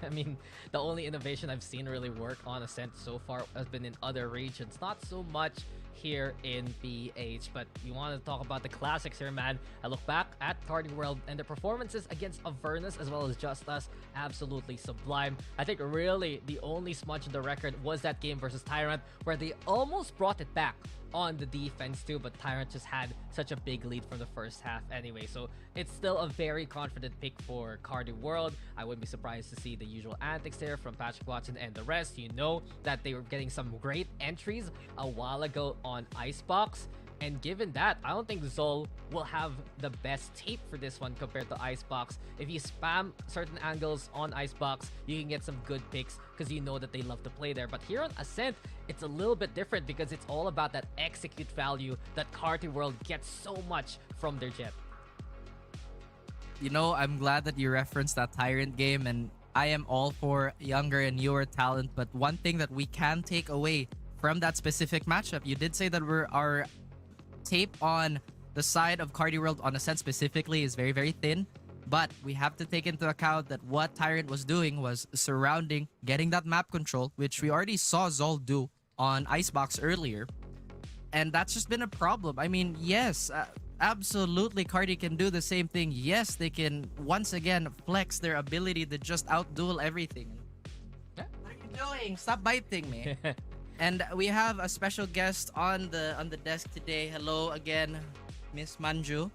I mean, the only innovation I've seen really work on Ascent so far has been in other regions. Not so much here in PH, but you want to talk about the classics here, man. I look back at Carti World and the performances against Avernus as well as JustUs, absolutely sublime. I think really the only smudge in the record was that game versus Tyrant, where they almost brought it back on the defense too, but Tyrant just had such a big lead from the first half anyway. So it's still a very confident pick for Carti World. I wouldn't be surprised to see the usual antics there from Patrick Watson and the rest. You know that they were getting some great entries a while ago on Icebox. And given that, I don't think Zol will have the best tape for this one compared to Icebox. If you spam certain angles on Icebox, you can get some good picks because you know that they love to play there. But here on Ascent, it's a little bit different because it's all about that execute value that Carti World gets so much from their jet. You know, I'm glad that you referenced that Tyrant game, and I am all for younger and newer talent. But one thing that we can take away from that specific matchup, you did say that our tape on the side of Carti World on Ascent specifically is very, very thin. But we have to take into account that what Tyrant was doing was surrounding, getting that map control, which we already saw Zol do on Icebox earlier. And that's just been a problem. I mean, yes, absolutely Carti can do the same thing. Yes, they can once again flex their ability to just outduel everything. What are you doing? Stop biting me. And we have a special guest on the desk today. Hello again, Miss Manju.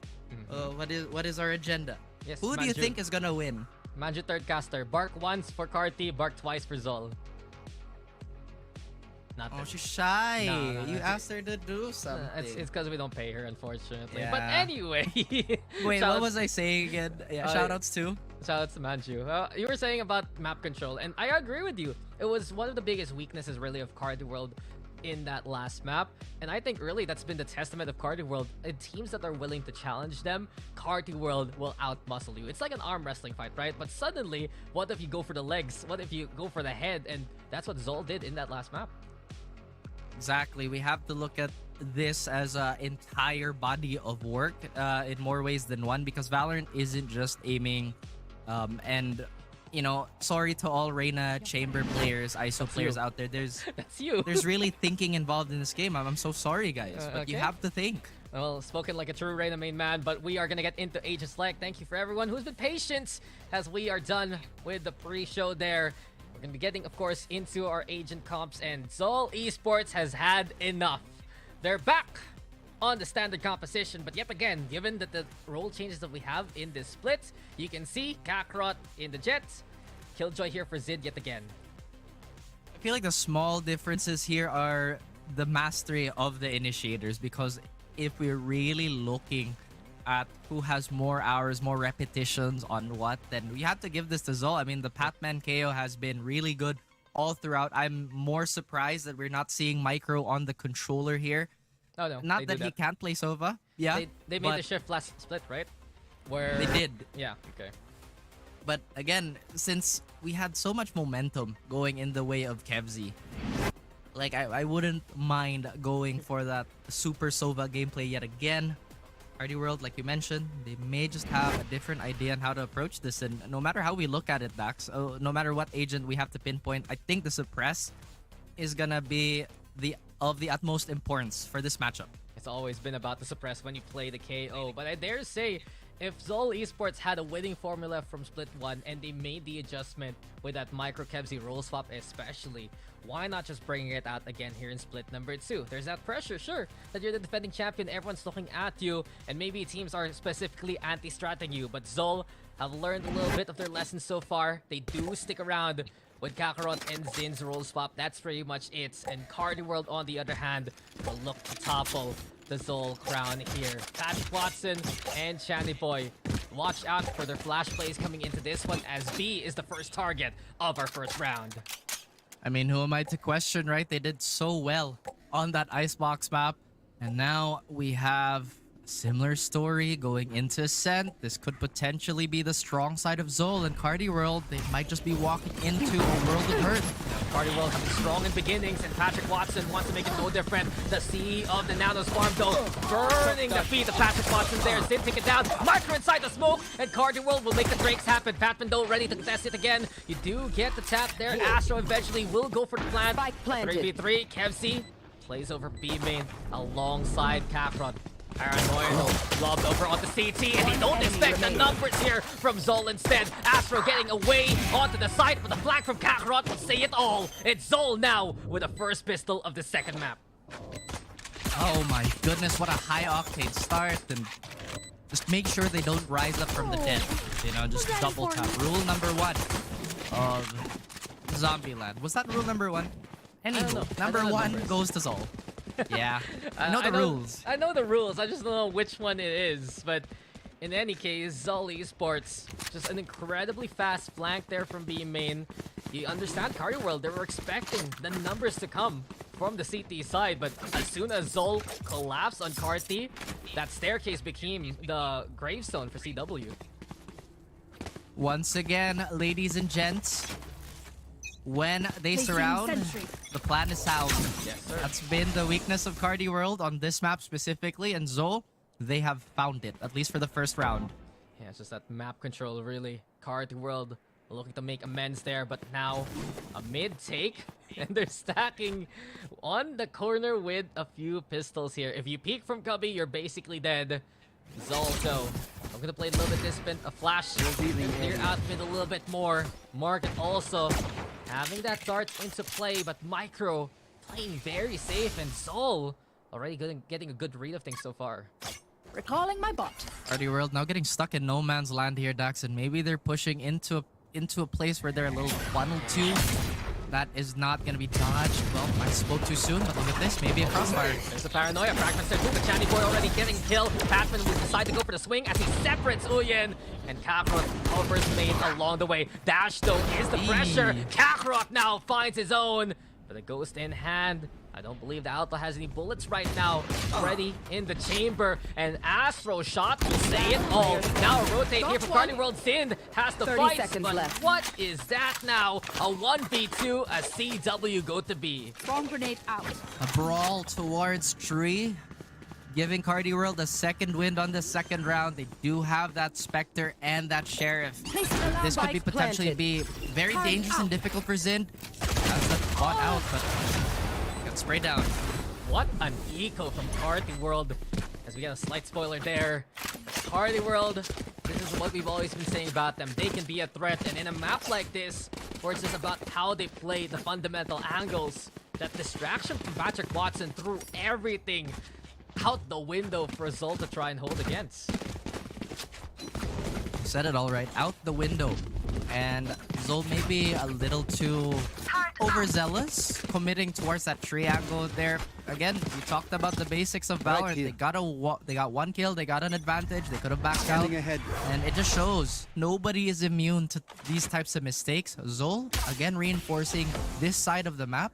What is our agenda? Yes, Who do you think is gonna win? Manju third caster. Bark once for Carti, bark twice for Zol. Nothing. Oh, she's shy. No, you asked her to do something. It's because we don't pay her, unfortunately. Yeah. But anyway. Wait, what was I saying again? Yeah, shoutouts to? Shoutouts to Manju. You were saying about map control, and I agree with you. It was one of the biggest weaknesses, really, of Carti World in that last map. And I think really that's been the testament of Carti World. In teams that are willing to challenge them, Carti World will outmuscle you. It's like an arm wrestling fight, right? But suddenly, what if you go for the legs? What if you go for the head? And that's what Zol did in that last map. Exactly. We have to look at this as an entire body of work in more ways than one, because Valorant isn't just aiming and you know, sorry to all Reina Chamber players, ISO players out there. There's That's you. there's really thinking involved in this game. I'm so sorry, guys, but you okay. have to think. Well, spoken like a true Reina main man, but we are going to get into Age of Select. Thank you for everyone who's been patient as we are done with the pre-show there. We're going to be getting, of course, into our agent comps, and Zol Esports has had enough. They're back on the standard composition, but yet again, given that the role changes that we have in this split, you can see Kakarot in the Jets, Killjoy here for Zid yet again. I feel like the small differences here are the mastery of the initiators, because if we're really looking at who has more hours, more repetitions on what, then we have to give this to Zol. I mean, the Pac-Man KO has been really good all throughout. I'm more surprised that we're not seeing Micro on the controller here. Oh no, Not that he can't play Sova. Yeah, They made the shift last split, right? Where they did. Yeah, okay. But again, since we had so much momentum going in the way of Kevzi, like I wouldn't mind going for that Super Sova gameplay yet again. Carti World, like you mentioned, they may just have a different idea on how to approach this. And no matter how we look at it, Dax, no matter what agent we have to pinpoint, I think the suppress is gonna be of the utmost importance for this matchup. It's always been about the suppress when you play the KO, but I dare say, if Zol Esports had a winning formula from Split 1 and they made the adjustment with that micro Kevzi roll swap especially, why not just bringing it out again here in Split number 2? There's that pressure, sure, that you're the defending champion, everyone's looking at you, and maybe teams are specifically anti-stratting you, but Zol have learned a little bit of their lessons so far. They do stick around with Kakarot and Zin's roll swap. That's pretty much it. And Carti World, on the other hand, will look to topple the Zol crown here. Patrick Watson and Channy Boy, watch out for their flash plays coming into this one, as B is the first target of our first round. I mean, who am I to question, right? They did so well on that Icebox map. And now we have a similar story going into Ascent. This could potentially be the strong side of Zol, and Carti World, they might just be walking into a world of hurt. Carti World having strong in beginnings, and Patrick Watson wants to make it no different. The CEO of the Nanos farm, though, burning the feet of Patrick Watson there. Zid take it down, Micro inside the smoke, and Carti World will make the drakes happen. Patman, though, ready to contest it again. You do get the tap there. Astro eventually will go for the plan. 3v3, Kevzi plays over B main alongside Kakarot. Paranoid lobbed over onto CT, and you don't expect the numbers here from Zol instead. Astro getting away onto the side, but the flag from Kakarot will say it all. It's Zol now with the first pistol of the second map. Oh my goodness, what a high octane start, and just make sure they don't rise up from the dead. You know, just double tap. Rule number 1 of Zombieland. Was that rule number 1? Anywho, number 1 goes to Zol. Yeah, I know the rules. I know the rules, I just don't know which one it is. But in any case, Zol Esports, just an incredibly fast flank there from B main. You understand Carti World, they were expecting the numbers to come from the CT side, but as soon as Zol collapsed on Carti, that staircase became the gravestone for CW. Once again, ladies and gents, when they surround, the plan is sound. Yes, sir. That's been the weakness of Carti World on this map specifically, and Zol, they have found it, at least for the first round. Yeah, it's just that map control, really. Carti World looking to make amends there, but now a mid take, and they're stacking on the corner with a few pistols here. If you peek from Cubby, you're basically dead. Zol, though, I'm gonna play a little bit distant, a flash, clear out mid a little bit more. Market also having that dart into play, but Micro playing very safe, and Zol already getting a good read of things so far. Recalling my bot. Carti World now getting stuck in no man's land here, Dax, and maybe they're pushing into a place where they're a little funneled to. That is not gonna be dodged. Well, I spoke too soon, but look at this, maybe a crossfire. There's a paranoia, fragments there too, but Channy Boy already getting killed. Patman will decide to go for the swing as he separates Uyen, and Kakarot covers main along the way. Dash, though, is the pressure. Kakarot now finds his own, but a ghost in hand. I don't believe the Alpha has any bullets right now. Ready in the chamber. And Astro shot will say it all. Now a rotate here for Carti World. Sind has the 30 fight. seconds But left. what is that now? A 1v2, a CW go to B. Bomb grenade out. A brawl towards Tree, giving Carti World a second wind on the second round. They do have that Spectre and that Sheriff. This could be potentially be very dangerous and difficult for Sind. That's the caught out, but got sprayed down. What an eco from Carti World. As we get a slight spoiler there. Carti World, this is what we've always been saying about them. They can be a threat, and in a map like this, where it's just about how they play the fundamental angles, that distraction from Patrick Watson threw everything out the window for Zol to try and hold against. Said it all right. Out the window. And Zol may be a little too overzealous, committing towards that triangle there. Again, we talked about the basics of Valorant. They got one kill, they got an advantage, they could have backed out. And it just shows nobody is immune to these types of mistakes. Zol, again, reinforcing this side of the map.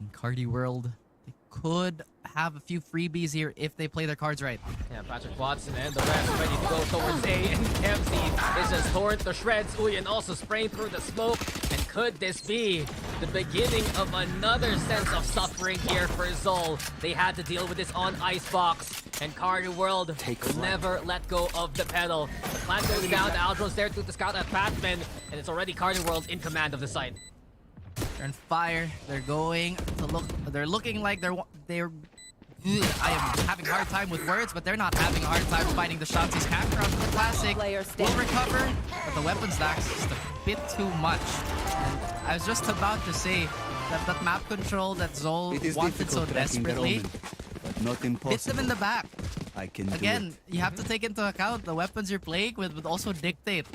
In Carti World, they could have a few freebies here if they play their cards right. Yeah, Patrick Watson and the rest ready to go towards A, and Kemsey is just torn to shreds. Uyan also spraying through the smoke. And could this be the beginning of another sense of suffering here for Zol? They had to deal with this on Icebox, and Carti World will never let go of the pedal. The plant goes down, the Aldro's there to scout at Patman, and it's already Carti World in command of the site. They're on fire. They're going to look. They're looking like they're. I am having a hard time with words, but they're not having a hard time fighting the shots. He's hacked around for the classic. Will recover, but the weapon stacks is just a bit too much. And I was just about to say that map control that Zol wanted so desperately hits them in the back. Again, you have to take into account the weapons you're playing with would also dictate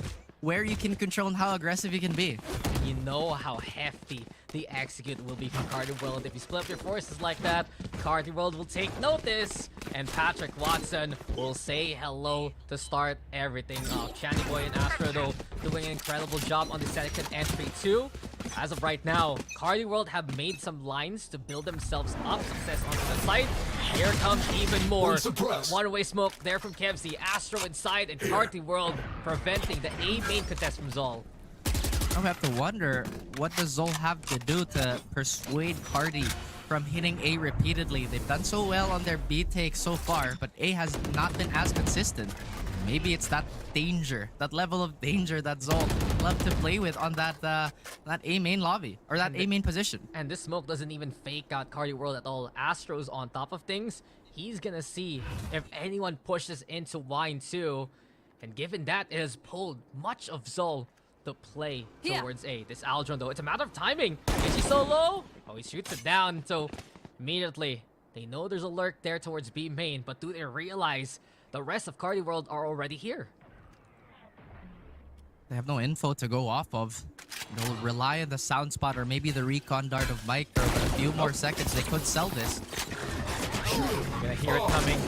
where you can control and how aggressive you can be. You know how hefty the execute will be from Carti World. If you split up your forces like that, Carti World will take notice, and Patrick Watson will say hello to start everything off. Channy Boy and Astro, though, doing an incredible job on the second entry too. As of right now, Carti World have made some lines to build themselves up success onto the site. Here comes even more. One-way smoke there from Kevsey. Astro inside, and Carti World preventing the A main contest from Zol. I have to wonder, what does Zol have to do to persuade Carti from hitting A repeatedly? They've done so well on their B take so far, but A has not been as consistent. Maybe it's that danger, that level of danger that Zol love to play with on that A main lobby, or that A main position. And this smoke doesn't even fake out Carti World at all. Astro's on top of things. He's gonna see if anyone pushes into Wine 2. And given that, it has pulled much of Zol to play towards A. This Aldron, though, it's a matter of timing. Is he so low? Oh, he shoots it down. So immediately, they know there's a lurk there towards B main, but do they realize the rest of Carti World are already here? They have no info to go off of. They'll rely on the sound spot or maybe the recon dart of Micro, but a few more seconds, they could sell this. You're gonna hear it coming.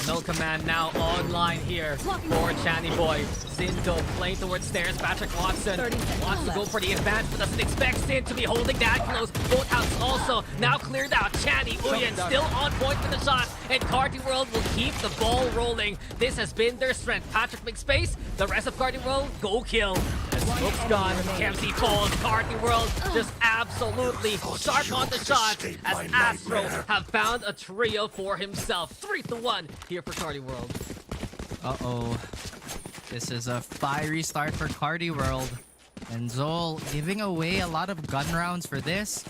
No command now online here for Channy Boy. Zinto playing towards stairs. Patrick Watson wants to go for the advance, but doesn't expect Sin to be holding that close. Both houses also now cleared out. Channy Uyan still on point for the shot, and Carti World will keep the ball rolling. This has been their strength. Patrick makes space. The rest of Carti World go kill. The smoke's gone. Kemsey falls. Carti World just absolutely sharp on the shot as Astro have found a trio for himself. 3-1 here for Carti World. Uh-oh. This is a fiery start for Carti World. And Zol giving away a lot of gun rounds for this.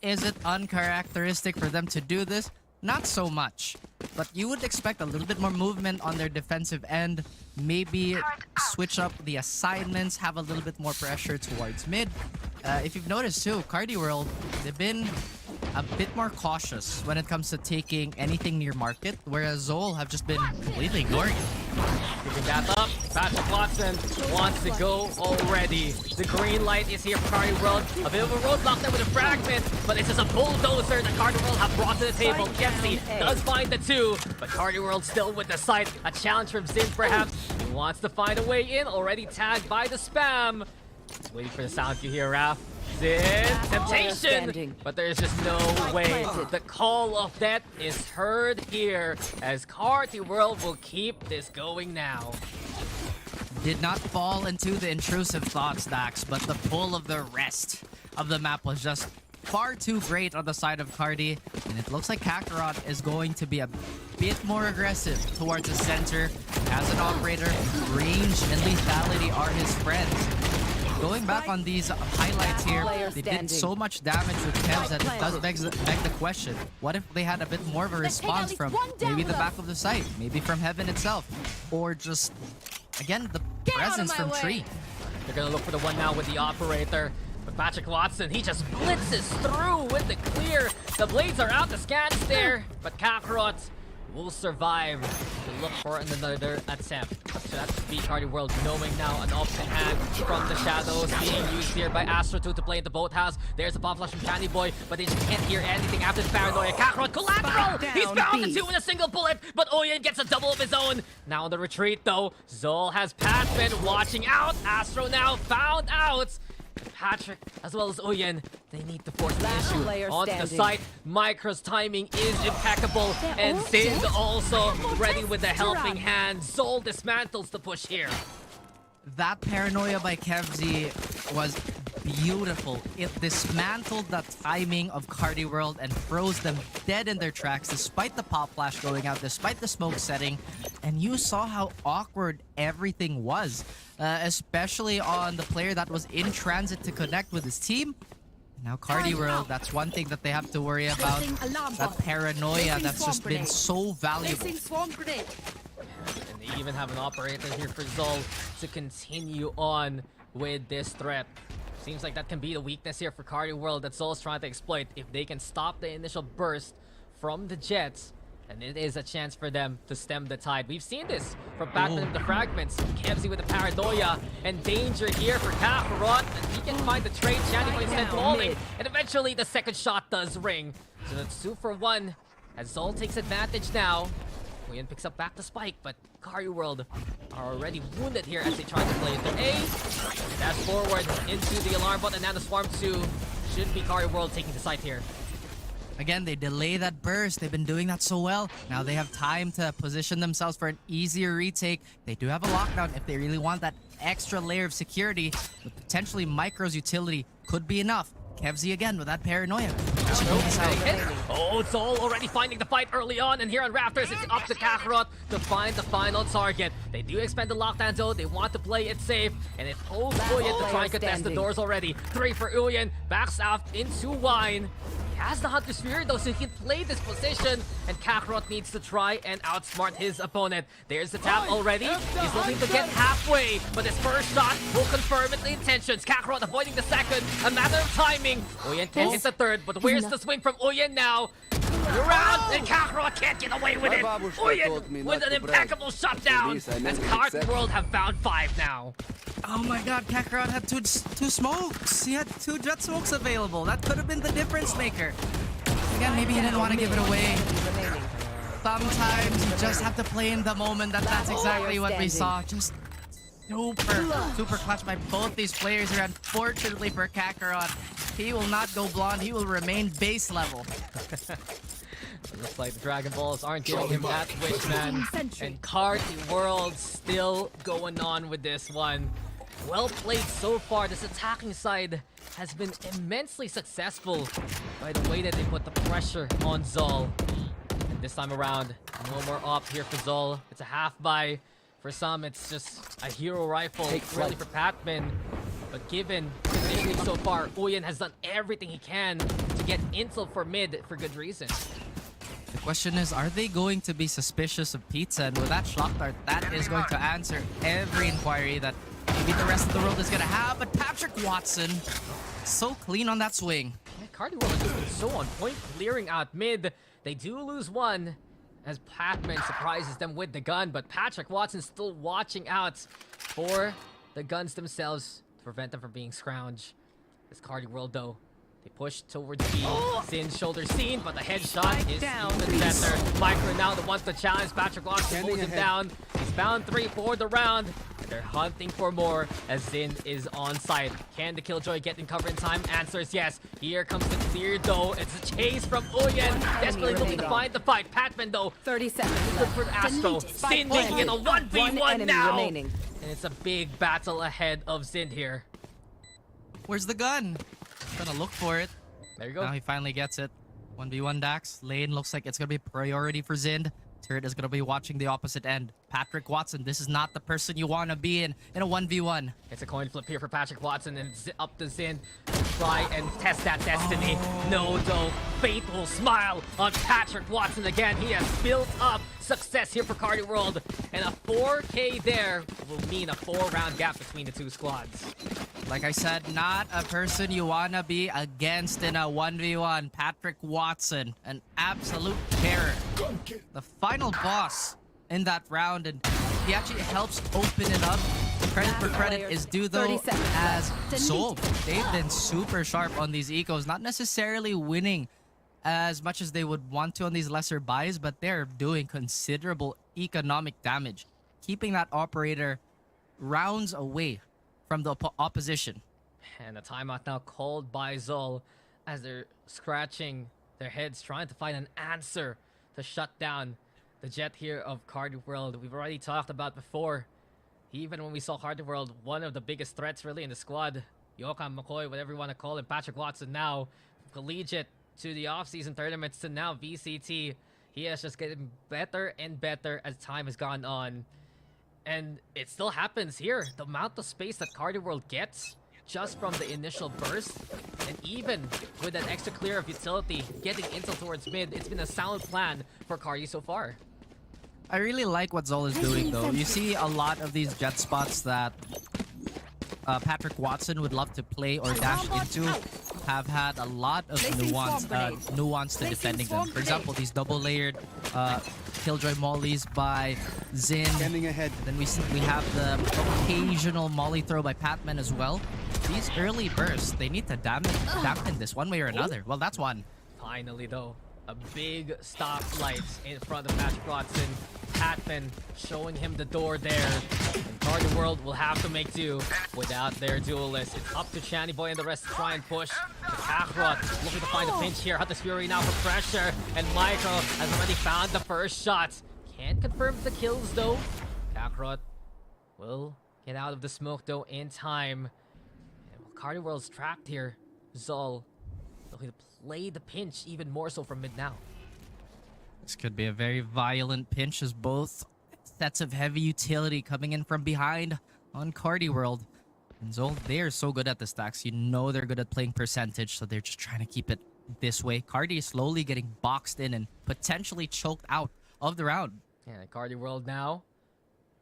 Is it uncharacteristic for them to do this? Not so much. But you would expect a little bit more movement on their defensive end. Maybe switch up the assignments, have a little bit more pressure towards mid. If you've noticed too, Carti World, they've been a bit more cautious when it comes to taking anything near market, whereas Zol have just been completely ignoring it. Picking that up, Patrick Watson wants to go already. The green light is here for Carti World. A bit of a roadblock there with a fragment, but it's just a bulldozer that Carti World have brought to the table. Kemsey does find the two, but Carti World still with the site. A challenge from Zin perhaps. He wants to find a way in, already tagged by the spam. Just waiting for the sound cue here, Raph. Sin, temptation, standing. but there's just no way. The call of death is heard here as Carti World will keep this going now. Did not fall into the intrusive thoughts, Dax, but the pull of the rest of the map was just far too great on the side of Carti, and it looks like Kakarot is going to be a bit more aggressive towards the center. As an operator, range and lethality are his friends. Going back on these highlights here, they did so much damage with Kevs that it does beg the question. What if they had a bit more of a response from maybe the back of the site, maybe from Heaven itself, or just, again, the presence from Tree? They're gonna look for the one now with the operator. But Patrick Watson, he just blitzes through with the clear. The blades are out, the scans there, but Kakarot will survive to look for another attempt. So that's the Carti World knowing now an option hand from the shadows being used here by Astro 2 to play in the boathouse. There's a bomb flash from Candy Boy, but they just can't hear anything after the paranoia. Kakarot collateral! He's bound to two with a single bullet, but Oyen gets a double of his own. Now on the retreat though, Zol has Patman watching out. Astro now found out. Patrick, as well as Oyen, they need to force the issue onto the site. Micro's timing is impeccable, and Sin's also ready with the helping hand. Zol dismantles the push here. That paranoia by Kevzi was beautiful. It dismantled the timing of Carti World and froze them dead in their tracks despite the pop flash going out, despite the smoke setting. And you saw how awkward everything was, especially on the player that was in transit to connect with his team. Now Carti World, that's one thing that they have to worry about. That paranoia that's just been so valuable. And they even have an operator here for Zol to continue on with this threat. Seems like that can be the weakness here for Carti World that Zol's trying to exploit. If they can stop the initial burst from the Jets, and it is a chance for them to stem the tide. We've seen this from Batman of the Fragments. Kevzi with the paranoia, and danger here for Kakarot, and he can find the trade. Shandy Boy instead falling, and eventually the second shot does ring. So that's 2 for 1 as Zol takes advantage now. Oyen picks up back the spike, but Carti World are already wounded here as they try to play into A. Dash forward into the alarm bot, and now the Swarm 2 should be Carti World taking the site here. Again, they delay that burst. They've been doing that so well. Now they have time to position themselves for an easier retake. They do have a lockdown if they really want that extra layer of security, but potentially Micro's utility could be enough. Kevzi again with that paranoia. Oh, Zol already finding the fight early on, and here on Raptors, it's up to Kakarot to find the final target. They do expend the lockdown zone, they want to play it safe, and it holds Uyen to try and contest the doors already. 3 for Uyen, backs out into Wine. He has the Hunter's Fury though, so he can play this position, and Kakarot needs to try and outsmart his opponent. There's the tap already. He's looking to get halfway, but his first shot will confirm the intentions. Kakarot avoiding the second, a matter of timing. Oyen can't hit the third, but where's the swing from Oyen now? Around, and Kakarot can't get away with it. Oyen with an impeccable shutdown, as Carti World have found 5 now. Oh my god, Kakarot had two smokes. He had 2 jet smokes available. That could have been the difference maker. Again, maybe he didn't want to give it away. Sometimes you just have to play in the moment. That's exactly what we saw. Just super clutch by both these players here. Unfortunately for Kakarot, he will not go blonde. He will remain base level. Looks like the Dragon Balls aren't giving him that Twitch, man. And Carti World still going on with this one. Well played so far. This attacking side has been immensely successful by the way that they put the pressure on Zol. And this time around, no more op here for Zol. It's a half buy. For some, it's just a hero rifle, really for Patman. But given the injury so far, Oyen has done everything he can to get intel for mid for good reason. The question is, are they going to be suspicious of Pizza? And with that Schlockdart, that is going to answer every inquiry that maybe the rest of the world is going to have. But Patrick Watson, so clean on that swing. Yeah, Carti World has just been so on point, clearing out mid. They do lose one as Patman surprises them with the gun, but Patrick Watson still watching out for the guns themselves to prevent them from being scrounged. This Carti World, though, they push towards B. Sin's shoulder seen, but the headshot is even better. Micro now the one to challenge. Patrick Watson pulls him down. He's found 3 for the round. They're hunting for more as Zin is on site. Can the Killjoy get in cover in time? Answers yes. Here comes the clear though. It's a chase from Uyen. Desperately looking to find the fight. Patman though. 30 seconds Good for Astro. Zin making it a 1v1 now. And it's a big battle ahead of Zin here. Where's the gun? Gonna look for it. There you go. Now he finally gets it. 1v1 Dax. Lane looks like it's gonna be priority for Zind. Turret is gonna be watching the opposite end. Patrick Watson, this is not the person you wanna be in a 1v1. It's a coin flip here for Patrick Watson and up to Zin to try and test that destiny. No, though. Fatal smile on Patrick Watson again. He has built up success here for Carti World. And a 4K there will mean a 4-round gap between the two squads. Like I said, not a person you wanna be against in a 1v1. Patrick Watson, an absolute terror. The final boss in that round, and he actually helps open it up. Credit for credit is due though as Soul. They've been super sharp on these ecos, not necessarily winning as much as they would want to on these lesser buys, but they're doing considerable economic damage, keeping that operator rounds away from the opposition. And a timeout now called by Zol as they're scratching their heads trying to find an answer to shut down the jet here of Carti World. We've already talked about before, even when we saw Carti World, one of the biggest threats really in the squad. Yoka, McCoy, whatever you want to call him, Patrick Watson now, collegiate to the off-season tournaments to now VCT. He has just getting better and better as time has gone on. And it still happens here. The amount of space that Carti World gets just from the initial burst, and even with that extra clear of utility getting intel towards mid, it's been a sound plan for Carti so far. I really like what Zol is doing though. You see a lot of these jet spots that Patrick Watson would love to play or dash into have had a lot of nuance to defending them. For example, these double-layered Killjoy mollies by Zin. Standing ahead. Then we have the occasional molly throw by Patman as well. These early bursts, they need to dampen this one way or another. Well, that's one. Finally, though, a big stoplight in front of Patrick Watson. Patman showing him the door there. And Carti World will have to make do without their duelist. It's up to Channy Boy and the rest to try and push. Kakarot looking to find a pinch here. Hunter's Fury now for pressure. And Michael has already found the first shot. Can't confirm the kills though. Kakarot will get out of the smoke though in time. And Carti World's trapped here. Zol looking to play the pinch even more so from mid now. This could be a very violent pinch as both sets of heavy utility coming in from behind on Carti World. And Zol, they are so good at the stacks. You know they're good at playing percentage, so they're just trying to keep it this way. Carti is slowly getting boxed in and potentially choked out of the round. Yeah, Carti World now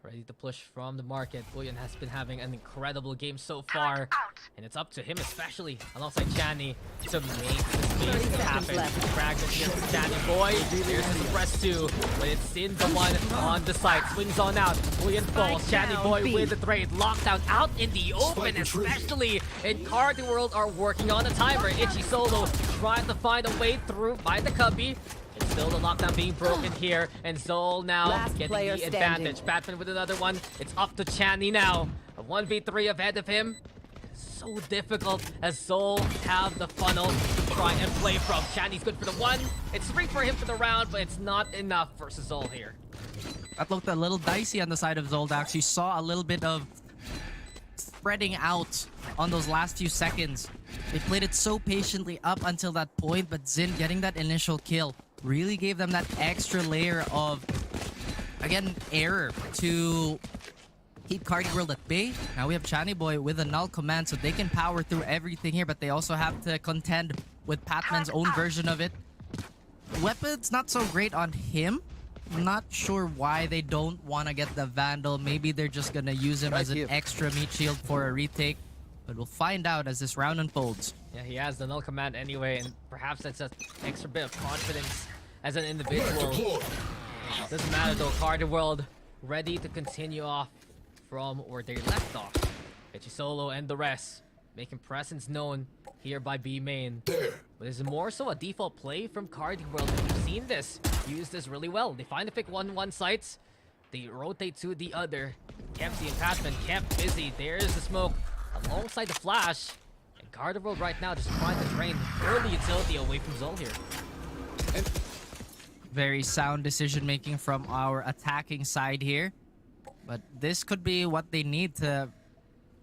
ready to push from the market. Uyen has been having an incredible game so far. And it's up to him especially, alongside Channy, to make the space happen. Fragment here for Channy Boy. There's the press 2, but it's Sin the one on the side. Swings on out. Uyen falls. Channy Boy with the trade. Lockdown out in the open, especially. And Carti World are working on a timer. Itchy Solo trying to find a way through by the Cubby. It's still the lockdown being broken here, and Zol now getting the advantage. Batman with another one. It's up to Channy now. A 1v3 ahead of him. So difficult as Zol have the funnel to try and play from. Channy's good for the one. It's 3 for him for the round, but it's not enough versus Zol here. That looked a little dicey on the side of Zoldax. You saw a little bit of spreading out on those last few seconds. They played it so patiently up until that point, but Zin getting that initial kill really gave them that extra layer of, again, error to keep Carti World at bay. Now we have Channy Boy with a null command, so they can power through everything here, but they also have to contend with Patman's own version of it. Weapon's not so great on him. I'm not sure why they don't want to get the Vandal. Maybe they're just going to use him as an extra meat shield for a retake. But we'll find out as this round unfolds. Yeah, he has the null command anyway, and perhaps that's an extra bit of confidence as an individual. Doesn't matter though, Carti World ready to continue off from where they left off. Itchy Solo and the rest making presence known here by B main. But it's more so a default play from Carti World. We've seen this, use this really well. They find the pick 1-1 sites. They rotate to the other. Kempsey and Patman kept busy. There's the smoke alongside the flash. And Garderobe right now just trying to drain early utility away from Zol here. Very sound decision making from our attacking side here. But this could be what they need to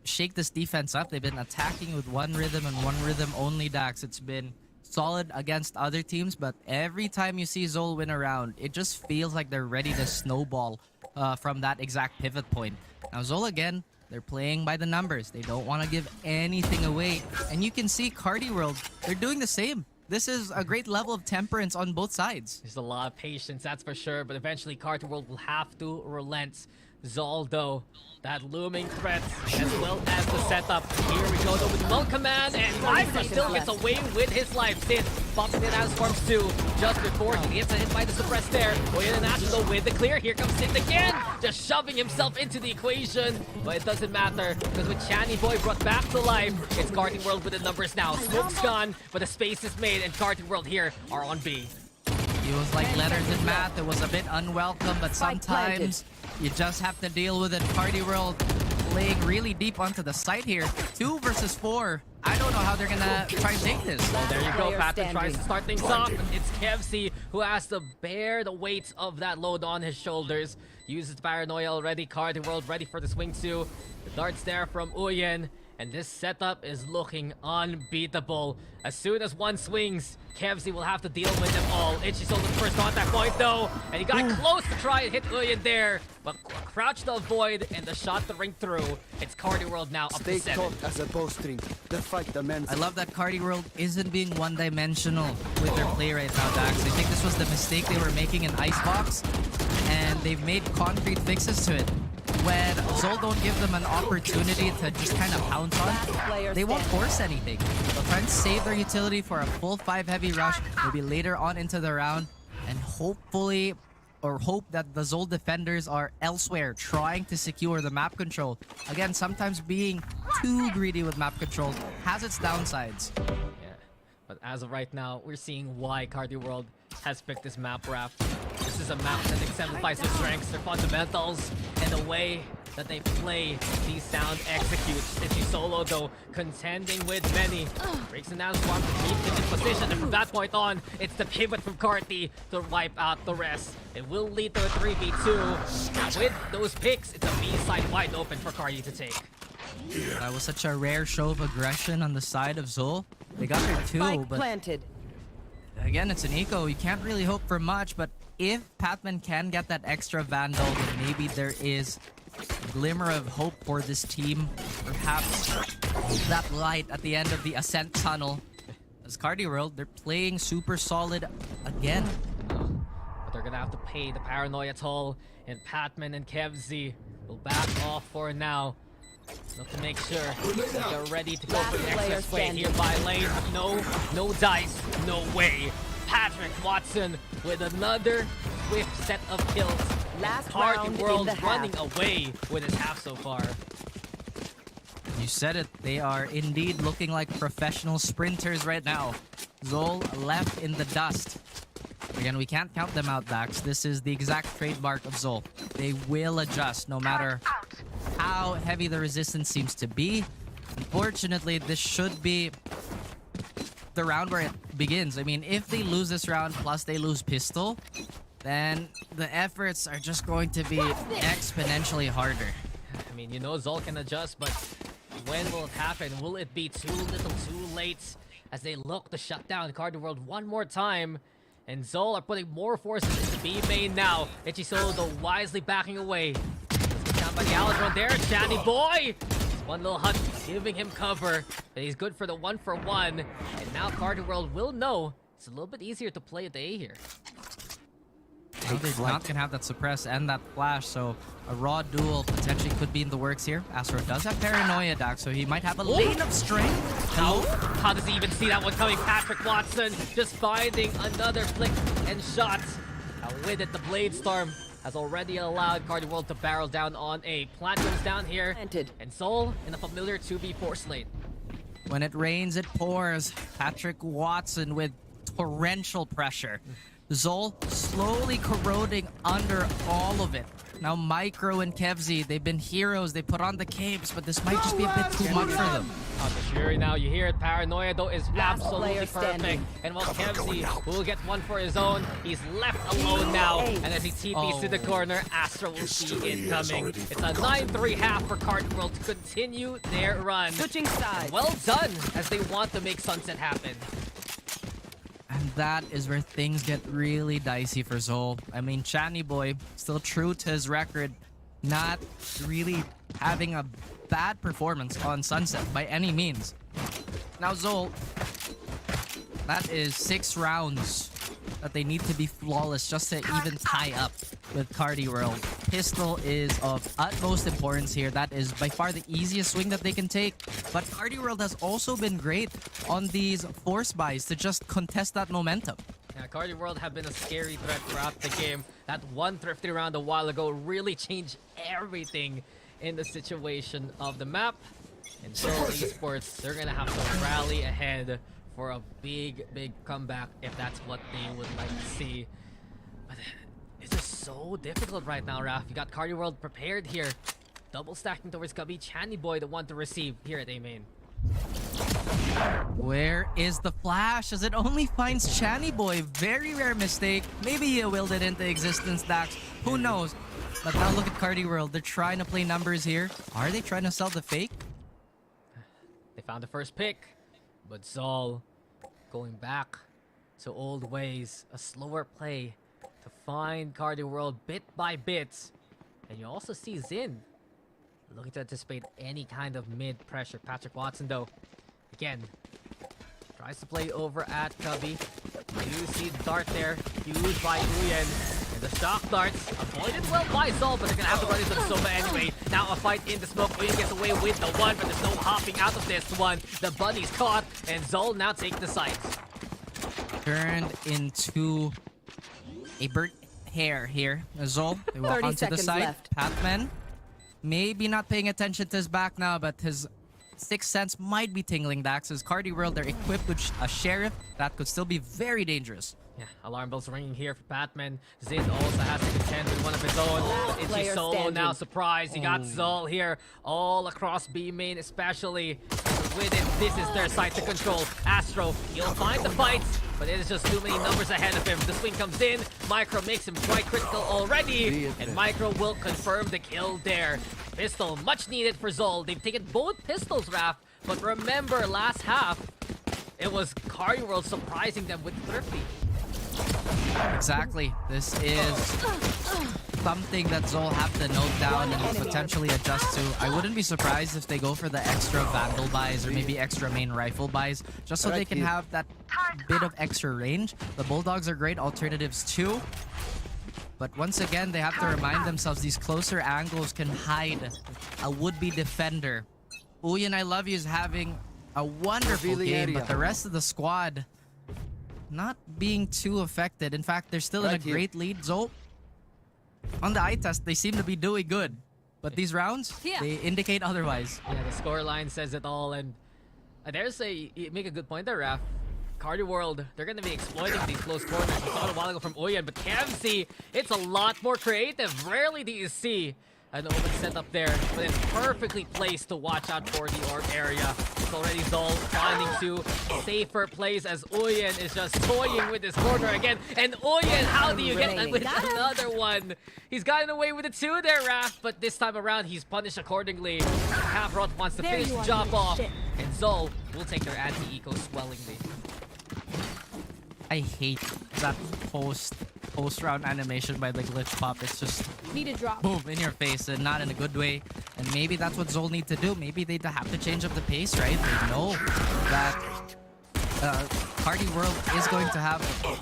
shake this defense up. They've been attacking with one rhythm and one rhythm only, Dax. It's been solid against other teams, but every time you see Zol win a round, it just feels like they're ready to snowball from that exact pivot point. Now Zol again, they're playing by the numbers. They don't want to give anything away. And you can see Carti World, they're doing the same. This is a great level of temperance on both sides. There's a lot of patience, that's for sure, but eventually Carti World will have to relent. Zol, though, that looming threat, as well as the setup. Here we go, though, with Null Command, and Viper still gets away with his life. Sin popping it out of Storms 2 just before he gets a hit by the suppress there. Oyen and Ash, though, with the clear. Here comes Sin again, just shoving himself into the equation, but it doesn't matter, because with Channy Boy brought back to life, it's Carti World with the numbers now. Smoke's gone, but the space is made, and Carti World here are on B. It was like letters in math. It was a bit unwelcome, but sometimes you just have to deal with it. Carti World playing really deep onto the site here. 2 versus 4. I don't know how they're gonna try and take this. Well, there you go. Patton tries to start things off. It's Kevsey who has to bear the weight of that load on his shoulders. Uses the paranoia already. Carti World ready for the swing 2. The darts there from Uyen. And this setup is looking unbeatable. As soon as one swings, Kevsey will have to deal with them all. Itchy sold the first contact point though, and he got close to try and hit Uyen there, but crouched to avoid, and the shot to ring through. It's Carti World now up to 7. As a bowstring. The fight demands. I love that Carti World isn't being one-dimensional with their play right now, Dax. I think this was the mistake they were making in Icebox, and they've made concrete fixes to it. When Zol don't give them an opportunity to just kind of pounce on, they won't force anything. They'll try and save their utility for a full 5 heavy rush, maybe later on into the round, and hopefully, or hope that the Zol defenders are elsewhere trying to secure the map control. Again, sometimes being too greedy with map control has its downsides. Yeah, but as of right now, we're seeing why Carti World has picked this map raft. This is a map that exemplifies their strengths, their fundamentals, and the way that they play these sound executes. Itchy Solo, though, contending with many. Breaks the now swarm to keep him in position, and from that point on, it's the pivot from Carti to wipe out the rest. It will lead to a 3v2. With those picks, it's a B side wide open for Carti to take. That was such a rare show of aggression on the side of Zol. They got their 2, but planted. again, it's an eco. You can't really hope for much, but if Patman can get that extra Vandal, then maybe there is a glimmer of hope for this team. Perhaps that light at the end of the Ascent tunnel. As Carti World, they're playing super solid again. But they're gonna have to pay the paranoia toll, and Patman and Kevsey will back off for now. Look to make sure that they're ready to go for the excess way here by lane. No dice, no way. Patrick Watson with another swift set of kills. Carti World running away with his half so far. You said it. They are indeed looking like professional sprinters right now. Zol left in the dust. Again, we can't count them out, Dax. This is the exact trademark of Zol. They will adjust no matter how heavy the resistance seems to be. Unfortunately, this should be the round where it begins. I mean, if they lose this round plus they lose pistol, then the efforts are just going to be exponentially harder. I mean, you know Zol can adjust, but when will it happen? Will it be too little too late as they look to shut down Carti World one more time? And Zol are putting more forces into B main now. Itchy Solo, though, wisely backing away. Let's get down by the Alidron there. Channy Boy! One little hut giving him cover. But he's good for the 1-for-1. And now Carti World will know it's a little bit easier to play at the A here. Now they're not going to have that suppress and that flash, so a raw duel potentially could be in the works here. Astro does have paranoia, Dax, so he might have a lane of strength. How does he even see that one coming? Patrick Watson just finding another flick and shot. With it, the Blade Storm has already allowed Carti World to barrel down on A. Plant goes down here, and Zol in a familiar 2v4 slate. When it rains, it pours. Patrick Watson with torrential pressure. Zol slowly corroding under all of it. Now Micro and Kevzi, they've been heroes. They put on the capes, but this might just be a bit too much for them. Fury now, you hear it. Paranoia though is absolutely player perfect. standing. And while Kevzi will get one for his own, he's left alone now. And as he TPs to the corner, Astro will see it coming. It's a 9-3 half for Carti World to continue their run. Switching sides. Well done, as they want to make Sunset happen. And that is where things get really dicey for Zol. I mean, Channy Boy, still true to his record, not really having a bad performance on Sunset by any means. Now Zol, that is 6 rounds that they need to be flawless just to even tie up with Carti World. Pistol is of utmost importance here. That is by far the easiest swing that they can take. But Carti World has also been great on these force buys to just contest that momentum. Yeah, Carti World have been a scary threat throughout the game. That one thrifty round a while ago really changed everything in the situation of the map. And so Esports, they're gonna have to rally ahead for a big comeback if that's what they would like to see. But it's just so difficult right now, Raf. You got Carti World prepared here. Double stacking towards Cubby. Channy Boy, the one to receive here at A main. Where is the flash as it only finds Channy Boy? Very rare mistake. Maybe he willed it into existence, Dax. Who knows? But now look at Carti World. They're trying to play numbers here. Are they trying to sell the fake? They found the first pick. But Zol going back to old ways. A slower play to find Carti World bit by bit. And you also see Zin looking to anticipate any kind of mid pressure. Patrick Watson though, again, tries to play over at Cubby. You see the dart there, used by Uyen. And the shock darts, avoided well by Zol, but they're gonna have to run into the Sova anyway. Now a fight in the smoke. Uyen gets away with the one, but there's no hopping out of this one. The bunny's caught, and Zol now takes the sights. Turned into a burnt hair here. Zol, they walk onto the side. Left. Pathman, maybe not paying attention to his back now, but his sixth sense might be tingling. Dax as Carti World, they're equipped with a sheriff that could still be very dangerous. Yeah, alarm bells ringing here for Batman. Zin also has to contend with one of his own. But Itchy Player solo standing. now. Surprise, you got Zol here all across B main especially. With it, this is their side to control. Astro, he'll find the fights, but it is just too many numbers ahead of him. The swing comes in, Micro makes him quite critical already, and Micro will confirm the kill there. Pistol, much needed for Zol. They've taken both pistols, Raph, but remember last half, it was Carti World surprising them with Thrifty. Exactly. This is something that Zol have to note down and potentially adjust to. I wouldn't be surprised if they go for the extra Vandal buys or maybe extra main rifle buys, just so they can have that bit of extra range. The Bulldogs are great alternatives too. But once again, they have to remind themselves these closer angles can hide a would-be defender. Uyen, I Love You is having a wonderful game, but the rest of the squad not being too affected. In fact, they're still in a great lead. Zol, on the eye test, they seem to be doing good. But these rounds, they indicate otherwise. Yeah, the scoreline says it all, and you make a good point there, Raph. Carti World, they're going to be exploiting these close corners. We saw it a while ago from Uyen, but Kevzi, it's a lot more creative. Rarely do you see an open setup there, but it's perfectly placed to watch out for the orb area. It's already Zol finding two safer plays as Uyen is just toying with this corner again. And Uyen, how do you get that with another one? He's gotten away with the two there, Raph, but this time around, he's punished accordingly. Havrot wants to finish the job off, and Zol will take their anti-eco swellingly. I hate that post-round animation by the glitch pop. It's just Need a drop. boom in your face and not in a good way. And maybe that's what Zol need to do. Maybe they have to change up the pace, right? They know that Carti World is going to have a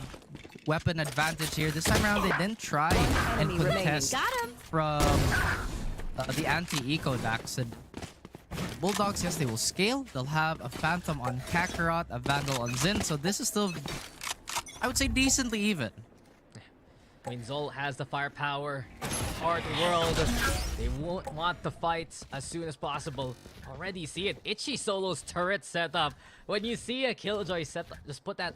weapon advantage here. This time around, they didn't try and contest from the anti-eco Dax. And Bulldogs, yes, they will scale. They'll have a Phantom on Kakarot, a Vandal on Zin. So this is still, I would say, decently even. I mean, Zol has the firepower. Carti World, they won't want the fights as soon as possible. Already see it. Itchy Solo's turret setup. When you see a Killjoy setup, just put that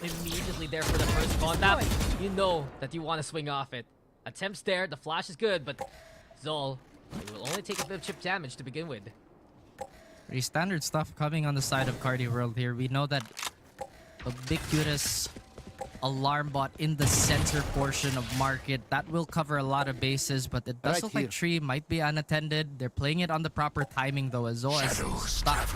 immediately there for the first contact. You know that you want to swing off it. attempts there. The flash is good, but Zol will only take a bit of chip damage to begin with. Pretty standard stuff coming on the side of Carti World here. We know that ubiquitous alarm bot in the center portion of market that will cover a lot of bases, but it does look like Tree might be unattended. They're playing it on the proper timing though, as Zol is stuck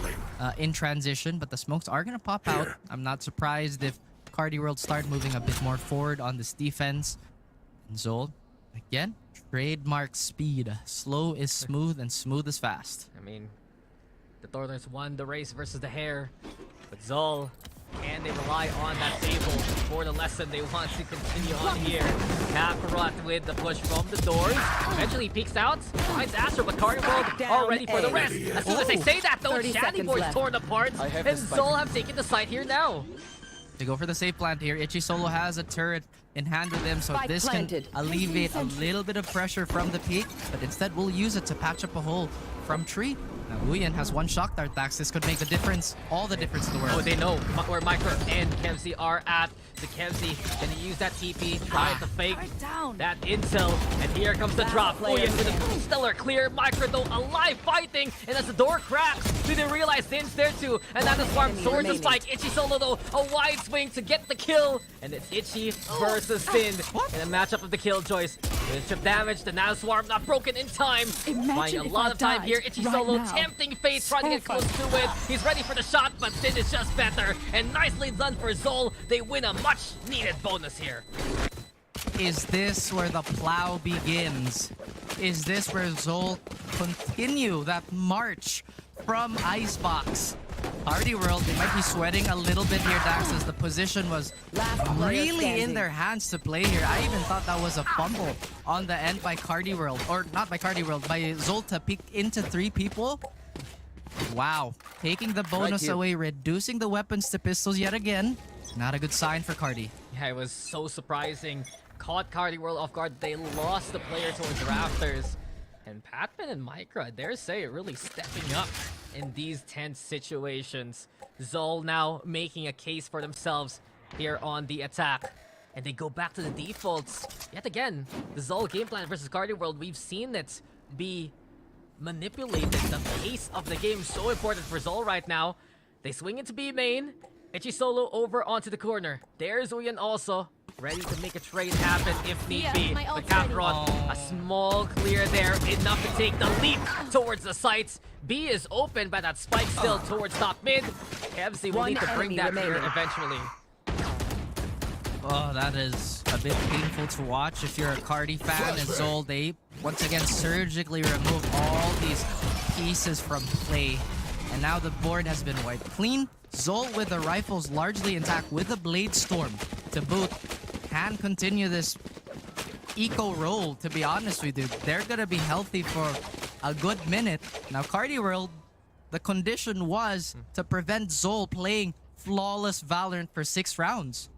in transition, but the smokes are gonna pop out. I'm not surprised if Carti World start moving a bit more forward on this defense. And Zol, again, trademark speed. Slow is smooth and smooth is fast. I mean, the Thorners won the race versus the Hare, but Zol, and they rely on that Fable for the lesson they want to continue on here. Kakarot with the push from the doors. Eventually peeks out, finds Astro, but Carti World are ready for the rest. As soon as they say that though, Shandy Boy's torn apart, and Zol have taken the side here now. They go for the safe plant here. Itchy Solo has a turret in hand with him, so this can alleviate a little bit of pressure from the peak, but instead we'll use it to patch up a hole from Tree. Now Uyen has one shock dart tax. This could make the difference, all the difference in the world. Oh, they know where Micro and Kemsey are at. So Kemsey gonna use that TP, try to fake that intel, and here comes the drop. Uyen with a stellar clear. Micro though alive fighting, and as the door cracks, do they realize Din's there too? And now the Swarm swords the spike. Itchy Solo though, a wide swing to get the kill, and it's Itchy versus Din in a matchup of the Killjoys. With chip damage, the Nano Swarm not broken in time. Buying a lot of time here. Itchy Solo tempting fate, trying to get close to it. He's ready for the shot, but Din is just better. And nicely done for Zol. They win a much needed bonus here. Is this where the plow begins? Is this where Zol continue that march from Icebox? Carti World, they might be sweating a little bit here, Dax, as the position was really in their hands to play here. I even thought that was a fumble on the end by Carti World, or not by Carti World, by Zol to peek into 3 people. Wow, taking the bonus away, reducing the weapons to pistols yet again. Not a good sign for Carti. Yeah, it was so surprising. Caught Carti World off guard. They lost the player towards rafters. And Patman and Micro, I dare say, really stepping up in these tense situations. Zol now making a case for themselves here on the attack. And they go back to the defaults. Yet again, the Zol game plan versus Carti World, we've seen it be manipulated. The pace of the game so important for Zol right now. They swing into B main. Itchy Solo over onto the corner. There's Uyen also. Ready to make a trade happen if need be. The Kakarot, a small clear there, enough to take the leap towards the sites. B is open, but that spike still towards top mid. KFC will need to bring that clear eventually. Oh, that is a bit painful to watch if you're a Carti fan. And Zol, they once again surgically remove all these pieces from play. And now the board has been wiped clean. Zol with the rifles largely intact with the Blade Storm to boot can continue this eco roll, to be honest with you. They're gonna be healthy for a good minute. Now Carti World, the condition was to prevent Zol playing flawless Valorant for 6 rounds.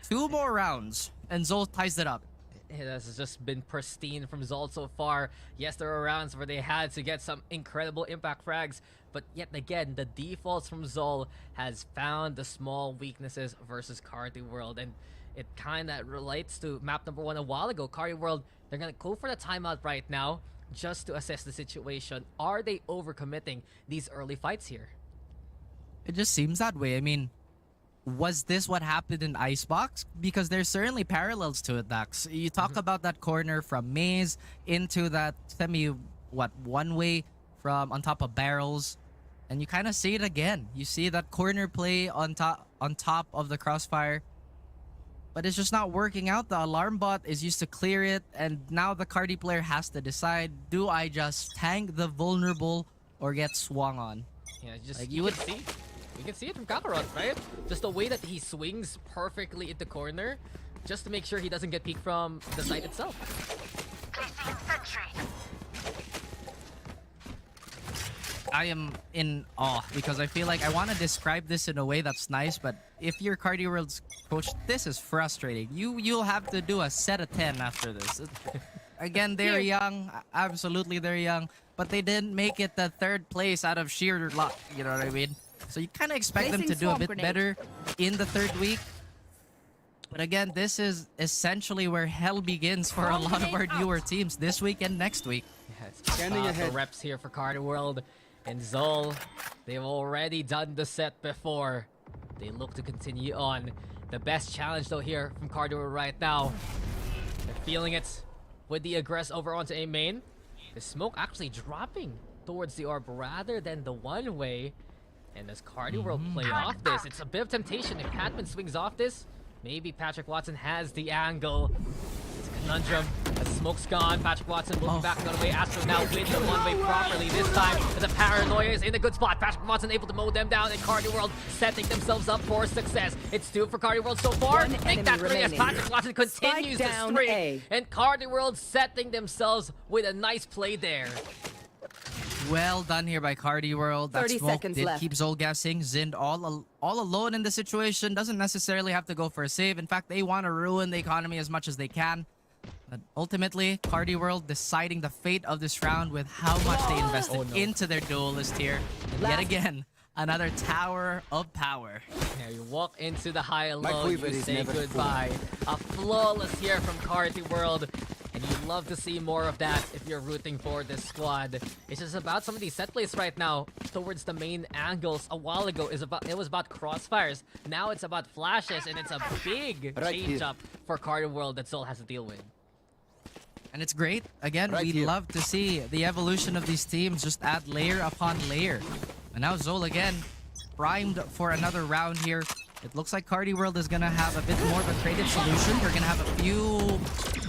2 more rounds, and Zol ties it up. It has just been pristine from Zol so far. Yes, there were rounds where they had to get some incredible impact frags, but yet again, the defaults from Zol has found the small weaknesses versus Carti World, and it kind of relates to map number 1 a while ago. Carti World, they're gonna go for the timeout right now just to assess the situation. Are they overcommitting these early fights here? It just seems that way. I mean, was this what happened in Icebox? Because there's certainly parallels to it, Dax. You talk about that corner from Maze into that one-way from on top of barrels, and you kind of see it again. You see that corner play on top of the crossfire, but it's just not working out. The alarm bot is used to clear it, and now the Carti player has to decide: do I just tank the vulnerable or get swung on? Yeah, just Like, you would see. We can see it from Kakarot, right? Just the way that he swings perfectly at the corner, just to make sure he doesn't get peeked from the site itself. I am in awe because I feel like I want to describe this in a way that's nice, but if you're Carti World's coach, this is frustrating. You'll have to do a set of 10 after this. Again, they're young. Absolutely, they're young, but they didn't make it the 3rd place out of sheer luck. You know what I mean? So you kind of expect them to do a bit better in the 3rd week. But again, this is essentially where hell begins for a lot of our newer teams this week and next week. Yeah, it's the reps here for Carti World. And Zol, they've already done the set before. They look to continue on. The best challenge though here from Carti World right now. They're feeling it with the aggress over onto A main. The smoke actually dropping towards the orb rather than the one way. And as Carti World play off this, it's a bit of temptation. If Hatman swings off this, maybe Patrick Watson has the angle. It's a conundrum. As smoke's gone, Patrick Watson moving back the other way. Astro now wins the one way properly this time. And the paranoia is in a good spot. Patrick Watson able to mow them down, and Carti World setting themselves up for success. It's 2 for Carti World so far. Make that 3 as Patrick Watson continues the streak. And Carti World setting themselves with a nice play there. Well done here by Carti World. That 30 smoke seconds did left. keep Zol guessing. Zind all alone in the situation. Doesn't necessarily have to go for a save. In fact, they want to ruin the economy as much as they can. But ultimately, Carti World deciding the fate of this round with how much they invested into their duelist here. And yet again, another tower of power. Yeah, you walk into the high and My low, quiver you is say never goodbye. A flawless here from Carti World. And you'd love to see more of that if you're rooting for this squad. It's just about some of these set plays right now towards the main angles. A while ago, it was about crossfires. Now it's about flashes, and it's a big change up for Carti World that Zol has to deal with. And it's great. Again, we love to see the evolution of these teams just add layer upon layer. And now Zol again, primed for another round here. It looks like Carti World is going to have a bit more of a traded solution. They're going to have a few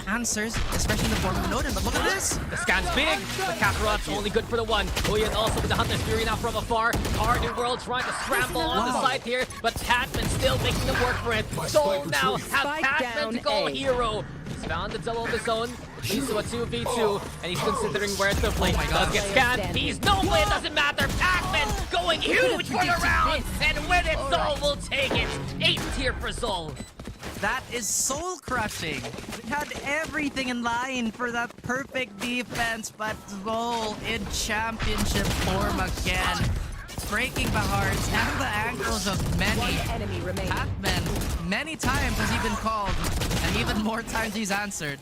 answers, especially in the form of Noden. But look at this! The scan's big, but Kakarot's only good for the one. Uyan also with the Hunter's Fury now from afar. Carti World trying to scramble on the side here, but Patman still making them work for it. So now have Patman to go hero. He's found the double of his own. It leads to a 2v2, and he's considering where to play. Does get scanned. He's no play, it doesn't matter. Patman going huge for the round, and with it, Zol will take it. 8th tier for Zol. That is soul crushing. We had everything in line for that perfect defense, but Zol in championship form again. Breaking the hearts and the ankles of many. Hatman, many times has he been called, and even more times he's answered.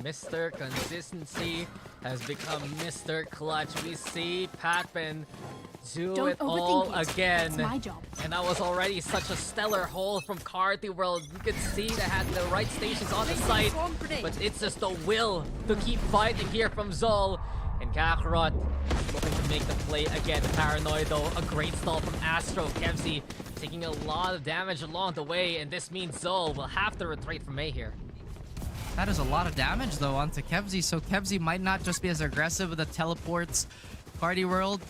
Mr. Consistency has become Mr. Clutch. We see Patman do it all again. It's my job. And that was already such a stellar haul from Carti World. You could see they had the right stations on the site, but it's just the will to keep fighting here from Zol. And Kakarot looking to make the play again. Paranoid though, a great stall from Astro. Kevzi taking a lot of damage along the way, and this means Zol will have to retreat from A here. That is a lot of damage though onto Kevzi, so Kevzi might not just be as aggressive with the teleports. Carti World,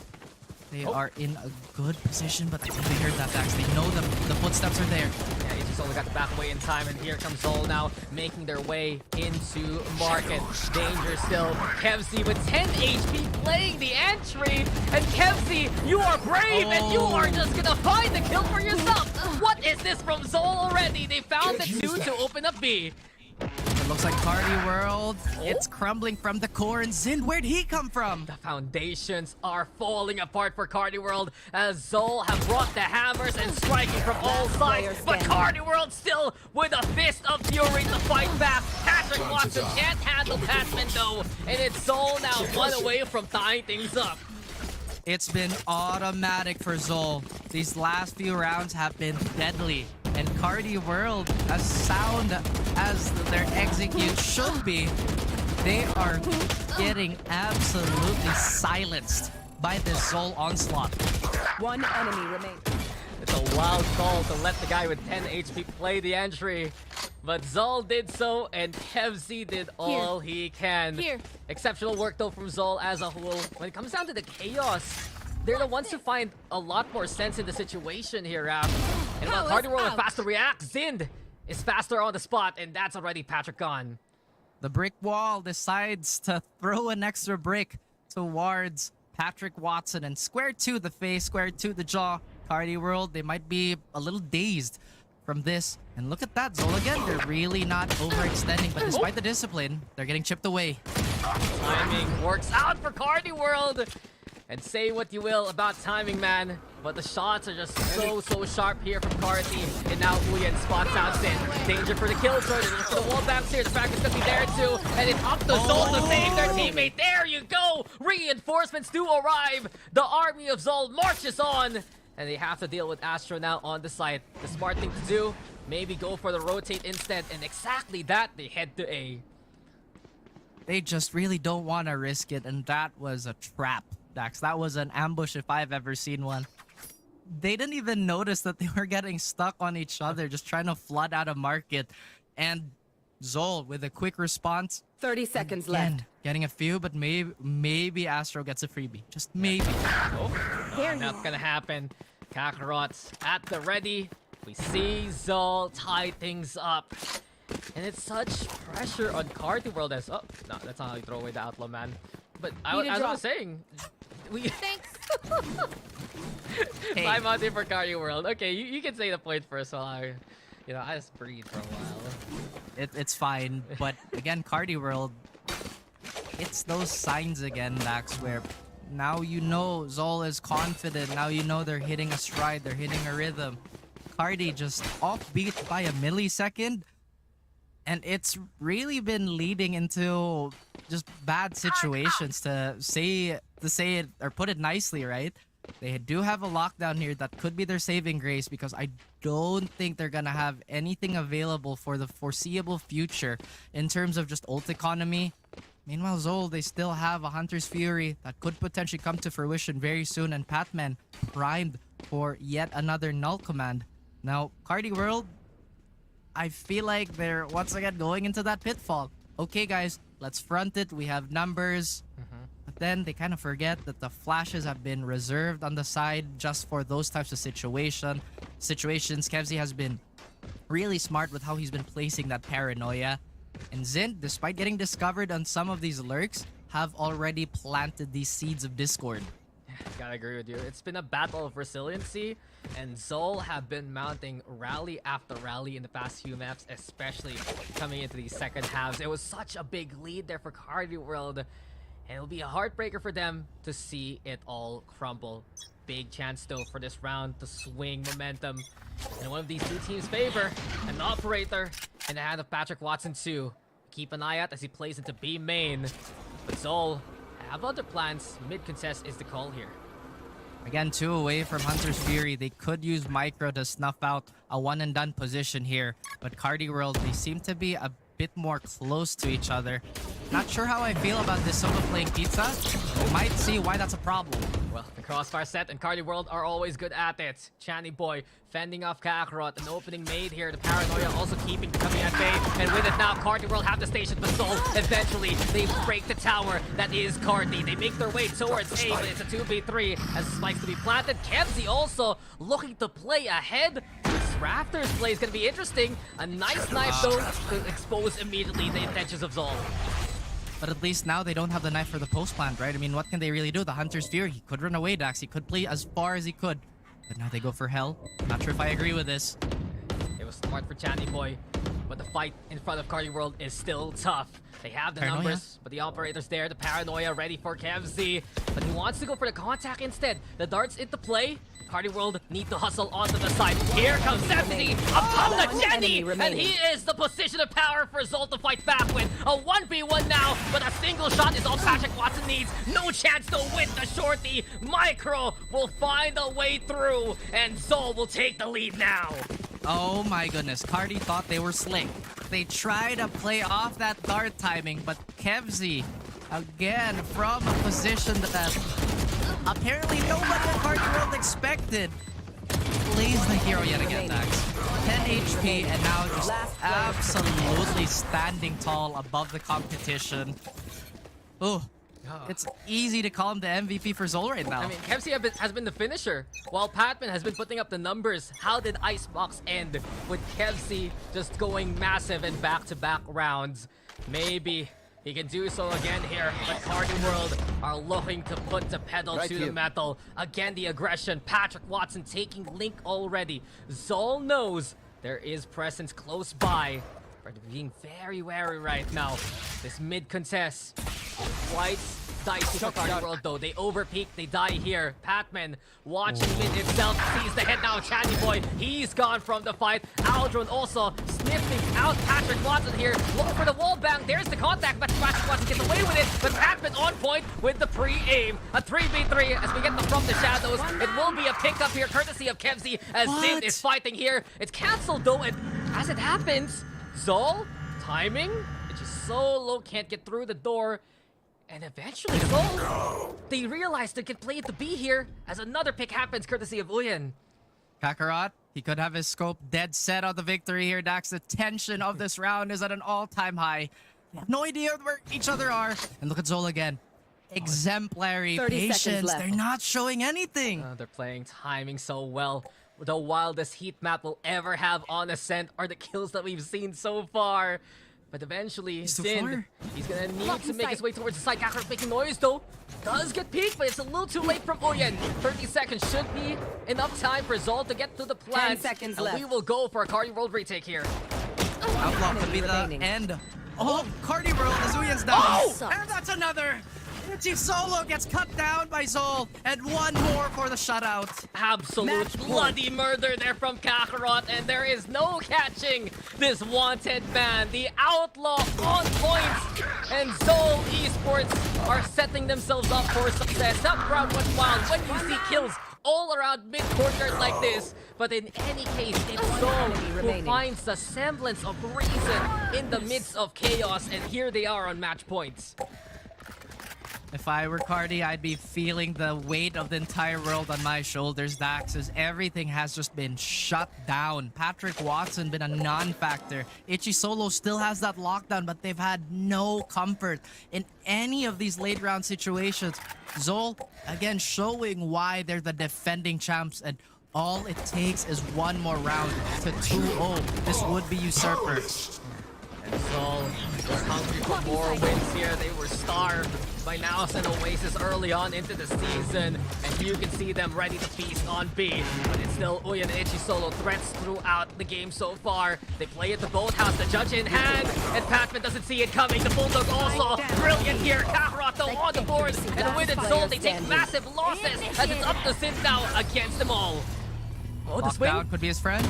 they are in a good position, but they heard that Dax. They know the footsteps are there. Yeah, he's just only got the back way in time, and here comes Zol now, making their way into market. Danger still. Kevzi with 10 HP playing the entry, and Kevzi, you are brave, and you are just gonna find the kill for yourself. What is this from Zol already? They found the 2 to open up B. It looks like Carti World, it's crumbling from the core, and Zind, where'd he come from? The foundations are falling apart for Carti World as Zol have brought the hammers and striking from all sides, but Carti World still with a fist of fury to fight back. Patrick Watson can't handle Patman though, and it's Zol now one away from tying things up. It's been automatic for Zol. These last few rounds have been deadly. And Carti World, as sound as their execute should be, they are getting absolutely silenced by this Zol onslaught. One enemy remains. It's a wild call to let the guy with 10 HP play the entry. But Zol did so, and Kevzi did all he can. Exceptional work though from Zol as a whole. When it comes down to the chaos, they're the ones who find a lot more sense in the situation here, Rap. And while Carti World is fast to react, Zind is faster on the spot, and that's already Patrick gone. The brick wall decides to throw an extra brick towards Patrick Watson, and square to the face, square to the jaw. Carti World, they might be a little dazed from this. And look at that, Zol again, they're really not overextending, but despite the discipline, they're getting chipped away. Timing works out for Carti World. And say what you will about timing, man. but the shots are just so sharp here from Carti. And now Uyen spots out Sin. Danger for the kill throw. They're just the wall backs here. The fragment's gonna be there too. And it's up to Zol to save their teammate. There you go! Reinforcements do arrive. The army of Zol marches on. And they have to deal with Astro now on the side. The smart thing to do, maybe go for the rotate instead. And exactly that, they head to A. They just really don't want to risk it, and that was a trap, Dax. That was an ambush if I've ever seen one. They didn't even notice that they were getting stuck on each other, just trying to flood out of market. And Zol with a quick response. 30 seconds Again, left. getting a few, but maybe Astro gets a freebie. Just maybe. Not gonna happen. Kakarot's at the ready. We see Zol tie things up. And it's such pressure on Carti World as... Oh, no, that's not how you throw away the outlaw, man. But as I was saying... Thanks. Hey. I'm out there for Carti World. Okay, you can say the point first while I just breathe for a while. It's fine, but again, Carti World, it's those signs again, Dax, where now you know Zol is confident. Now you know they're hitting a stride, they're hitting a rhythm. Carti just offbeat by a millisecond, and it's really been leading into just bad situations, to say it or put it nicely, right? They do have a lockdown here that could be their saving grace, because I don't think they're gonna have anything available for the foreseeable future in terms of just ult economy. Meanwhile, Zol, they still have a Hunter's Fury that could potentially come to fruition very soon, and Patman primed for yet another null command. Now, Carti World, I feel like they're once again going into that pitfall. Okay, guys, let's front it. We have numbers. But then they kind of forget that the flashes have been reserved on the side just for those types of situations. Kevzi has been really smart with how he's been placing that paranoia. And Zin, despite getting discovered on some of these lurks, have already planted these seeds of discord. Gotta agree with you. It's been a battle of resiliency, and Zol have been mounting rally after rally in the past few maps, especially coming into these second halves. It was such a big lead there for Carti World, and it'll be a heartbreaker for them to see it all crumble. Big chance though for this round to swing momentum in one of these two teams' favor. An operator in the hand of Patrick Watson too. Keep an eye out as he plays into B main. But Zol have other plans. Mid-contest is the call here. Again, 2 away from Hunter's Fury. They could use Micro to snuff out a one-and-done position here. But Carti World, they seem to be a bit more close to each other. Not sure how I feel about this solo playing pizza. We might see why that's a problem. Well, the crossfire set and Carti World are always good at it. Channy Boy fending off Kakarot, an opening made here. The paranoia also keeping coming at bay. And with it now, Carti World have the station, but Zol eventually they break the tower that is Carti. They make their way towards A, but it's a 2v3 as spikes to be planted. Kevzi also looking to play ahead. This Raptors play is going to be interesting. A nice knife though to expose immediately the intentions of Zol. But at least now they don't have the knife for the post plant, right? I mean, what can they really do? The Hunter's Fury, he could run away, Dax. He could play as far as he could. But now they go for hell. Not sure if I agree with this. It was smart for Channy Boy, but the fight in front of Carti World is still tough. They have the numbers, but the operator's there. The paranoia ready for Kevzi, but he wants to go for the contact instead. The darts into play. Carti World need to hustle onto the side. Here comes Kevzi upon the Jenny, and he is the position of power for Zol to fight back with. A 1v1 now, but a single shot is all Patrick Watson needs. No chance to win the shorty. Micro will find a way through, and Zol will take the lead now. Oh my goodness, Carti thought they were slick. They tried to play off that dart timing, but Kevzi, again, from a position that apparently nobody at Carti World expected, plays the hero yet again, Dax. 10 HP and now just absolutely standing tall above the competition. Oh, it's easy to call him the MVP for Zol right now. I mean, Kevzi has been the finisher, while Patman has been putting up the numbers. How did Icebox end with Kevzi just going massive in back-to-back rounds? Maybe he can do so again here, but Carti World are looking to put the pedal to the metal. Again, the aggression. Patrick Watson taking Link already. Zol knows there is presence close by, but being very wary right now. This mid-contest quite dicey for Carti World though. They overpeak, they die here. Patman watching mid himself, sees the head now. Channy Boy, he's gone from the fight. Aldron also sniffing out Patrick Watson here. Looking for the wall bang. There's the contact, but Patrick Watson gets away with it. But Patman on point with the pre-aim. A 3v3 as we get them from the shadows. It will be a pickup here, courtesy of Kevzi, as Zin is fighting here. It's cancelled though, and as it happens, Zol, timing, it's just solo, can't get through the door. And eventually, Zol, they realize they can play it to be here as another pick happens, courtesy of Uyen. Kakarot, he could have his scope dead set on the victory here, Dax. The tension of this round is at an all-time high. They have no idea where each other are. And look at Zol again. Exemplary 30 seconds patience. left. They're not showing anything. They're playing timing so well. The wildest heat map we'll ever have on Ascent are the kills that we've seen so far. But eventually, Zin, he's gonna need to make his way towards the side. Kakarot making noise though. Does get peeked, but it's a little too late from Uyen. 30 seconds should be enough time for Zol to get to the plant. 10 seconds and left. we will go for a Carti World retake here. Outlaw could be the end. Oh, Carti World, as Uyen's down. Oh! And that's another. Ichi Solo gets cut down by Zol, and one more for the shutout. Absolute bloody murder there from Kakarot, and there is no catching this wanted man. The outlaw on point, and Zol Esports are setting themselves up for success. That crowd went wild when you see kills all around mid-courtyard like this. But in any case, it's Zol who finds the semblance of reason in the midst of chaos, and here they are on match points. If I were Carti, I'd be feeling the weight of the entire world on my shoulders, Dax, as everything has just been shut down. Patrick Watson been a non-factor. Ichi Solo still has that lockdown, but they've had no comfort in any of these late round situations. Zol, again, showing why they're the defending champs, and all it takes is one more round to 2-0 this would-be usurper. And Zol were hungry for more wins here. They were starved by Naos and Oasis early on into the season. And you can see them ready to feast on B. But it's still Uyen and Ichi Solo threats throughout the game so far. They play at the boathouse, the judge in hand. And Patman doesn't see it coming. The Bulldog also brilliant here. Kakarot though on the board. And with it, Zol, they take massive losses as it's up to Sin now against them all. Oh, the swing Lockdown could be his friend.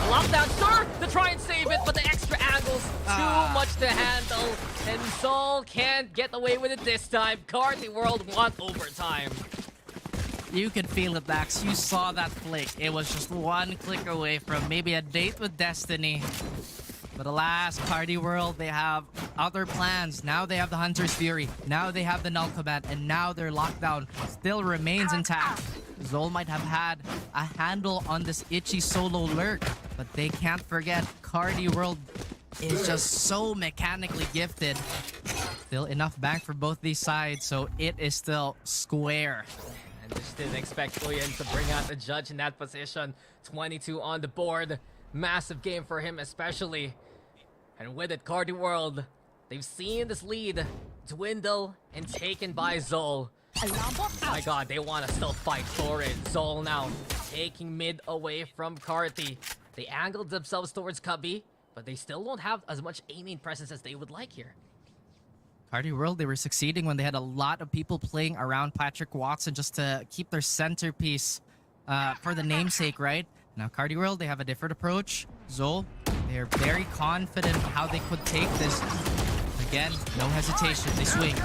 Lockdown, sure, to try and save it, but the extra angles, too much to handle. And Zol can't get away with it this time. Carti World want overtime. You can feel it, Dax. You saw that flick. It was just one click away from maybe a date with destiny. But alas, Carti World, they have other plans. Now they have the Hunter's Fury. Now they have the Null Command. And now their lockdown still remains intact. Zol might have had a handle on this Ichi Solo lurk, but they can't forget Carti World is just so mechanically gifted. Still enough back for both these sides, so it is still square. And just didn't expect Uyen to bring out the judge in that position. 22 on the board. Massive game for him especially. And with it, Carti World, they've seen this lead dwindle and taken by Zol. My god, they want to still fight for it. Zol now taking mid away from Carti. They angled themselves towards Cubby, but they still don't have as much aiming presence as they would like here. Carti World, they were succeeding when they had a lot of people playing around Patrick Watson just to keep their centerpiece for the namesake, right? Now, Carti World, they have a different approach. Zol, they're very confident how they could take this. Again, no hesitation, they swing.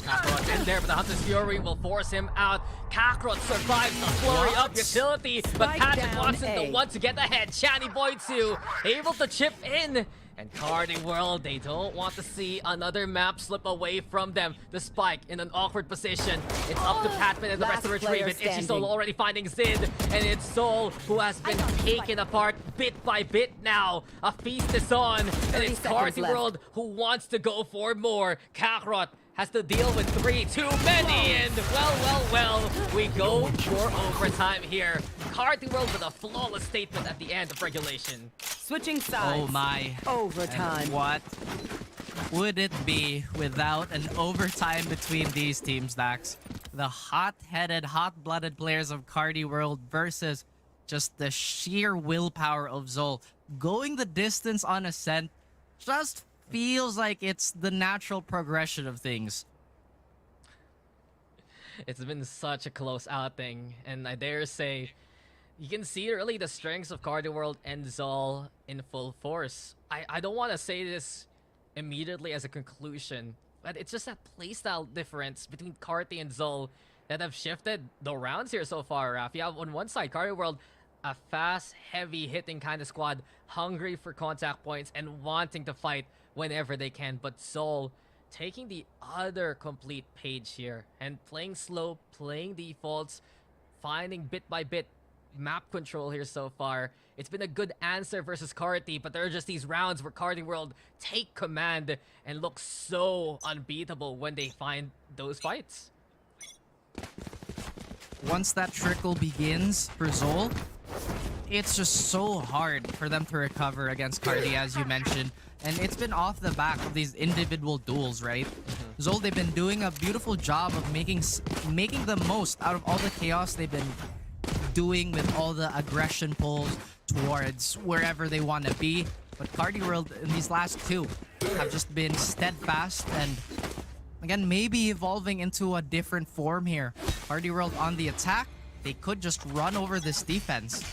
Kakarot in there, but the Hunter's Fury will force him out. Kakarot survives the flurry of utility, but Patrick Watson the one to get ahead. Channy Boy too, able to chip in. And Carti World, they don't want to see another map slip away from them. The Spike in an awkward position. It's up to Patman and the rest to retrieve it. Ichi Solo already finding Zid. And it's Zol who has been taken apart bit by bit now. A feast is on. And it's Carti World who wants to go for more. Kakarot has to deal with 3 too many, and well, we go for overtime here. Carti World with a flawless statement at the end of regulation. Switching sides. Oh my. Overtime. And what would it be without an overtime between these teams, Dax? The hot-headed, hot-blooded players of Carti World versus just the sheer willpower of Zol. Going the distance on Ascent just feels like it's the natural progression of things. It's been such a close outing, and I dare say, you can see really the strengths of Carti World and Zol in full force. I don't want to say this immediately as a conclusion, but it's just that playstyle difference between Carti and Zol that have shifted the rounds here so far, Raf. You have on one side, Carti World, a fast, heavy hitting kind of squad, hungry for contact points and wanting to fight whenever they can. But Zol taking the other complete page here and playing slow, playing defaults, finding bit by bit map control here so far. It's been a good answer versus Carti, but there are just these rounds where Carti World take command and look so unbeatable when they find those fights. Once that trickle begins for Zol, it's just so hard for them to recover against Carti, as you mentioned. And it's been off the back of these individual duels, right? Zol, they've been doing a beautiful job of making the most out of all the chaos they've been doing with all the aggression pulls towards wherever they want to be. But Carti World in these last two have just been steadfast and, again, maybe evolving into a different form here. Carti World on the attack, they could just run over this defense.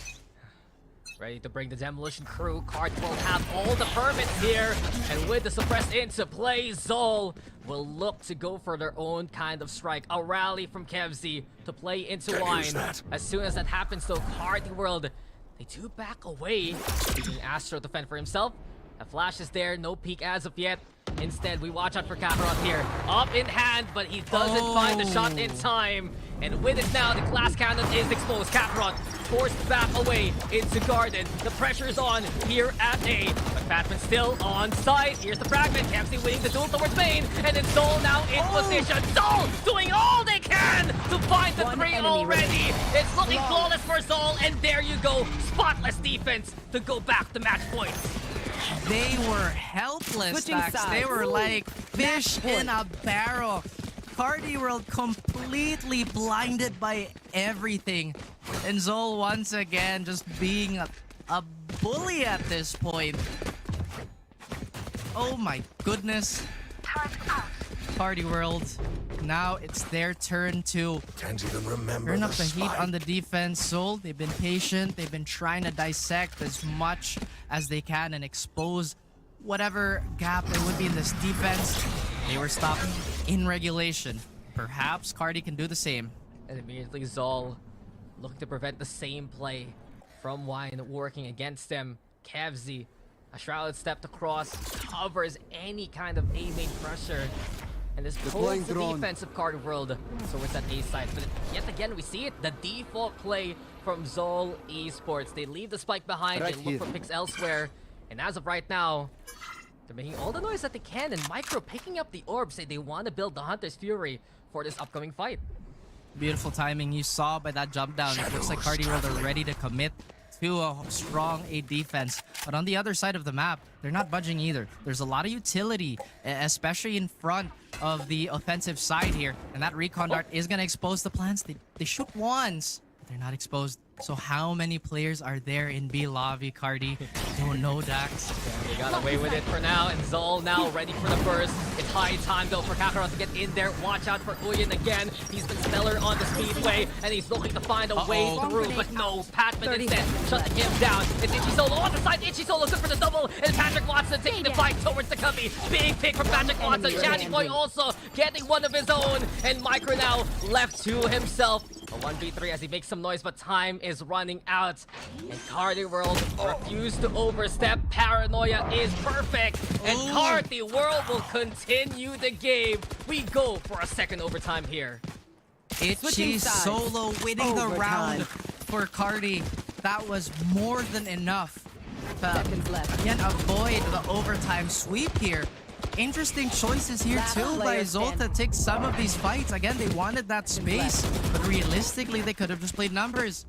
Ready to bring the demolition crew. Carti will have all the permits here, and with the suppressed into play, Zol will look to go for their own kind of strike. A rally from Kevzi to play into Wine. As soon as that happens, though, Carti World, they do back away, leaving Astro to fend for himself. A flash is there, no peek as of yet. Instead, we watch out for Kakarot here. Up in hand, but he doesn't find the shot in time. And with it now, the glass cannon is exposed. Kakarot forced back away into Garden. The pressure is on here at A. But Batman's still on side. Here's the fragment. Kempsey winning the duel towards main. And then Zol now in position. Zol doing all they can to find the three already. It's looking flawless for Zol. And there you go. Spotless defense to go back to match points. They were helpless, Dax. They were like fish in a barrel. Carti World completely blinded by everything. And Zol once again just being a bully at this point. Oh my goodness. Carti World, now it's their turn to Can't even remember turn up the the heat spike. on the defense. Zol, they've been patient. They've been trying to dissect as much as they can and expose whatever gap there would be in this defense. They were stopped in regulation. Perhaps Carti can do the same. And immediately Zol looking to prevent the same play from Wine working against them. Kevzi, a shrouded step across, covers any kind of A-main pressure. And this pulls the defense of Carti World towards that A side. But yet again, we see it. The default play from Zol Esports. They leave the spike behind. They look for picks elsewhere. And as of right now, they're making all the noise that they can. And Micro picking up the orb, say they want to build the Hunter's Fury for this upcoming fight. Beautiful timing you saw by that jump down. It looks like Carti World are ready to commit to a strong A defense. But on the other side of the map, they're not budging either. There's a lot of utility, especially in front of the offensive side here. And that recon dart is going to expose the plants. They shoot once, but they're not exposed. So how many players are there in B lobby, Carti? Don't know, Dax. They got away with it for now, and Zol now ready for the burst. It's high time though for Kakarot to get in there. Watch out for Uyin again. He's been stellar on the speedway, and he's looking to find a way through, but no, Patman instead shutting him down. It's Itchy Solo on the side. Itchy Solo good for the double, and Patrick Watson taking the fight towards the cubby. Big pick from Patrick Watson. Channy Boy also getting one of his own, and Micro now left to himself. A 1v3 as he makes some noise, but time is running out. And Carti World refused to overstep. Paranoia is perfect. And Carti World will continue the game. We go for a second overtime here. Itchy Solo winning the round for Carti. That was more than enough to again avoid the overtime sweep here. Interesting choices here too by Zol to take some of these fights. Again, they wanted that space, but realistically, they could have just played numbers.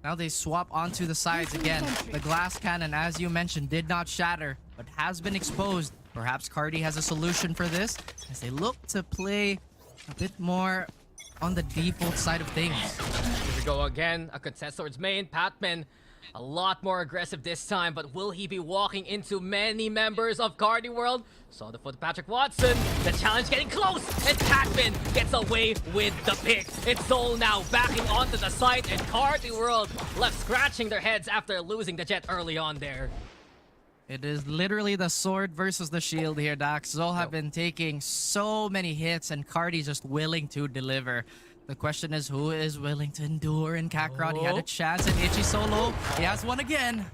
Now they swap onto the sides again. The glass cannon, as you mentioned, did not shatter, but has been exposed. Perhaps Carti has a solution for this, as they look to play a bit more on the default side of things. Here we go again. A contest towards main. Patman a lot more aggressive this time, but will he be walking into many members of Carti World? Saw the foot of Patrick Watson. The challenge getting close, and Tatman gets away with the pick. It's Zol now backing onto the site, and Carti World left scratching their heads after losing the Jet early on there. It is literally the sword versus the shield here, Dax. Zol have been taking so many hits, and Carti's just willing to deliver. The question is, who is willing to endure? And Kakarot, he had a chance, and Itchy Solo, he has one again.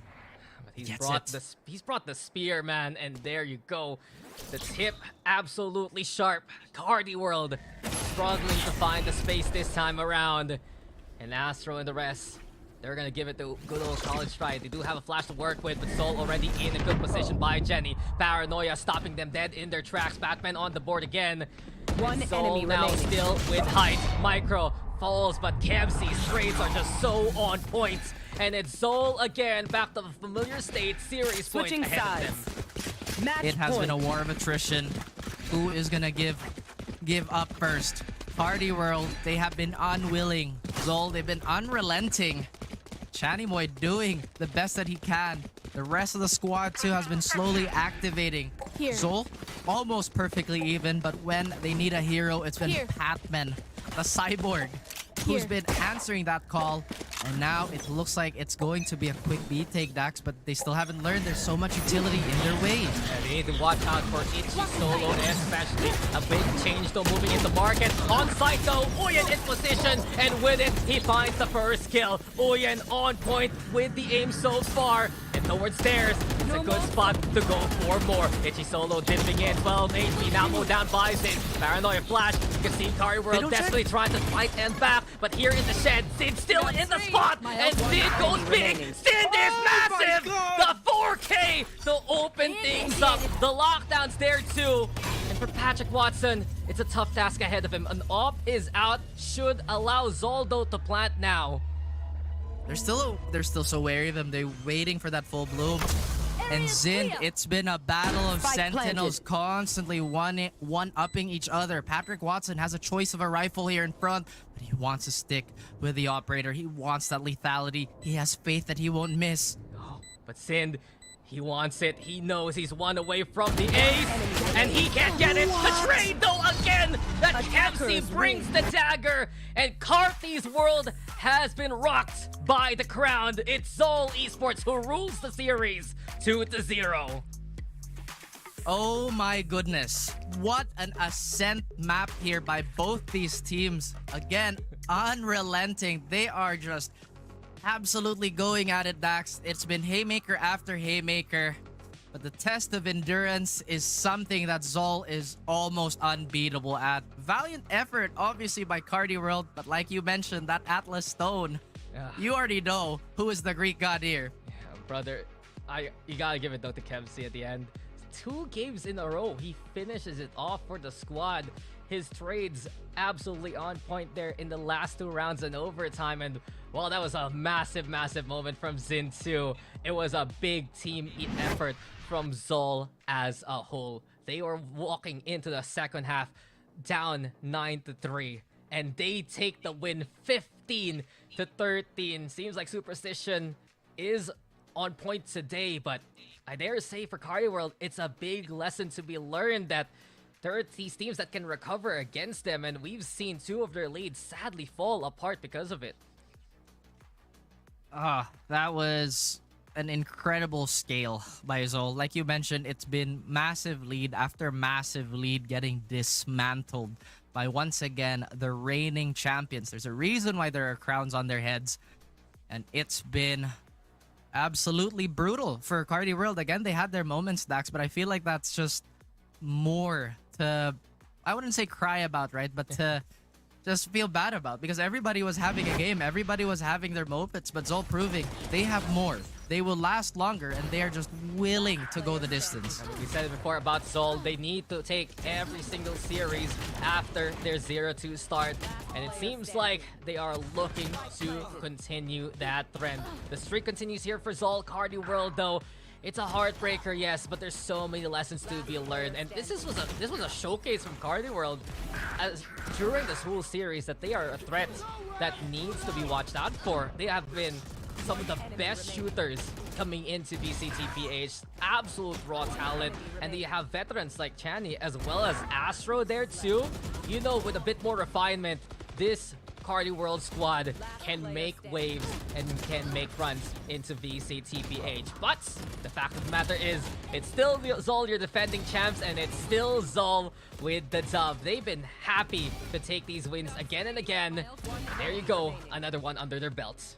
But he's brought the spear, man, and there you go. The tip absolutely sharp. Carti World struggling to find the space this time around. And Astro and the rest, they're gonna give it the good old college try. They do have a flash to work with, but Soul already in a good position by Jenny. Paranoia stopping them dead in their tracks. Batman on the board again. One Soul enemy now remaining. still with height. Micro falls, but Kemsy's trades are just so on point. And it's Zol again, back to the familiar state. Series point Switching ahead sides. of them. Match It has point. been a war of attrition. Who is gonna give up first? Carti World, they have been unwilling. Zol, they've been unrelenting. Chanimoy doing the best that he can. The rest of the squad too has been slowly activating. Here. Zol, almost perfectly even, but when they need a hero, it's been Here. Patman, the cyborg, who's Here. been answering that call. And now it looks like it's going to be a quick B take, Dax, but they still haven't learned there's so much utility in their way. And they need to watch out for Itchy Solo, especially. A big change though moving into market. On site though, Uyen in position, and with it, he finds the first kill. Uyen on point with the aim so far. And towards stairs, it's a good spot to go for more. Itchy Solo dipping in, 12 HP, now mowed down by Zin. Paranoia flash, you can see Carti World desperately trying to fight and back, but here in the shed, Zin still in the spot, and Zin goes big. Zin is massive! The 4K to open things up. The lockdown's there too. And for Patrick Watson, it's a tough task ahead of him. An op is out, should allow Zoldo to plant now. They're still so wary of him. They're waiting for that full bloom. And Zin, it's been a battle of Spike sentinels constantly one-upping each other. Patrick Watson has a choice of a rifle here in front, but he wants to stick with the operator. He wants that lethality. He has faith that he won't miss. But Sind, he wants it. He knows he's one away from the ace, and he can't get it. The trade, though, again. That MC brings the dagger, and Carti's World has been rocked by the crown. It's Zol Esports who rules the series 2-0. Oh my goodness. What an ascent map here by both these teams. Again, unrelenting. They are just absolutely going at it, Dax. It's been haymaker after haymaker. But the test of endurance is something that Zol is almost unbeatable at. Valiant effort, obviously, by Carti World. But like you mentioned, that Atlas Stone, you already know who is the Greek god here. Yeah, brother, you gotta give it though to Kemsy at the end. 2 games in a row, he finishes it off for the squad. His trades absolutely on point there in the last 2 rounds and overtime. And well, that was a massive, massive moment from Zin too. It was a big team effort from Zol as a whole. They were walking into the second half down 9-3, and they take the win 15-13. Seems like Superstition is on point today, but I dare say for Carti World, it's a big lesson to be learned that there are these teams that can recover against them, and we've seen 2 of their leads sadly fall apart because of it. That was an incredible scale by Zol. Like you mentioned, it's been massive lead after massive lead getting dismantled by, once again, the reigning champions. There's a reason why there are crowns on their heads, and it's been absolutely brutal for Carti World. Again, they had their moments, Dax, but I feel like that's just more to, I wouldn't say cry about, right? But to just feel bad about, because everybody was having a game. Everybody was having their moments, but Zol proving they have more. They will last longer, and they are just willing to go the distance. I mean, we said it before about Zol. They need to take every single series after their 0-2 start. And it seems like they are looking to continue that trend. The streak continues here for Zol. Carti World, though, it's a heartbreaker, yes, but there's so many lessons to be learned. And this was a showcase from Carti World as during this whole series that they are a threat that needs to be watched out for. They have been some of the best shooters coming into VCT PH. Absolute raw talent. And then you have veterans like Chani as well as Astro there too. You know, with a bit more refinement, this Carti World squad can make waves and can make runs into VCT PH. But the fact of the matter is, it's still Zol, your defending champs, and it's still Zol with the dub. They've been happy to take these wins again and again. There you go, another one under their belts.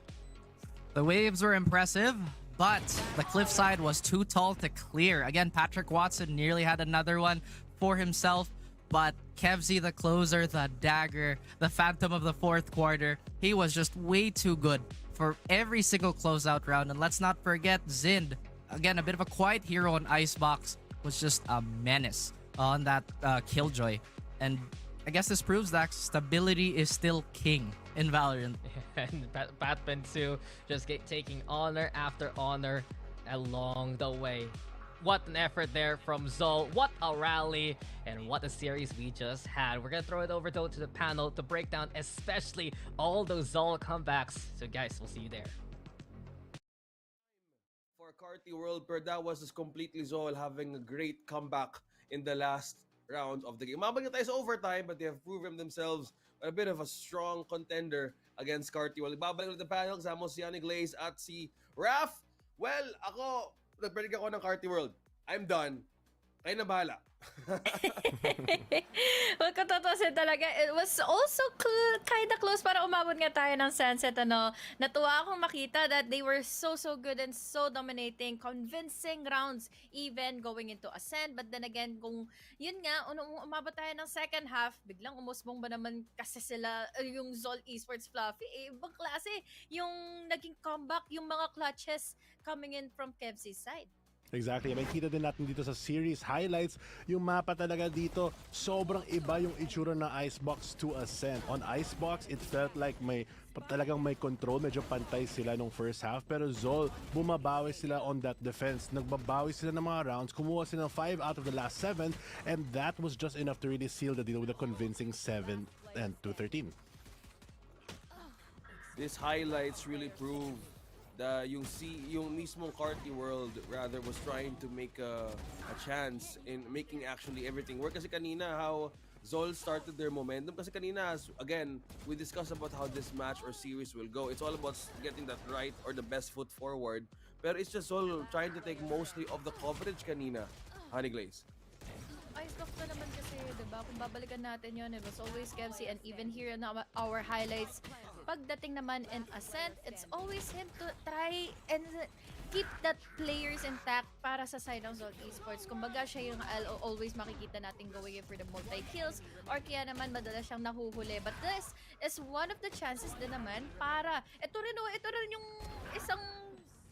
The waves were impressive, but the cliffside was too tall to clear. Again, Patrick Watson nearly had another one for himself, but Kevzi, the closer, the dagger, the phantom of the fourth quarter, he was just way too good for every single closeout round. And let's not forget Zind, again, a bit of a quiet hero on Icebox, was just a menace on that Killjoy. And I guess this proves that stability is still king in Valorant. And Batman too, just taking honor after honor along the way. What an effort there from Zol. What a rally and what a series we just had. We're gonna throw it over though to the panel to break down especially all those Zol comebacks. So guys, we'll see you there. For Carti World, per that was just completely Zol having a great comeback in the last round of the game. Mabagay tayo sa overtime, but they have proven themselves a bit of a strong contender against Carti World. Babalik ulit the panel, kasama si Yanni Glaze at si Raf. Well, ako, nag-predict ako ng Carti World. I'm done. Kayo na bahala. Well, kung tutusin talaga, it was also kind of close para umabot nga tayo ng sunset, ano. Natuwa akong makita that they were so good and so dominating, convincing rounds, even going into Ascent. But then again, kung yun nga, umabot tayo ng second half, biglang umusbong ba naman kasi sila, yung Zol Esports Fluffy, ibang klase yung naging comeback, yung mga clutches coming in from Kevzi's side. Exactly. May kita din natin dito sa series highlights. Yung mapa talaga dito, sobrang iba yung itsura ng Icebox to Ascent. On Icebox, it felt like talagang may control. Medyo pantay sila nung first half. Pero Zol, bumabawi sila on that defense. Nagbabawi sila ng mga rounds. Kumuha sila ng 5 out of the last 7. And that was just enough to really seal the deal with a convincing 7 and 2-13. These highlights really prove yung mismong Carti World rather was trying to make a chance in making actually everything work. Kasi kanina how Zol started their momentum. Kasi kanina, again, we discussed about how this match or series will go. It's all about getting that right or the best foot forward. Pero it's just Zol trying to take mostly of the coverage kanina. Honey Glaze. Icebox na naman kasi, diba? Kung babalikan natin yun, it was always Kevzi, and even here in our highlights, pagdating naman in Ascent, it's always him to try and keep that players intact para sa side ng Zol Esports. Kumbaga siya yung always makikita natin going in for the multi-kills, or kaya naman madalas siyang nahuhuli. But this is one of the chances din naman para, ito rin yung isang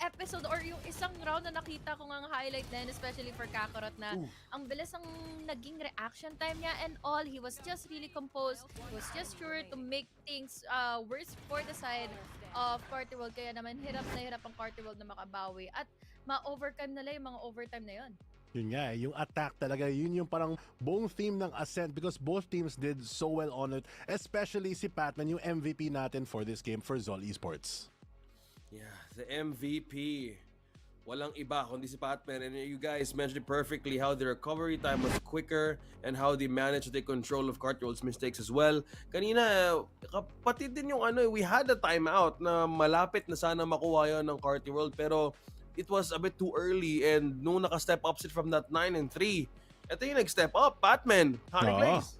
episode or yung isang round na nakita ko ngang highlight din, especially for Kakarot, na ang bilis ang naging reaction time niya and all. He was just really composed. He was just sure to make things worse for the side of Carti World. Kaya naman hirap ang Carti World na makabawi at ma-overcome nila yung mga overtime na yun. Yun nga, yung attack talaga, yun yung parang buong theme ng Ascent because both teams did so well on it. Especially si Patman, yung MVP natin for this game for Zol Esports. Yeah, the MVP. Walang iba kundi si Patman. And you guys mentioned it perfectly how the recovery time was quicker and how they managed to take control of Carti World's mistakes as well. Kanina, kapatid din yung we had a timeout na malapit na sana makuha yun ng Carti World, pero it was a bit too early, and nung naka-step up sit from that 9-3, ito yung nag-step up, Patman. Honey Glaze.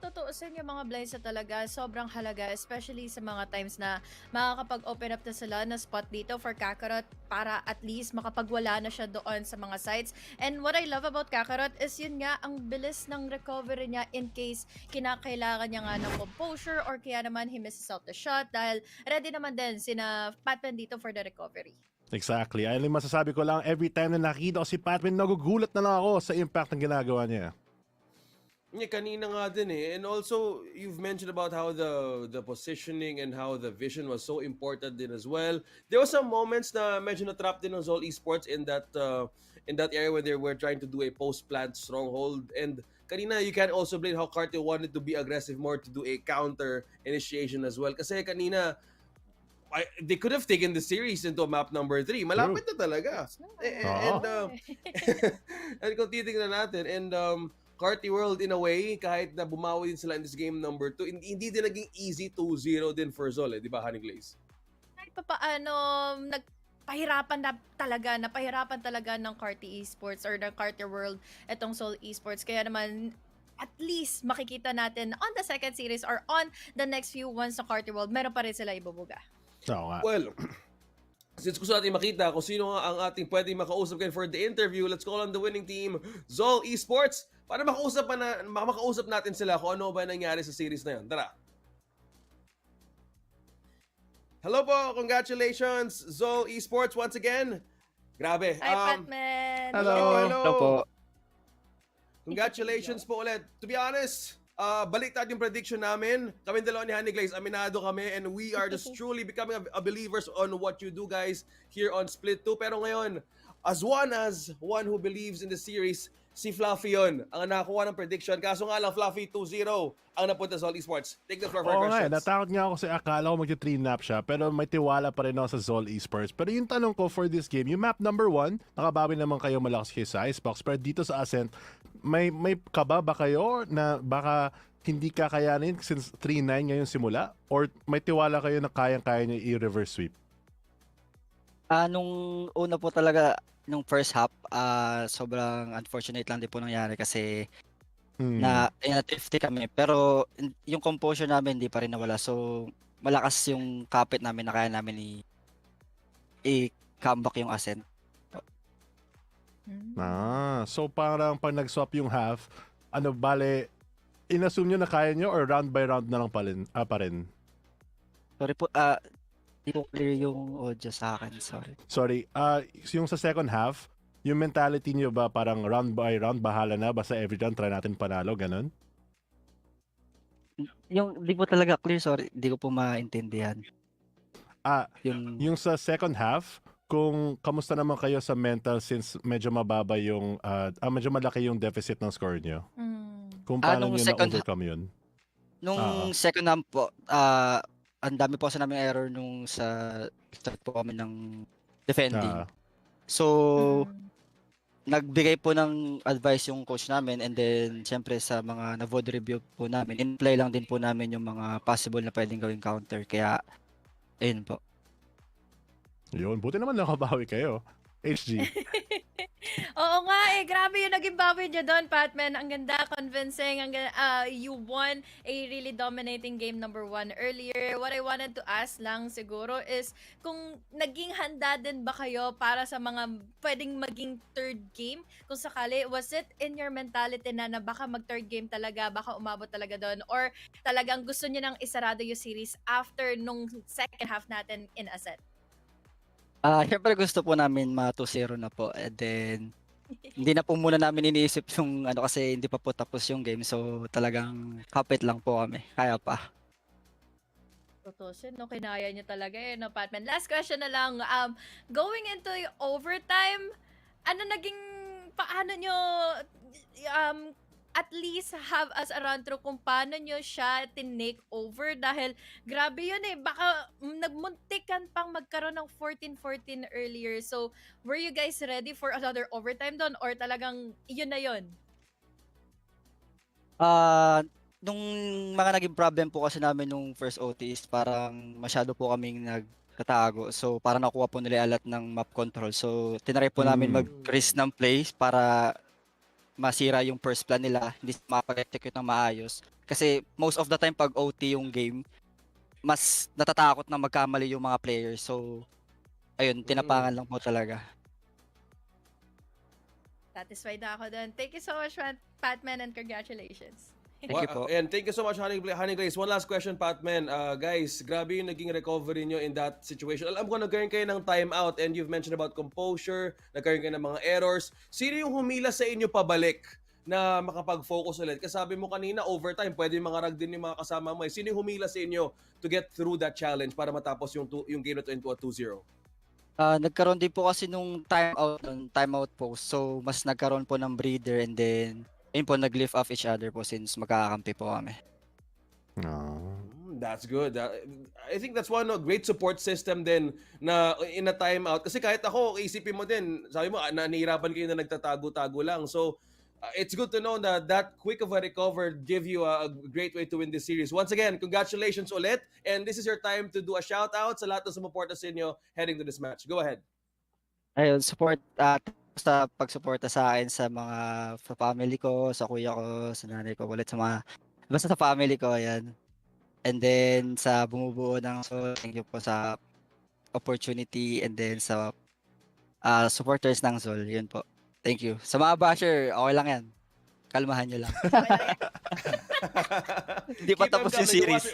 Tutuusin yung mga blinds na talaga sobrang halaga, especially sa mga times na makakapag-open up na sila na spot dito for Kakarot para at least makapagwala na siya doon sa mga sites. And what I love about Kakarot is yun nga, ang bilis ng recovery niya in case kinakailangan niya nga ng composure or kaya naman he misses out the shot, dahil ready naman din sina Patman dito for the recovery. Exactly. Ay, masasabi ko lang, every time na nakita ko si Patman, nagugulat na lang ako sa impact ng ginagawa niya. Yeah, kanina nga din eh. And also, you've mentioned about how the positioning and how the vision was so important din as well. There were some moments na medyo na-trap din ng Zol Esports in that area where they were trying to do a post-plant stronghold. And kanina, you can also blame how Carti wanted to be aggressive more to do a counter initiation as well. Kasi kanina, they could have taken the series into map number 3. Malapit na talaga. And and kung titingnan natin, and Carti World in a way, kahit na bumawi din sila in this game number 2, hindi din naging easy 2-0 din for Zol, di ba, Honey Glaze? Kahit pa paano, napahirapan talaga ng Carti Esports or ng Carti World itong Seoul Esports. Kaya naman, at least makikita natin on the second series or on the next few ones sa Carti World, meron pa rin sila ibubuga. Well, since gusto natin makita kung sino ang ating pwedeng makausap kayo for the interview, let's call on the winning team, Zol Esports, para makausap natin sila kung ano ba nangyari sa series na yun. Tara! Hello po! Congratulations, Zol Esports once again! Grabe! Hi, Patman! Hello po! Congratulations po ulit. To be honest, baliktad yung prediction namin. Kami dalawa ni Honey Glaze, aminado kami, and we are just truly becoming a believers on what you do, guys, here on Split 2. Pero ngayon, as one who believes in the series, si Fluffy yun ang nakakuha ng prediction. Kaso nga lang, Fluffy 2-0 ang napunta sa All Esports. Take the floor for questions. Natakot nga ako kasi akala ko mag-3-nap siya, pero may tiwala pa rin ako sa Zol Esports. Pero yung tanong ko for this game, yung map number 1, nakabawi naman kayo malakas kayo sa Icebox, pero dito sa Ascent, may kaba ba kayo na baka hindi kakayanin since 3-9 ngayon simula? Or may tiwala kayo na kayang-kaya niya i-reverse sweep? Nung una po talaga, nung first half, sobrang unfortunate lang din po nangyari kasi na 50 kami. Pero yung composure namin hindi pa rin nawala. So, malakas yung kapit namin na kaya namin i-comeback yung Ascent. So parang pag nag-swap yung half, inassume nyo na kaya nyo or round by round na lang pa rin? Sorry po, di po clear yung audio sa akin, sorry. Yung sa second half, yung mentality nyo ba parang round by round, bahala na, basta every round try natin panalo, ganun? Yung di po talaga clear, sorry, di ko po maintindihan. Yung sa second half, kung kamusta naman kayo sa mental since medyo mababa yung, medyo malaki yung deficit ng score nyo? Kung paano nyo na-overcome yun? Nung second half po, ang dami po sa namin error nung sa start po kami ng defending. So, nagbigay po ng advice yung coach namin, and then syempre sa mga na-VOD review po namin, in-play lang din po namin yung mga possible na pwedeng gawing counter. Kaya, ayun po. Yun, buti naman nakabawi kayo. HG. Oo nga grabe yung naging bawi niya doon, Patman. Ang ganda, convincing. You won a really dominating game number 1 earlier. What I wanted to ask lang siguro is kung naging handa din ba kayo para sa mga pwedeng maging third game? Kung sakali, was it in your mentality na baka mag-third game talaga, baka umabot talaga doon? Or talagang gusto niyo nang isarado yung series after nung second half natin in Ascent? Siyempre gusto po namin ma 2-0 na po, and then hindi na po muna namin iniisip yung kasi hindi pa po tapos yung game, so talagang kapit lang po kami, kaya pa. Tutusin, no? Kinaya niyo talaga no, Patman. Last question na lang, going into overtime, paano nyo at least have us around through kung paano nyo siya tinake over, dahil grabe yun baka nagmuntikan pang magkaroon ng 14-14 earlier. So, were you guys ready for another overtime doon or talagang yun na yun? Nung mga naging problem po kasi namin nung first OT is parang masyado po kaming nagtatago. So, parang nakuha po nila alat ng map control. So, tinry po namin mag-risk ng plays para masira yung first plan nila, hindi mapag-execute ng maayos. Kasi most of the time pag OT yung game, mas natatakot na magkamali yung mga players. So, ayun, tinapangan lang po talaga. Satisfied na ako dun. Thank you so much, Patman, and congratulations. Thank you po. And thank you so much, Honey Glaze. One last question, Patman. Guys, grabe yung naging recovery nyo in that situation. Alam ko, nagkaroon kayo ng timeout and you've mentioned about composure, nagkaroon kayo ng mga errors. Sino yung humila sa inyo pabalik na makapag-focus ulit? Kasi sabi mo kanina, overtime, pwede mangarag din yung mga kasama mo. Sino yung humila sa inyo to get through that challenge para matapos yung game na to into a 2-0? Nagkaroon din po kasi nung timeout po. So, mas nagkaroon po ng breather, and then ayun po, nag-lift off each other po since magkakampi po kami. That's good. I think that's one great support system din na in a timeout. Kasi kahit ako, isipin mo din, sabi mo, nanihirapan kayo na nagtatago-tago lang. So, it's good to know that that quick of a recover give you a great way to win this series. Once again, congratulations ulit. And this is your time to do a shout-out sa lahat ng sumuporta sa inyo heading to this match. Go ahead. Ayun, support sa pagsuporta sa akin sa mga sa family ko, sa kuya ko, sa nanay ko, ulit sa mga basta sa family ko, ayan. And then sa bumubuo ng Zol, thank you po sa opportunity and then sa supporters ng Zol, yun po. Thank you. Sa mga basher, okay lang yan. Kalmahan nyo lang. Hindi pa tapos yung series.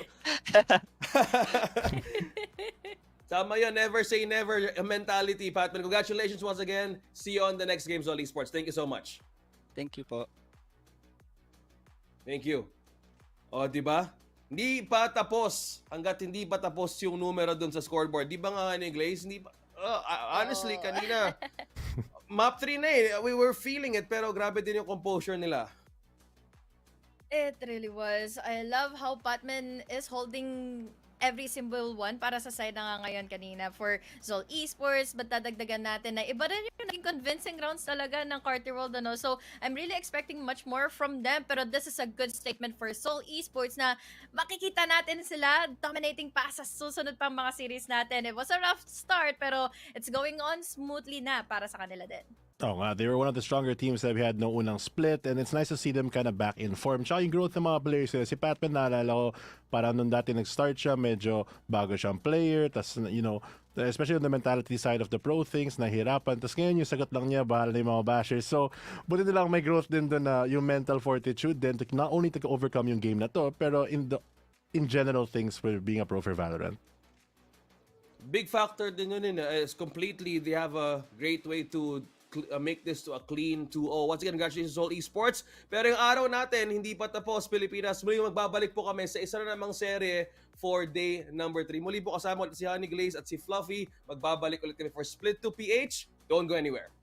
Tama yun, never say never mentality, Patman. Congratulations once again. See you on the next games on Esports. Thank you so much. Thank you po. Thank you. O, di ba? Hindi pa tapos hanggat hindi pa tapos yung numero dun sa scoreboard. Di ba nga ni Glaze? Hindi pa, honestly, kanina, map 3 na eh. We were feeling it, pero grabe din yung composure nila. It really was. I love how Patman is holding every single one para sa side na nga ngayon kanina for Zol Esports, but dadagdagan natin na iba rin yung naging convincing rounds talaga ng Carti World, ano? So, I'm really expecting much more from them, pero this is a good statement for Zol Esports na makikita natin sila dominating pa sa susunod pang mga series natin. It was a rough start, pero it's going on smoothly na para sa kanila din. Oh, nga. They were one of the stronger teams that we had no unang split, and it's nice to see them kind of back in form. Tsaka yung growth ng mga players nila. Si Patman, naalala ko, parang nung dati nag-start siya, medyo bago siyang player, tas, you know, especially on the mentality side of the pro things, nahirapan. Tapos ngayon, yung sagot lang niya, bahala na yung mga bashers. So, buti nilang may growth din doon na yung mental fortitude din, not only to overcome yung game na to, pero in general things for being a pro for Valorant. Big factor din yun is completely, they have a great way to make this to a clean 2-0. Once again, congratulations Zol Esports. Pero yung araw natin, hindi pa tapos, Pilipinas. Muli magbabalik po kami sa isa na namang serye for day number 3. Muli po kasama ulit si Honey Glaze at si Fluffy. Magbabalik ulit kami for Split 2 PH. Don't go anywhere.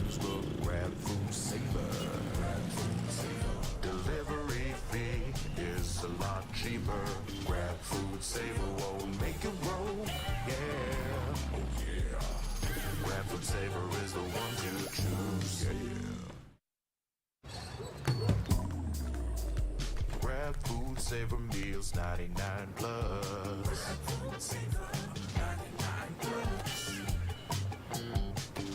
friends look, grab food saver. Delivery fee is a lot cheaper. Grab food saver won't make it roll. Yeah, oh yeah. Grab food saver is the one to choose. Yeah. Grab food saver meals 99 plus.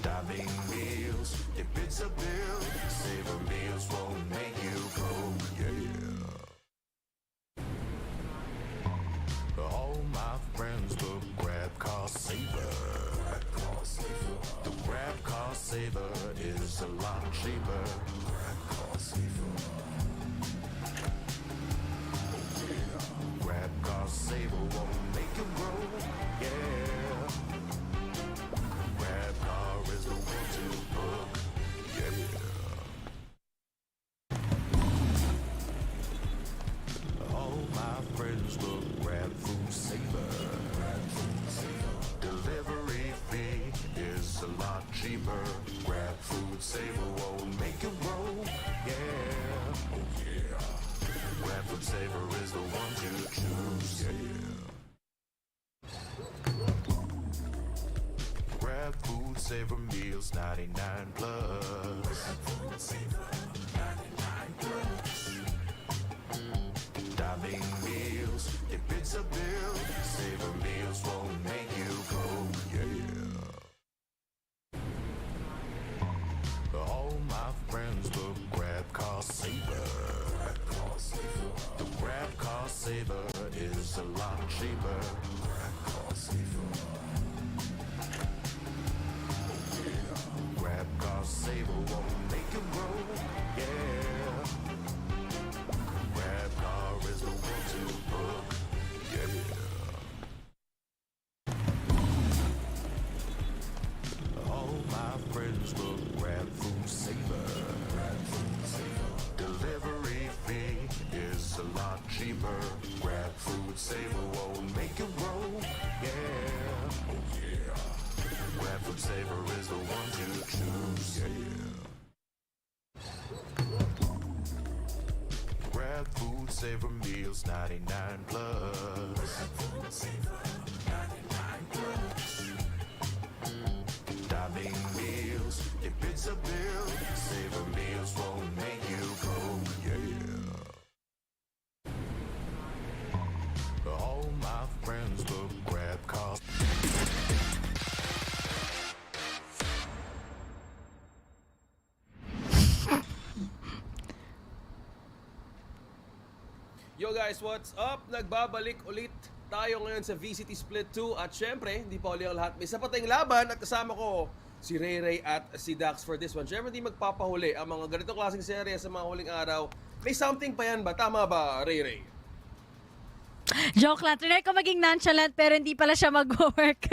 Diving meals, if it's a bill, saver meals won't make you broke. Yeah. All my friends look, grab cost saver. The grab cost saver is a lot cheaper. Grab cost saver. Grab cost saver won't make it roll. Yeah. Grab car is the one to book. Yeah. All my friends look, grab food saver. Delivery fee is a lot cheaper. Grab food saver won't make it roll. Yeah, oh yeah. Grab food saver is the one to choose. Yeah. Grab food saver meals 99 plus. Diving meals, if it's a bill, saver meals won't make you go. Yeah. All my friends look, grab cost saver. The grab cost saver is a lot cheaper. Grab cost saver. Grab cost saver won't make it roll. Yeah. Grab car is the one to book. Yeah. All my friends look, grab food saver. Delivery fee is a lot cheaper. Grab food saver won't make it roll. Yeah, oh yeah. Grab food saver is the one to choose. Yeah. Grab food saver meals 99 plus. Diving meals, if it's a bill, saver meals won't make you go. Yeah. All my friends look, grab cost. Yo guys, what's up? Nagbabalik ulit tayo ngayon sa VCT Split 2 at syempre, hindi pa uli ang lahat. May sapat tayong laban at kasama ko si Ray at si Dax for this one. Syempre, hindi magpapahuli ang mga ganitong klaseng serye sa mga huling araw. May something pa yan ba? Tama ba, Ray? Joke lang. Trinay ko maging nonchalant pero hindi pala siya mag-work.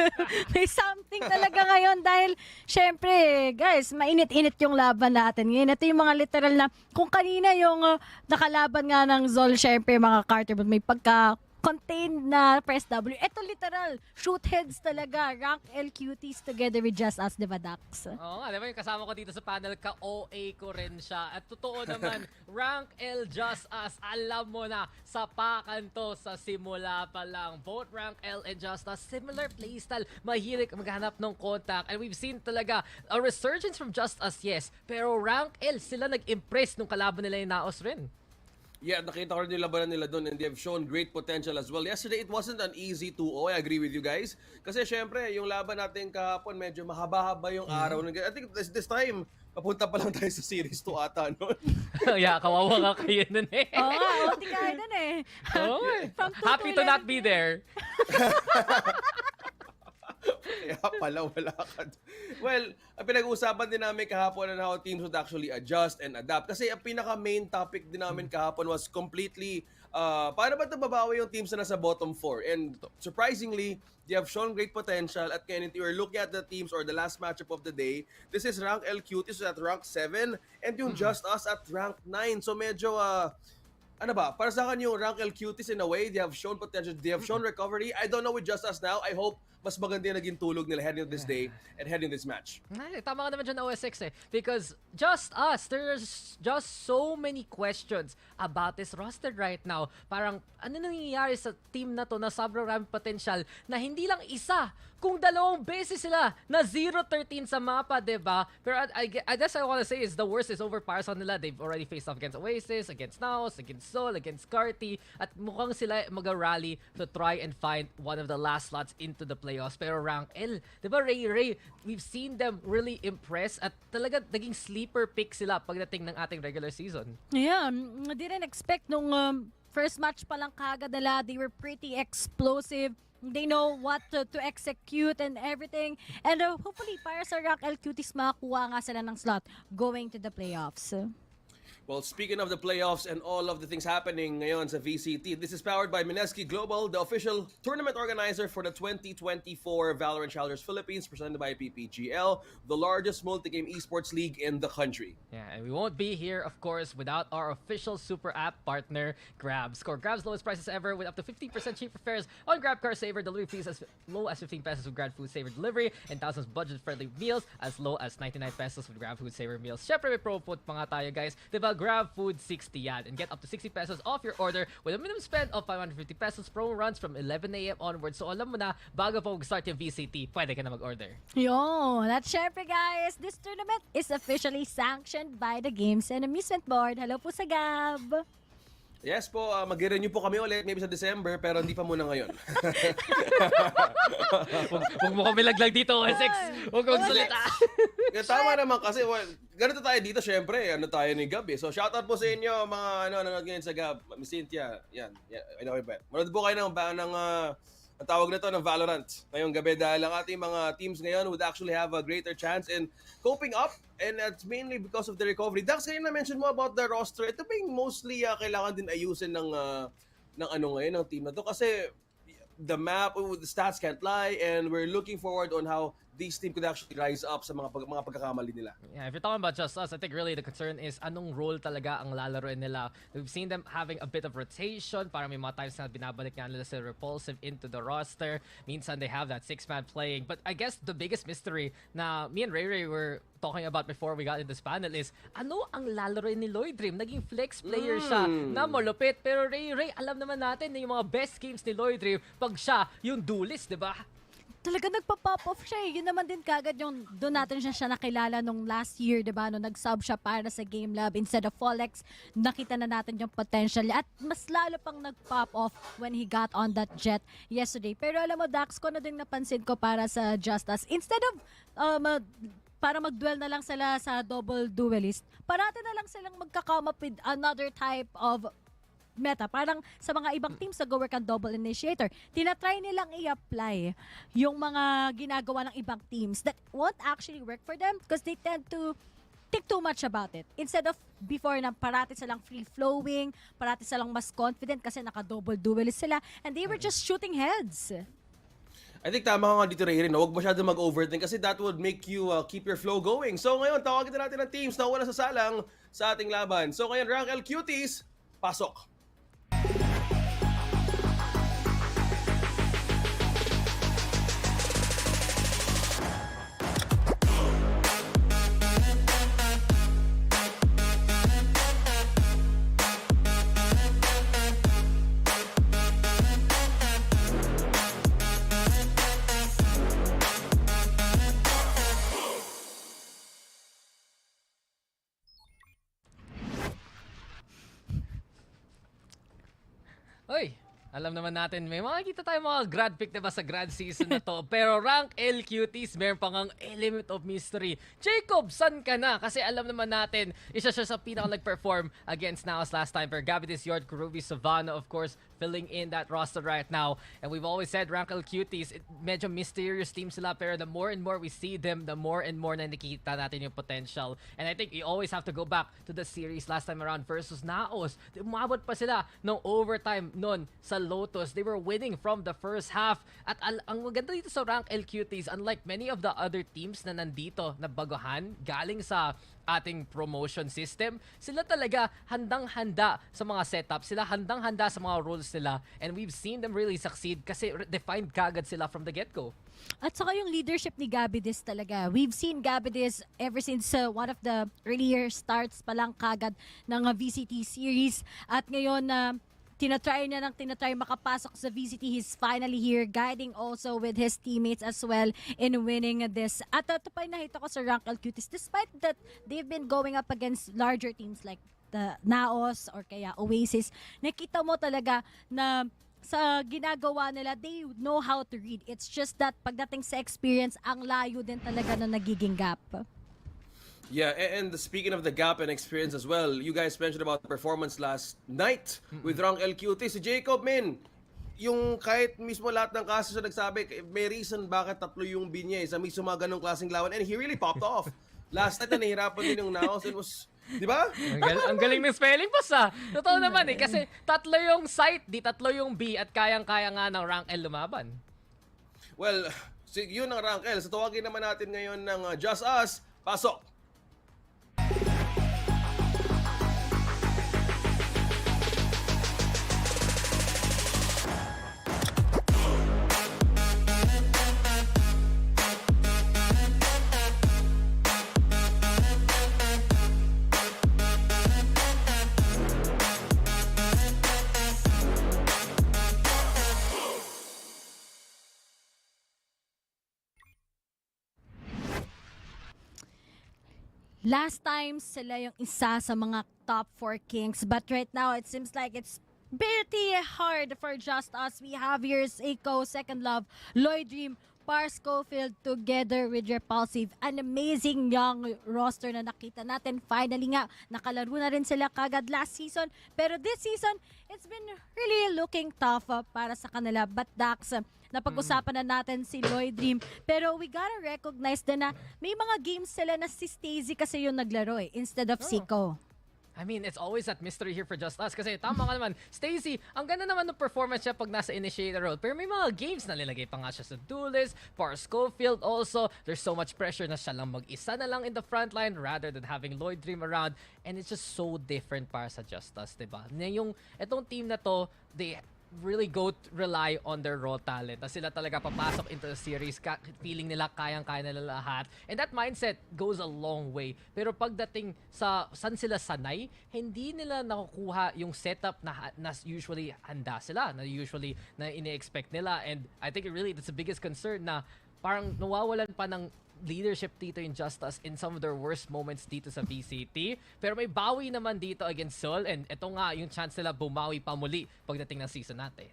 May something talaga ngayon dahil syempre, guys, mainit-init yung laban natin. Ngayon, ito yung mga literal na, kung kanina yung nakalaban nga ng Zol, syempre, mga Carter, may pagka-contained na press W. Ito literal, shoot heads talaga. Rank L Cuties together with JustUs, diba, Dax? Oo nga, di ba yung kasama ko dito sa panel, ka-OA ko rin siya. At totoo naman, Rank L JustUs, alam mo na, sapakan to sa simula pa lang. Both Rank L and JustUs, similar playstyle, mahilig maghanap ng contact. And we've seen talaga a resurgence from JustUs, yes. Pero Rank L, sila nag-impress nung kalaban nila yung Naos rin. Yeah, nakita ko rin yung labanan nila doon and they have shown great potential as well. Yesterday, it wasn't an easy 2-0. I agree with you guys. Kasi syempre, yung laban natin kahapon, medyo mahaba-haba yung araw. I think this time, papunta pa lang tayo sa Series 2 ata noon. Yeah, kawawa nga kayo nun eh. Oo nga, OT kayo dun eh. Happy to not be there. Kaya pala wala ka. Well, ang pinag-uusapan din namin kahapon on how teams would actually adjust and adapt. Kasi ang pinaka-main topic din namin kahapon was completely paano ba ito babawi yung teams na nasa bottom 4? And surprisingly, they have shown great potential at kaya you're looking at the teams or the last matchup of the day. This is rank L Cuties at rank 7 and yung JustUs at rank 9. So medyo ano ba, para sa akin yung rank L Cuties in a way, they have shown potential, they have shown recovery. I don't know with JustUs now. I hope mas maganda yung naging tulog nila heading this day and heading this match. Ay, tama ka naman dyan OS6 because just us, there's just so many questions about this roster right now. Parang ano nangyayari sa team na to na sobrang raming potential na hindi lang isa, kung dalawang beses sila na 0-13 sa mapa, diba? Pero I guess I want to say is the worst is over para sa nila. They've already faced off against Oasis, against Naos, against Sol, against Carti, at mukhang sila mag-rally to try and find one of the last slots into the playoffs. Pero rank L, diba Ray, we've seen them really impress at talaga naging sleeper pick sila pagdating ng ating regular season. Yeah, didn't expect nung first match pa lang kagad nila, they were pretty explosive. They know what to execute and everything. And hopefully, para sa Rank L Cuties, makakuha nga sila ng slot going to the playoffs. Well, speaking of the playoffs and all of the things happening ngayon sa VCT, this is powered by Mineski Global, the official tournament organizer for the 2024 VALORANT Challengers Philippines, presented by PPGL, the largest multi-game esports league in the country. Yeah, and we won't be here, of course, without our official super app partner, Grab. Score Grab's lowest prices ever with up to 50% cheaper fares on Grab Car Saver, delivery fees as low as 15 pesos with Grab Food Saver delivery, and thousands budget-friendly meals as low as 99 pesos with Grab Food Saver meals. Syempre, may promo code pa nga tayo, guys. Diba, Grab Food 60 yan, and get up to 60 pesos off your order with a minimum spend of 550 pesos. Promo runs from 11 a.m. onwards. So alam mo na, bago pa mag-start yung VCT, pwede ka na mag-order. Yo, that's syempre guys, this tournament is officially sanctioned by the Games and Amusement Board. Hello po sa Gab. Yes po, mag-renew po kami ulit maybe sa December, pero hindi pa muna ngayon. Huwag mo kami laglag dito, OS6. Huwag mo magsalita. Tama naman kasi, well, ganito tayo dito syempre, ano tayo ni Gab eh. So shoutout po sa inyo mga nanonood ngayon sa Gab. Miss Cynthia, yan, ano kayo ba? Manood po kayo ng ang tawag na to ng Valorant ngayong gabi dahil ang ating mga teams ngayon would actually have a greater chance in coping up, and it's mainly because of the recovery. Dax, kayo na-mention mo about the roster. Ito ba yung mostly kailangan din ayusin ng ano ngayon, ng team na to? Kasi the map, the stats can't lie, and we're looking forward on how these team could actually rise up sa mga pagkakamali nila. Yeah, if you're talking about just us, I think really the concern is anong role talaga ang lalaroin nila. We've seen them having a bit of rotation. Parang may mga times na binabalik nga nila si Repulsive into the roster. Minsan they have that 6-man playing. But I guess the biggest mystery na me and Ray were talking about before we got in this panel is ano ang lalaroin ni Lloyd Dream? Naging flex player siya na malupit. Pero Ray, alam naman natin na yung mga best games ni Lloyd Dream pag siya yung duelist, di ba? Talaga nagpa-pop off siya eh. Yun naman din kagad yung doon natin siya nakilala nung last year, diba? No, nag-sub siya para sa Game Lab instead of Folex. Nakita na natin yung potential at mas lalo pang nag-pop off when he got on that jet yesterday. Pero alam mo, Dax, ko na din napansin ko para sa JustUs. Instead of para mag-duel na lang sila sa double duelist, parati na lang silang magka-come up with another type of meta. Parang sa mga ibang teams nag-work ang double initiator. Tinatry nilang i-apply yung mga ginagawa ng ibang teams that won't actually work for them because they tend to think too much about it. Instead of before na parati silang free-flowing, parati silang mas confident kasi naka-double duelist sila, and they were just shooting heads. I think tama ka nga dito, Ray, no? Huwag masyado mag-overthink kasi that would make you keep your flow going. So ngayon, tawagin natin ang teams na wala sa salang sa ating laban. So ngayon, Rank L Cuties, pasok! Oy, alam naman natin, may makikita tayo mga grad pick diba sa grad season na to. Pero Rank L Cuties, meron pang ang element of mystery. Jacob, san ka na? Kasi alam naman natin, isa siya sa pinaka nag-perform against Naos last time. Pero Gavitis, Yord, Kurubi, Savannah, of course, filling in that roster right now. And we've always said Rank L Cuties, medyo mysterious team sila. Pero the more and more we see them, the more and more na nakikita natin yung potential. And I think you always have to go back to the series last time around versus Naos. Umabot pa sila ng overtime nun sa Lotus. They were winning from the first half. At ang maganda dito sa Rank L Cuties, unlike many of the other teams na nandito na baguhan, galing sa ating promotion system, sila talaga handang-handa sa mga setup, sila handang-handa sa mga rules close sila. And we've seen them really succeed kasi defined kagad sila from the get-go. At saka yung leadership ni Gabidis talaga. We've seen Gabidis ever since one of the earlier starts pa lang kagad ng VCT series. At ngayon tinatry makapasok sa VCT. He's finally here, guiding also with his teammates as well in winning this. At ito pa yung nakita ko sa Rank L Cuties, despite that they've been going up against larger teams like the Naos or kaya Oasis, nakita mo talaga na sa ginagawa nila, they know how to read. It's just that pagdating sa experience, ang layo din talaga na nagiging gap. Yeah, and speaking of the gap and experience as well, you guys mentioned about the performance last night with Rank L Cuties. Si Jacob, yung kahit mismo lahat ng kaso siya nagsabi, may reason bakit tatlo yung binya sa mismo mga ganong klaseng lawan, and he really popped off. Last night, nahihirapan din yung Naos. It was, di ba? Ang galing ng spelling pass Totoo naman kasi tatlo yung site, di tatlo yung B at kayang-kaya nga ng Rank L lumaban. Well, yun ang Rank L. So tawagin naman natin ngayon ng JustUs. Pasok! Last time, sila yung isa sa mga top 4 kings. But right now, it seems like it's pretty hard for JustUs. We have here Seiko, Second Love, Lloyd Dream, Par Schofield together with Repulsive. An amazing young roster na nakita natin. Finally nga, nakalaro na rin sila kagad last season. Pero this season, it's been really looking tough para sa kanila. But Dax, napag-usapan na natin si Lloyd Dream. Pero we gotta recognize din na may mga games sila na si Stacey kasi yung naglaro instead of Seiko. I mean, it's always that mystery here for JustUs kasi tama ka naman, Stacey, ang ganda naman ng performance niya pag nasa initiator role. Pero may mga games na nilagay pa nga siya sa duelist, Par Schofield also. There's so much pressure na siya lang mag-isa na lang in the front line rather than having Lloyd Dream around. And it's just so different para sa JustUs, diba? Itong team na to, they really rely on their raw talent. Na sila talaga papasok into the series, feeling nila kayang-kaya nila lahat. And that mindset goes a long way. Pero pagdating sa saan sila sanay, hindi nila nakukuha yung setup na usually handa sila, na usually na ini-expect nila. And I think that's the biggest concern na parang nawawalan pa ng leadership dito yung JustUs in some of their worst moments dito sa VCT. Pero may bawi naman dito against Seoul, and ito nga yung chance nila bumawi pa muli pagdating ng season natin.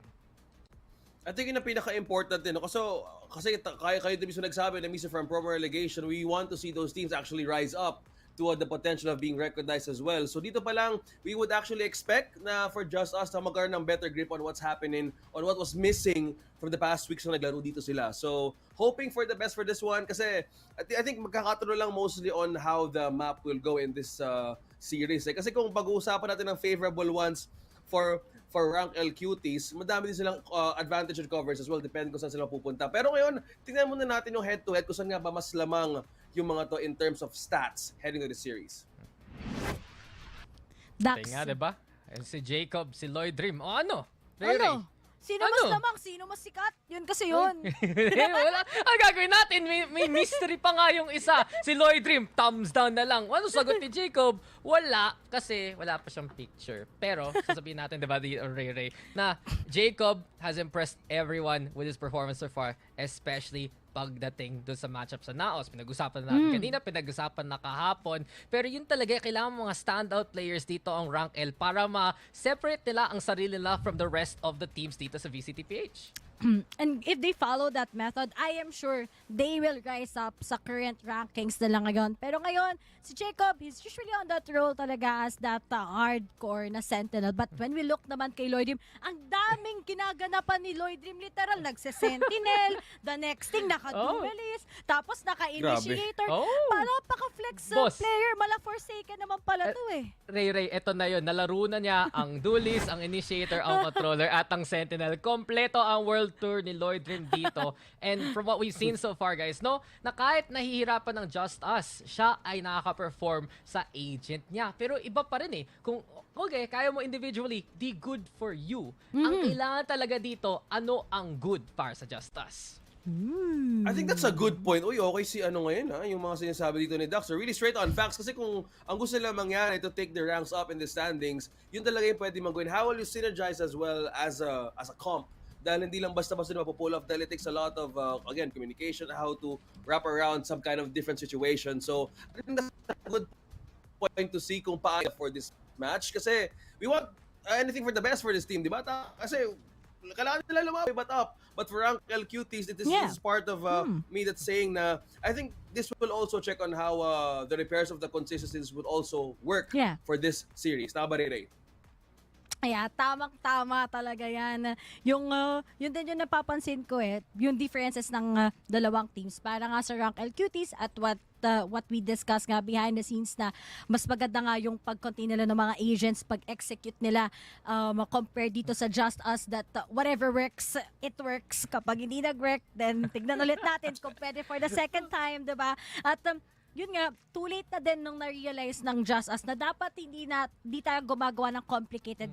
I think yun ang pinaka-important din. Kasi kayo din mismo nagsabi na mismo from promo relegation, we want to see those teams actually rise up to the potential of being recognized as well. So dito pa lang, we would actually expect na for JustUs na magkaroon ng better grip on what's happening, on what was missing from the past weeks na naglaro dito sila. So hoping for the best for this one kasi I think magkakatuloy lang mostly on how the map will go in this series. Kasi kung pag-uusapan natin ng favorable ones for Rank L Cuties, madami din silang advantage and coverage as well, depende kung saan sila pupunta. Pero ngayon, tingnan muna natin yung head-to-head kung saan nga ba mas lamang yung mga to in terms of stats heading to the series. Dax. Nga, diba? Si Jacob, si Lloyd Dream. O ano? Sino mas lamang? Sino mas sikat? Yun kasi yun. Wala. Ang gagawin natin, may mystery pa nga yung isa. Si Lloyd Dream, thumbs down na lang. Ano sagot ni Jacob? Wala, kasi wala pa siyang picture. Pero, sasabihin natin, diba, Ray, na Jacob has impressed everyone with his performance so far, especially pagdating doon sa matchup sa Naos. Pinag-usapan na natin kanina, pinag-usapan na kahapon. Pero yun talaga, kailangan mga standout players dito ang Rank L para ma-separate nila ang sarili nila from the rest of the teams dito sa VCT PH. And if they follow that method, I am sure they will rise up sa current rankings nila ngayon. Pero ngayon, si Jacob, he's usually on that role talaga as that hardcore na sentinel. But when we look naman kay Lloyd Dream, ang daming ginaganapan ni Lloyd Dream. Literal, nagse-sentinel. The next thing, naka-duelist. Tapos Pinaka-initiator. Oh. Pinaka-flex Boss. player. Forsaken naman pala to eh. Ray, eto na yun. Nalaro na niya ang Duelist, ang Initiator, ang Controller, at ang Sentinel. Kompleto ang World Tour ni Lloyd Rim dito. And from what we've seen so far, guys, no, na kahit nahihirapan ng JustUs, siya ay nakaka-perform sa agent niya. Pero iba pa rin eh. Kung, okay, kaya mo individually, di good for you. Ang kailangan talaga dito, ano ang good para sa JustUs? I think that's a good point. Uy, okay si ano ngayon ha, yung mga sinasabi dito ni Dax are really straight on facts kasi kung ang gusto nila mangyari to take the ranks up in the standings, yun talaga yung pwede mag-win. How will you synergize as well as a comp? Dahil hindi lang basta-basta na mapupull off dahil it takes a lot of, again, communication, how to wrap around some kind of different situation. So, I think that's a good point to see kung paano for this match kasi we want anything for the best for this team, di ba? Kasi kailangan nila lumawi, but for Uncle Cuties, this is part of me that's saying na I think this will also check on how the repairs of the consistencies would also work for this series. Tama ba, Ray? Kaya tamang-tama talaga yan. Yun din yung napapansin ko yung differences ng dalawang teams. Para nga sa Rank L Cuties at what we discussed nga behind the scenes na mas maganda nga yung pag-continue nila ng mga agents, pag-execute nila compare dito sa JustUs that whatever works, it works. Kapag hindi nag-work, then tignan ulit natin kung pwede for the second time, diba? At yun nga, too late na din nung na-realize ng JustUs na dapat hindi tayo gumagawa ng complicated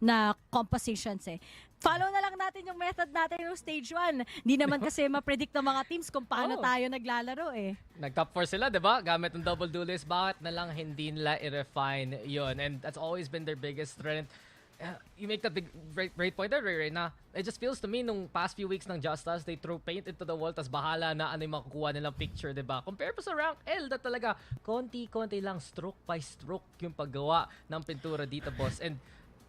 na compositions eh. Follow na lang natin yung method natin yung stage 1. Hindi naman kasi ma-predict ng mga teams kung paano tayo naglalaro eh. Nag-top 4 sila, di ba? Gamit ng double duelist. Bakit na lang hindi nila i-refine yun? And that's always been their biggest strength. You make that big great point there, Ray, na it just feels to me nung past few weeks ng JustUs, they throw paint into the wall tas bahala na ano yung makukuha nilang picture, diba? Compare pa sa Rank L na talaga konti-konti lang, stroke by stroke yung paggawa ng pintura dito, boss. And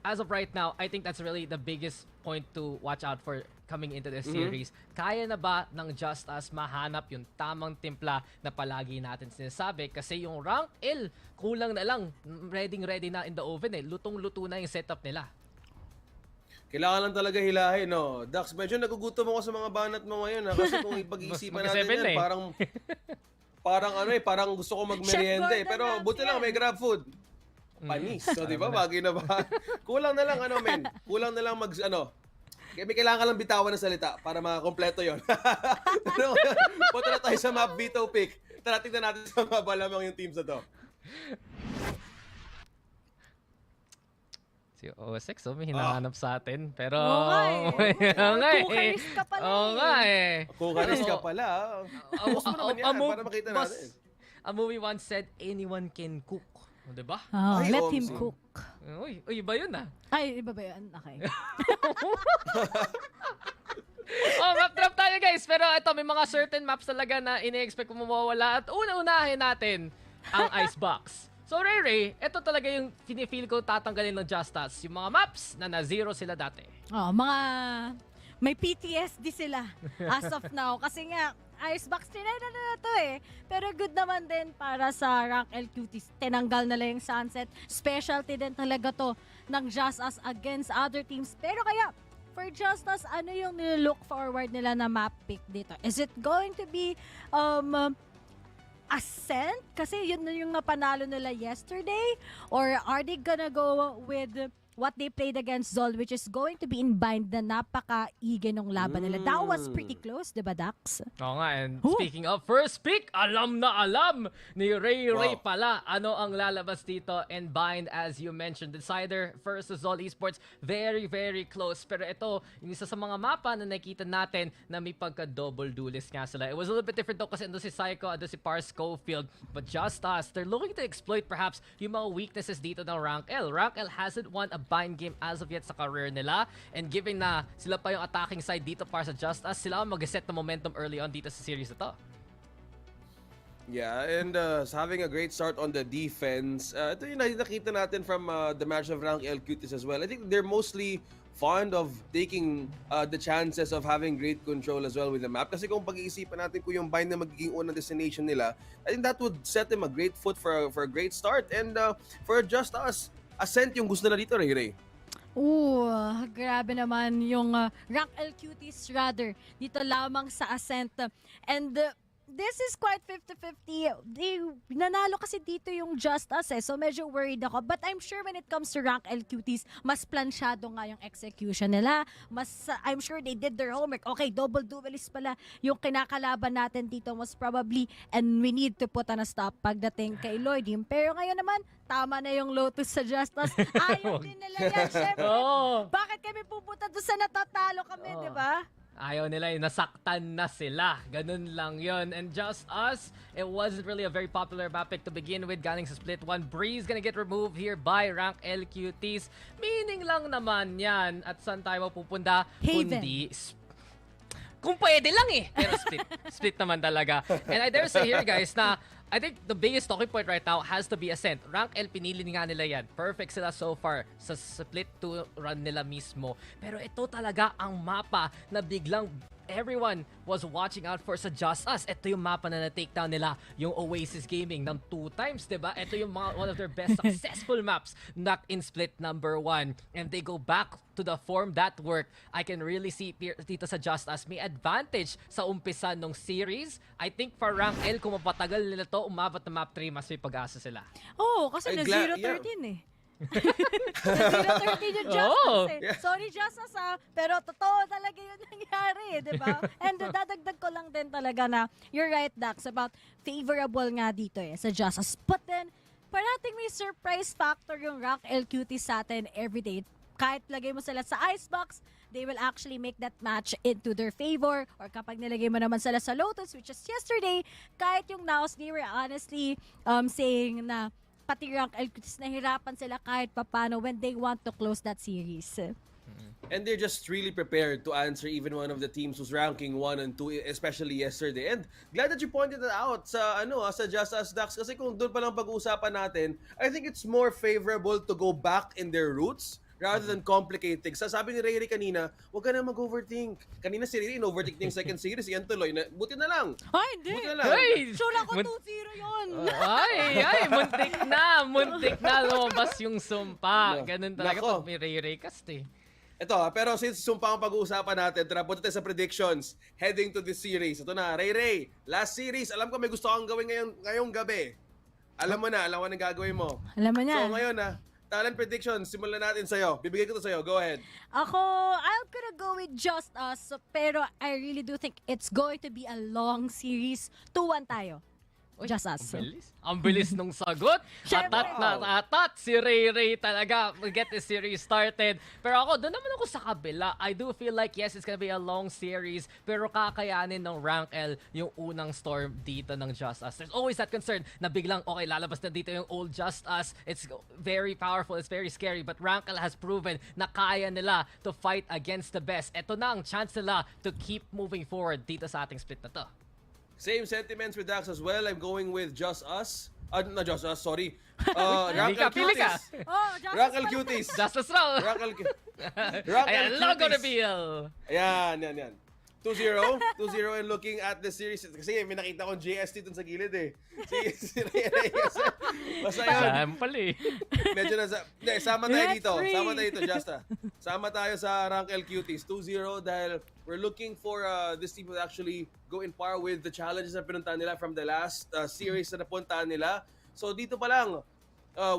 as of right now, I think that's really the biggest point to watch out for coming into this series. Kaya na ba ng JustUs mahanap yung tamang timpla na palagi natin sinasabi? Kasi yung Rank L, kulang na lang. Ready na in the oven eh. Lutong-luto na yung setup nila. Kailangan lang talaga hilahin, no? Dax, medyo nagugutom ako sa mga banat mo ngayon, ha? Kasi kung ipag-iisipan natin yan, parang gusto ko magmerienda eh. Pero buti lang, may grab food. Panis. So, di ba? Bagay na ba? Kulang na lang, Kulang na lang may kailangan ka lang bitawan ng salita para makakompleto yon. Punta na tayo sa map Veto pick. Tara, tignan natin sa mga balamang yung teams na to. Si O6, may hinahanap sa atin. Pero... Kukaris ka pala Kukaris ka pala. Post mo naman yan para makita natin. A movie once said, anyone can cook. Diba? Let him cook. Uy, iba yun ah. Ay, iba ba yun? Okay. Map drop tayo guys. Pero ito, may mga certain maps talaga na ini-expect kung mawawala. At una-unahin natin ang Icebox. So Ray, ito talaga yung feel ko tatanggalin ng JustUs. Yung mga maps na na-zero sila dati. May PTSD sila as of now. Kasi nga, Icebox trinay na to eh. Pero good naman din para sa Rank L Cuties. Tinanggal na lang yung Sunset. Specialty din talaga to ng JustUs against other teams. Pero kaya, for JustUs, ano yung nilook forward nila na map pick dito? Is it going to be Ascent? Kasi yun yung napanalo nila yesterday? Or are they gonna go with what they played against Zol, which is going to be in bind na napaka-ige nung laban nila. That was pretty close, diba, Dax? Oo nga, and speaking of first pick, alam na alam ni Ray pala ano ang lalabas dito and bind, as you mentioned. Decider versus Zol Esports, very, very close. Pero ito, yung isa sa mga mapa na nakita natin na may pagka-double duelist nga sila. It was a little bit different though kasi ando si Psycho, ando si Pars Schofield, but JustUs, they're looking to exploit perhaps yung mga weaknesses dito ng Rank L. Rank L hasn't won a bind game as of yet sa career nila, and given na sila pa yung attacking side dito para sa JustUs, sila ang mag-set na momentum early on dito sa series na to. Yeah, and having a great start on the defense. Ito yung nakita natin from the match of Rank L Cuties as well. I think they're mostly fond of taking the chances of having great control as well with the map. Kasi kung pag-iisipan natin kung yung bind na magiging unang destination nila, I think that would set them a great foot for a great start. And for JustUs, Ascent yung gusto na dito, Ray. Grabe naman yung Rank L Cuties rather dito lamang sa Ascent. And this is quite 50-50. Nanalo kasi dito yung JustUs eh. So medyo worried ako. But I'm sure when it comes to rank L Cuties, mas plansyado nga yung execution nila. I'm sure they did their homework. Okay, double duelist pala yung kinakalaban natin dito most probably. And we need to put on a stop pagdating kay Lloydin. Pero ngayon naman, tama na yung Lotus sa JustUs. Ayaw din nila yan. Siyempre, bakit kami pupunta doon sa natatalo kami, di ba? Ayaw nila, nasaktan na sila. Ganun lang yon. And JustUs, it wasn't really a very popular map pick to begin with. Galing sa Split 1, Breeze gonna get removed here by rank L Cuties. Meaning lang naman yan. At saan tayo pupunta? Haven. Kundi kung pwede lang eh. Pero split naman talaga. And I dare say here guys na I think the biggest talking point right now has to be Ascent. Rank L, pinili nga nila yan. Perfect sila so far sa split 2 run nila mismo. Pero ito talaga ang mapa na biglang everyone was watching out for sa JustUs. Ito yung mapa na na-takedown nila, yung Oasis Gaming ng 2 times, diba? Ito yung one of their best successful maps knock in split number 1. And they go back to the form that worked. I can really see dito sa JustUs may advantage sa umpisa ng series. I think for rank L, kung mapatagal nila to, umabot na map 3, mas may pag-asa sila. Oo, kasi na 0-13 eh. Na 0-13 yung JustUs eh. Sorry JustUs pero totoo talaga yun nangyari eh, di ba? And dadagdag ko lang din talaga na you're right, Dax, about favorable nga dito eh sa JustUs. But then, parating may surprise factor yung rank L Cuties sa atin everyday. Kahit lagay mo sila sa icebox, they will actually make that match into their favor. Or kapag nilagay mo naman sila sa Lotus, which is yesterday, kahit yung Naos, they were honestly saying na pati rank L Cuties nahirapan sila kahit papano when they want to close that series. And they're just really prepared to answer even one of the teams who's ranking 1 and 2, especially yesterday. And glad that you pointed it out sa sa JustUs, Dax, kasi kung doon pa lang pag-uusapan natin, I think it's more favorable to go back in their roots rather than complicate things. Sabi ni Ray kanina, huwag ka na mag-overthink. Kanina si Ray in-overthink yung second series, yan tuloy. Buti na lang. Ay, hindi. Buti na lang. Sure ako 2-0 yun. Ay, muntik na lumabas yung sumpa. Ganun talaga pag may Ray cast eh. Ito, pero since sumpa ang pag-uusapan natin, tara punta tayo sa predictions heading to this series. Ito na, Ray, last series, alam ko may gusto kang gawin ngayong gabi. Alam mo na gagawin mo. Alam mo na. So ngayon talent predictions, simulan natin sa'yo. Bibigay ko to sa'yo, go ahead. I'm gonna go with JustUs, pero I really do think it's going to be a long series. 2-1 tayo. JustUs. Ang bilis nung sagot. Atat na atat si Ray talaga get the series started. Pero ako, doon naman ako sa kabila. I do feel like yes, it's gonna be a long series, pero kakayanin ng rank L yung unang storm dito ng JustUs. There's always that concern na biglang, okay, lalabas na dito yung old JustUs. It's very powerful, it's very scary, but rank L has proven na kaya nila to fight against the best. Ito na ang chance nila to keep moving forward dito sa ating split na to. Same sentiments with Dax as well. I'm going with JustUs. Not JustUs, sorry. Rank L Cuties. Rank L Cuties. JustUs raw. Rank L Ayan, logo reveal. Ayan. 2-0 and looking at the series. Kasi may nakita kong JST dun sa gilid eh. Si Ray. Basta yun. Sample eh. Medyo sama tayo dito. Sama tayo dito, Justa. Sama tayo sa rank L Cuties. 2-0 dahil we're looking for this team to actually go in par with the challenges na pinuntahan nila from the last series na napuntahan nila. So dito pa lang,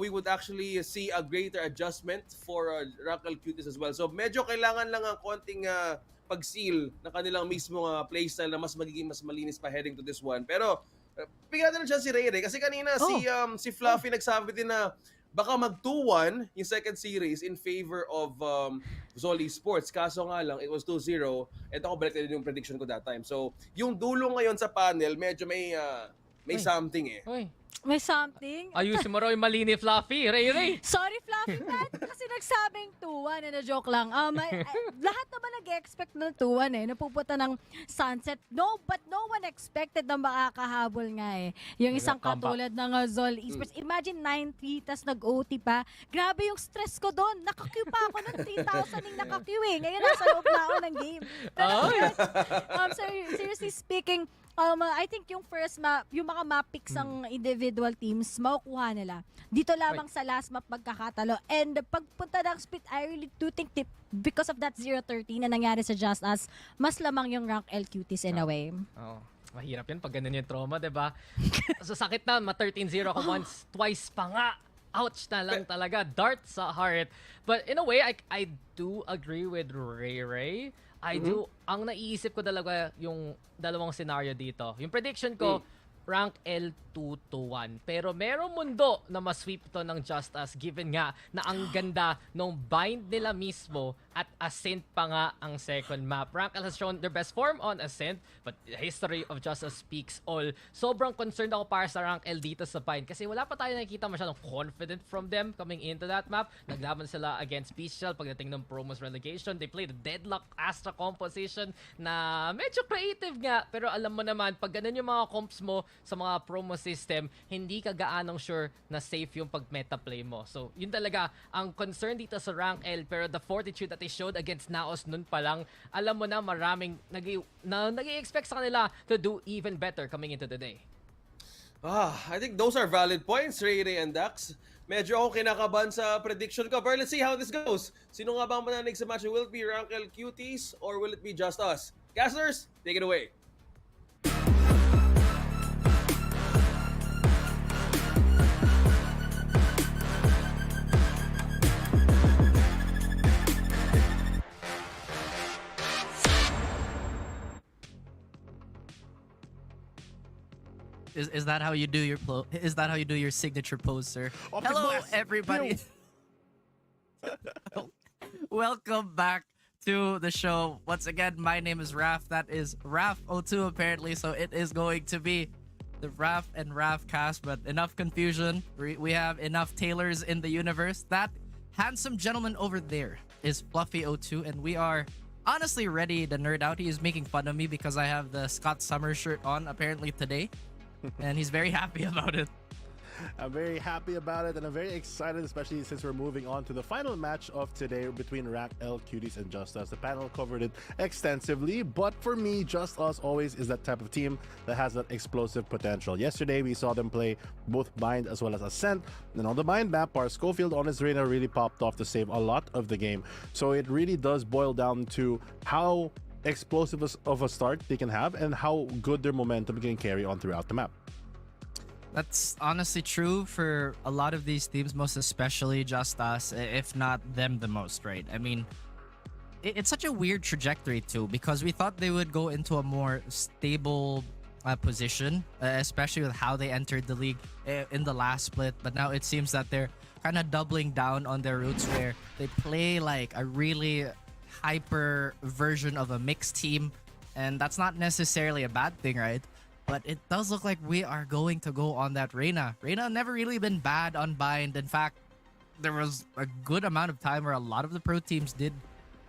we would actually see a greater adjustment for rank L Cuties as well. So medyo kailangan lang ang konting pag-seal na kanilang mismo playstyle na mas malinis pa heading to this one. Pero bigyan natin siya si Ray kasi kanina si Fluffy nagsabi din na baka mag 2-1 yung second series in favor of Zoli Esports. Kaso nga lang, it was 2-0. Ito ko balik din yung prediction ko that time. So, yung dulo ngayon sa panel, medyo may something eh. May something? Ayusin mo raw yung mali ni Fluffy, Ray. Sorry, Fluffy. Kasi nagsabing 2-1 na joke lang. Lahat naman nag-expect ng 2-1 eh. Napupunta ng sunset. But no one expected na makakahabol nga eh. Yung isang katulad ng Zol Esports. Imagine 9-3, tas nag-OT pa. Grabe yung stress ko doon. Naka-queue pa ako ng 3,000 yung naka-queue eh. Ngayon nasa loob na ako ng game. Pero seriously speaking, I think yung first map, yung mga map picks ng individual teams, makukuha nila. Dito lamang sa last map magkakatalo. And pagpunta ng split, I really do think because of that 0-13 na nangyari sa JustUs, mas lamang yung rank L Cuties in a way. Mahirap yun pag ganun yung trauma, diba? So sakit na, ma-13-0 ako once, twice pa nga. Ouch na lang talaga. Dart sa heart. But in a way, I do agree with Ray. I do. Ang naiisip ko talaga yung dalawang scenario dito. Yung prediction ko, rank L 2-1. Pero merong mundo na masweep to ng JustUs given nga na ang ganda nung bind nila mismo at Ascent pa nga ang second map. Rank L has shown their best form on Ascent, but the history of JustUs speaks all. Sobrang concerned ako para sa rank L dito sa bind kasi wala pa tayo nakikita masyadong confident from them coming into that map. Naglaban sila against Bestial pagdating ng promos relegation. They played the Deadlock Astra composition na medyo creative nga, pero alam mo naman pag ganun yung mga comps mo sa mga promo system, hindi ka gaanong sure na safe yung pag-meta play mo. So, yun talaga ang concern dito sa rank L, pero the fortitude that they showed against Naos nun pa lang, alam mo na maraming nag-i-expect sa kanila to do even better coming into the day. I think those are valid points, Ray and Dax. Medyo ako kinakabahan sa prediction ko. But let's see how this goes. Sino nga ba ang mananig sa match? Will it be rank L Cuties or will it be JustUs? Casters, take it away. Is that how you do your signature pose, sir? Hello, everybody. Welcome back to the show. Once again, my name is Raf. That is Raf02 apparently. So it is going to be the Raf and Raf cast, but enough confusion. We have enough Taylors in the universe. That handsome gentleman over there is Fluffy02, and we are honestly ready to nerd out. He is making fun of me because I have the Scott Summers shirt on apparently today. And he's very happy about it. I'm very happy about it, and I'm very excited, especially since we're moving on to the final match of today between Rank L, Cuties, and JustUs. The panel covered it extensively, but for me, JustUs always is that type of team that has that explosive potential. Yesterday, we saw them play both Bind as well as Ascent, and on the Bind map, our Schofield on his Reyna really popped off to save a lot of the game. So it really does boil down to how explosive of a start they can have and how good their momentum can carry on throughout the map. That's honestly true for a lot of these teams, most especially JustUs, if not them the most, right? I mean, it's such a weird trajectory too, because we thought they would go into a more stable position, especially with how they entered the league in the last split, but now it seems that they're kind of doubling down on their roots where they play like a really hyper version of a mixed team, and that's not necessarily a bad thing, right? But it does look like we are going to go on that Reyna. Reyna never really been bad on Bind. In fact, there was a good amount of time where a lot of the pro teams did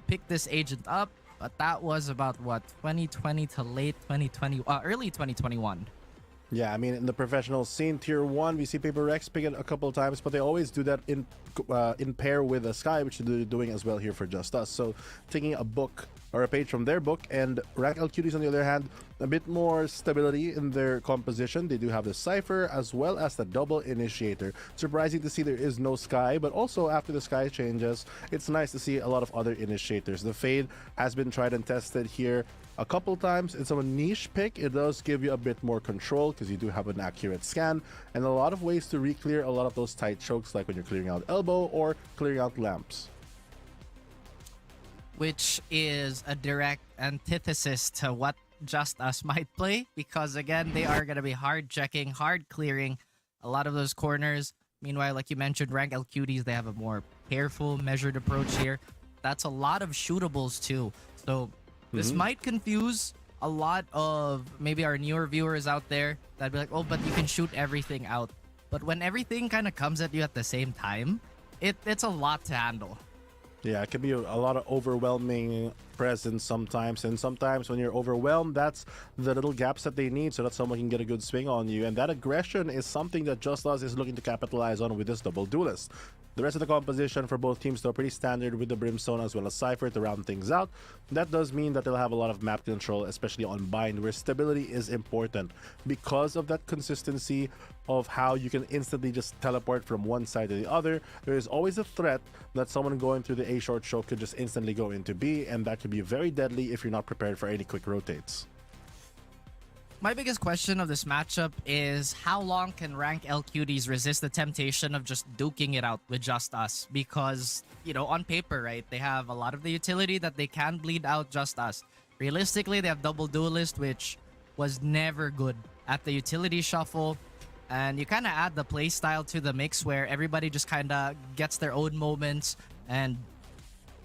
pick this agent up, but that was about what, 2020 to late 2020, early 2021. Yeah, I mean, in the professional scene, Tier 1, we see Paper Rex pick it a couple of times, but they always do that in pair with a Sky, which they're doing as well here for JustUs. So taking a book or a page from their book, and Rank L Cuties, on the other hand, a bit more stability in their composition. They do have the Cypher as well as the double initiator. Surprising to see there is no Sky, but also after the Sky changes, it's nice to see a lot of other initiators. The Fade has been tried and tested here a couple times. It's a niche pick. It does give you a bit more control because you do have an accurate scan and a lot of ways to re-clear a lot of those tight chokes, like when you're clearing out elbow or clearing out lamps. Which is a direct antithesis to what JustUs might play, because again, they are going to be hard checking, hard clearing a lot of those corners. Meanwhile, like you mentioned, Rank L Cuties, they have a more careful, measured approach here. That's a lot of shootables too. So this might confuse a lot of maybe our newer viewers out there that'd be like, oh, but you can shoot everything out. But when everything kind of comes at you at the same time, it's a lot to handle. Yeah, it can be a lot of overwhelming presence sometimes, and sometimes when you're overwhelmed, that's the little gaps that they need so that someone can get a good swing on you, and that aggression is something that JustUs is looking to capitalize on with this double duelist. The rest of the composition for both teams though pretty standard with the Brimstone as well as Cypher to round things out. That does mean that they'll have a lot of map control, especially on Bind, where stability is important because of that consistency of how you can instantly just teleport from one side to the other. There is always a threat that someone going through the A short choke could just instantly go into B, and that could be very deadly if you're not prepared for any quick rotates. My biggest question of this matchup is how long can rank L Cuties resist the temptation of just duking it out with JustUs? Because, you know, on paper, right, they have a lot of the utility that they can bleed out JustUs. Realistically, they have double duelist, which was never good at the utility shuffle. And you kind of add the playstyle to the mix where everybody just kind of gets their own moments and,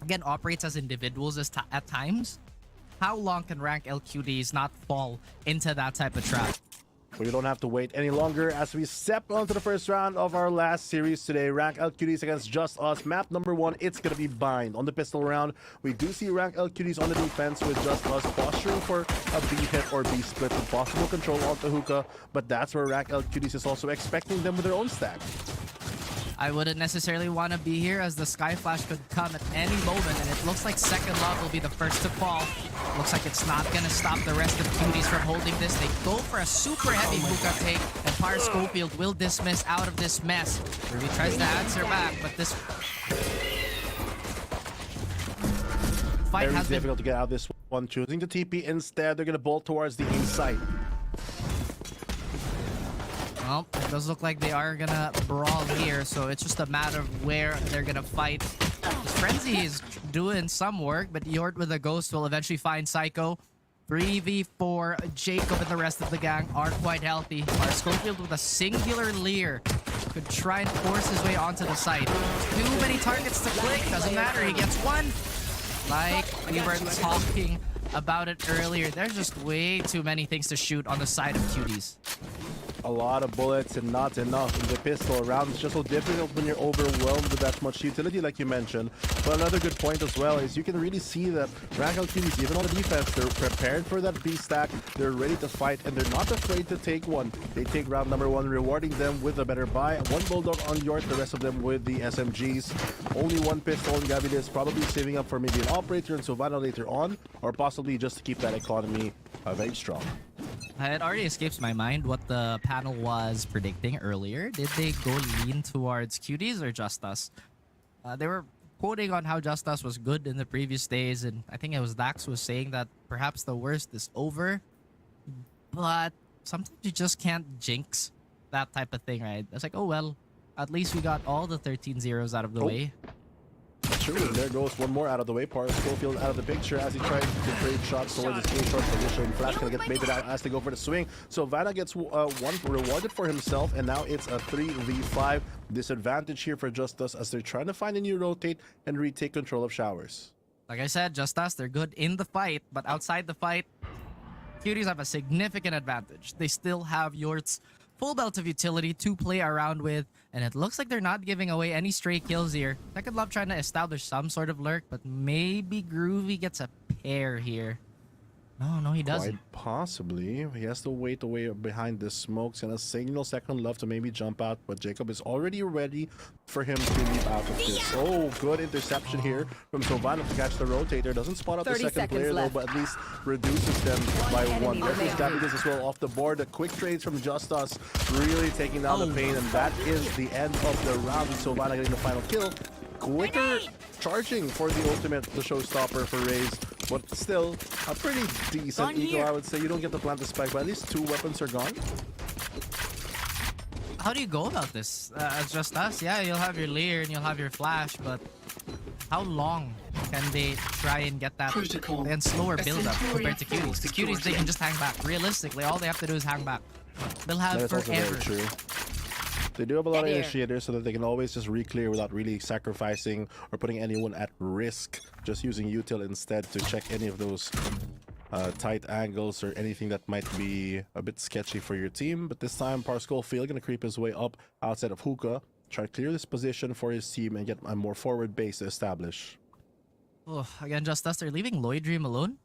again, operates as individuals at times. How long can rank LQDs not fall into that type of trap? We don't have to wait any longer as we step onto the first round of our last series today. Rank LQDs against JustUs. Map number 1, it's going to be Bind. On the pistol round, we do see Rank LQDs on the defense with JustUs posturing for a B hit or B split with possible control onto Hookah. But that's where Rank LQDs is also expecting them with their own stack. I wouldn't necessarily want to be here as the Sky Flash could come at any moment, and it looks like Second Love will be the first to fall. Looks like it's not going to stop the rest of Cuties from holding this. They go for a super heavy Hookah take, and Par Schofield will dismiss out of this mess. Ruby tries to answer back, but this fight Very has been difficult to get out of this one. Choosing to TP instead, they're going to bolt towards the inside. Well, it does look like they are gonna brawl here, so it's just a matter of where they're gonna fight. Frenzy is doing some work, but Yort with a Ghost will eventually find Psycho. 3v4, Jacob and the rest of the gang are quite healthy. Our Schofield with a singular leer could try and force his way onto the site. Too many targets to click, doesn't matter, he gets one. Like we were talking about it earlier, there's just way too many things to shoot on the side of Cuties. A lot of bullets and not enough in the pistol round. It's just so difficult when you're overwhelmed with that much utility like you mentioned. But another good point as well is you can really see that Rank Cuties, even on the defense, they're prepared for that B stack. They're ready to fight and they're not afraid to take one. They take round number 1, rewarding them with a better buy. One Bulldog on Yort, the rest of them with the SMGs. Only one pistol, and Gavin is probably saving up for maybe an operator and Savannah later on, or possibly just to keep that economy very strong. It already escapes my mind what the panel was predicting earlier. Did they go lean towards Cuties or JustUs? They were quoting on how JustUs was good in the previous days, and I think it was Dax was saying that perhaps the worst is over. But sometimes you just can't jinx that type of thing, right? It's like, oh well, at least we got all the 13 zeros out of the way. True, and there goes one more out of the way. Par Schofield out of the picture as he tries to trade shots towards his A-short position. Flash gonna get baited out as they go for the swing. So Vanna gets one rewarded for himself, and now it's a 3v5 disadvantage here for JustUs as they're trying to find a new rotate and retake control of Showers. Like I said, JustUs, they're good in the fight, but outside the fight, Cuties have a significant advantage. They still have Yort's full belt of utility to play around with, and it looks like they're not giving away any stray kills here. Second Love trying to establish some sort of lurk, but maybe Groovy gets a pair here. No, he doesn't. Quite possibly. He has to wait away behind the smokes and a signal Second Love to maybe jump out, but Jacob is already ready for him to leap out of this. Oh, good interception here from Sylvana to catch the rotator. Doesn't spot out the second player though, but at least reduces them by one. There's Davidas as well off the board. The quick trades from JustUs really taking down the pain, and that is the end of the round with Sylvana getting the final kill. Quicker charging for the ultimate, the showstopper for Raze, but still a pretty decent eco, I would say. You don't get to plant the spike, but at least 2 weapons are gone. How do you go about this? As JustUs, yeah, you'll have your Leer and you'll have your Flash, but how long can they try and get that and slower build up compared to Cuties? The Cuties, they can just hang back. Realistically, all they have to do is hang back. They'll have That is forever. also very true. They do have a lot of initiators so that they can always just re-clear without really sacrificing or putting anyone at risk. Just using util instead to check any of those tight angles or anything that might be a bit sketchy for your team. But this time, Par Schofield gonna creep his way up outside of Hookah, try to clear this position for his team and get a more forward base to establish. Oh, again, JustUs, they're leaving Lloyd Dream alone.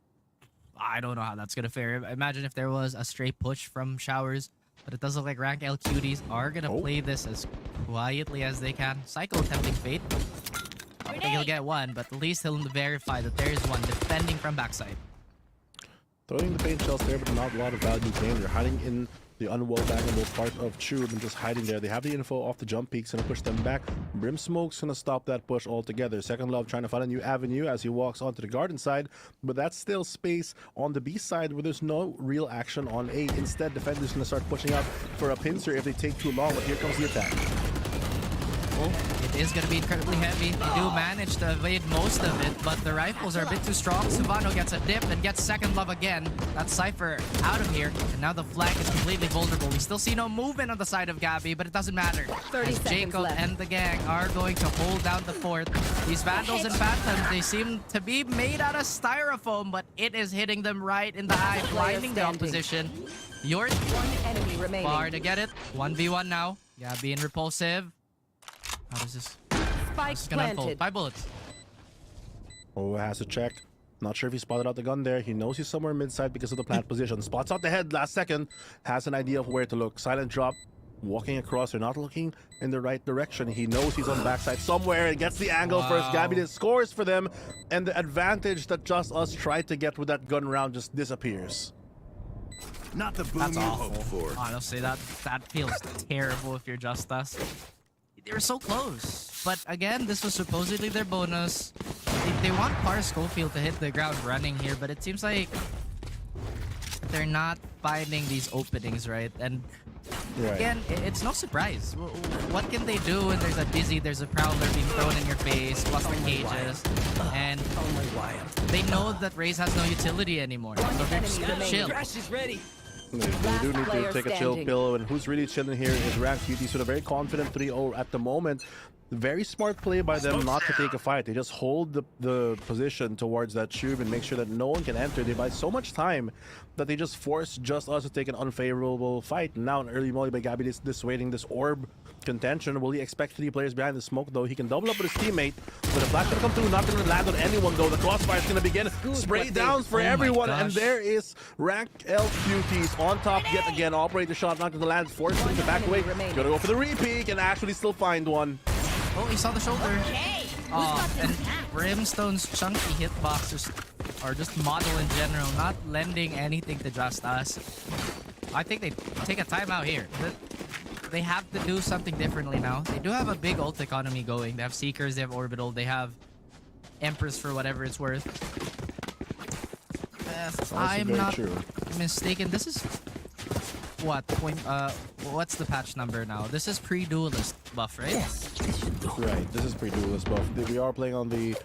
I don't know how that's gonna fare. Imagine if there was a stray push from Showers. But it does look like Rank L Cuties are gonna play this as quietly as they can. Psycho attempting Fate. I don't think he'll get one, but at least he'll verify that there is one defending from backside. Throwing the paint shells there, but not a lot of value gained. They're hiding in the unwell-bangable part of Tube and just hiding there. They have the info off the jump peaks and push them back. Brim Smoke's gonna stop that push altogether. Second Love trying to find a new avenue as he walks onto the garden side, but that's still space on the B side where there's no real action on A. Instead, defenders gonna start pushing up for a pincer if they take too long, but here comes the attack. Well, it is going to be incredibly heavy. They do manage to evade most of it, but the rifles are a bit too strong. Savano gets a dip and gets Second Love again. That's Cypher out of here, and now the flag is completely vulnerable. We still see no movement on the side of Gabby, but it doesn't matter. 30 as seconds Jacob left. and the gang are going to hold down the fort. These Vandals and Phantoms, they seem to be made out of styrofoam, but it is hitting them right in the eye, blinding the opposition. Yort, One enemy remaining. far to get it. 1v1 now. Gabby and Repulsive. How does this? Spike It's gonna unfold. planted. 5 bullets. Oh, has to check. Not sure if he spotted out the gun there. He knows he's somewhere mid-side because of the plant position. Spots out the head last second. Has an idea of where to look. Silent drop. Walking across. They're not looking in the right direction. He knows he's on backside somewhere. And gets the angle first. Gabby scores for them. And the advantage that JustUs tried to get with that gun round just disappears. Not the boom That's you awful. hoped for. Honestly, that feels terrible if you're JustUs. They were so close. But again, this was supposedly their bonus. They want Par Schofield to hit the ground running here, but it seems like they're not finding these openings, right? And again, it's no surprise. What can they do when there's a Dizzy, there's a Prowler being thrown in your face, plus the cages, and they know that Raze has no utility anymore. So they're just chill. They do need to take a chill pill, and who's really chilling here is Rank Cuties with a very confident 3-0 at the moment. Very smart play by them not to take a fight. They just hold the position towards that tube and make sure that no one can enter. They buy so much time that they just force JustUs to take an unfavorable fight. Now an early molly by Gabby is dissuading this orb contention. Will he expect 3 players behind the smoke though? He can double up with his teammate, but the flash gonna come through, not gonna land on anyone though. The crossfire is gonna begin. Spray downs for everyone, and there is Rank L Cuties on top yet again. Operator shot not gonna land, forced him to back away. Gonna go for the repeat and actually still find one. Oh, he saw the shoulder. And Brimstone's chunky hitboxes are just model in general, not lending anything to JustUs. I think they take a timeout here. They have to do something differently now. They do have a big ult economy going. They have Seekers, they have Orbital, they have Empress for whatever it's worth. If I'm not mistaken, this is what what's the patch number now? This is pre-duelist buff, right? Right, this is pre-duelist buff. We are playing on the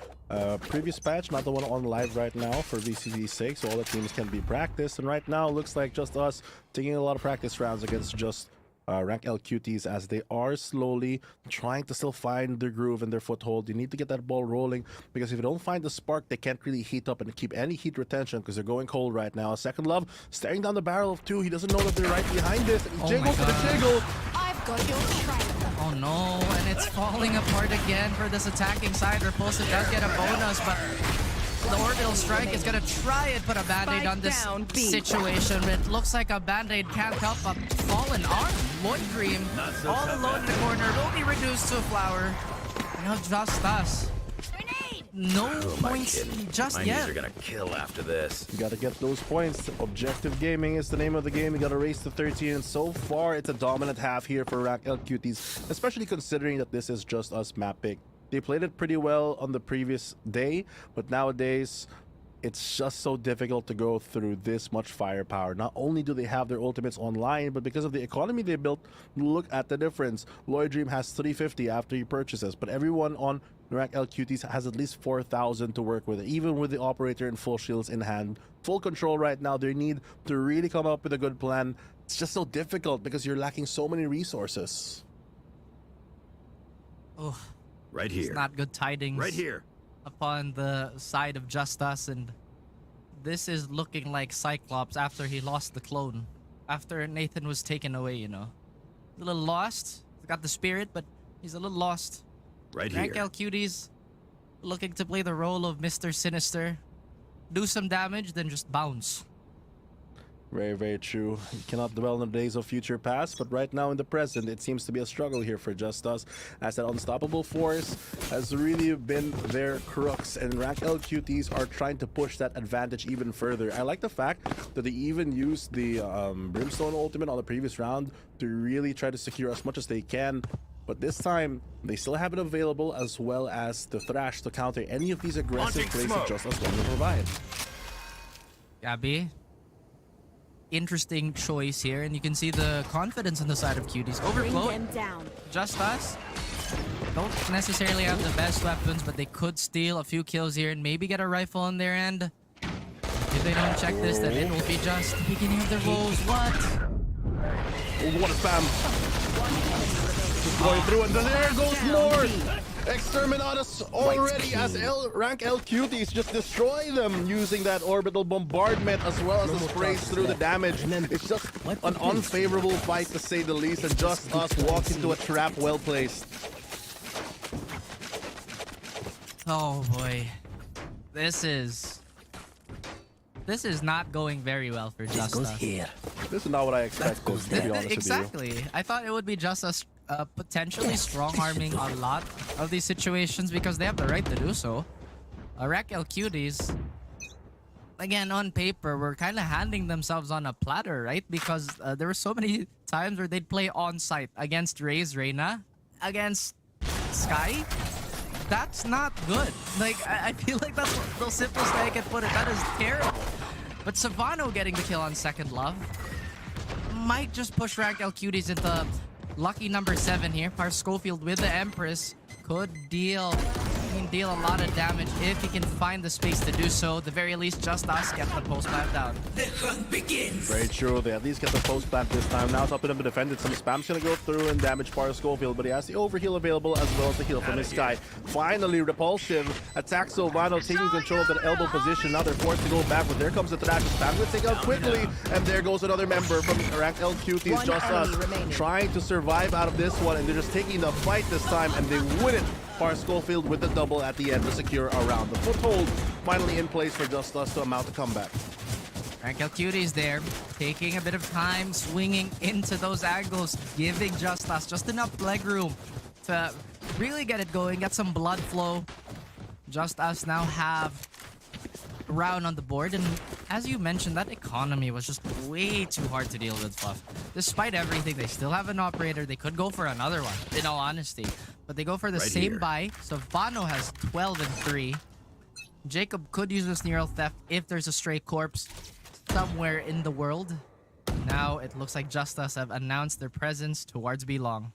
previous patch, not the one on live right now for VCT 6, so all the teams can be practiced. And right now, looks like JustUs taking a lot of practice rounds against just Rank L Cuties as they are slowly trying to still find their groove and their foothold. You need to get that ball rolling, because if you don't find the spark, they can't really heat up and keep any heat retention because they're going cold right now. Second Love staring down the barrel of 2. He doesn't know that they're right behind this. Jiggle for the jiggle. I've got your trail. Oh no, and it's falling apart again for this attacking side. Repulsive does get a bonus, but the orbital strike is gonna try and put a band-aid on this situation. It looks like a band-aid can't help a fallen arm. Lloyd Dream, all alone in the corner, will be reduced to a flower. Now JustUs. No points just My yet. knees are gonna kill after this. You gotta get those points. Objective gaming is the name of the game. You gotta race to 13. And so far, it's a dominant half here for Rank L Cuties, especially considering that this is JustUs map pick. They played it pretty well on the previous day, but nowadays, it's just so difficult to go through this much firepower. Not only do they have their ultimates online, but because of the economy they built, look at the difference. Lloyd Dream has 350 after he purchases, but everyone on Rank L Cuties has at least 4,000 to work with, even with the operator and full shields in hand. Full control right now. They need to really come up with a good plan. It's just so difficult because you're lacking so many resources. Oh, Right here. it's not good tidings. Right here. Upon the side of JustUs, and this is looking like Cyclops after he lost the clone. After Nathan was taken away, you know. A little lost. He's got the spirit, but he's a little lost. Right Rank here. L Cuties looking to play the role of Mr. Sinister. Do some damage, then just bounce. Very, very true. You cannot dwell on the days of future past, but right now in the present, it seems to be a struggle here for JustUs, as that unstoppable force has really been their crux, and Rank L Cuties are trying to push that advantage even further. I like the fact that they even used the Brimstone ultimate on the previous round to really try to secure as much as they can. But this time, they still have it available, as well as the Thrash to counter any of these aggressive plays that JustUs want to provide. Gabby, interesting choice here, and you can see the confidence on the side of Cuties. Overflow. JustUs don't necessarily have the best weapons, but they could steal a few kills here and maybe get a rifle on their end. If they don't check this, then it will be just the beginning of their woes. What? Oh, what a spam! Just going through, and there goes more! Exterminatus already as Rank L Cuties just destroy them using that orbital bombardment, as well as the sprays through the damage. It's just an unfavorable fight to say the least, and JustUs walk into a trap well placed. Oh boy. This is not going very well for JustUs. This is not what I expected, to be honest exactly. with you. I thought it would be JustUs potentially strong-arming a lot of these situations because they have the right to do so. Rank L Cuties, again, on paper, were kind of handing themselves on a platter, right? Because there were so many times where they'd play on-site against Raze, Reyna, against Sky. That's not good. Like, I feel like that's the simplest way I can put it. That is terrible. But Savano getting the kill on Second Love might just push Rank L Cuties into lucky number 7 here. Par Schofield with the Empress could deal a lot of damage if he can find the space to do so. At the very least, JustUs get the post plant down. The hunt begins. Very true. They at least get the post plant this time. Now it's up to them to defend it. Some spam's gonna go through and damage Par Schofield, but he has the overheal available as well as the heal from his Sky. Finally, Repulsive attacks Silvano, taking control of that elbow position. Now they're forced to go back, but there comes the Thrash. Spam will take out quickly, and there goes another member from Rank L Cuties. JustUs trying to survive out of this one, and they're just taking the fight this time, and they wouldn't. Par Schofield with the double at the end to secure a round. The foothold finally in place for JustUs to mount a comeback. Rank L Cuties there, taking a bit of time, swinging into those angles, giving JustUs just enough leg room to really get it going, get some blood flow. JustUs now have a round on the board, and as you mentioned, that economy was just way too hard to deal with, Fluff. Despite everything, they still have an operator. They could go for another one, in all honesty. But they go for the same buy. So Vano has 12 and 3. Jacob could use this neural theft if there's a stray corpse somewhere in the world. Now it looks like JustUs have announced their presence towards B Long.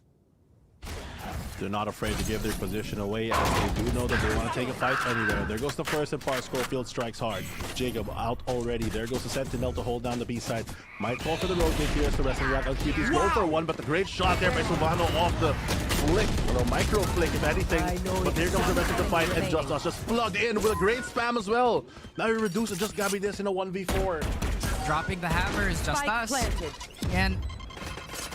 They're not afraid to give their position away, as they do know that they want to take a fight anywhere. There goes the first, and Par Schofield strikes hard. Jacob out already. There goes the Sentinel to hold down the B side. Might fall for the rotate here as the rest of the Rank L Cuties go for one, but the great shot there by Silvano off the flick, or a micro flick if anything. But here comes the rest of the fight, and JustUs just plugged in with a great spam as well. Now he reduces just Gabby this in a 1v4. Dropping the hammer is JustUs. And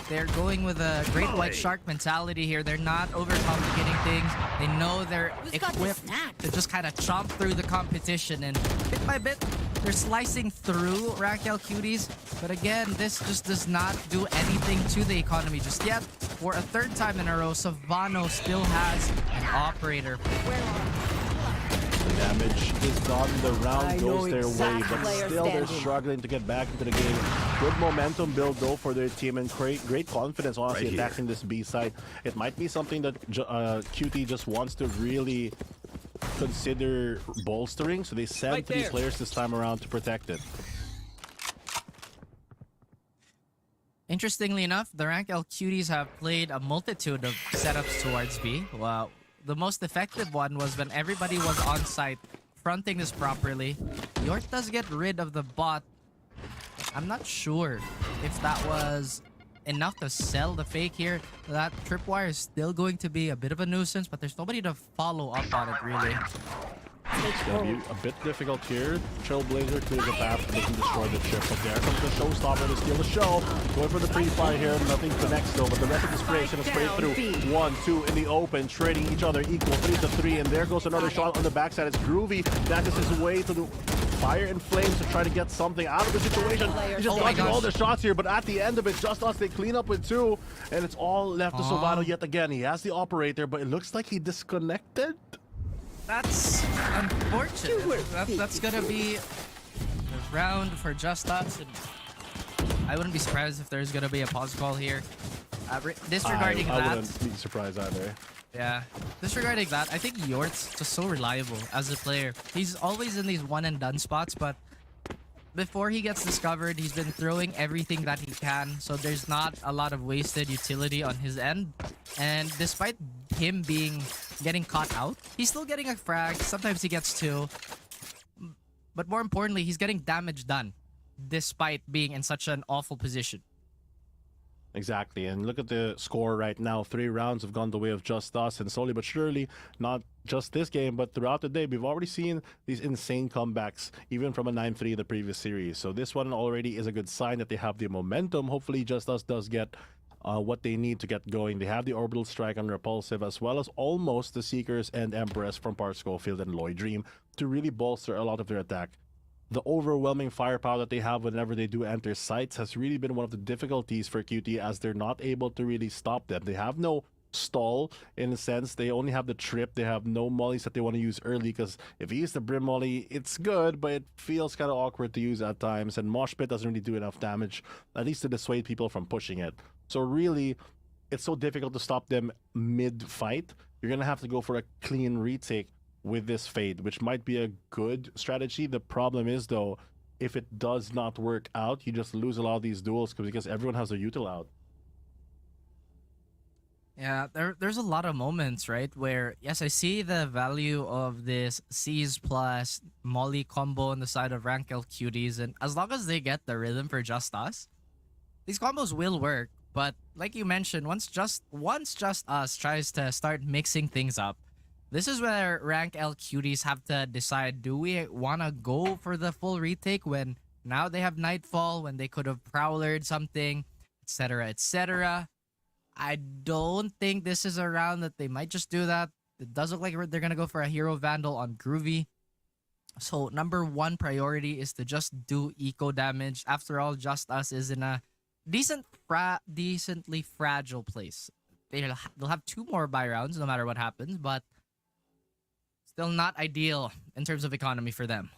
they're going with a great white shark mentality here. They're not overcomplicating things. They know they're equipped to just kind of chomp through the competition, and bit by bit, they're slicing through Rank L Cuties. But again, this just does not do anything to the economy just yet. For a third time in a row, Savano still has an operator. The damage is gone. The round goes their way, but still they're struggling to get back into the game. Good momentum build though for their team, and great confidence, honestly, attacking this B side. It might be something that QT just wants to really consider bolstering, so they send 3 players this time around to protect it. Interestingly enough, the Rank L Cuties have played a multitude of setups towards B. Wow. The most effective one was when everybody was on site, fronting this properly. York does get rid of the bot. I'm not sure if that was enough to sell the fake here. That tripwire is still going to be a bit of a nuisance, but there's nobody to follow up on it, really. It's gonna be a bit difficult here. Trailblazer clears the path, doesn't destroy the chip, but there comes the showstopper to steal the show. Going for the pre-fire here, nothing connects though, but the rest of the spray should have sprayed through. 1, 2 in the open, trading each other equal, 3 to 3, and there goes another shot on the backside. It's Groovy. That is his way to the Fire and Flames to try to get something out of the situation. He's just dodging all the shots here, but at the end of it, JustUs, they clean up with 2, and it's all left to Silvano yet again. He has the operator, but it looks like he disconnected. That's unfortunate. That's gonna be the round for JustUs, and I wouldn't be surprised if there's gonna be a pause call here. Disregarding I that, wouldn't be surprised either. yeah. Disregarding that, I think Yort's just so reliable as a player. He's always in these one and done spots, but before he gets discovered, he's been throwing everything that he can, so there's not a lot of wasted utility on his end. And despite him getting caught out, he's still getting a frag. Sometimes he gets 2. But more importantly, he's getting damage done despite being in such an awful position. Exactly, and look at the score right now. 3 rounds have gone the way of JustUs, and slowly but surely, not just this game, but throughout the day, we've already seen these insane comebacks, even from a 9-3 in the previous series. So this one already is a good sign that they have the momentum. Hopefully, JustUs does get what they need to get going. They have the Orbital Strike on Repulsive, as well as almost the Seekers and Empress from Park Schofield and Lloyd Dream to really bolster a lot of their attack. The overwhelming firepower that they have whenever they do enter sites has really been one of the difficulties for QT, as they're not able to really stop them. They have no stall in a sense. They only have the trip. They have no mollies that they want to use early, because if he uses the Brim molly, it's good, but it feels kind of awkward to use at times, and Mosh Pit doesn't really do enough damage, at least to dissuade people from pushing it. So really, it's so difficult to stop them mid-fight. You're going to have to go for a clean retake with this Fade, which might be a good strategy. The problem is, though, if it does not work out, you just lose a lot of these duels because everyone has their util out. Yeah, there's a lot of moments, right, where, yes, I see the value of this C's plus Molly combo on the side of Rank L Cuties, and as long as they get the rhythm for JustUs, these combos will work. But like you mentioned, once JustUs tries to start mixing things up, this is where Rank L Cuties have to decide, do we want to go for the full retake when now they have Nightfall, when they could have Prowlered something, etc., etc. I don't think this is a round that they might just do that. It does look like they're going to go for a Hero Vandal on Groovy. So number 1 priority is to just do eco damage. After all, JustUs is in a decently fragile place. They'll have 2 more buy rounds no matter what happens, but still not ideal in terms of economy for them.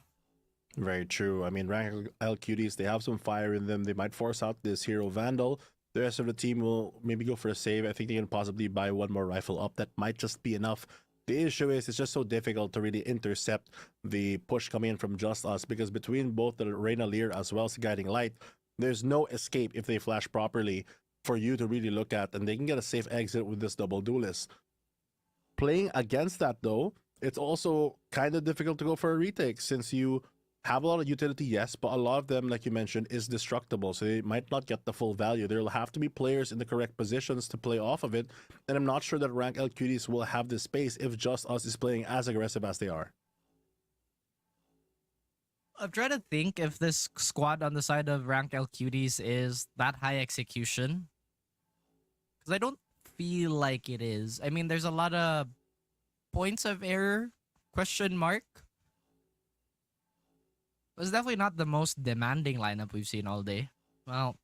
Very true. I mean, Rank L Cuties, they have some fire in them. They might force out this Hero Vandal. The rest of the team will maybe go for a save. I think they can possibly buy 1 more rifle up. That might just be enough. The issue is it's just so difficult to really intercept the push coming in from JustUs, because between both the Reyna Lear as well as the Guiding Light, there's no escape if they flash properly for you to really look at, and they can get a safe exit with this double duelist. Playing against that, though, it's also kind of difficult to go for a retake, since you have a lot of utility, yes, but a lot of them, like you mentioned, is destructible, so they might not get the full value. There will have to be players in the correct positions to play off of it, and I'm not sure that Rank L Cuties will have the space if JustUs is playing as aggressive as they are. I'm trying to think if this squad on the side of Rank L Cuties is that high execution, because I don't feel like it is. I mean, there's a lot of points of error, question mark. It's definitely not the most demanding lineup we've seen all day. Well,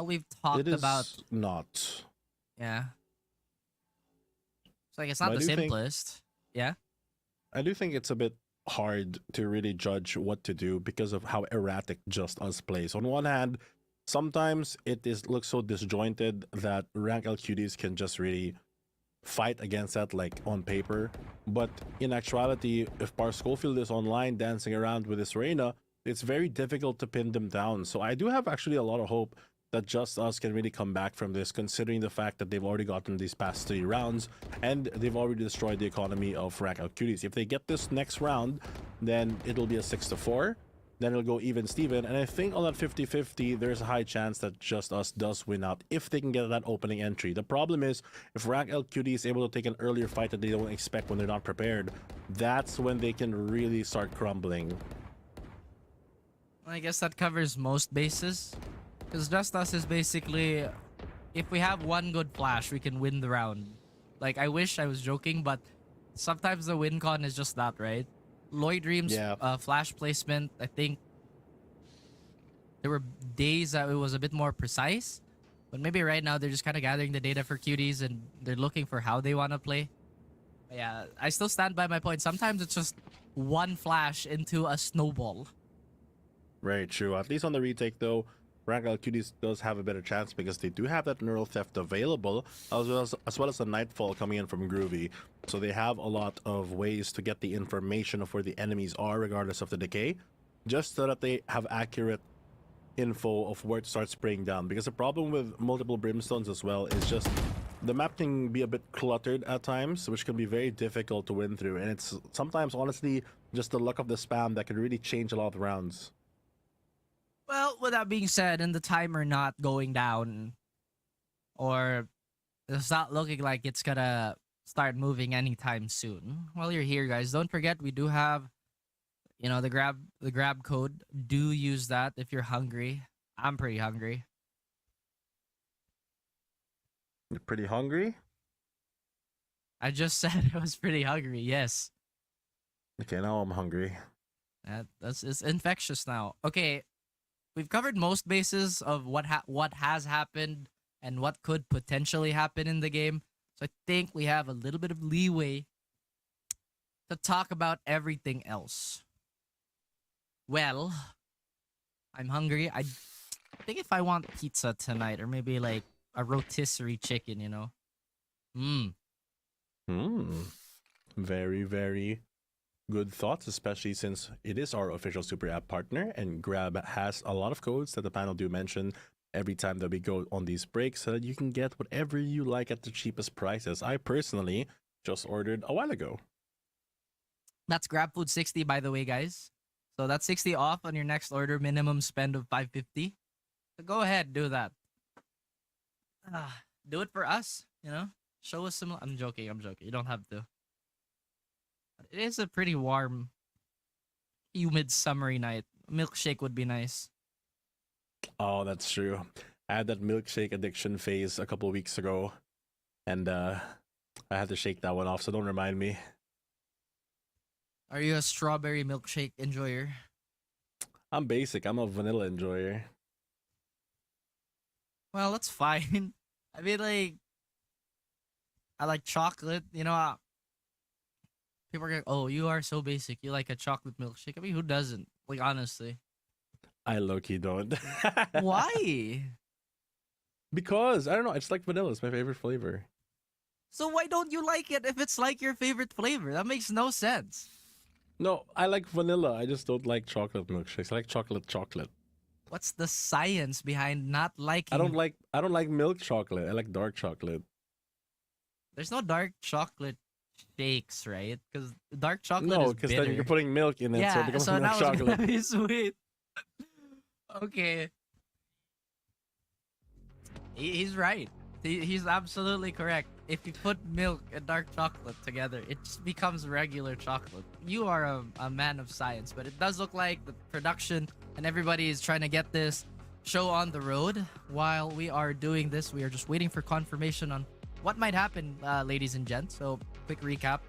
we've talked about... not. Yeah. It's like, it's not the simplest. Yeah? I do think it's a bit hard to really judge what to do because of how erratic JustUs plays. On one hand, sometimes looks so disjointed that Rank L Cuties can just really fight against that, like on paper, but in actuality, if Park Schofield is online dancing around with this Reyna, it's very difficult to pin them down. So I do have actually a lot of hope that JustUs can really come back from this, considering the fact that they've already gotten these past 3 rounds and they've already destroyed the economy of Rank L Cuties. If they get this next round, then it'll be a 6-4. Then it'll go even Steven, and I think on that 50-50, there's a high chance that JustUs does win out if they can get that opening entry. The problem is, if Rank L Cutie is able to take an earlier fight that they don't expect when they're not prepared, that's when they can really start crumbling. I guess that covers most bases, because JustUs is basically, if we have 1 good flash, we can win the round. Like, I wish I was joking, but sometimes the win con is just that, right? Lloyd Dream's flash placement, I think there were days that it was a bit more precise. But maybe right now they're just kind of gathering the data for Cuties and they're looking for how they want to play. But yeah, I still stand by my point. Sometimes it's just one flash into a snowball. Very true. At least on the retake, though, Rangal Cuties does have a better chance because they do have that neural theft available, as well as the nightfall coming in from Groovy. So they have a lot of ways to get the information of where the enemies are, regardless of the decay, just so that they have accurate info of where to start spraying down. Because the problem with multiple brimstones as well is just the map can be a bit cluttered at times, which can be very difficult to win through. And it's sometimes, honestly, just the luck of the spam that can really change a lot of the rounds. Well, with that being said, and the timer not going down, or it's not looking like it's gonna start moving anytime soon. While you're here, guys, don't forget we do have, you know, the grab code. Do use that if you're hungry. I'm pretty hungry. You're pretty hungry? I just said I was pretty hungry. Yes. Okay, now I'm hungry. It's infectious now. Okay. We've covered most bases of what has happened and what could potentially happen in the game. So I think we have a little bit of leeway to talk about everything else. Well, I'm hungry. I think if I want pizza tonight, or maybe like a rotisserie chicken, you know. Very, very good thoughts, especially since it is our official super app partner, and Grab has a lot of codes that the panel do mention every time that we go on these breaks, so that you can get whatever you like at the cheapest prices. I personally just ordered a while ago. That's Grab Food 60, by the way, guys. So that's 60 off on your next order, minimum spend of 550. So go ahead, do that. Do it for us, you know? Show us some... I'm joking. You don't have to. But it is a pretty warm, humid, summery night. Milkshake would be nice. Oh, that's true. I had that milkshake addiction phase a couple of weeks ago, and I had to shake that one off, so don't remind me. Are you a strawberry milkshake enjoyer? I'm basic. I'm a vanilla enjoyer. Well, that's fine. I mean, like, I like chocolate, you know. People are going, oh, you are so basic. You like a chocolate milkshake. I mean, who doesn't? Like, honestly. I low-key don't. Why? Because, I don't know, it's like vanilla. It's my favorite flavor. So why don't you like it if it's like your favorite flavor? That makes no sense. No, I like vanilla. I just don't like chocolate milkshakes. I like chocolate. What's the science behind not liking... I don't like milk chocolate. I like dark chocolate. There's no dark chocolate shakes, right? Because dark chocolate is No, because then you're putting milk in it, so it becomes milk now chocolate. It's gonna be sweet. Okay. He's right. He's absolutely correct. If you put milk and dark chocolate together, it just becomes regular chocolate. You are a man of science, but it does look like the production and everybody is trying to get this show on the road. While we are doing this, we are just waiting for confirmation on what might happen, ladies and gents. So, quick recap.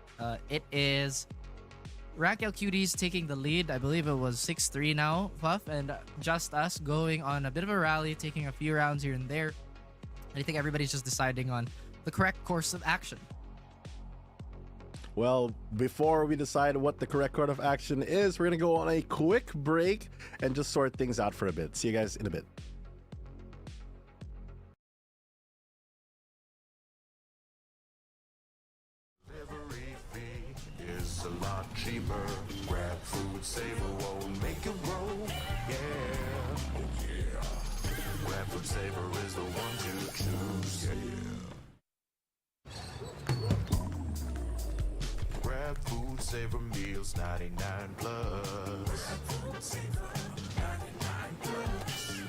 It is Rangal Cuties taking the lead. I believe it was 6-3 now, Puff, and JustUs going on a bit of a rally, taking a few rounds here and there. And I think everybody's just deciding on the correct course of action. Well, before we decide what the correct course of action is, we're going to go on a quick break and just sort things out for a bit. See you guys in a bit. Delivery fee is a lot cheaper. Grab food, saver won't make it roll. Yeah, oh yeah. Grab food saver is the one to choose. Grab food saver meals 99 plus. Grab food saver 99 plus.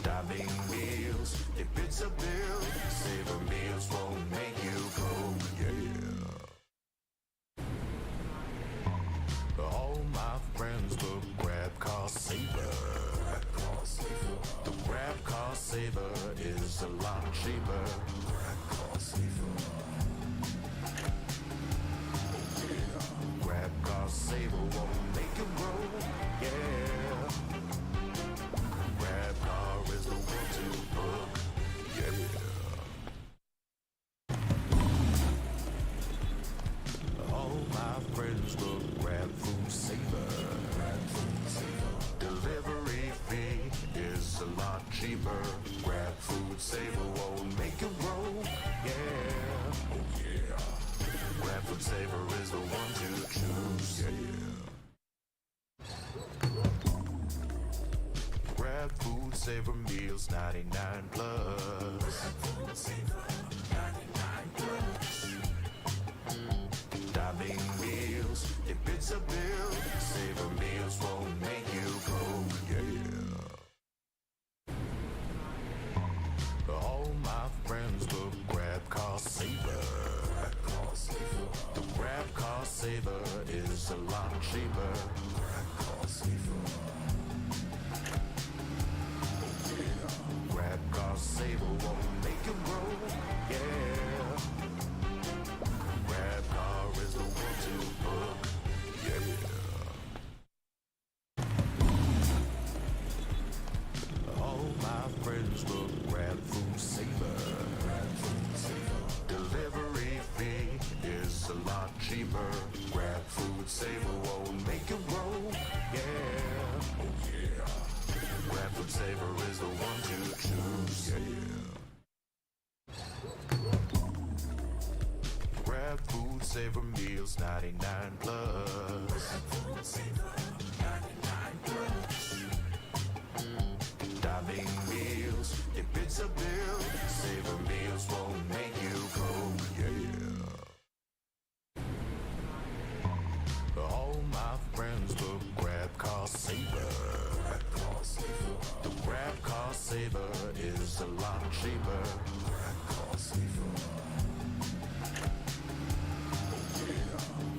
Dining meals, if it's a bill, saver meals won't make you go. Yeah. All my friends look Grab Car Saver. The Grab Car Saver is a lot cheaper. Grab Car Saver. Grab 99 plus. Dining meals, if it's a bill, Savor Meals won't make you go, yeah. All my friends will grab car saver. The grab car saver is a lot cheaper. Grab car saver won't make you broke, yeah. Grab car is the one to book, yeah. All my friends will grab food saver. Delivery fee is a lot cheaper. Grab food saver won't make you broke, yeah. Oh yeah. Grab food saver is the one to choose, yeah. Grab food saver meals 99 plus. Dining meals, if it's a bill, Savor Meals won't make you go, yeah. All my friends will grab car saver. The grab car saver is a lot cheaper.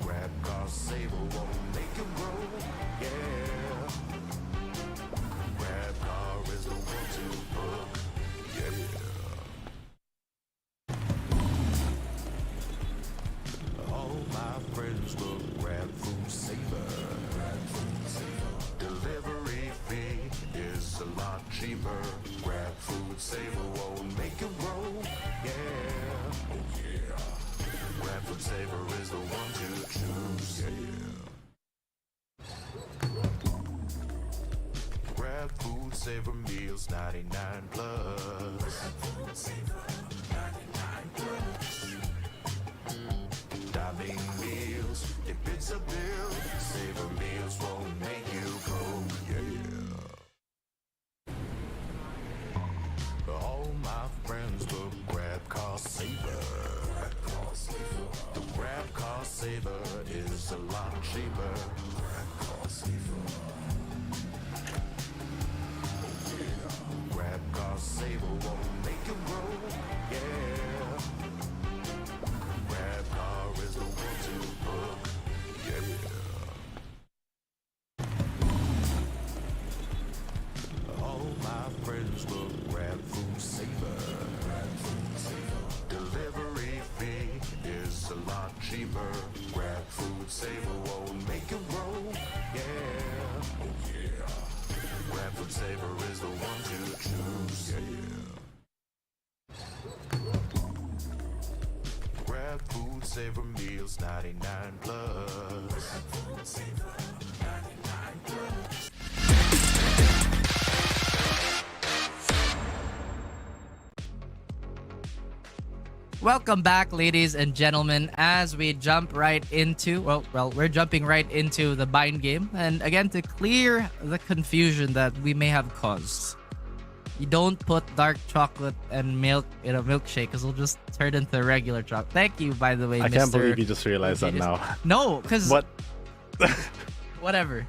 Grab car saver won't make you broke, yeah. Grab car is the one to book, yeah. All my friends will grab food saver. Delivery fee is a lot cheaper. Grab food saver won't make you broke, yeah. Oh yeah. Grab food saver is the one to choose, yeah. Grab food saver meals 99 plus. Dining meals, if it's a bill, Savor Meals won't make you go, yeah. All my friends will grab car saver. The grab car saver is a lot cheaper. Grab car saver won't make you broke, yeah. Grab car is the one to book, yeah. All my friends will grab food saver. Delivery fee is a lot cheaper. Grab food saver won't make you broke, yeah. Oh yeah. Grab food saver is the one to choose, yeah. Grab food saver meals 99 plus. Welcome back, ladies and gentlemen, as we jump right into, we're jumping right into the bind game. And again, to clear the confusion that we may have caused, you don't put dark chocolate and milk in a milkshake because it'll just turn into regular chocolate. Thank you, by the way, I Mr. can't believe you just realized that now. No, because... What? Whatever.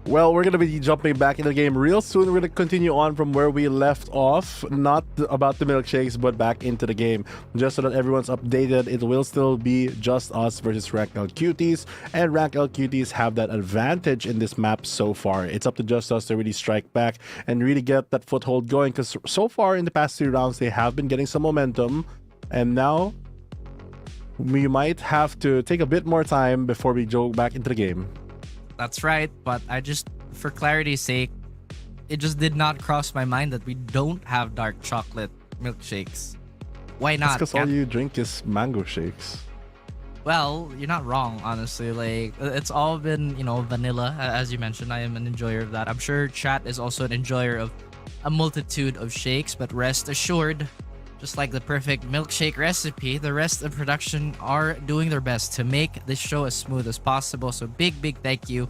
Well, we're going to be jumping back into the game real soon. We're going to continue on from where we left off. Not about the milkshakes, but back into the game. Just so that everyone's updated, it will still be just us versus Rank L Cuties. And Rank L Cuties have that advantage in this map so far. It's up to just us to really strike back and really get that foothold going. Because so far in the past 3 rounds, they have been getting some momentum. And now, we might have to take a bit more time before we go back into the game. That's right, but I just, for clarity's sake, it just did not cross my mind that we don't have dark chocolate milkshakes. Why not? That's because all you drink is mango shakes. Well, you're not wrong, honestly. Like, it's all been, vanilla, as you mentioned. I am an enjoyer of that. I'm sure chat is also an enjoyer of a multitude of shakes, but rest assured, just like the perfect milkshake recipe, the rest of production are doing their best to make this show as smooth as possible. So big thank you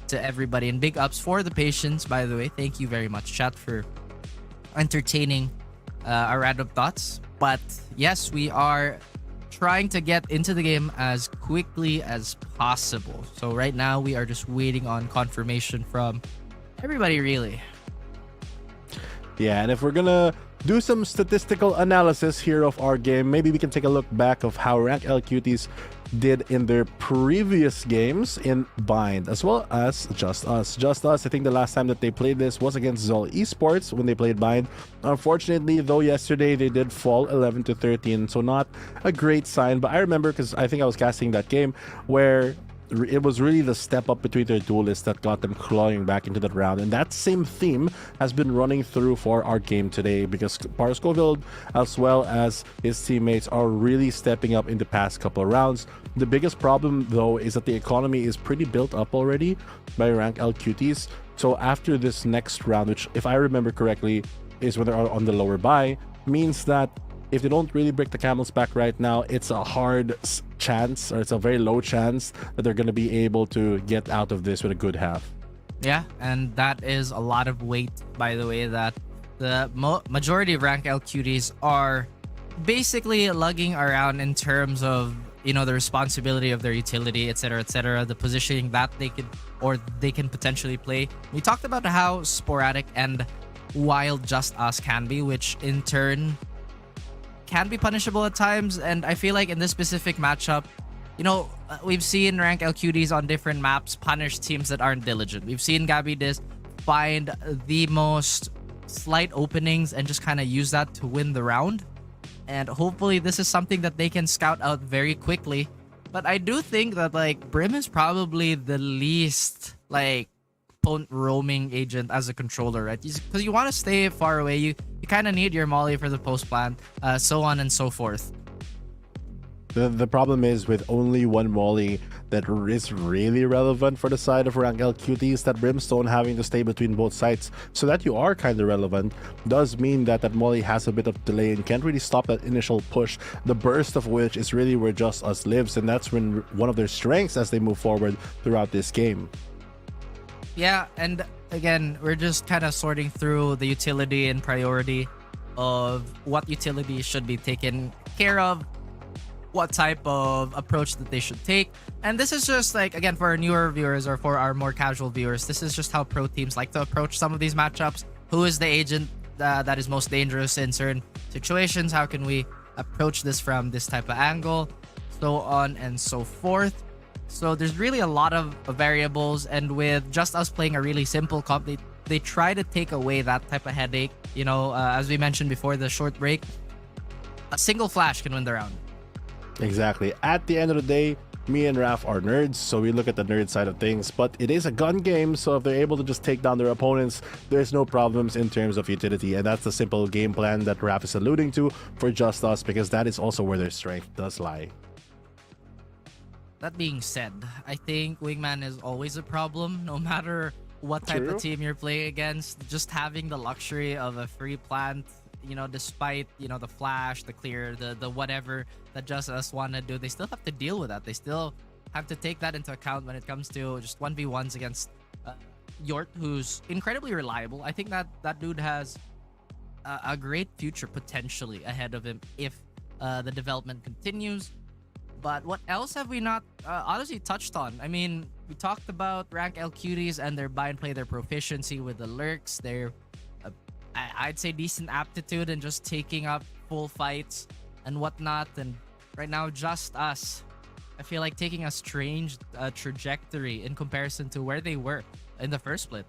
to everybody, and big ups for the patience, by the way. Thank you very much, chat, for entertaining our random thoughts. But yes, we are trying to get into the game as quickly as possible. So right now we are just waiting on confirmation from everybody, really. Yeah, and if we're gonna do some statistical analysis here of our game, maybe we can take a look back of how Rank L Cuties did in their previous games in Bind, as well as Just Us. Just Us, I think the last time that they played this was against Zol Esports when they played Bind. Unfortunately, though, yesterday they did fall 11-13, so not a great sign. But I remember, because I think I was casting that game, where it was really the step up between their duelists that got them clawing back into that round. And that same theme has been running through for our game today, because Parascovild, as well as his teammates, are really stepping up in the past couple of rounds. The biggest problem, though, is that the economy is pretty built up already by Rank L Cuties. So after this next round, which, if I remember correctly, is when they're on the lower buy, means that if they don't really break the camel's back right now, it's a hard chance, or it's a very low chance, that they're going to be able to get out of this with a good half. Yeah, and that is a lot of weight, by the way, that the majority of Rank L Cuties are basically lugging around in terms of, you know, the responsibility of their utility, etc., the positioning that they can potentially play. We talked about how sporadic and wild Just Us can be, which in turn can be punishable at times. And I feel like in this specific matchup, you know, we've seen Rank L Cuties on different maps punish teams that aren't diligent. We've seen Gabby Dis find the most slight openings and just kind of use that to win the round. And hopefully this is something that they can scout out very quickly. But I do think that, like, Brim is probably the least, like, opponent roaming agent as a controller, right? Because you want to stay far away. You kind of need your molly for the post plant, so on and so forth. The problem is, with only one molly that is really relevant for the side of Rank L Cuties, that Brimstone having to stay between both sides so that you are kind of relevant does mean that that molly has a bit of delay and can't really stop that initial push, the burst of which is really where Just Us lives, and that's when one of their strengths as they move forward throughout this game. Yeah, and again, we're just kind of sorting through the utility and priority of what utility should be taken care of, what type of approach that they should take. And this is just, like, again, for our newer viewers or for our more casual viewers, this is just how pro teams like to approach some of these matchups. Who is the agent that is most dangerous in certain situations? How can we approach this from this type of angle? So on and so forth. So there's really a lot of variables, and with Just Us playing a really simple comp, they try to take away that type of headache. You know, as we mentioned before the short break, a single flash can win the round. Exactly. At the end of the day, me and Raf are nerds, so we look at the nerd side of things, but it is a gun game, so if they're able to just take down their opponents, there's no problems in terms of utility, and that's the simple game plan that Raf is alluding to for Just Us, because that is also where their strength does lie. That being said, I think Wingman is always a problem, no matter what type of team you're playing against. Just having the luxury of a free plant, you know, despite, you know, the flash, the clear, the whatever that Just Us want to do, they still have to deal with that. They still have to take that into account when it comes to just 1v1s against Yort, who's incredibly reliable. I think that dude has a great future potentially ahead of him if the development continues. But what else have we not honestly touched on? I mean, we talked about Rank L Cuties and their buy and play, their proficiency with the lurks, their I'd say decent aptitude and just taking up full fights and whatnot. And right now, Just Us, I feel like taking a strange trajectory in comparison to where they were in the first split.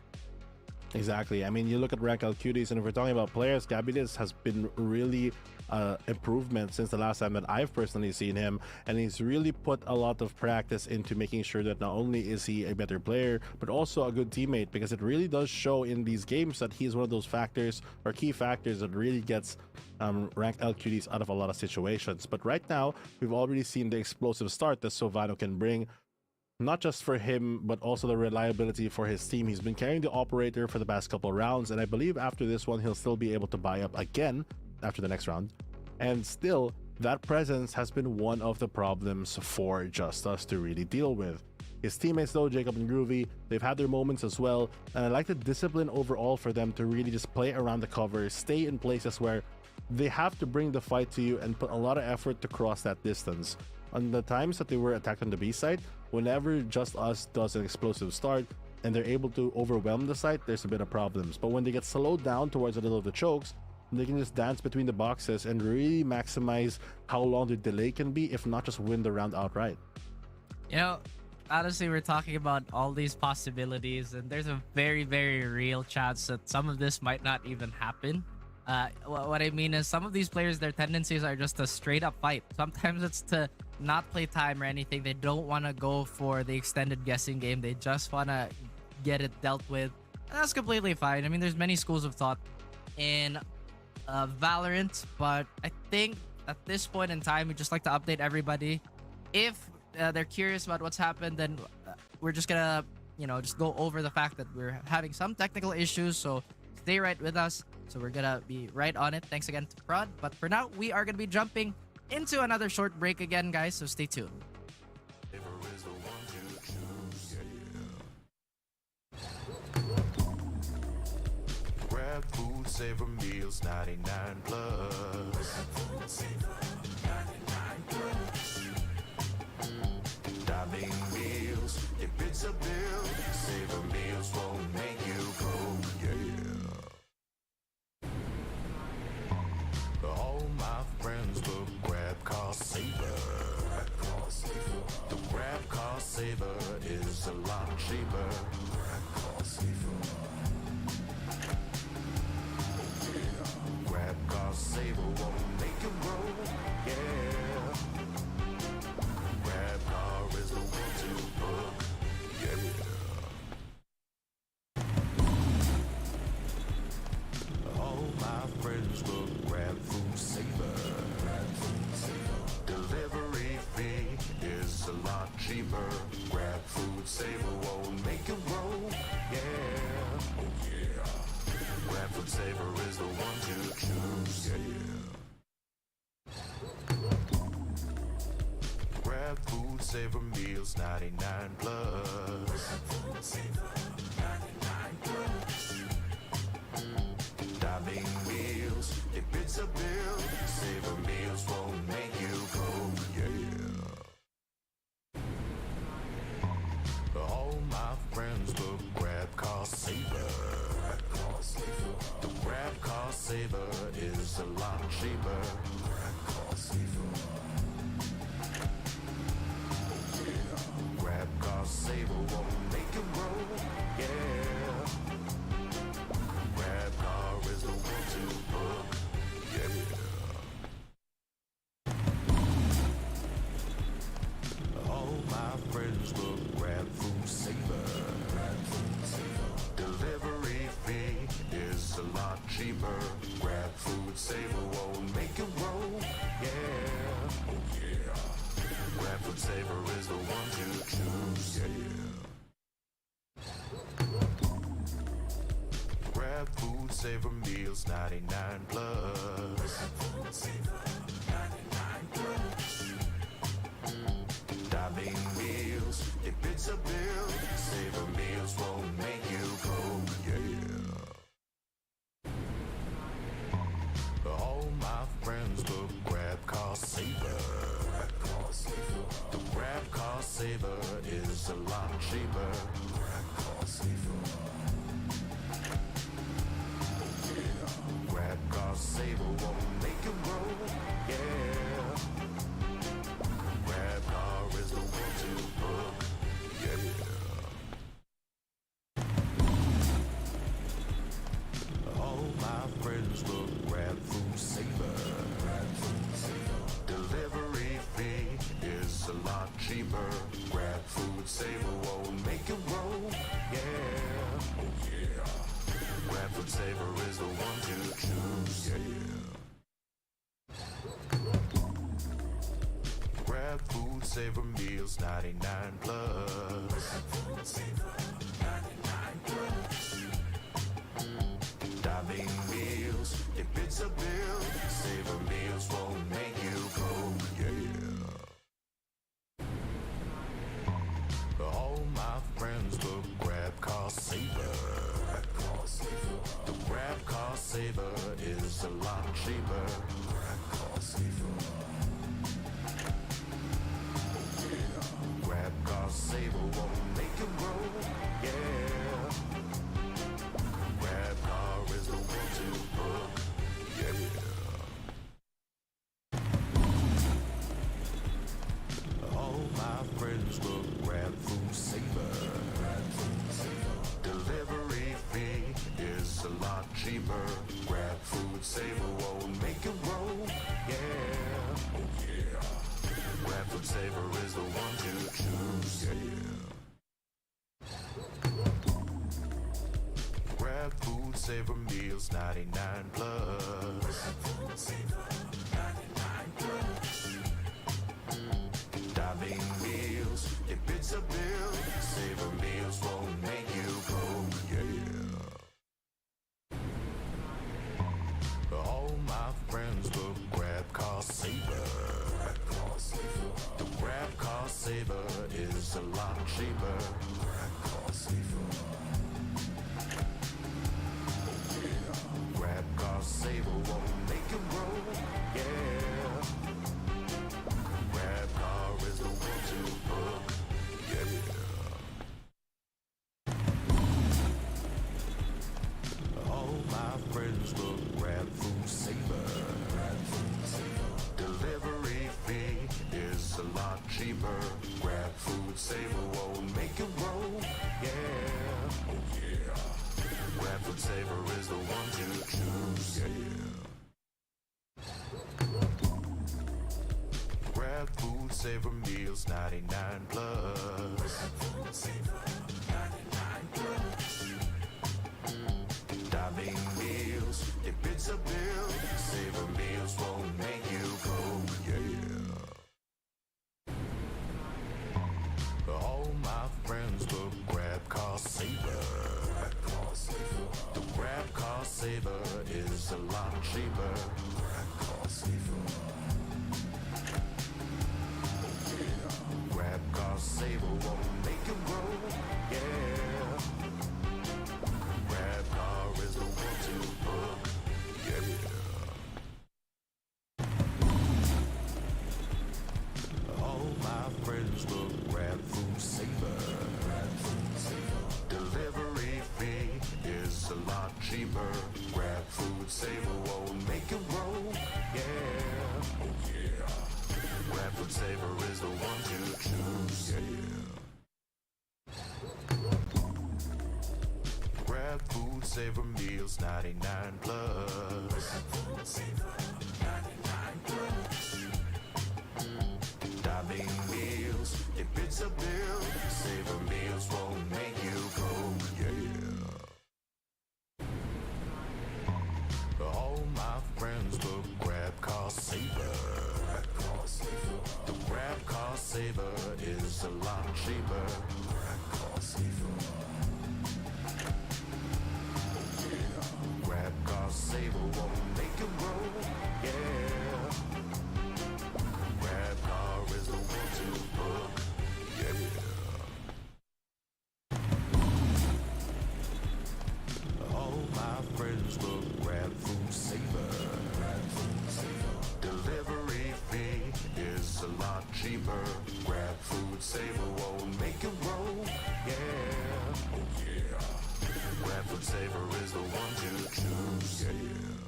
Exactly. I mean, you look at Rank L Cuties, and if we're talking about players, Gabides has been really improvement since the last time that I've personally seen him, and he's really put a lot of practice into making sure that not only is he a better player, but also a good teammate, because it really does show in these games that he's one of those factors or key factors that really gets Rank L Cuties out of a lot of situations. But right now, we've already seen the explosive start that Sovano can bring, not just for him, but also the reliability for his team. He's been carrying the operator for the past couple rounds, and I believe after this one, he'll still be able to buy up again after the next round. And still, that presence has been one of the problems for Just Us to really deal with. His teammates though, Jacob and Groovy, they've had their moments as well, and I like the discipline overall for them to really just play around the cover, stay in places where they have to bring the fight to you and put a lot of effort to cross that distance. On the times that they were attacked on the B side, whenever JustUs does an explosive start and they're able to overwhelm the site, there's a bit of problems. But when they get slowed down towards the middle of the chokes, they can just dance between the boxes and really maximize how long the delay can be, if not just win the round outright. You know, honestly, we're talking about all these possibilities, and there's a very, very real chance that some of this might not even happen. What I mean is, some of these players, their tendencies are just to straight up fight. Sometimes it's to not play time or anything. They don't want to go for the extended guessing game. They just want to get it dealt with. And that's completely fine. I mean, there's many schools of thought in Valorant, but I think at this point in time, we just like to update everybody. If they're curious about what's happened, then we're just gonna, just go over the fact that we're having some technical issues. So stay right with us. So we're gonna be right on it. Thanks again to Prod. But for now, we are gonna be jumping into another short break again, guys. So stay tuned. Grab food, savor meals, 99 plus. Dining meals, if it's a bill, savor meals won't make you broke, All my friends will grab car saver. The grab car saver is a lot cheaper. Grab car saver won't make you broke, Grab car is the one to book, All my friends will grab food saver. Delivery fee is a lot cheaper. Grab food saver won't make you broke, Grab food saver is the one to choose, Grab food saver meals, 99 plus. Dining meals, if it's a bill, saver meals won't make you broke, All my friends will grab car saver. The grab car saver is a lot cheaper. Grab car saver won't make you broke, Grab car is the one to book, All my friends will grab food saver. Delivery fee is a lot cheaper. Grab food saver won't make you broke, Grab food saver is the one to choose, Grab food saver meals, 99 plus. Dining meals, if it's a bill, saver meals won't make you broke, All my friends will grab car saver. The grab car saver is a lot cheaper. Grab car saver won't make you broke, Grab car is the one to book, All my friends will grab food saver. Delivery fee is a lot cheaper. Grab food saver won't make you broke, Grab food saver is the one to choose, Grab food saver meals, 99 plus. Dining meals, if it's a bill, saver meals won't make you broke, All cheaper. Grab car saver. Grab car saver won't make it roll. Yeah. Grab car is the one to book. Yeah. All my friends will grab food saver. Delivery fee is a lot cheaper. Grab food saver won't make it roll. Yeah. Oh yeah. Grab food saver is the one to choose. Yeah. Grab food saver meals 99 plus. Dining meals, if it's a bill, saver meals won't make you go, yeah. All my friends will grab car saver. The grab car saver is a lot cheaper. Grab car saver. Grab car saver won't make it roll, yeah. Grab car is the one to book, yeah. All my friends will grab food saver. Delivery fee is a lot cheaper. Grab food saver won't make it roll, yeah. Oh yeah. Grab food saver is the one to choose, yeah. Grab food saver meals 99 plus. Dining meals, if it's a bill, saver meals won't make you go, yeah. All my friends will grab car saver. The grab car saver is a lot cheaper. Grab car saver. Grab car saver won't make it roll, yeah. Grab car is the one to book, yeah. All my friends will grab food saver. Delivery fee is a lot cheaper. Grab food saver won't make it roll, yeah. Oh yeah. Grab food saver is the one to choose, yeah. Grab food saver meals 99 plus. Dining meals, if it's a bill, saver meals won't make you go, yeah. All my friends will grab car saver. The grab car saver is a lot cheaper. Grab car saver. Grab car saver won't make it roll, yeah. Grab car is the one to book, yeah. All my friends will grab food saver. Delivery fee is a lot cheaper. Grab food saver won't make it roll, yeah. Oh yeah. Grab food saver is the one to choose, yeah.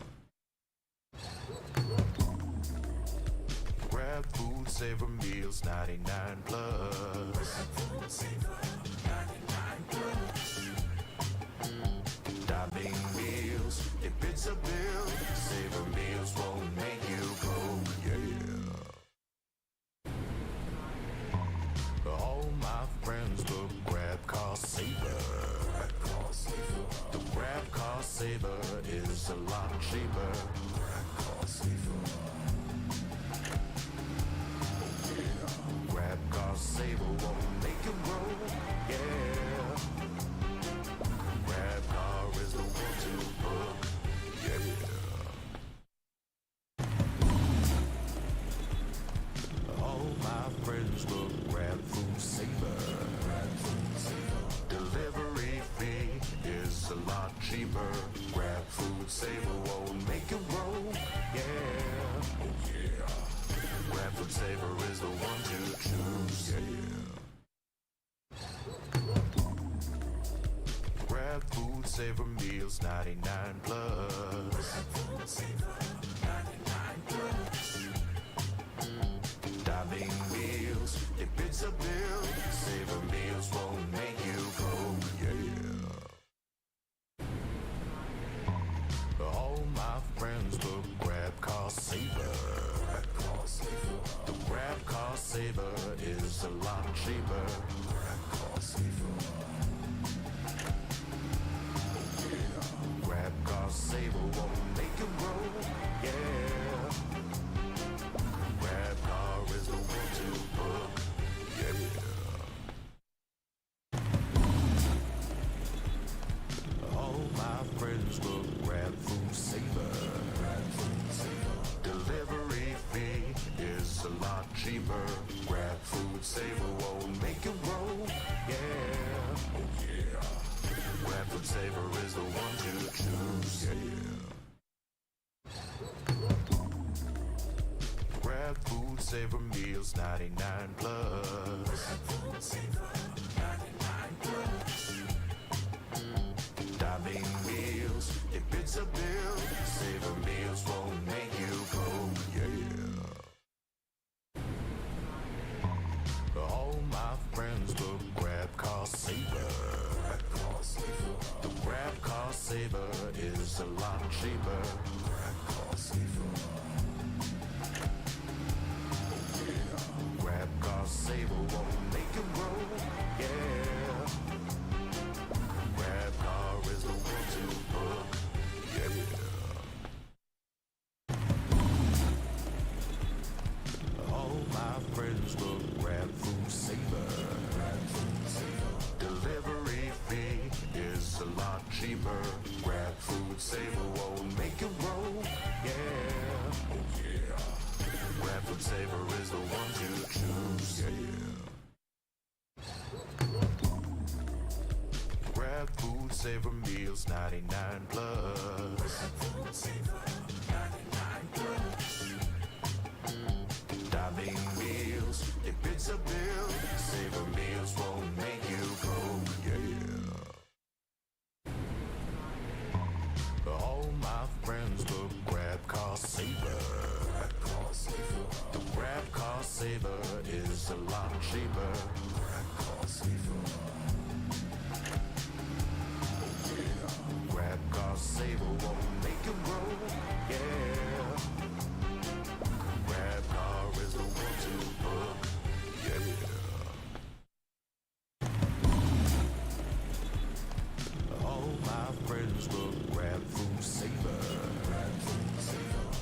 Grab food saver meals 99 plus. Dining meals, if it's a bill, saver meals won't make you go, yeah. All my friends will grab car saver. The grab car saver is a lot cheaper. Grab car saver. Grab car saver won't make it roll, yeah. Grab car is the one to book, yeah. All my friends will grab food saver. Delivery fee is a lot cheaper. Grab food saver won't make it roll, Saver meals 99 plus. Dining meals, if it's a bill, Saver meals won't make you go, yeah. All my friends will grab car saver. The grab car saver is a lot cheaper. Grab car saver won't make you roll, yeah. Grab car is the one to book, yeah. All my friends will grab food saver. Delivery fee is a lot cheaper. Grab food saver won't make you roll, yeah. Oh yeah. Grab food saver is the one to choose, yeah. Grab food saver meals 99 plus. Dining meals, if it's a bill, Saver meals won't make you go, yeah. All my friends will grab car saver. The grab car saver is a lot cheaper. Grab car saver won't make you roll, yeah. Grab car is the one to book, yeah. All my friends will grab food saver. Delivery fee is a lot cheaper. Grab food saver won't make you roll, yeah. Oh yeah. Grab food saver is the one to choose, yeah. Grab food saver meals 99 plus. Dining meals, if it's a bill, Saver meals won't make you go, yeah. All my friends will grab car saver. The grab car saver is a lot cheaper. Grab car saver won't make you roll, yeah. Grab car is the one to book, yeah. All my friends will grab food saver.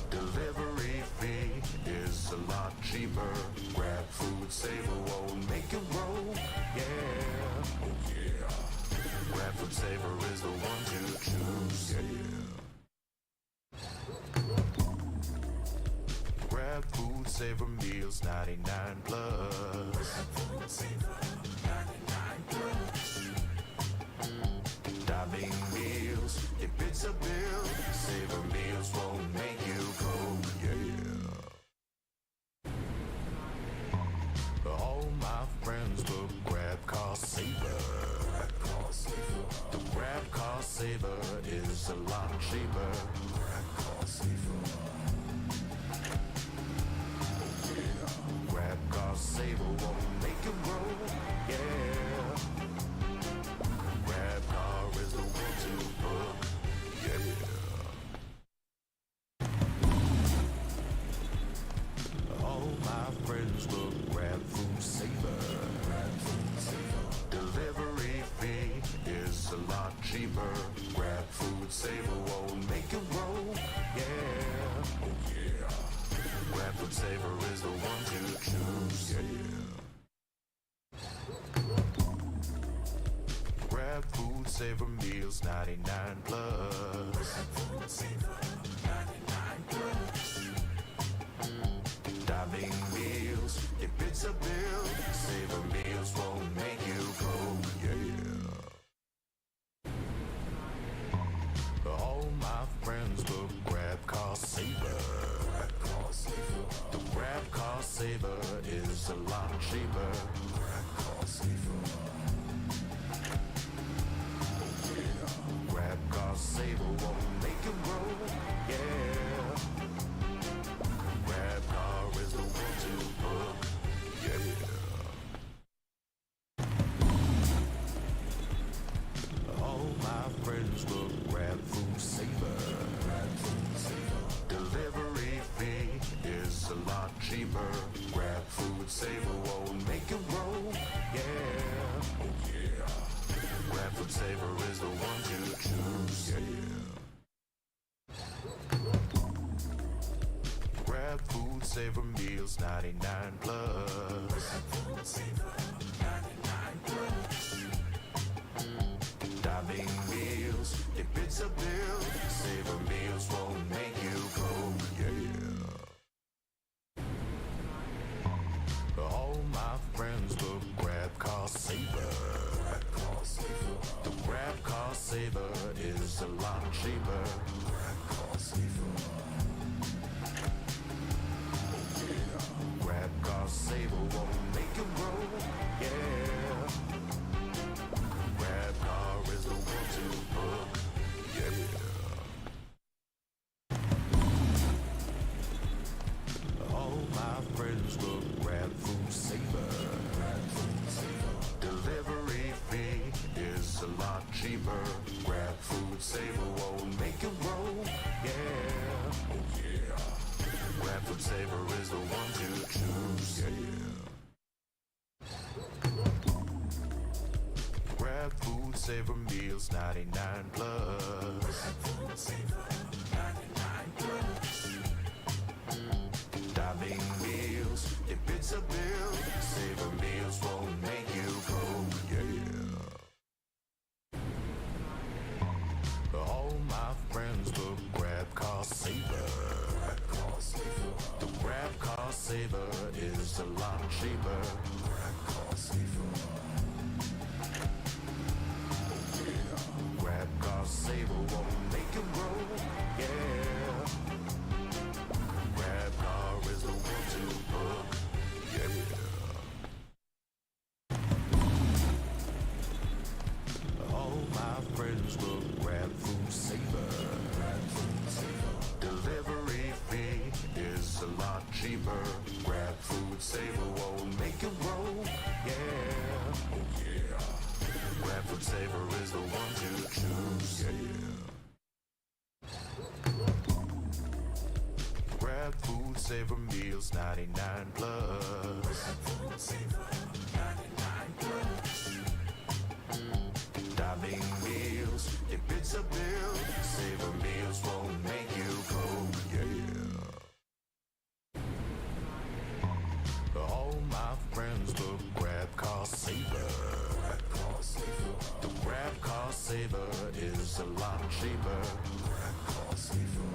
Delivery fee is a lot cheaper. Grab food saver won't make you roll, yeah. Oh yeah. Grab food saver is the one to choose, yeah. Grab food saver meals 99 plus. Dining meals, if it's a bill, Saver meals won't make you go, yeah. All my friends will grab car saver. The grab car saver is a lot cheaper. Grab car saver won't make you roll, yeah. Grab car is the one to book, yeah. All my friends will grab food saver. Delivery fee is a lot cheaper. Grab food saver won't make you roll, yeah. Oh yeah. Grab food saver is the one to choose, yeah. Grab food saver meals 99 plus. Dining meals, if it's a bill, Saver meals won't make you go, yeah. All my friends will grab car saver. The grab car saver is a lot cheaper. Grab a lot cheaper. Grab food, saver won't make it roll. Yeah, oh yeah. Grab food saver is the one to choose. Yeah. Grab food saver meals 99 plus. Grab food saver 99 plus. Diving meals, if it's a bill, saver meals won't make you go. All my friends will grab cost saver. The grab cost saver is a lot cheaper. Grab cost saver. Grab cost saver won't make you roll. Yeah. Grab car is the one to book. Yeah. All my friends will grab food saver. Delivery fee is a lot cheaper. Grab food saver won't make it roll. Yeah, oh yeah. Grab food saver is the one to choose. Yeah. Grab food saver meals 99 plus. Grab food saver 99 plus. Diving meals, if it's a bill, saver meals won't make you go. Yeah. All my friends will grab cost saver. The grab cost saver is a lot cheaper. Grab cost saver. Grab cost saver won't make you roll. Yeah. Grab car is the one to book. Yeah. All my friends will grab food saver. Delivery fee is a lot cheaper. Grab food saver won't make it roll. Yeah, oh yeah. Grab food saver is the one to choose. Yeah. Grab food saver meals 99 plus. Grab food saver 99 plus. Diving meals, if it's a bill, saver meals won't make you go. Yeah. All my friends will grab cost saver. The grab cost saver is a lot cheaper. Grab cost saver.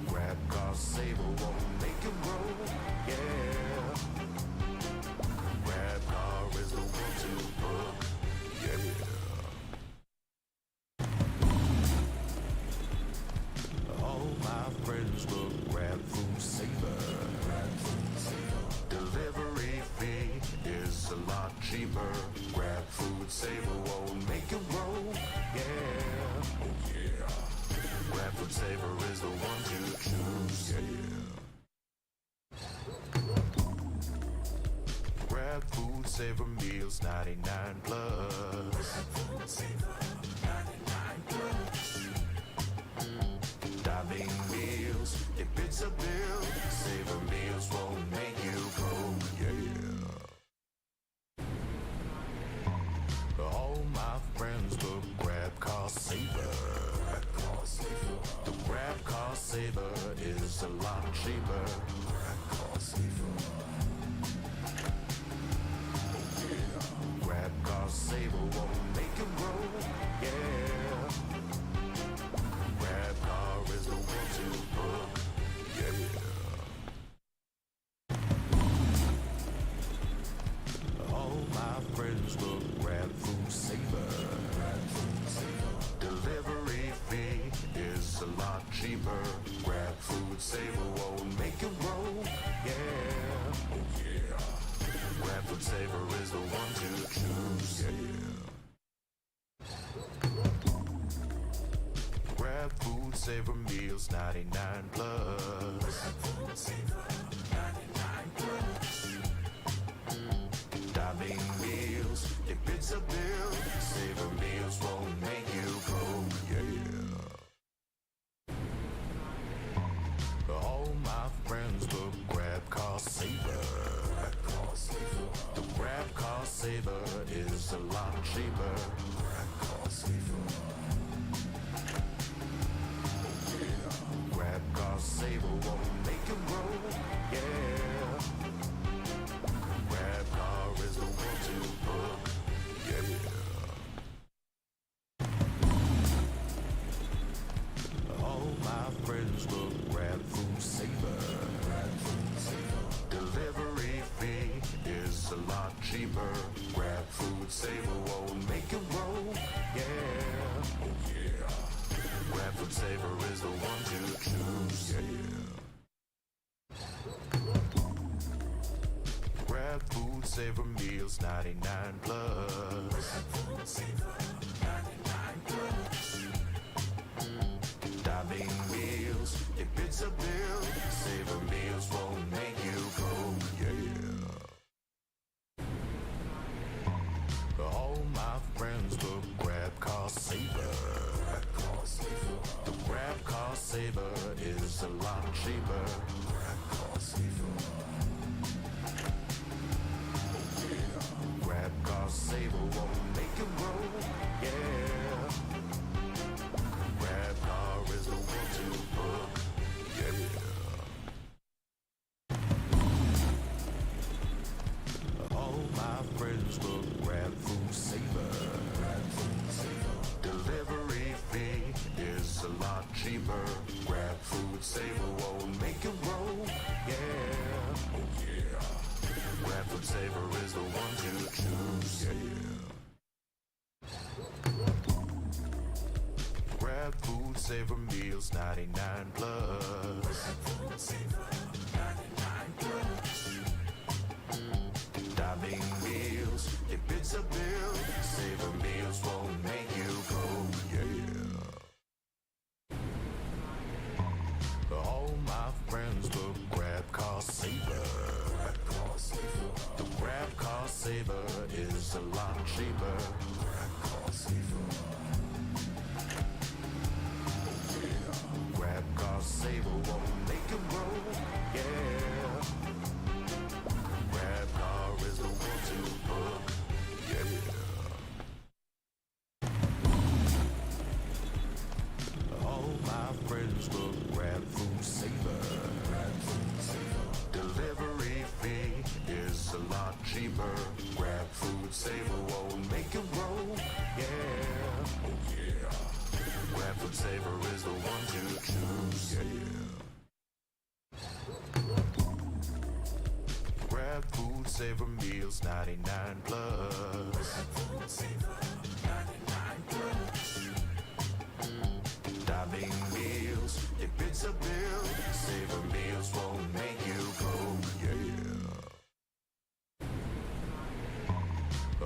Grab cost saver won't make it roll. Yeah. Grab car is the one to book. Yeah. All my friends will grab food saver. Delivery fee is a lot cheaper. Grab food saver won't make it roll. Yeah, oh yeah. Grab food saver is the one to choose. Yeah. Grab food saver meals 99 plus. Grab food saver 99 plus. Diving meals, if it's a bill, saver meals won't make you go. Yeah. All my friends will grab cost saver. The grab cost saver is a lot cheaper. Grab cost saver. Grab cost saver won't make it roll. Yeah. Grab car is the one to book. Yeah. All my friends will grab food saver. Delivery fee is a lot cheaper. Grab food saver won't make it roll. Yeah, oh yeah. Grab food saver is the one to choose. Yeah. Grab food saver meals 99 plus. Grab food saver 99 plus. Diving meals, if it's a bill, saver meals won't make you go. Yeah. car saver. The grab car saver is a lot cheaper. Grab car saver won't make you roll, yeah. Grab car is the one to book, yeah. All my friends will grab food saver. Delivery fee is a lot cheaper. Grab food saver won't make you roll, yeah. Oh yeah. Grab food saver is the one to choose, yeah. Grab food saver meals 99 plus. Dining meals, if it's a bill, saver meals won't make you go, yeah. All my friends will grab car saver. The grab car saver is a lot cheaper. Grab car saver won't make you roll, yeah. Grab car is the one to book, yeah. All my friends will grab food saver. Delivery fee is a lot cheaper. Grab food saver won't make you roll, yeah. Oh yeah. Grab food saver is the one to choose, yeah. Grab food saver meals 99 plus. Dining meals, if it's a bill, saver meals won't make you go, yeah. All my friends will grab car saver. The grab car saver is a lot cheaper. Grab car saver won't make you roll, yeah. Grab car is the one to book, yeah. All my friends will grab food saver. Delivery fee is a lot cheaper. Grab food saver won't make you roll, yeah. Oh yeah. Grab food saver is the one to choose, yeah. Grab food saver meals 99 plus. Dining meals, if it's a bill, saver meals won't make you go, yeah.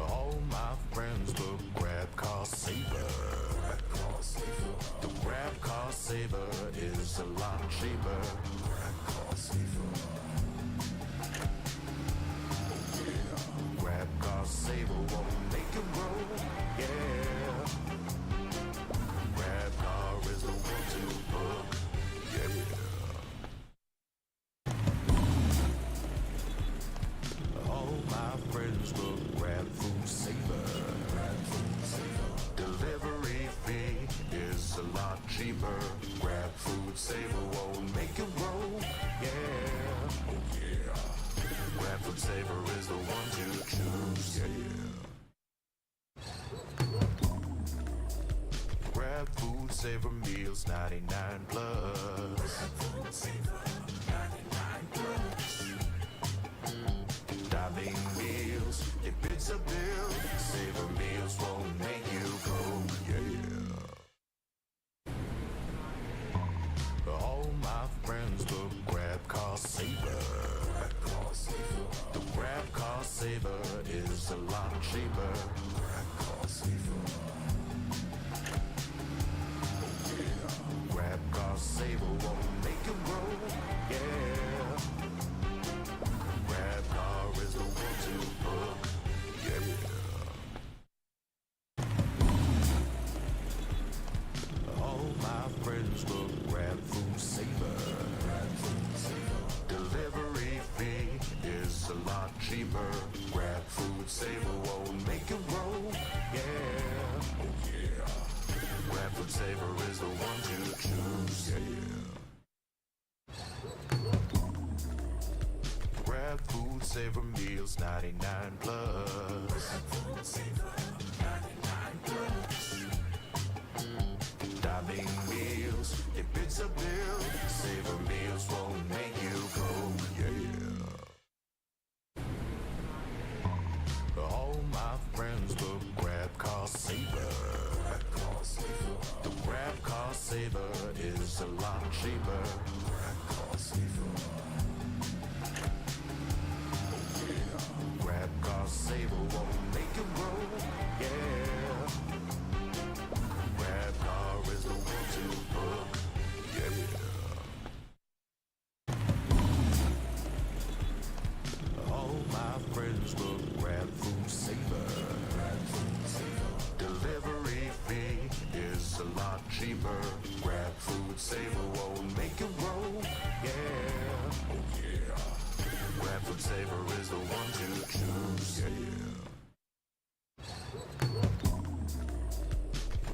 All my friends will grab car saver. The grab car saver is a lot cheaper. Grab car saver won't make you roll, yeah. Grab car is the one to book, yeah. All my friends will grab food saver. Delivery fee is a lot cheaper. Grab food saver won't make you roll, yeah. Oh yeah. Grab food saver is the one to choose, yeah. Grab food saver meals 99 plus. Dining meals, if it's a bill, saver meals won't make you go, yeah. All my friends will grab car saver. The grab car saver is a lot cheaper. Grab car saver won't make you roll, yeah. Grab car is the one to book, yeah. All my friends will grab food saver. Delivery fee Grab food, savor meals, 99 plus. Diving meals, if it's a bill, savor meals won't make you go, yeah. All my friends will grab car saver. The grab car saver is a lot cheaper. Grab car saver won't make you roll, yeah. Grab car is the one to book, yeah. All my friends will grab food saver. Delivery fee is a lot cheaper. Grab food saver won't make you roll, yeah. Oh yeah. Grab food saver is the one to choose, yeah.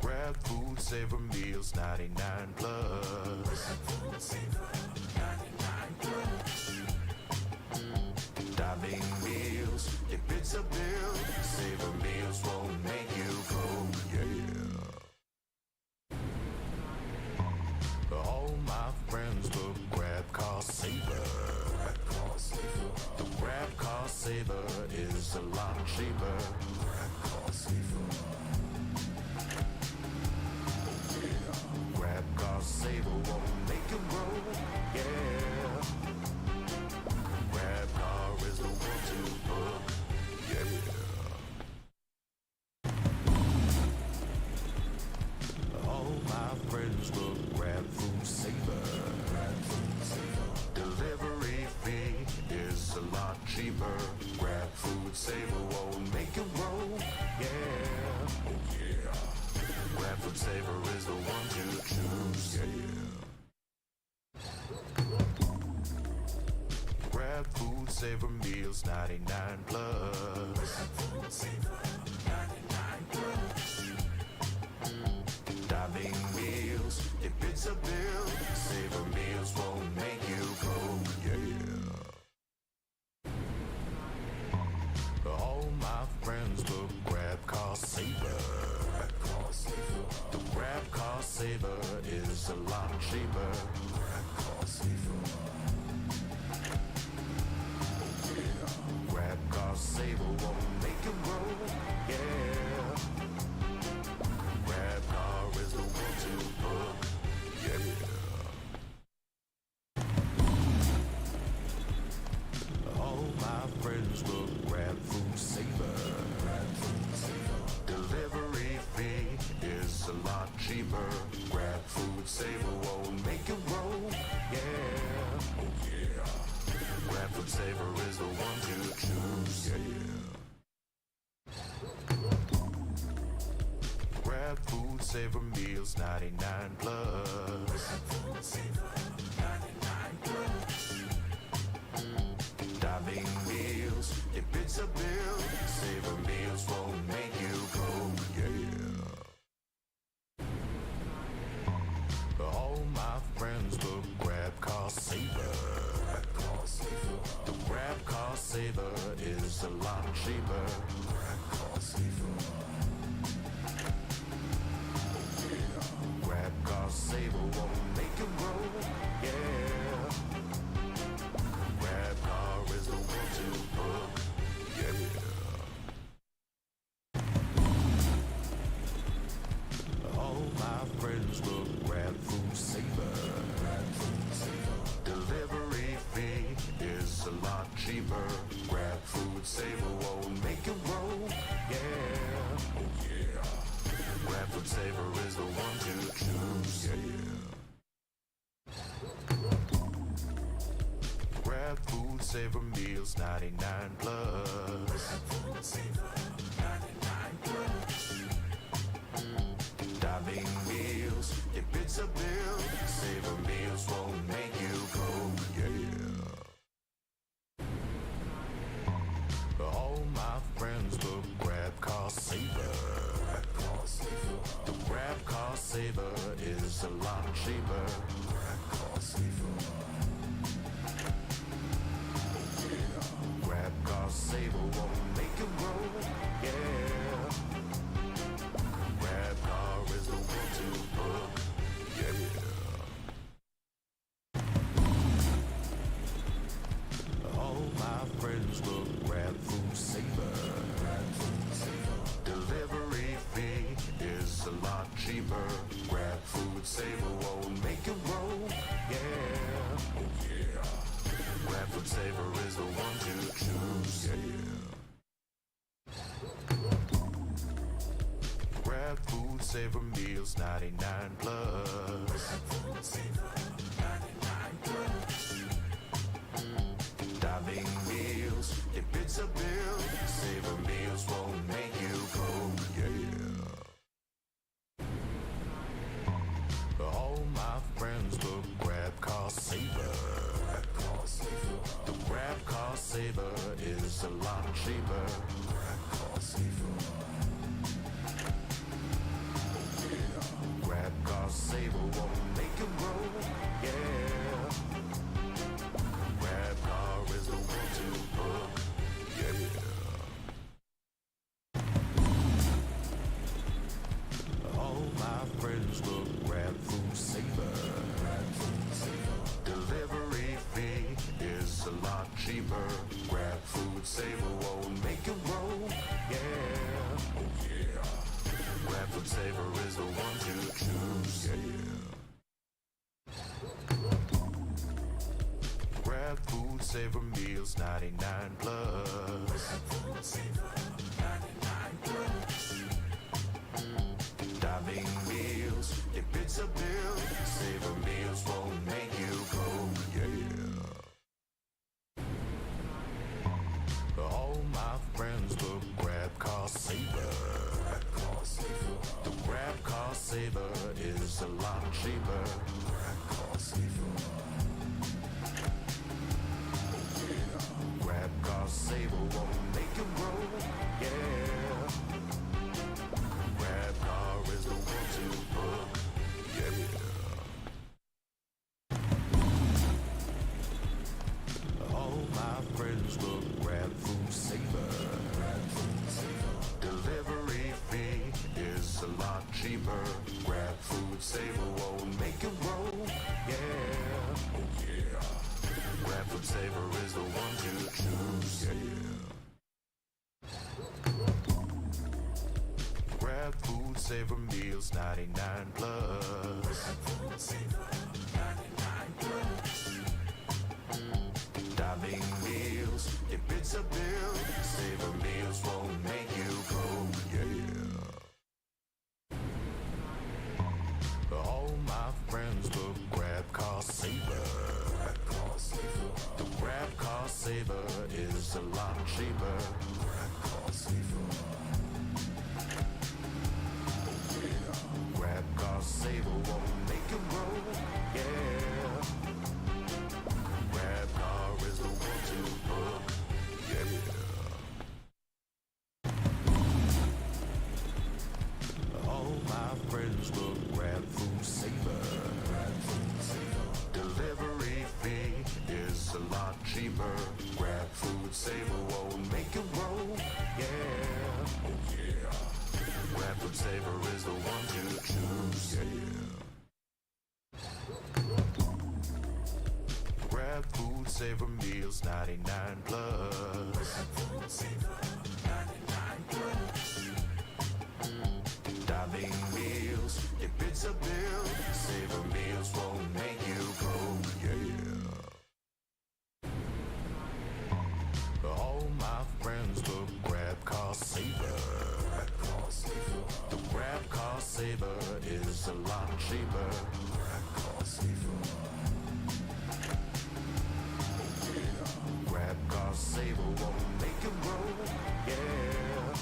Grab food saver meals, 99 plus. Diving meals, if it's a bill, saver meals won't make you go, yeah. All my friends will grab car saver. The grab car saver is a lot cheaper. Grab car saver won't make you roll, yeah. Grab car is the one to book, yeah. All my friends will grab food saver. Delivery fee is a lot cheaper. Grab food saver won't make you roll, yeah. Oh yeah. Grab food saver is the one to choose, yeah. Grab food saver meals, 99 plus. Diving meals, if it's a bill, saver meals won't make you go, yeah. All my friends will grab car saver. The grab car saver is a lot cheaper. Grab car saver won't make you roll, yeah. Grab car is the one to book, yeah. All my friends will grab food saver. Delivery fee is a lot cheaper. Grab food saver won't make you roll, yeah. Oh yeah. Grab food saver is the one to choose, yeah. Grab food saver meals, 99 plus. Diving meals, if it's a bill, saver meals won't make you go, yeah. All my friends will grab car saver. The grab car saver is a lot cheaper. Grab car saver won't make you roll, yeah. Grab car is the one to book, yeah. All my friends will grab food saver. Delivery fee is a lot cheaper. Grab food saver won't make you roll, yeah. Oh yeah. Grab food saver is the one to choose, yeah. Grab food saver meals, 99 plus. Diving meals, if it's a bill, saver meals won't make you go, yeah. All my friends will grab car saver. The grab car saver is a lot cheaper. Saver Meals 99 plus. Diving meals, if it's a bill, Saver Meals won't make you broke, yeah. All my friends will grab car saver. The grab car saver is a lot cheaper. Grab car saver won't make you broke, yeah. Grab car is the one to book, yeah. All my friends will grab food saver. Delivery fee is a lot cheaper. Grab food saver won't make you roll, yeah. Oh yeah. Grab food saver is the one to choose, yeah. Grab food saver meals 99 plus. Diving meals, if it's a bill, Saver Meals won't make you broke, yeah. All my friends will grab car saver. The grab car saver is a lot cheaper. Grab car saver won't make you broke, yeah. Grab car is the one to book, yeah. All my friends will grab food saver. Delivery fee is a lot cheaper. Grab food saver won't make you roll, yeah. Oh yeah. Grab food saver is the one to choose, yeah. Grab food saver meals 99 plus. Diving meals, if it's a bill, Saver Meals won't make you broke, yeah. All my friends will grab car saver. The grab car saver is a lot cheaper. Grab car saver won't make you broke, yeah. Grab car is the one to book, yeah. All my friends will grab food saver. Delivery fee is a lot cheaper. Grab food saver won't make you roll, yeah. Oh yeah. Grab food saver is the one to choose, yeah. Grab food saver meals 99 plus. Diving meals, if it's a bill, Saver Meals won't make you broke, yeah. All my friends will grab car saver. The grab car saver is a lot cheaper. Grab car saver won't make you roll, yeah.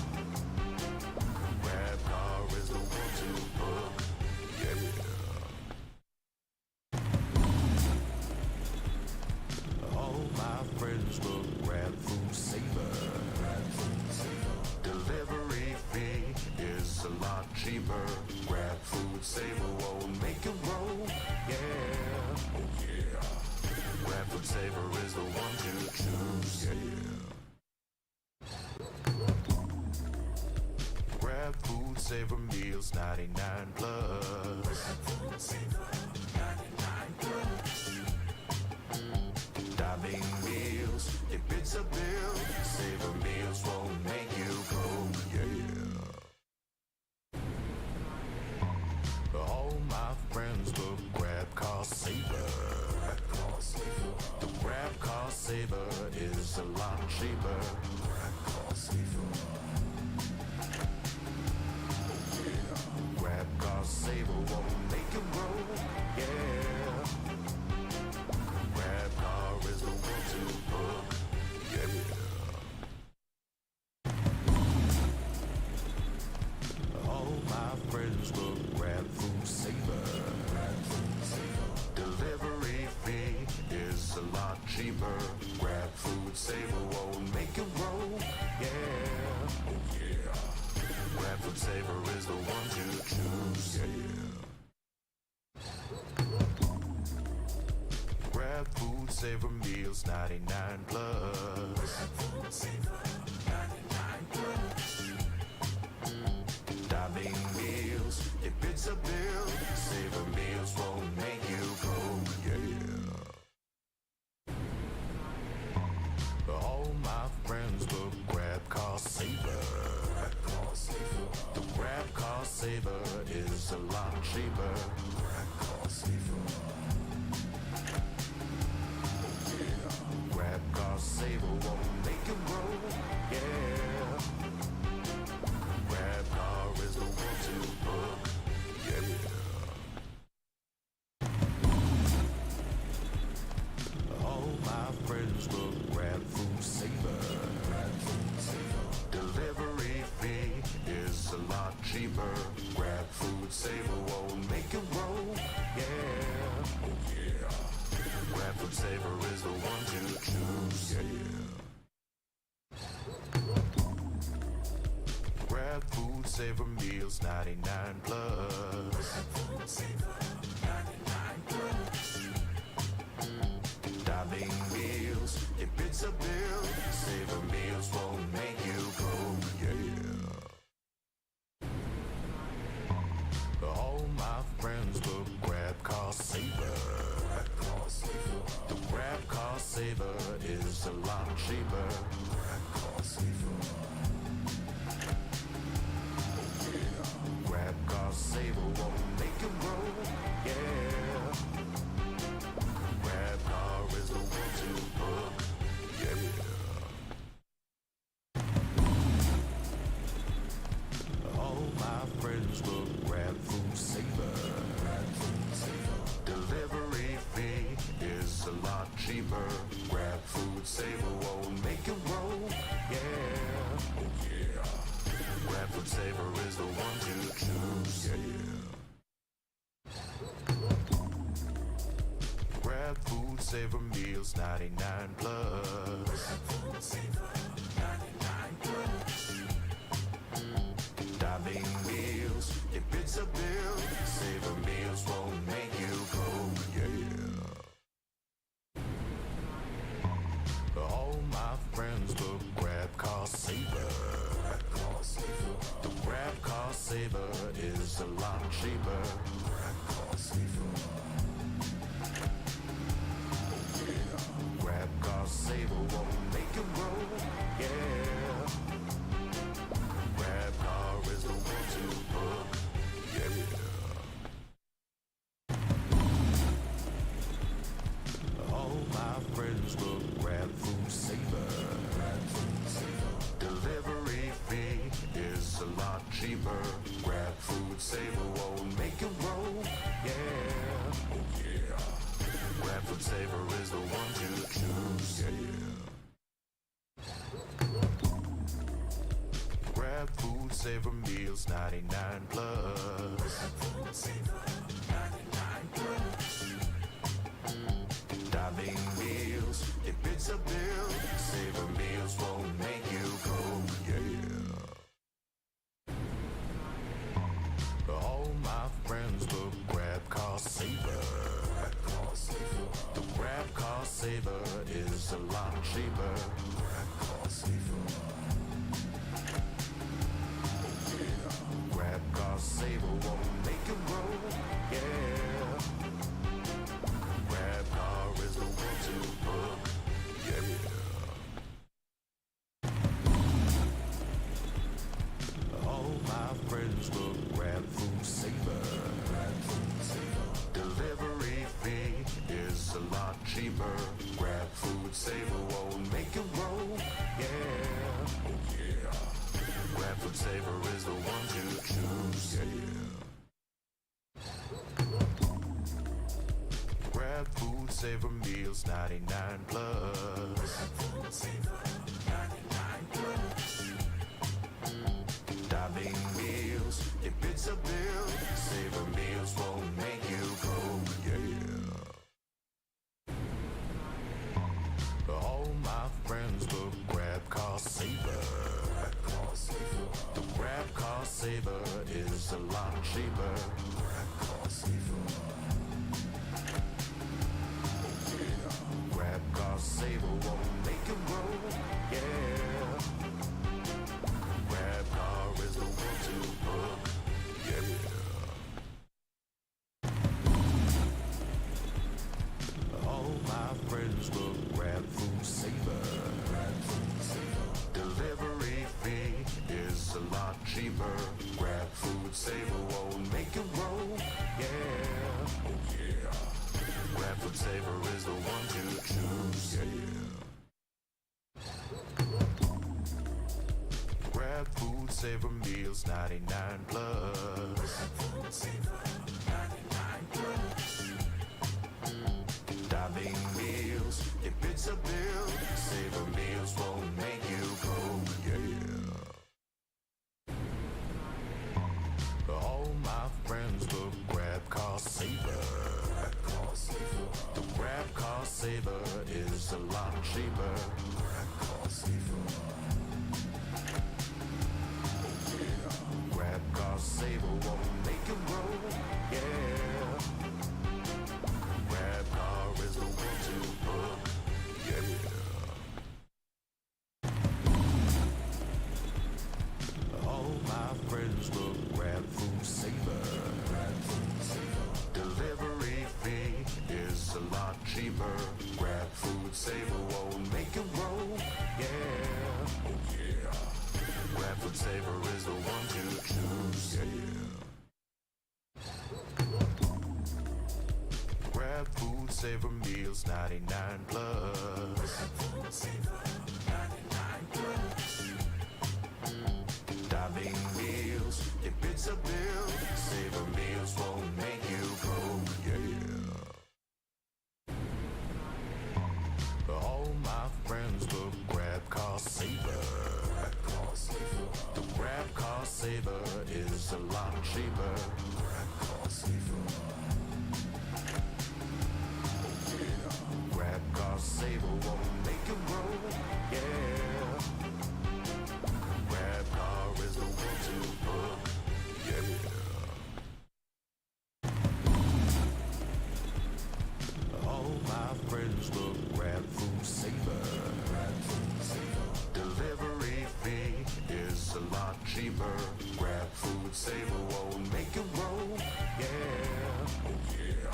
Grab car is the one to book, yeah. All my friends will grab food saver. Delivery fee is a lot cheaper. Grab food saver won't make you roll, yeah. Oh yeah. Grab food saver is the one to choose, yeah. Grab food saver meals 99 plus. Diving meals, if it's a bill, Saver Meals won't make you broke, yeah. All my friends will grab car saver. The grab car saver is a lot cheaper. Grab cheaper. Grab food, saver won't make it roll. Yeah, oh yeah. Grab food saver is the one to choose. Yeah. Grab food saver meals 99 plus. Grab food saver 99 plus. Dining meals, if it's a bill, saver meals won't make you go. Yeah. All my friends will grab cost saver. The grab cost saver is a lot cheaper. Grab cost saver. Grab cost saver won't make it roll. Yeah. Grab car is the one to book. Yeah. All my friends will grab food saver. Delivery fee is a lot cheaper. Grab food saver won't make it roll. Yeah, oh yeah. Grab food saver is the one to choose. Yeah. Grab food saver meals 99 plus. Grab food saver 99 plus. Dining meals, if it's a bill, saver meals won't make you go. Yeah. All my friends will grab cost saver. The grab cost saver is a lot cheaper. Grab cost saver. Grab cost saver won't make it roll. Yeah. Grab car is the one to book. Yeah. All my friends will grab food saver. Delivery fee is a lot cheaper. Grab food saver won't make it roll. Yeah, oh yeah. Grab food saver is the one to choose. Yeah. Grab food saver meals 99 plus. Grab food saver 99 plus. Dining meals, if it's a bill, saver meals won't make you go. Yeah. All my friends will grab cost saver. The grab cost saver is a lot cheaper. Grab cost saver. Grab cost saver won't make it roll. Yeah. Grab car is the one to book. Yeah. All my friends will grab food saver. Delivery fee is a lot cheaper. Grab food saver won't make it roll. Yeah, oh yeah. Grab food saver is the one to choose. Yeah. Grab food saver meals 99 plus. Grab food saver 99 plus. Dining meals, if it's a bill, saver meals won't make you go. Yeah. All my friends will grab cost saver. The grab cost saver is a lot cheaper. Grab cost saver. Grab cost saver won't make it roll. Yeah. Grab car is the one to book. Yeah. All my friends will grab food saver. Delivery fee is a lot cheaper. Grab food saver won't make it roll. Yeah, oh yeah. Grab food saver is the one to choose. Yeah. Grab food saver meals 99 plus. Grab food saver 99 plus. Dining meals, if it's a bill, saver meals won't make you go. Yeah. friends book Grab Car Saver. The Grab Car Saver is a lot cheaper. Grab Car Saver won't make you roll, yeah. Grab Car is the one to book, yeah. All my friends will Grab Food Saver. Delivery fee is a lot cheaper. Grab Food Saver won't make you roll, yeah. Oh yeah. Grab Food Saver is the one to choose, yeah. Grab Food Saver meals 99 plus. Dining meals, if it's a bill, Saver meals won't make you broke, yeah. All my friends will Grab Car Saver. The Grab Car Saver is a lot cheaper. Grab Car Saver won't make you roll, yeah. Grab Car is the one to book, yeah. All my friends will Grab Food Saver. Delivery fee is a lot cheaper. Grab Food Saver won't make you roll, yeah. Oh yeah. Grab Food Saver is the one to choose, yeah. Grab Food Saver meals 99 plus. Dining meals, if it's a bill, Saver meals won't make you broke, yeah. All my friends will Grab Car Saver. The Grab Car Saver is a lot cheaper. Grab Car Saver won't make you roll, yeah. Grab Car is the one to book, yeah. All my friends will Grab Food Saver. Delivery fee is a lot cheaper. Grab Food Saver won't make you roll, yeah. Oh yeah.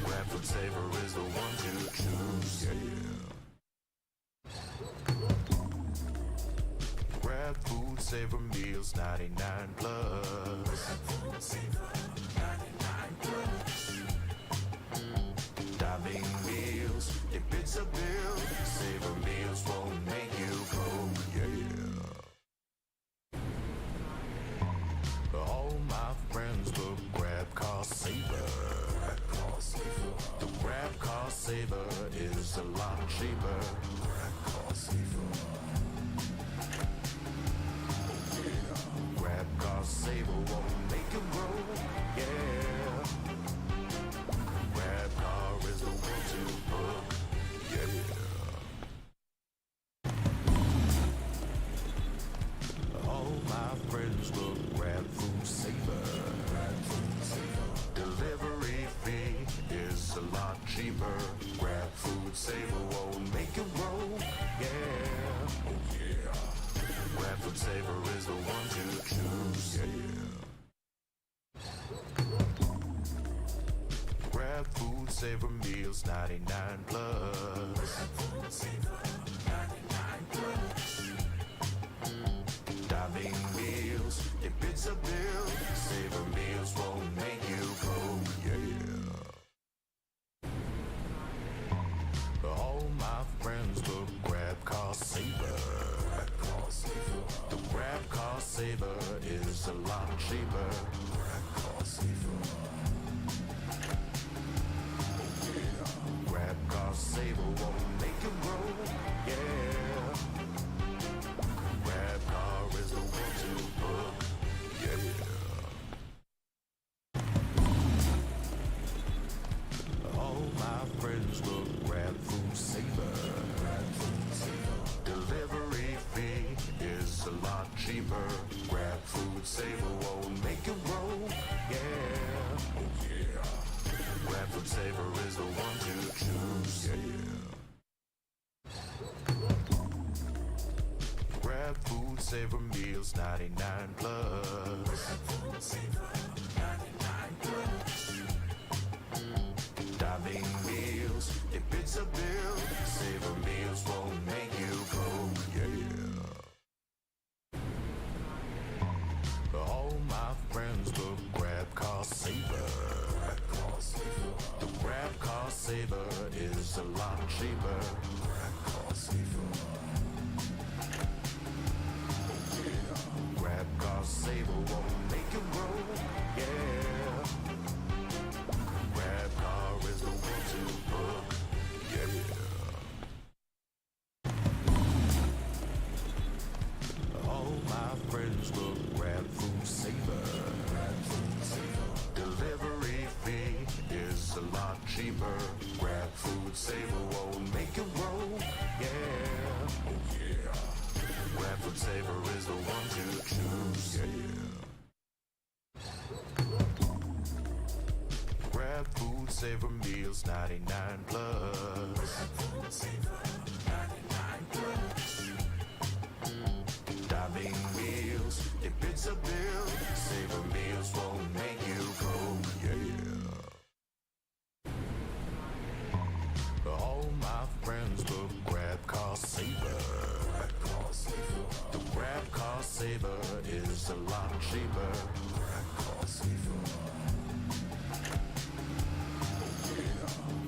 Grab Food Saver is the one to choose, yeah. Grab Food Saver meals 99 plus. Dining meals, if it's a bill, Saver meals won't make you broke, yeah. All my friends will Grab Car Saver. The Grab Car Saver is a lot cheaper. Grab Car Saver won't make you roll, yeah. Grab Car is the one to book, yeah. All my friends will Grab Food Saver. Delivery fee is a lot cheaper. Grab Food Saver won't make you roll, yeah. Oh yeah. Grab Food Saver is the one to choose, yeah. Grab Food Saver meals 99 plus. Dining meals, if it's a bill, Saver meals won't make you broke, yeah. All my friends will Grab Car Saver. The Grab Car Saver is a lot cheaper. Grab Car Saver won't make you roll, yeah. Grab Car is the one to book, yeah. All my friends will Grab Food Saver. Saver meals 99 plus. Diving meals, if it's a bill, Saver meals won't make you go, yeah. All my friends will grab cost saver. The grab cost saver is a lot cheaper. Grab cost saver won't make you roll, yeah. Grab car is the one to book, yeah. All my friends will grab food saver. Delivery fee is a lot cheaper. Grab food saver won't make you roll, yeah. Oh yeah. Grab food saver is the one to choose, yeah. Grab food saver meals 99 plus. Diving meals, if it's a bill, Saver meals won't make you go, yeah. All my friends will grab cost saver. The grab cost saver is a lot cheaper.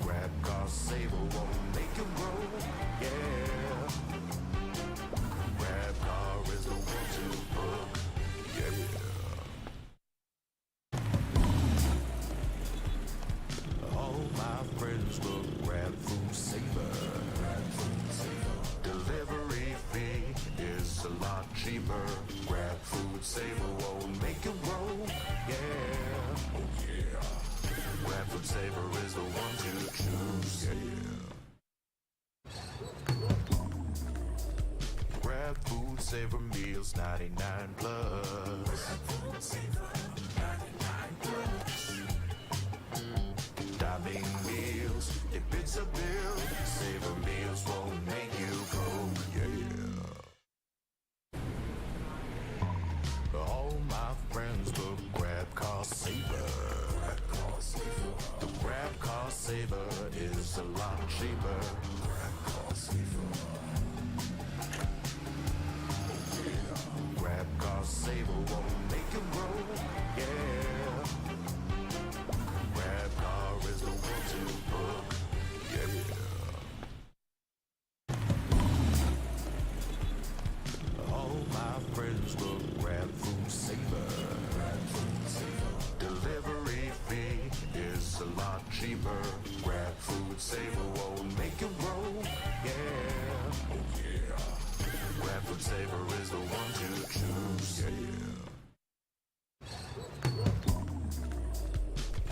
Grab cost saver won't make you roll, yeah. Grab car is the one to book, yeah. All my friends will grab food saver. Delivery fee is a lot cheaper. Grab food saver won't make you roll, yeah. Oh yeah. Grab food saver is the one to choose, yeah. Grab food saver meals 99 plus. Diving meals, if it's a bill, Saver meals won't make you go, yeah. All my friends will grab cost saver. The grab cost saver is a lot cheaper. Grab cost saver won't make you roll, yeah. Grab car is the one to book, yeah. All my friends will grab food saver. Delivery fee is a lot cheaper. Grab food saver won't make you roll, yeah. Oh yeah. Grab food saver is the one to choose, yeah.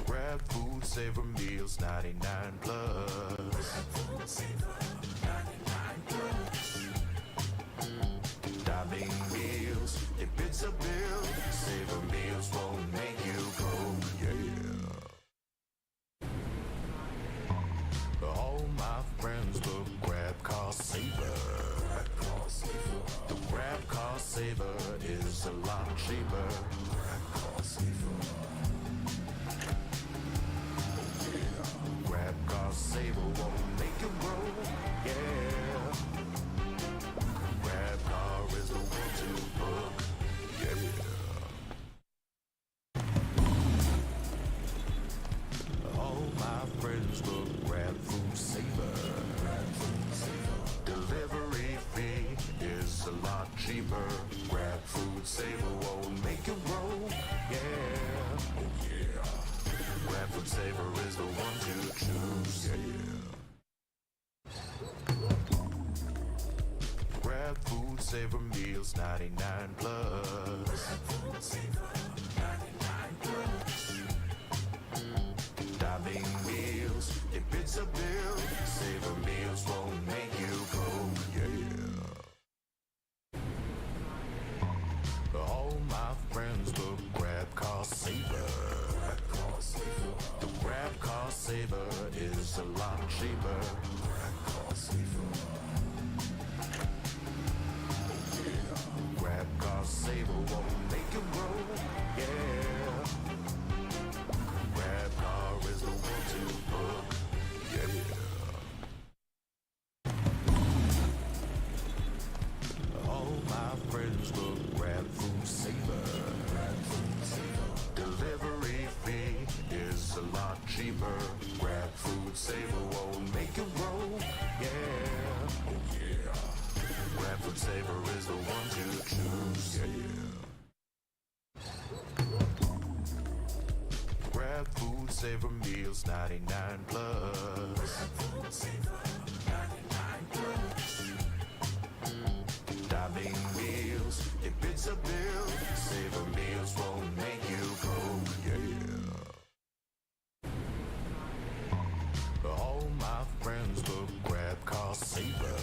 Grab food saver meals 99 plus. Diving meals, if it's a bill, Saver meals won't make you go, yeah. All my friends will grab cost saver. The grab cost saver is a lot cheaper. Grab cost saver won't make you roll, yeah. Grab car is the one to book, yeah. All my friends will grab food saver. Delivery fee is a lot cheaper. Grab food saver won't make you roll, yeah. Oh yeah. Grab food saver is the one to choose, yeah. Grab food saver meals 99 plus. Diving meals, if it's a bill, Saver meals won't make you go, yeah. All my friends will grab cost saver. The grab cost saver is a lot cheaper. Grab Saver meals 99 plus. Dining meals, if it's a bill, Saver meals won't make you go, yeah. All my friends will grab cost saver.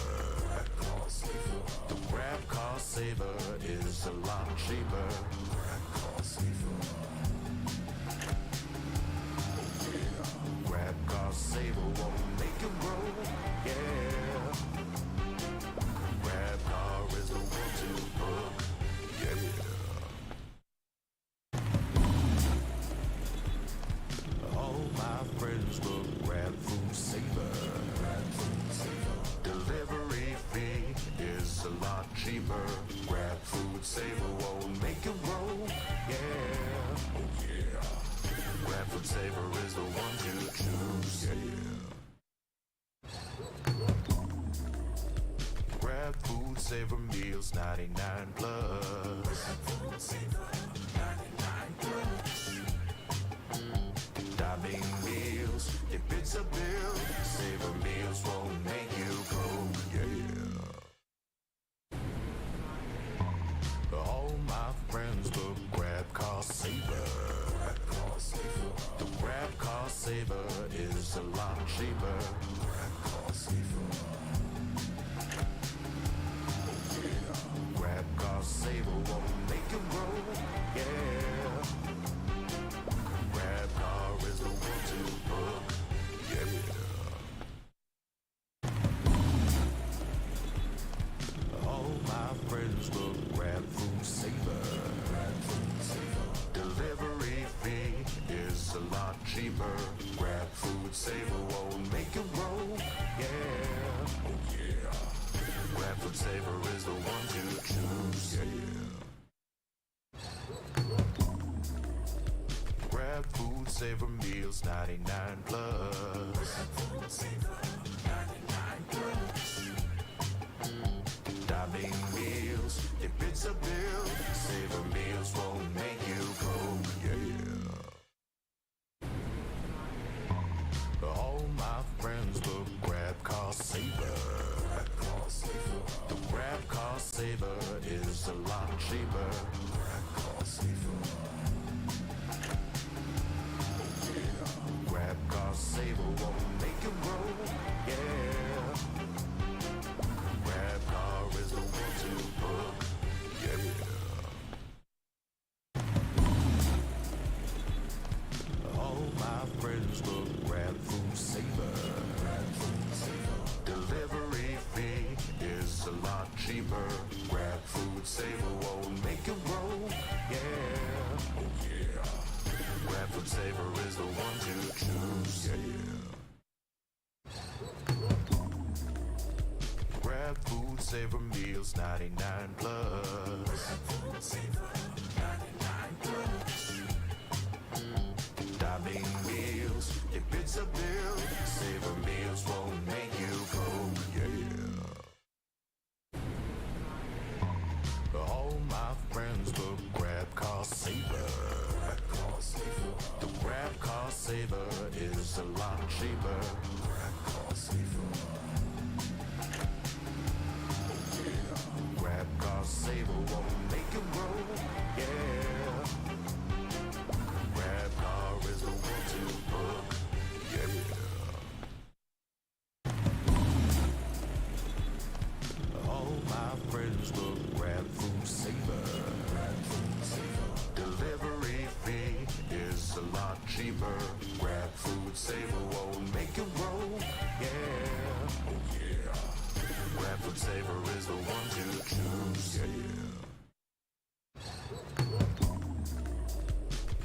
The grab cost saver is a lot cheaper. Grab cost saver won't make you broke, yeah. Grab car is the one to book, yeah. All my friends will grab food saver. Delivery fee is a lot cheaper. Grab food saver won't make you broke, yeah. Oh yeah. Grab food saver is the one to choose, yeah. Grab food saver meals 99 plus. Dining meals, if it's a bill, Saver meals won't make you go, yeah. All my friends will grab cost saver. The grab cost saver is a lot cheaper. Grab cost saver won't make you broke, yeah. Grab car is the one to book, yeah. All my friends will grab food saver. Delivery fee is a lot cheaper. Grab food saver won't make you broke, yeah. Oh yeah. Grab food saver is the one to choose, yeah. Grab food saver meals 99 plus. Dining meals, if it's a bill, Saver meals won't make you go, yeah. All my friends will grab cost saver. The grab cost saver is a lot cheaper. Grab cost saver won't make you broke, yeah. Grab car is the one to book, yeah. All my friends will grab food saver. Delivery fee is a lot cheaper. Grab food saver won't make you broke, yeah. Oh yeah. Grab food saver is the one to choose, yeah. Grab food saver meals 99 plus. Dining meals, if it's a bill, Saver meals won't make you go, yeah. All my friends will grab cost saver. The grab cost saver is a lot cheaper. Grab cost saver won't make you broke, yeah. Grab car is the one to book, yeah. All my friends will grab food saver. Delivery fee is a lot cheaper. Grab food saver won't make you broke, yeah. Oh yeah. Grab food saver is the one to choose, yeah.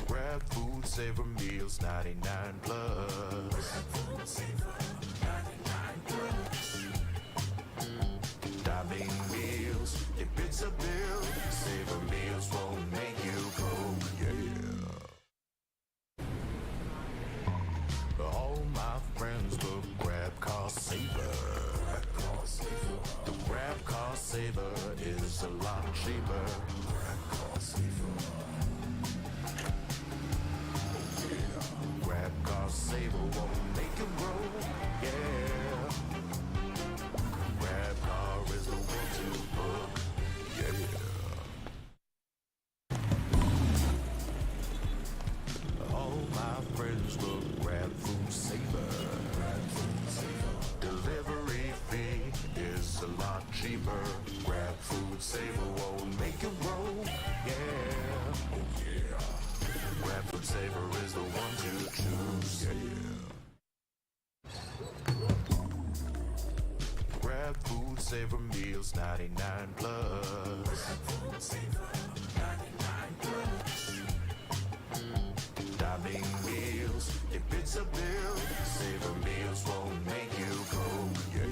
Grab food saver meals 99 plus. Dining meals, if it's a bill, Saver meals won't make you go, yeah. All my friends will grab cost saver. The grab cost saver is a lot cheaper. Grab cost cheaper. Grab food, saver won't make it roll. Yeah, oh yeah. Grab food saver is the one to choose. Yeah. Grab food saver meals 99 plus. Grab food saver 99 plus. Dining meals, if it's a bill, saver meals won't make you go. Yeah.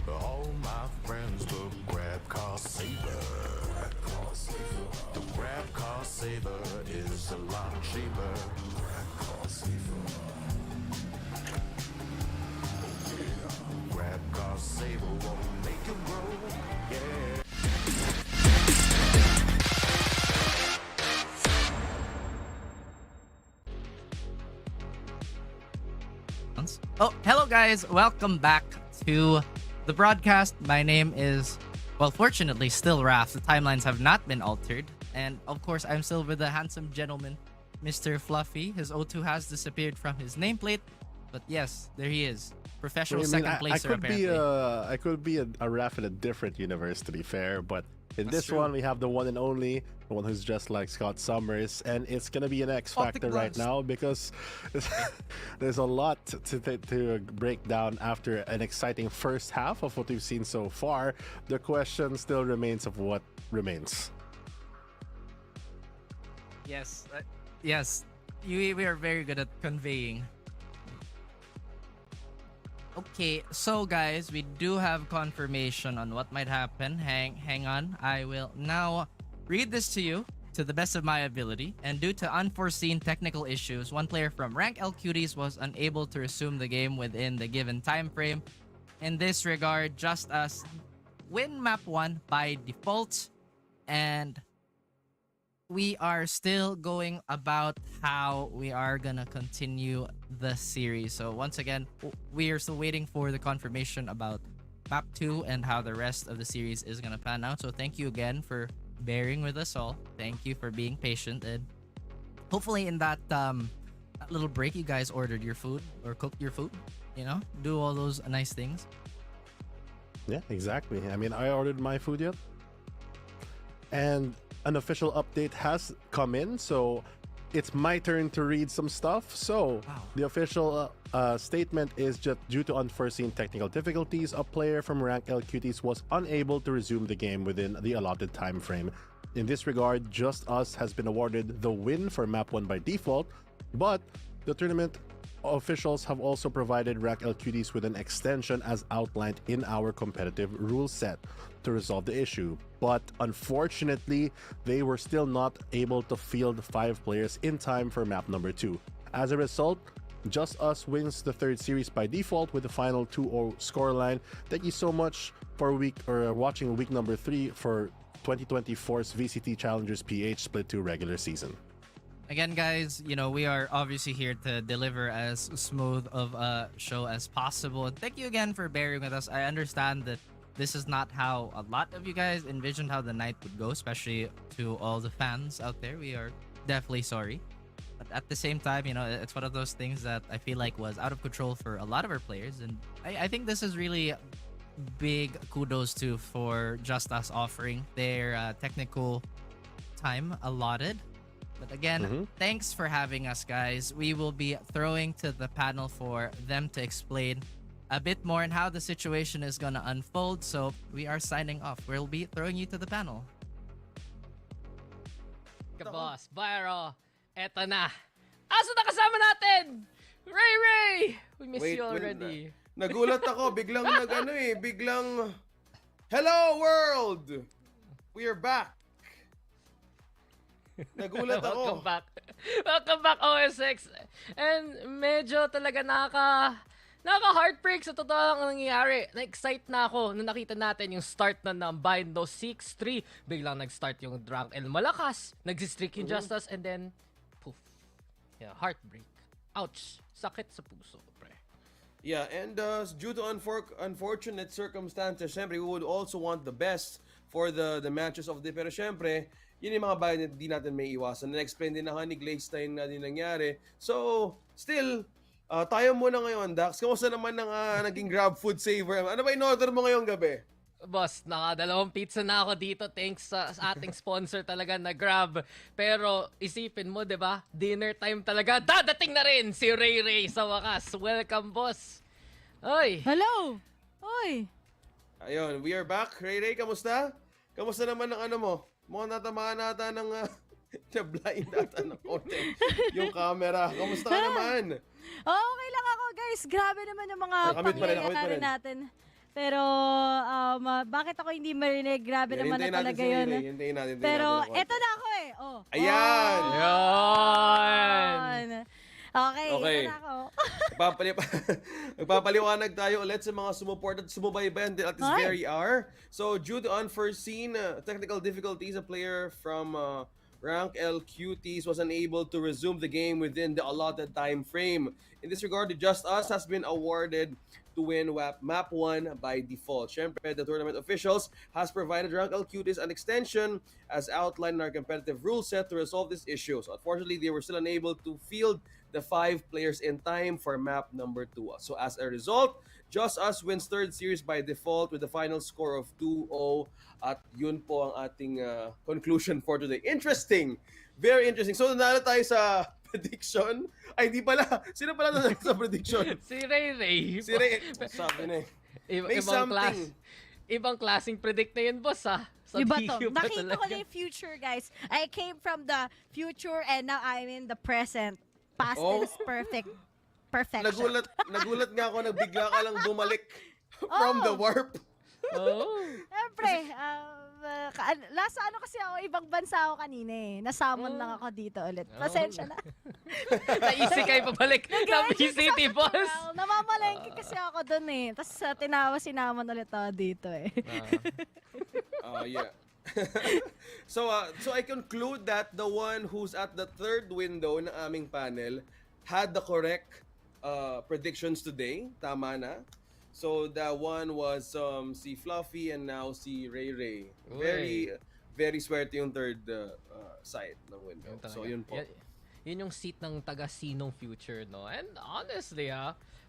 All my friends look grab car saver. The grab car saver is a lot cheaper. Grab car saver. Grab car saver won't make it roll. Yeah. Oh, hello guys. Welcome back to the broadcast. My name is, well, fortunately, still Raph. The timelines have not been altered. And of course, I'm still with the handsome gentleman, Mr. Fluffy. His O2 has disappeared from his nameplate. But yes, there he is. Professional second placer, apparently. I could be a Raph in a different universe, to be fair, but in this one, we have the one and only, the one who's just like Scott Summers, and it's gonna be an X factor right now because there's a lot to break down after an exciting first half of what we've seen so far. The question still remains of what remains. Yes, yes. We are very good at conveying. Okay, so guys, we do have confirmation on what might happen. Hang on. I will now read this to you to the best of my ability. And due to unforeseen technical issues, one player from rank L Cuties was unable to resume the game within the given time frame. In this regard, JustUs win map 1 by default, and we are still going about how we are gonna continue the series. So once again, we are still waiting for the confirmation about map 2 and how the rest of the series is gonna pan out. So thank you again for bearing with us all. Thank you for being patient, and hopefully in that little break you guys ordered your food or cooked your food, you know, do all those nice things. Yeah, exactly. I mean, I ordered my food yet, and an official update has come in, so it's my turn to read some stuff. So the official statement is just due to unforeseen technical difficulties, a player from rank L Cuties was unable to resume the game within the allotted time frame. In this regard, JustUs has been awarded the win for map 1 by default, but the tournament officials have also provided rank L Cuties with an extension as outlined in our competitive rule set to resolve the issue. But unfortunately, they were still not able to field 5 players in time for map number 2. As a result, JustUs wins the third series by default with the final 2-0 scoreline. Thank you so much for watching week number 3 for 2024's VCT Challengers PH Split 2 regular season. Again, guys, you know, we are obviously here to deliver as smooth of a show as possible. And thank you again for bearing with us. I understand that this is not how a lot of you guys envisioned how the night would go, especially to all the fans out there. We are definitely sorry. But at the same time, you know, it's one of those things that I feel like was out of control for a lot of our players. And I think this is really big kudos to for JustUs offering their technical time allotted. But again, thanks for having us, guys. We will be throwing to the panel for them to explain a bit more on how the situation is gonna unfold. So we are signing off. We'll be throwing you to the panel. Boss, Byro, eto na. Asa na kasama natin? Ray! We miss you already. Nagulat ako, biglang hello world! We are back. Nagulat ako. Welcome back, OSX. And medyo talaga Naka-heartbreak sa totoo lang ang nangyayari. Na-excite na ako nung nakita natin yung start na ng Bindo 6-3. Biglang nag-start yung Drunk and malakas. Nag-streak yung JustUs and then, poof. Yeah, heartbreak. Ouch. Sakit sa puso, pre. Yeah, and due to unfortunate circumstances, syempre, we would also want the best for the matches of the day. Pero syempre, yun yung mga bagay na di natin may iwasan. Na-explain din na ni Glaze time na din nangyari. So, still, Tayo muna ngayon, Dax. Kamusta naman ng naging Grab food saver? Ano ba in-order mo ngayong gabi? Boss, nakadalawang pizza na ako dito thanks sa ating sponsor talaga na Grab. Pero isipin mo, 'di ba? Dinner time talaga. Dadating na rin si Ray Ray sa wakas. Welcome, boss. Oy. Hello! Oy! Ayun, we are back. Ray, kamusta? Kamusta naman ng ano mo? Mukhang natamaan nata ng na-blind nata ng konti yung camera. Kamusta ka naman? Okay lang ako, guys. Grabe naman yung mga pangyayari natin. Pero, bakit ako hindi marinig? Grabe naman na talaga yun. Hintayin natin. Pero, eto na ako eh. Oh. Ayan! Yan! Okay, Okay. eto na ako. Magpapaliwanag tayo ulit sa mga sumuport at sumubaybayan at this very hour. So, due to unforeseen technical difficulties, a player from Rank L Cuties was unable to resume the game within the allotted time frame. In this regard, the JustUs has been awarded to win Map 1 by default. Syempre, the tournament officials has provided Rank L Cuties an extension as outlined in our competitive rule set to resolve this issue. So, unfortunately, they were still unable to field the 5 players in time for map number 2. So, as a result, JustUs wins third series by default with the final score of 2-0. At yun po ang ating conclusion for today. Interesting! Very interesting. So, nanalo tayo sa prediction. Ay, hindi pala. Sino pala nanalo sa prediction? Si Ray Ray. Si Ray. Sabi na eh. May something. Ibang klaseng predict na yun, boss, ha? Sa Iba to. DQ pa Nakita ko talaga. na yung future, guys. I came from the future and now I'm in the present. Past is perfect. Perfection. Nagulat nga ako, nagbigla ka lang bumalik from the warp. Oh. Siyempre, lasa ano kasi ako, ibang bansa ako kanina eh. Nasamon lang ako dito ulit. Pasensya na. Naisip kayo pabalik ng VCT, boss. Well, namamalengke kasi ako dun eh. Tapos sinamon ulit ako dito eh. Yeah. So I conclude that the one who's at the third window ng aming panel had the correct predictions today. Tama na. So the one was si Fluffy and now si Ray Ray. Very swerte yung third side ng window. So yun po. Yun yung seat ng taga-sinong future, no? And honestly,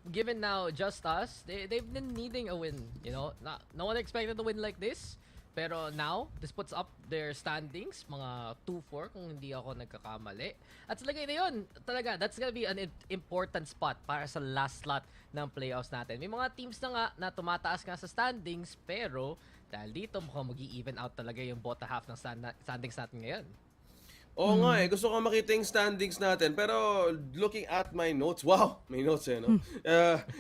given now JustUs, they've been needing a win, you know? No one expected to win like this. Pero now, this puts up their standings, mga 2-4 kung hindi ako nagkakamali. At sa lagay na yun, talaga, that's gonna be an important spot para sa last slot ng playoffs natin. May mga teams na nga na tumataas nga sa standings, pero dahil dito mukhang mag-i-even out talaga yung bottom half ng standings natin ngayon. Oo nga eh, gusto ko makita yung standings natin. Pero looking at my notes, wow, may notes eh, no?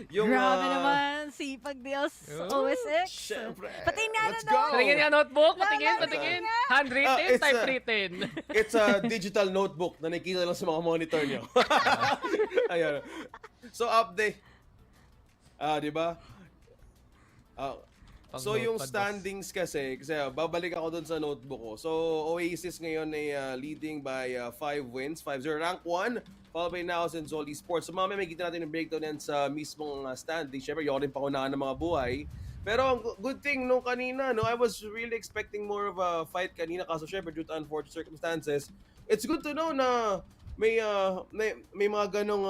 Grabe naman, sipag Dios, Oasis. Syempre. Patingin nga Let's na go! Patingin nga notebook, patingin. Handwritten, typewritten. It's a digital notebook na nakikita lang sa mga monitor nyo. Ayan. So update. Di ba? So yung standings kasi babalik ako dun sa notebook ko. So Oasis ngayon ay leading by 5 wins, 5-0, rank 1, followed by Naos and Zol Esports. So mamaya may kita natin yung breakdown yan sa mismong standings. Siyempre yun rin pakunahan ng mga buhay. Pero ang good thing nung kanina, no, I was really expecting more of a fight kanina kaso syempre due to unfortunate circumstances. It's good to know na may mga ganong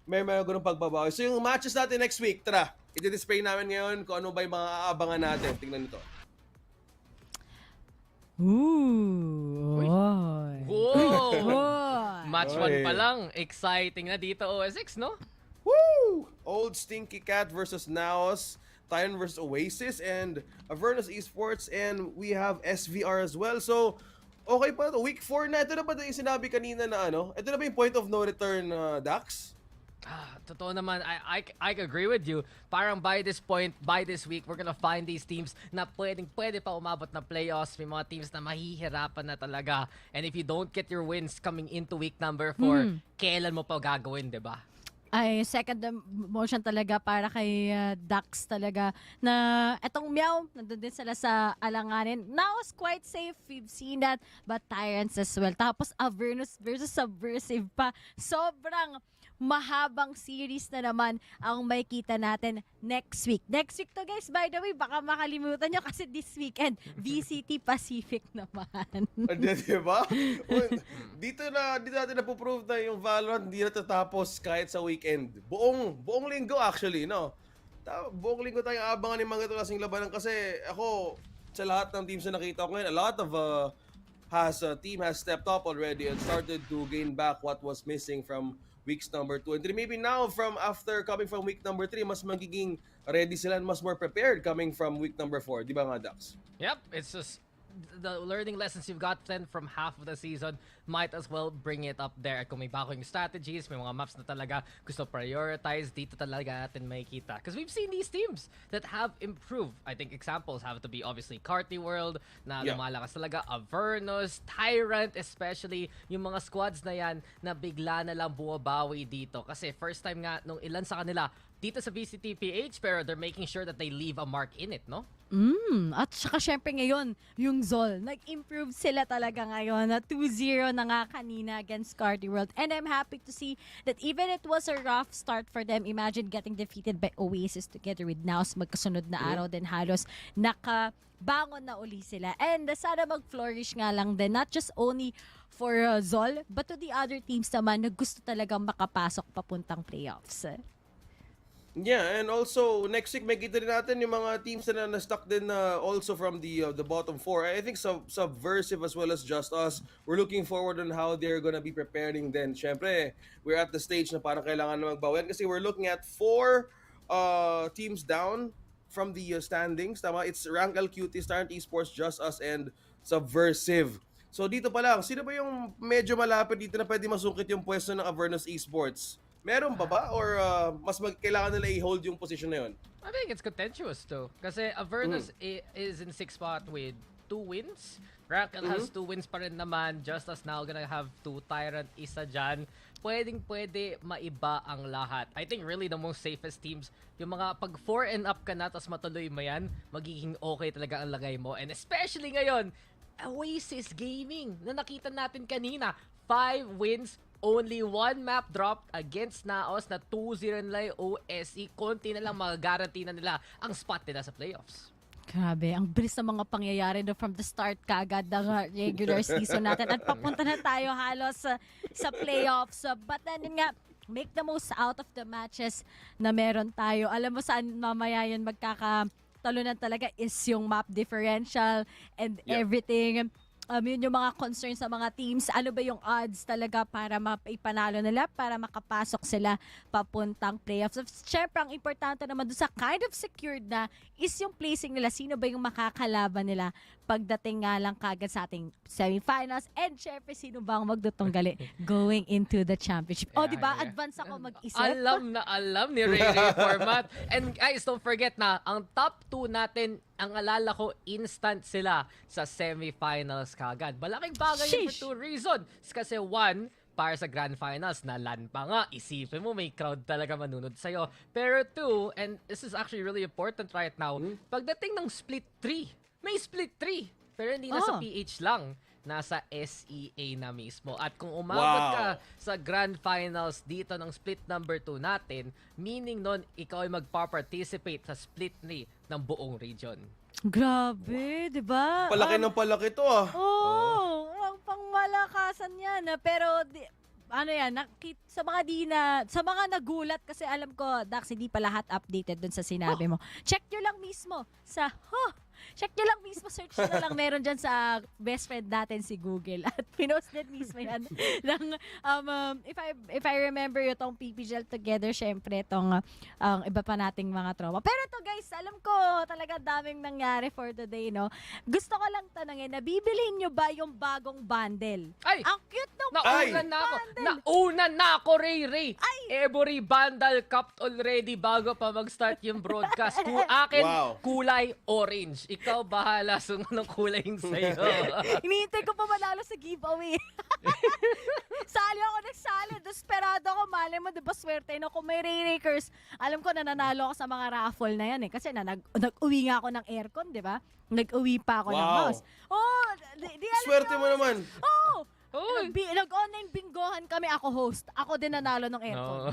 may mga ganong pagbabawi. So yung matches natin next week, tara. I-display namin ngayon kung ano ba yung mga aabangan natin. Tingnan nito. Ooh. Whoa! Match 1 pa lang. Exciting na dito, OSX, no? Woo! Old Stinky Cat versus Naos, Titan versus Oasis, and Avernus Esports, and we have SVR as well. So, okay pa ito. Week 4 na. Ito na ba yung sinabi kanina na ano? Ito na ba yung point of no return, Dax? Totoo naman, I agree with you. Parang by this point, by this week, we're gonna find these teams na pwede pa umabot na playoffs. May mga teams na mahihirapan na talaga. And if you don't get your wins coming into week number 4, kailan mo pa gagawin, di ba? Ay, second motion talaga para kay Dax talaga na etong Meow, nandun din sila sa alanganin. Now is quite safe, we've seen that, but Tyrants as well. Tapos Avernus versus Subversive pa. Sobrang mahabang series na naman ang may kita natin next week. Next week to guys, by the way, baka makalimutan nyo kasi this weekend, VCT Pacific naman. Diba? Dito natin napuprove na yung Valorant hindi natatapos kahit sa weekend. Buong linggo actually, no? Buong linggo tayong abangan ng mga klaseng labanan kasi ako, sa lahat ng teams na nakita ko ngayon, a lot of team has stepped up already and started to gain back what was missing from weeks number 2 and 3. Maybe now, after coming from week number 3, mas magiging ready sila and mas more prepared coming from week number 4. Di ba nga, Dax? Yep, it's just the learning lessons you've gotten from half of the season might as well bring it up there. Kung may bagong strategies, may mga maps na talaga gusto prioritize, dito talaga natin makikita. Because we've seen these teams that have improved. I think examples have to be obviously Carti World, na lumalakas talaga, Avernus, Tyrant especially, yung mga squads na yan na bigla na lang bumabawi dito. Kasi first time nga nung ilan sa kanila dito sa VCT PH, pero they're making sure that they leave a mark in it, no? At saka syempre ngayon, yung Zol, nag-improve sila talaga ngayon na 2-0 na nga kanina against Carti World. And I'm happy to see that even it was a rough start for them, imagine getting defeated by Oasis together with Naus, magkasunod na araw din halos, nakabangon na uli sila. And sana mag-flourish nga lang din, not just only for Zol, but to the other teams naman na gusto talagang makapasok papuntang playoffs. Yeah, and also next week may kita rin natin yung mga teams na na-stuck din also from the bottom 4. I think Subversive as well as JustUs. We're looking forward on how they're gonna be preparing then. Syempre, we're at the stage na parang kailangan na magbawian kasi we're looking at 4 teams down from the standings. Tama, it's Rankle, Cuties, Esports, JustUs, and Subversive. So dito pa lang, sino ba yung medyo malapit dito na pwede masungkit yung pwesto ng Avernus Esports? Meron ba? Or mas kailangan nila i-hold yung position na yun? I think it's contentious though. Kasi Avernus is in 6th spot with 2 wins. Rankle has 2 wins pa rin naman. JustUs now gonna have 2. Tyrant, isa dyan. Pwede maiba ang lahat. I think really the most safest teams, yung mga pag 4 and up ka na tapos matuloy mo yan, magiging okay talaga ang lagay mo. And especially ngayon, Oasis Gaming na nakita natin kanina. 5 wins, only 1 map dropped against Naos na 2-0 nila yung OSE. Konti na lang mag-guarantee na nila ang spot nila sa playoffs. Grabe, ang bilis ng mga pangyayari from the start kaagad ng regular season natin. At papunta na tayo halos sa playoffs. But then nga, make the most out of the matches na meron tayo. Alam mo saan mamaya yun magkakatalunan talaga is yung map differential and everything. Yun yung mga concerns sa mga teams. Ano ba yung odds talaga para maipanalo nila, para makapasok sila papuntang playoffs. Siyempre, ang importante naman doon sa kind of secured na is yung placing nila. Sino ba yung makakalaban nila pagdating nga lang kagad sa ating semifinals. And syempre, sino ba ang magdutunggali going into the championship? Diba? Advance ako mag-isip. Alam ni Ray format. And guys, don't forget na, ang top 2 natin, ang alala ko, instant sila sa semifinals kagad. Malaking bagay yun for 2 reasons. Kasi 1, para sa grand finals, na LAN pa nga, isipin mo, may crowd talaga manunod sa'yo. Pero 2, and this is actually really important right now, pagdating ng split 3, may split 3. Pero hindi na sa PH lang. Nasa SEA na mismo. At kung umabot ka sa grand finals dito ng split number 2 natin, meaning nun, ikaw ay magpa-participate sa split 3 ng buong region. Grabe, di ba? Palaki ng palaki to ang pangmalakasan yan. Pero, sa mga nagulat kasi alam ko, Dax, hindi pa lahat updated dun sa sinabi mo. Check nyo lang mismo sa, search nyo lang, meron dyan sa best friend natin si Google. At pinosted mismo yan ng, if I remember itong PPGL together, syempre itong iba pa nating mga trauma. Pero ito guys, alam ko talaga daming nangyari for today, no? Gusto ko lang tanongin, nabibilhin nyo ba yung bagong bundle? Ay! Ang cute ng Nauna na ako, Ray. Every bundle capped already bago pa mag-start yung broadcast. Kung akin, kulay orange. Ikaw bahala sa anong kulay yung sa'yo. Hinihintay ko pa manalo sa giveaway. Sali ako nagsali. Desperado ako. Malay mo, diba swerte na kung may Ray-Rakers. Alam ko na nanalo ako sa mga raffle na yan eh. Kasi nag-uwi nga ako ng aircon, diba? Nag-uwi pa ako ng mouse. Swerte mo naman. Uy. Nag-online bingohan kami, ako host. Ako din nanalo ng aircon.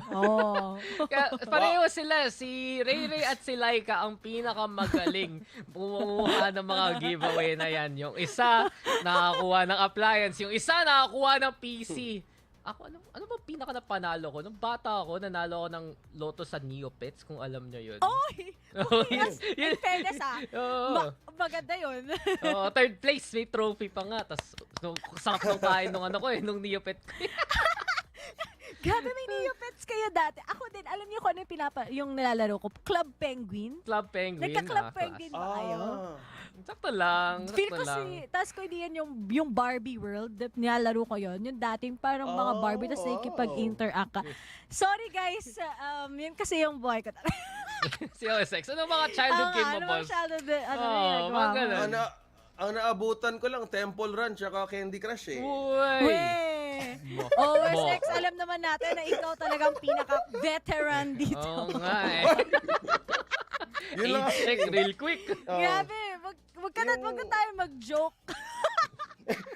Kaya pareho sila, si Ray Ray at si Laika ang pinakamagaling bumuha ng mga giveaway na yan. Yung isa nakakuha ng appliance, yung isa nakakuha ng PC. Ako, ano ba pinaka napanalo ko? Nung bata ako, nanalo ako ng Lotto sa Neopets, kung alam nyo yun. Oy! In fairness maganda yun. Third place, may trophy pa nga. Tapos, sakap nung kain nung nung Neopet ko. Grabe, may Neopets kayo dati. Ako din, alam niyo kung ano yung nilalaro ko? Club Penguin. Club Penguin. Nagka-Club Penguin ba kayo? Sakto lang. Feel ko tas ko hindi yan yung Barbie World, nilalaro ko yon. Yung dating parang mga Barbie, tas nakikipag-interact ka. Sorry guys, yun kasi yung boy ko. Si OSX, ano mga childhood game mo, boss? Ang naabutan ko lang, Temple Run, tsaka Candy Crush eh. Uy! OSX, alam naman natin na ikaw talagang pinaka-veteran dito. Oo nga eh. Yun lang. Check real quick. Grabe, wag na tayo mag-joke.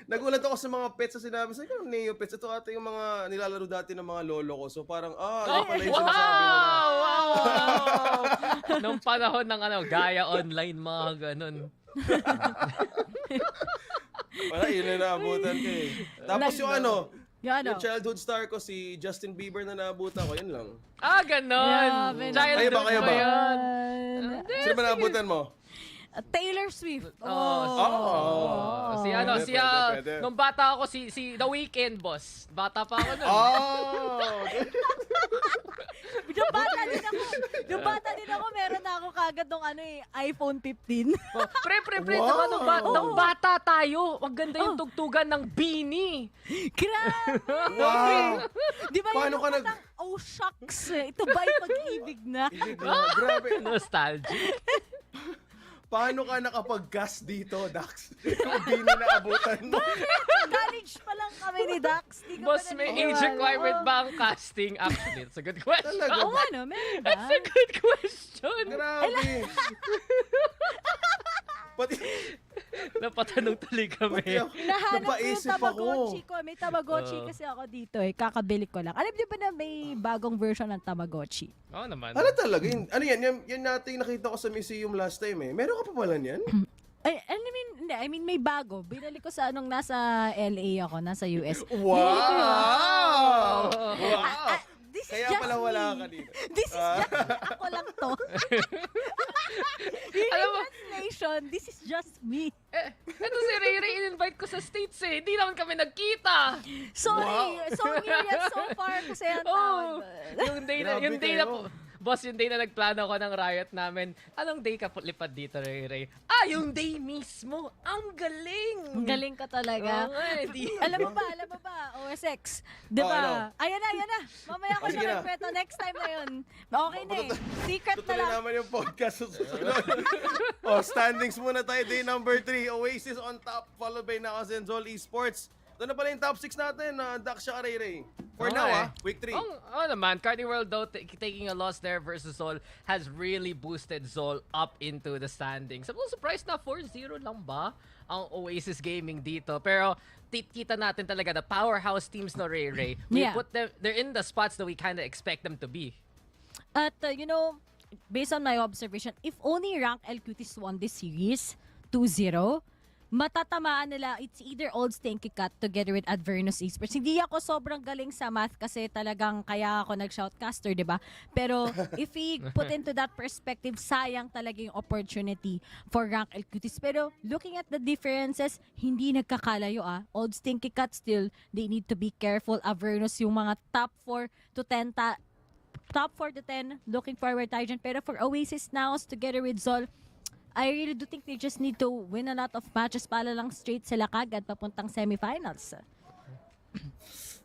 Nagulat ako sa mga pets na sinabi. Sabi ko, Neopets, ito ata yung mga nilalaro dati ng mga lolo ko. So parang, ano pala yung sinasabi mo na. Wow! Nung panahon ng Gaya Online, mga ganun. Wala, yun na naabutan ko eh. Tapos yung yung childhood star ko, si Justin Bieber na naabutan ko, yun lang. Ganun! Childhood kayo ba? Yun. Sino ba naabutan mo? Taylor Swift. Pwede. Nung bata ako, si The Weeknd, boss. Bata pa ako nun. Nung bata din ako, meron na ako kagad nung iPhone 15. Pre, wow. Nung bata tayo, maganda yung tugtugan ng Beanie. Grabe! Wow! Di ba Paano yun ka yung oh shucks, ito ba yung pag-ibig na? Grabe. Nostalgic. Paano ka nakapag-gas dito, Dax? Kung di na naabutan mo. College pa lang kami ni Dax. Boss, may age requirement ba ang casting? Actually, it's a good question. Talaga? Meron ba? That's a good question. Grabe. Pati, Napatanong tuloy kami. Hinahanap ko yung napaisip ako. Tamagotchi ko. May Tamagotchi kasi ako dito kakabili ko lang. Alam niyo ba na may bagong version ng Tamagotchi? Oo naman. Ano talaga? Ano yan? Yan natin nakita ko sa museum last time eh. Meron ka pa pala niyan? I mean may bago. Binili ko sa nasa LA ako, nasa US. Wow! This is Kaya just pala wala me. ka dito. This is just ako lang to. Alam mo, translation, this is just me. Ito si Ray Ray, in-invite ko sa States eh. Hindi naman kami nagkita. Sorry. So weird so far kasi ang tawag. Yung day na po. Boss, yung day na nagplano ko ng riot namin, anong day ka lipad dito, Ray Ray? Yung day mismo. Ang galing! Ang galing ka talaga. Alam mo ba, OSX? Di ba? Ayan na. Mamaya ko siya nagkweto. Next time na yun. Okay na eh. Secret na Tutuloy lang. naman yung podcast sa susunod. Standings muna tayo. Day number 3. Oasis on top, followed by Nakazenzol Esports. Ito na pala yung top 6 natin. Dax siya ka, Ray Ray. For now, week 3. Naman. Carti World, though, taking a loss there versus Zol has really boosted Zol up into the standings. I'm surprised na 4-0 lang ba ang Oasis Gaming dito. Pero kita natin talaga the powerhouse teams na Ray Ray. We put them, they're in the spots that we kind of expect them to be. At, based on my observation, if only Rank L Cuties won this series, 2-0, matatamaan nila, it's either old Stinky Cat together with Advernus Esports. Hindi ako sobrang galing sa math kasi talagang kaya ako nag-shoutcaster, di ba? Pero if we put into that perspective, sayang talaga yung opportunity for Rank L Cuties. Pero looking at the differences, hindi nagkakalayo Old Stinky Cat still, they need to be careful. Avernus yung mga top 4 to 10 looking forward tayo dyan. Pero for Oasis now, together with Zol, I really do think they just need to win a lot of matches para lang straight sila kagad papuntang semifinals.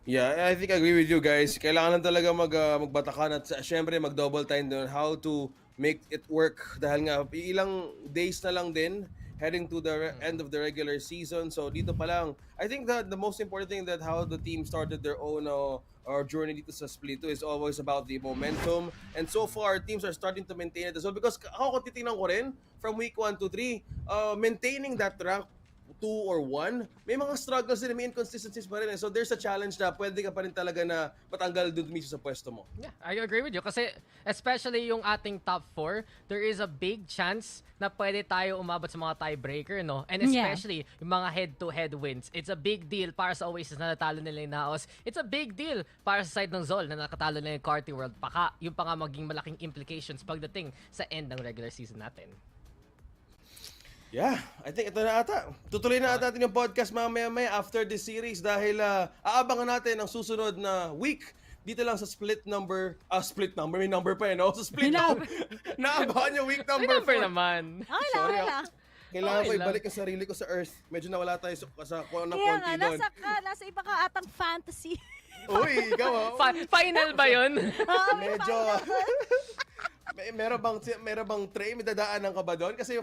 Yeah, I think I agree with you guys. Kailangan lang talaga magbatakan at syempre mag-double time doon how to make it work dahil nga ilang days na lang din heading to the end of the regular season. So dito pa lang, I think that the most important thing that how the team started their own journey dito sa Split 2 is always about the momentum. And so far, teams are starting to maintain it as well. Because ako kung titingnan ko rin, from week 1 to 3, maintaining that rank 2 or 1, may mga struggles din, may inconsistencies pa rin. So there's a challenge na pwede ka pa rin talaga na matanggal doon mismo sa pwesto mo. Yeah, I agree with you. Kasi especially yung ating top 4, there is a big chance na pwede tayo umabot sa mga tiebreaker, no? And especially yung mga head-to-head wins. It's a big deal para sa Oasis na natalo nila yung Naos. It's a big deal para sa side ng Zol na nakatalo nila yung Carti World. Baka yung pa nga maging malaking implications pagdating sa end ng regular season natin. Yeah, I think ito na ata. Tutuloy na ata natin yung podcast mamaya-maya after this series dahil aabangan natin ang susunod na week dito lang sa split number, may number pa no? Sa split number. Naabangan yung week number 4. naman. Sorry, kailangan ko ibalik ang sarili ko sa Earth. Medyo nawala tayo sa kuha ng konti doon. Nasa iba ka atang fantasy. Uy, ikaw Final ba yun? Medyo... Meron bang tray? May dadaanan ka ba doon? Kasi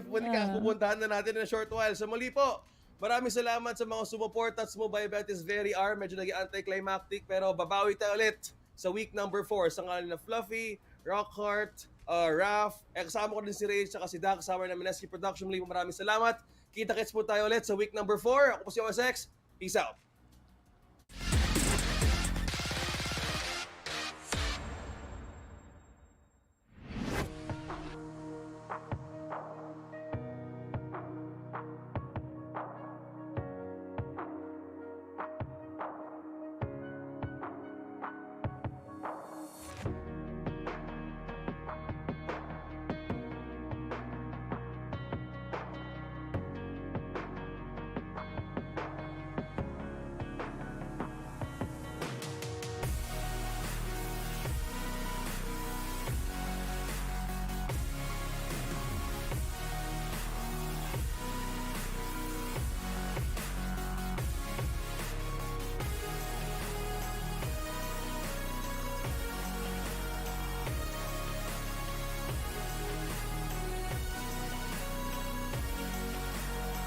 pupuntahan na natin in a short while. So muli po, maraming salamat sa mga sumuport at sumubaybay this very hour. Medyo naging anticlimactic pero babawi tayo ulit sa week number 4. Sa ngalan na Fluffy, Rockhart, Raph, kasama ko din si Ray at si Dak, kasama namin SK Production. Muli po maraming salamat. Kita-kits po tayo ulit sa week number 4. Ako po si OSX. Peace out.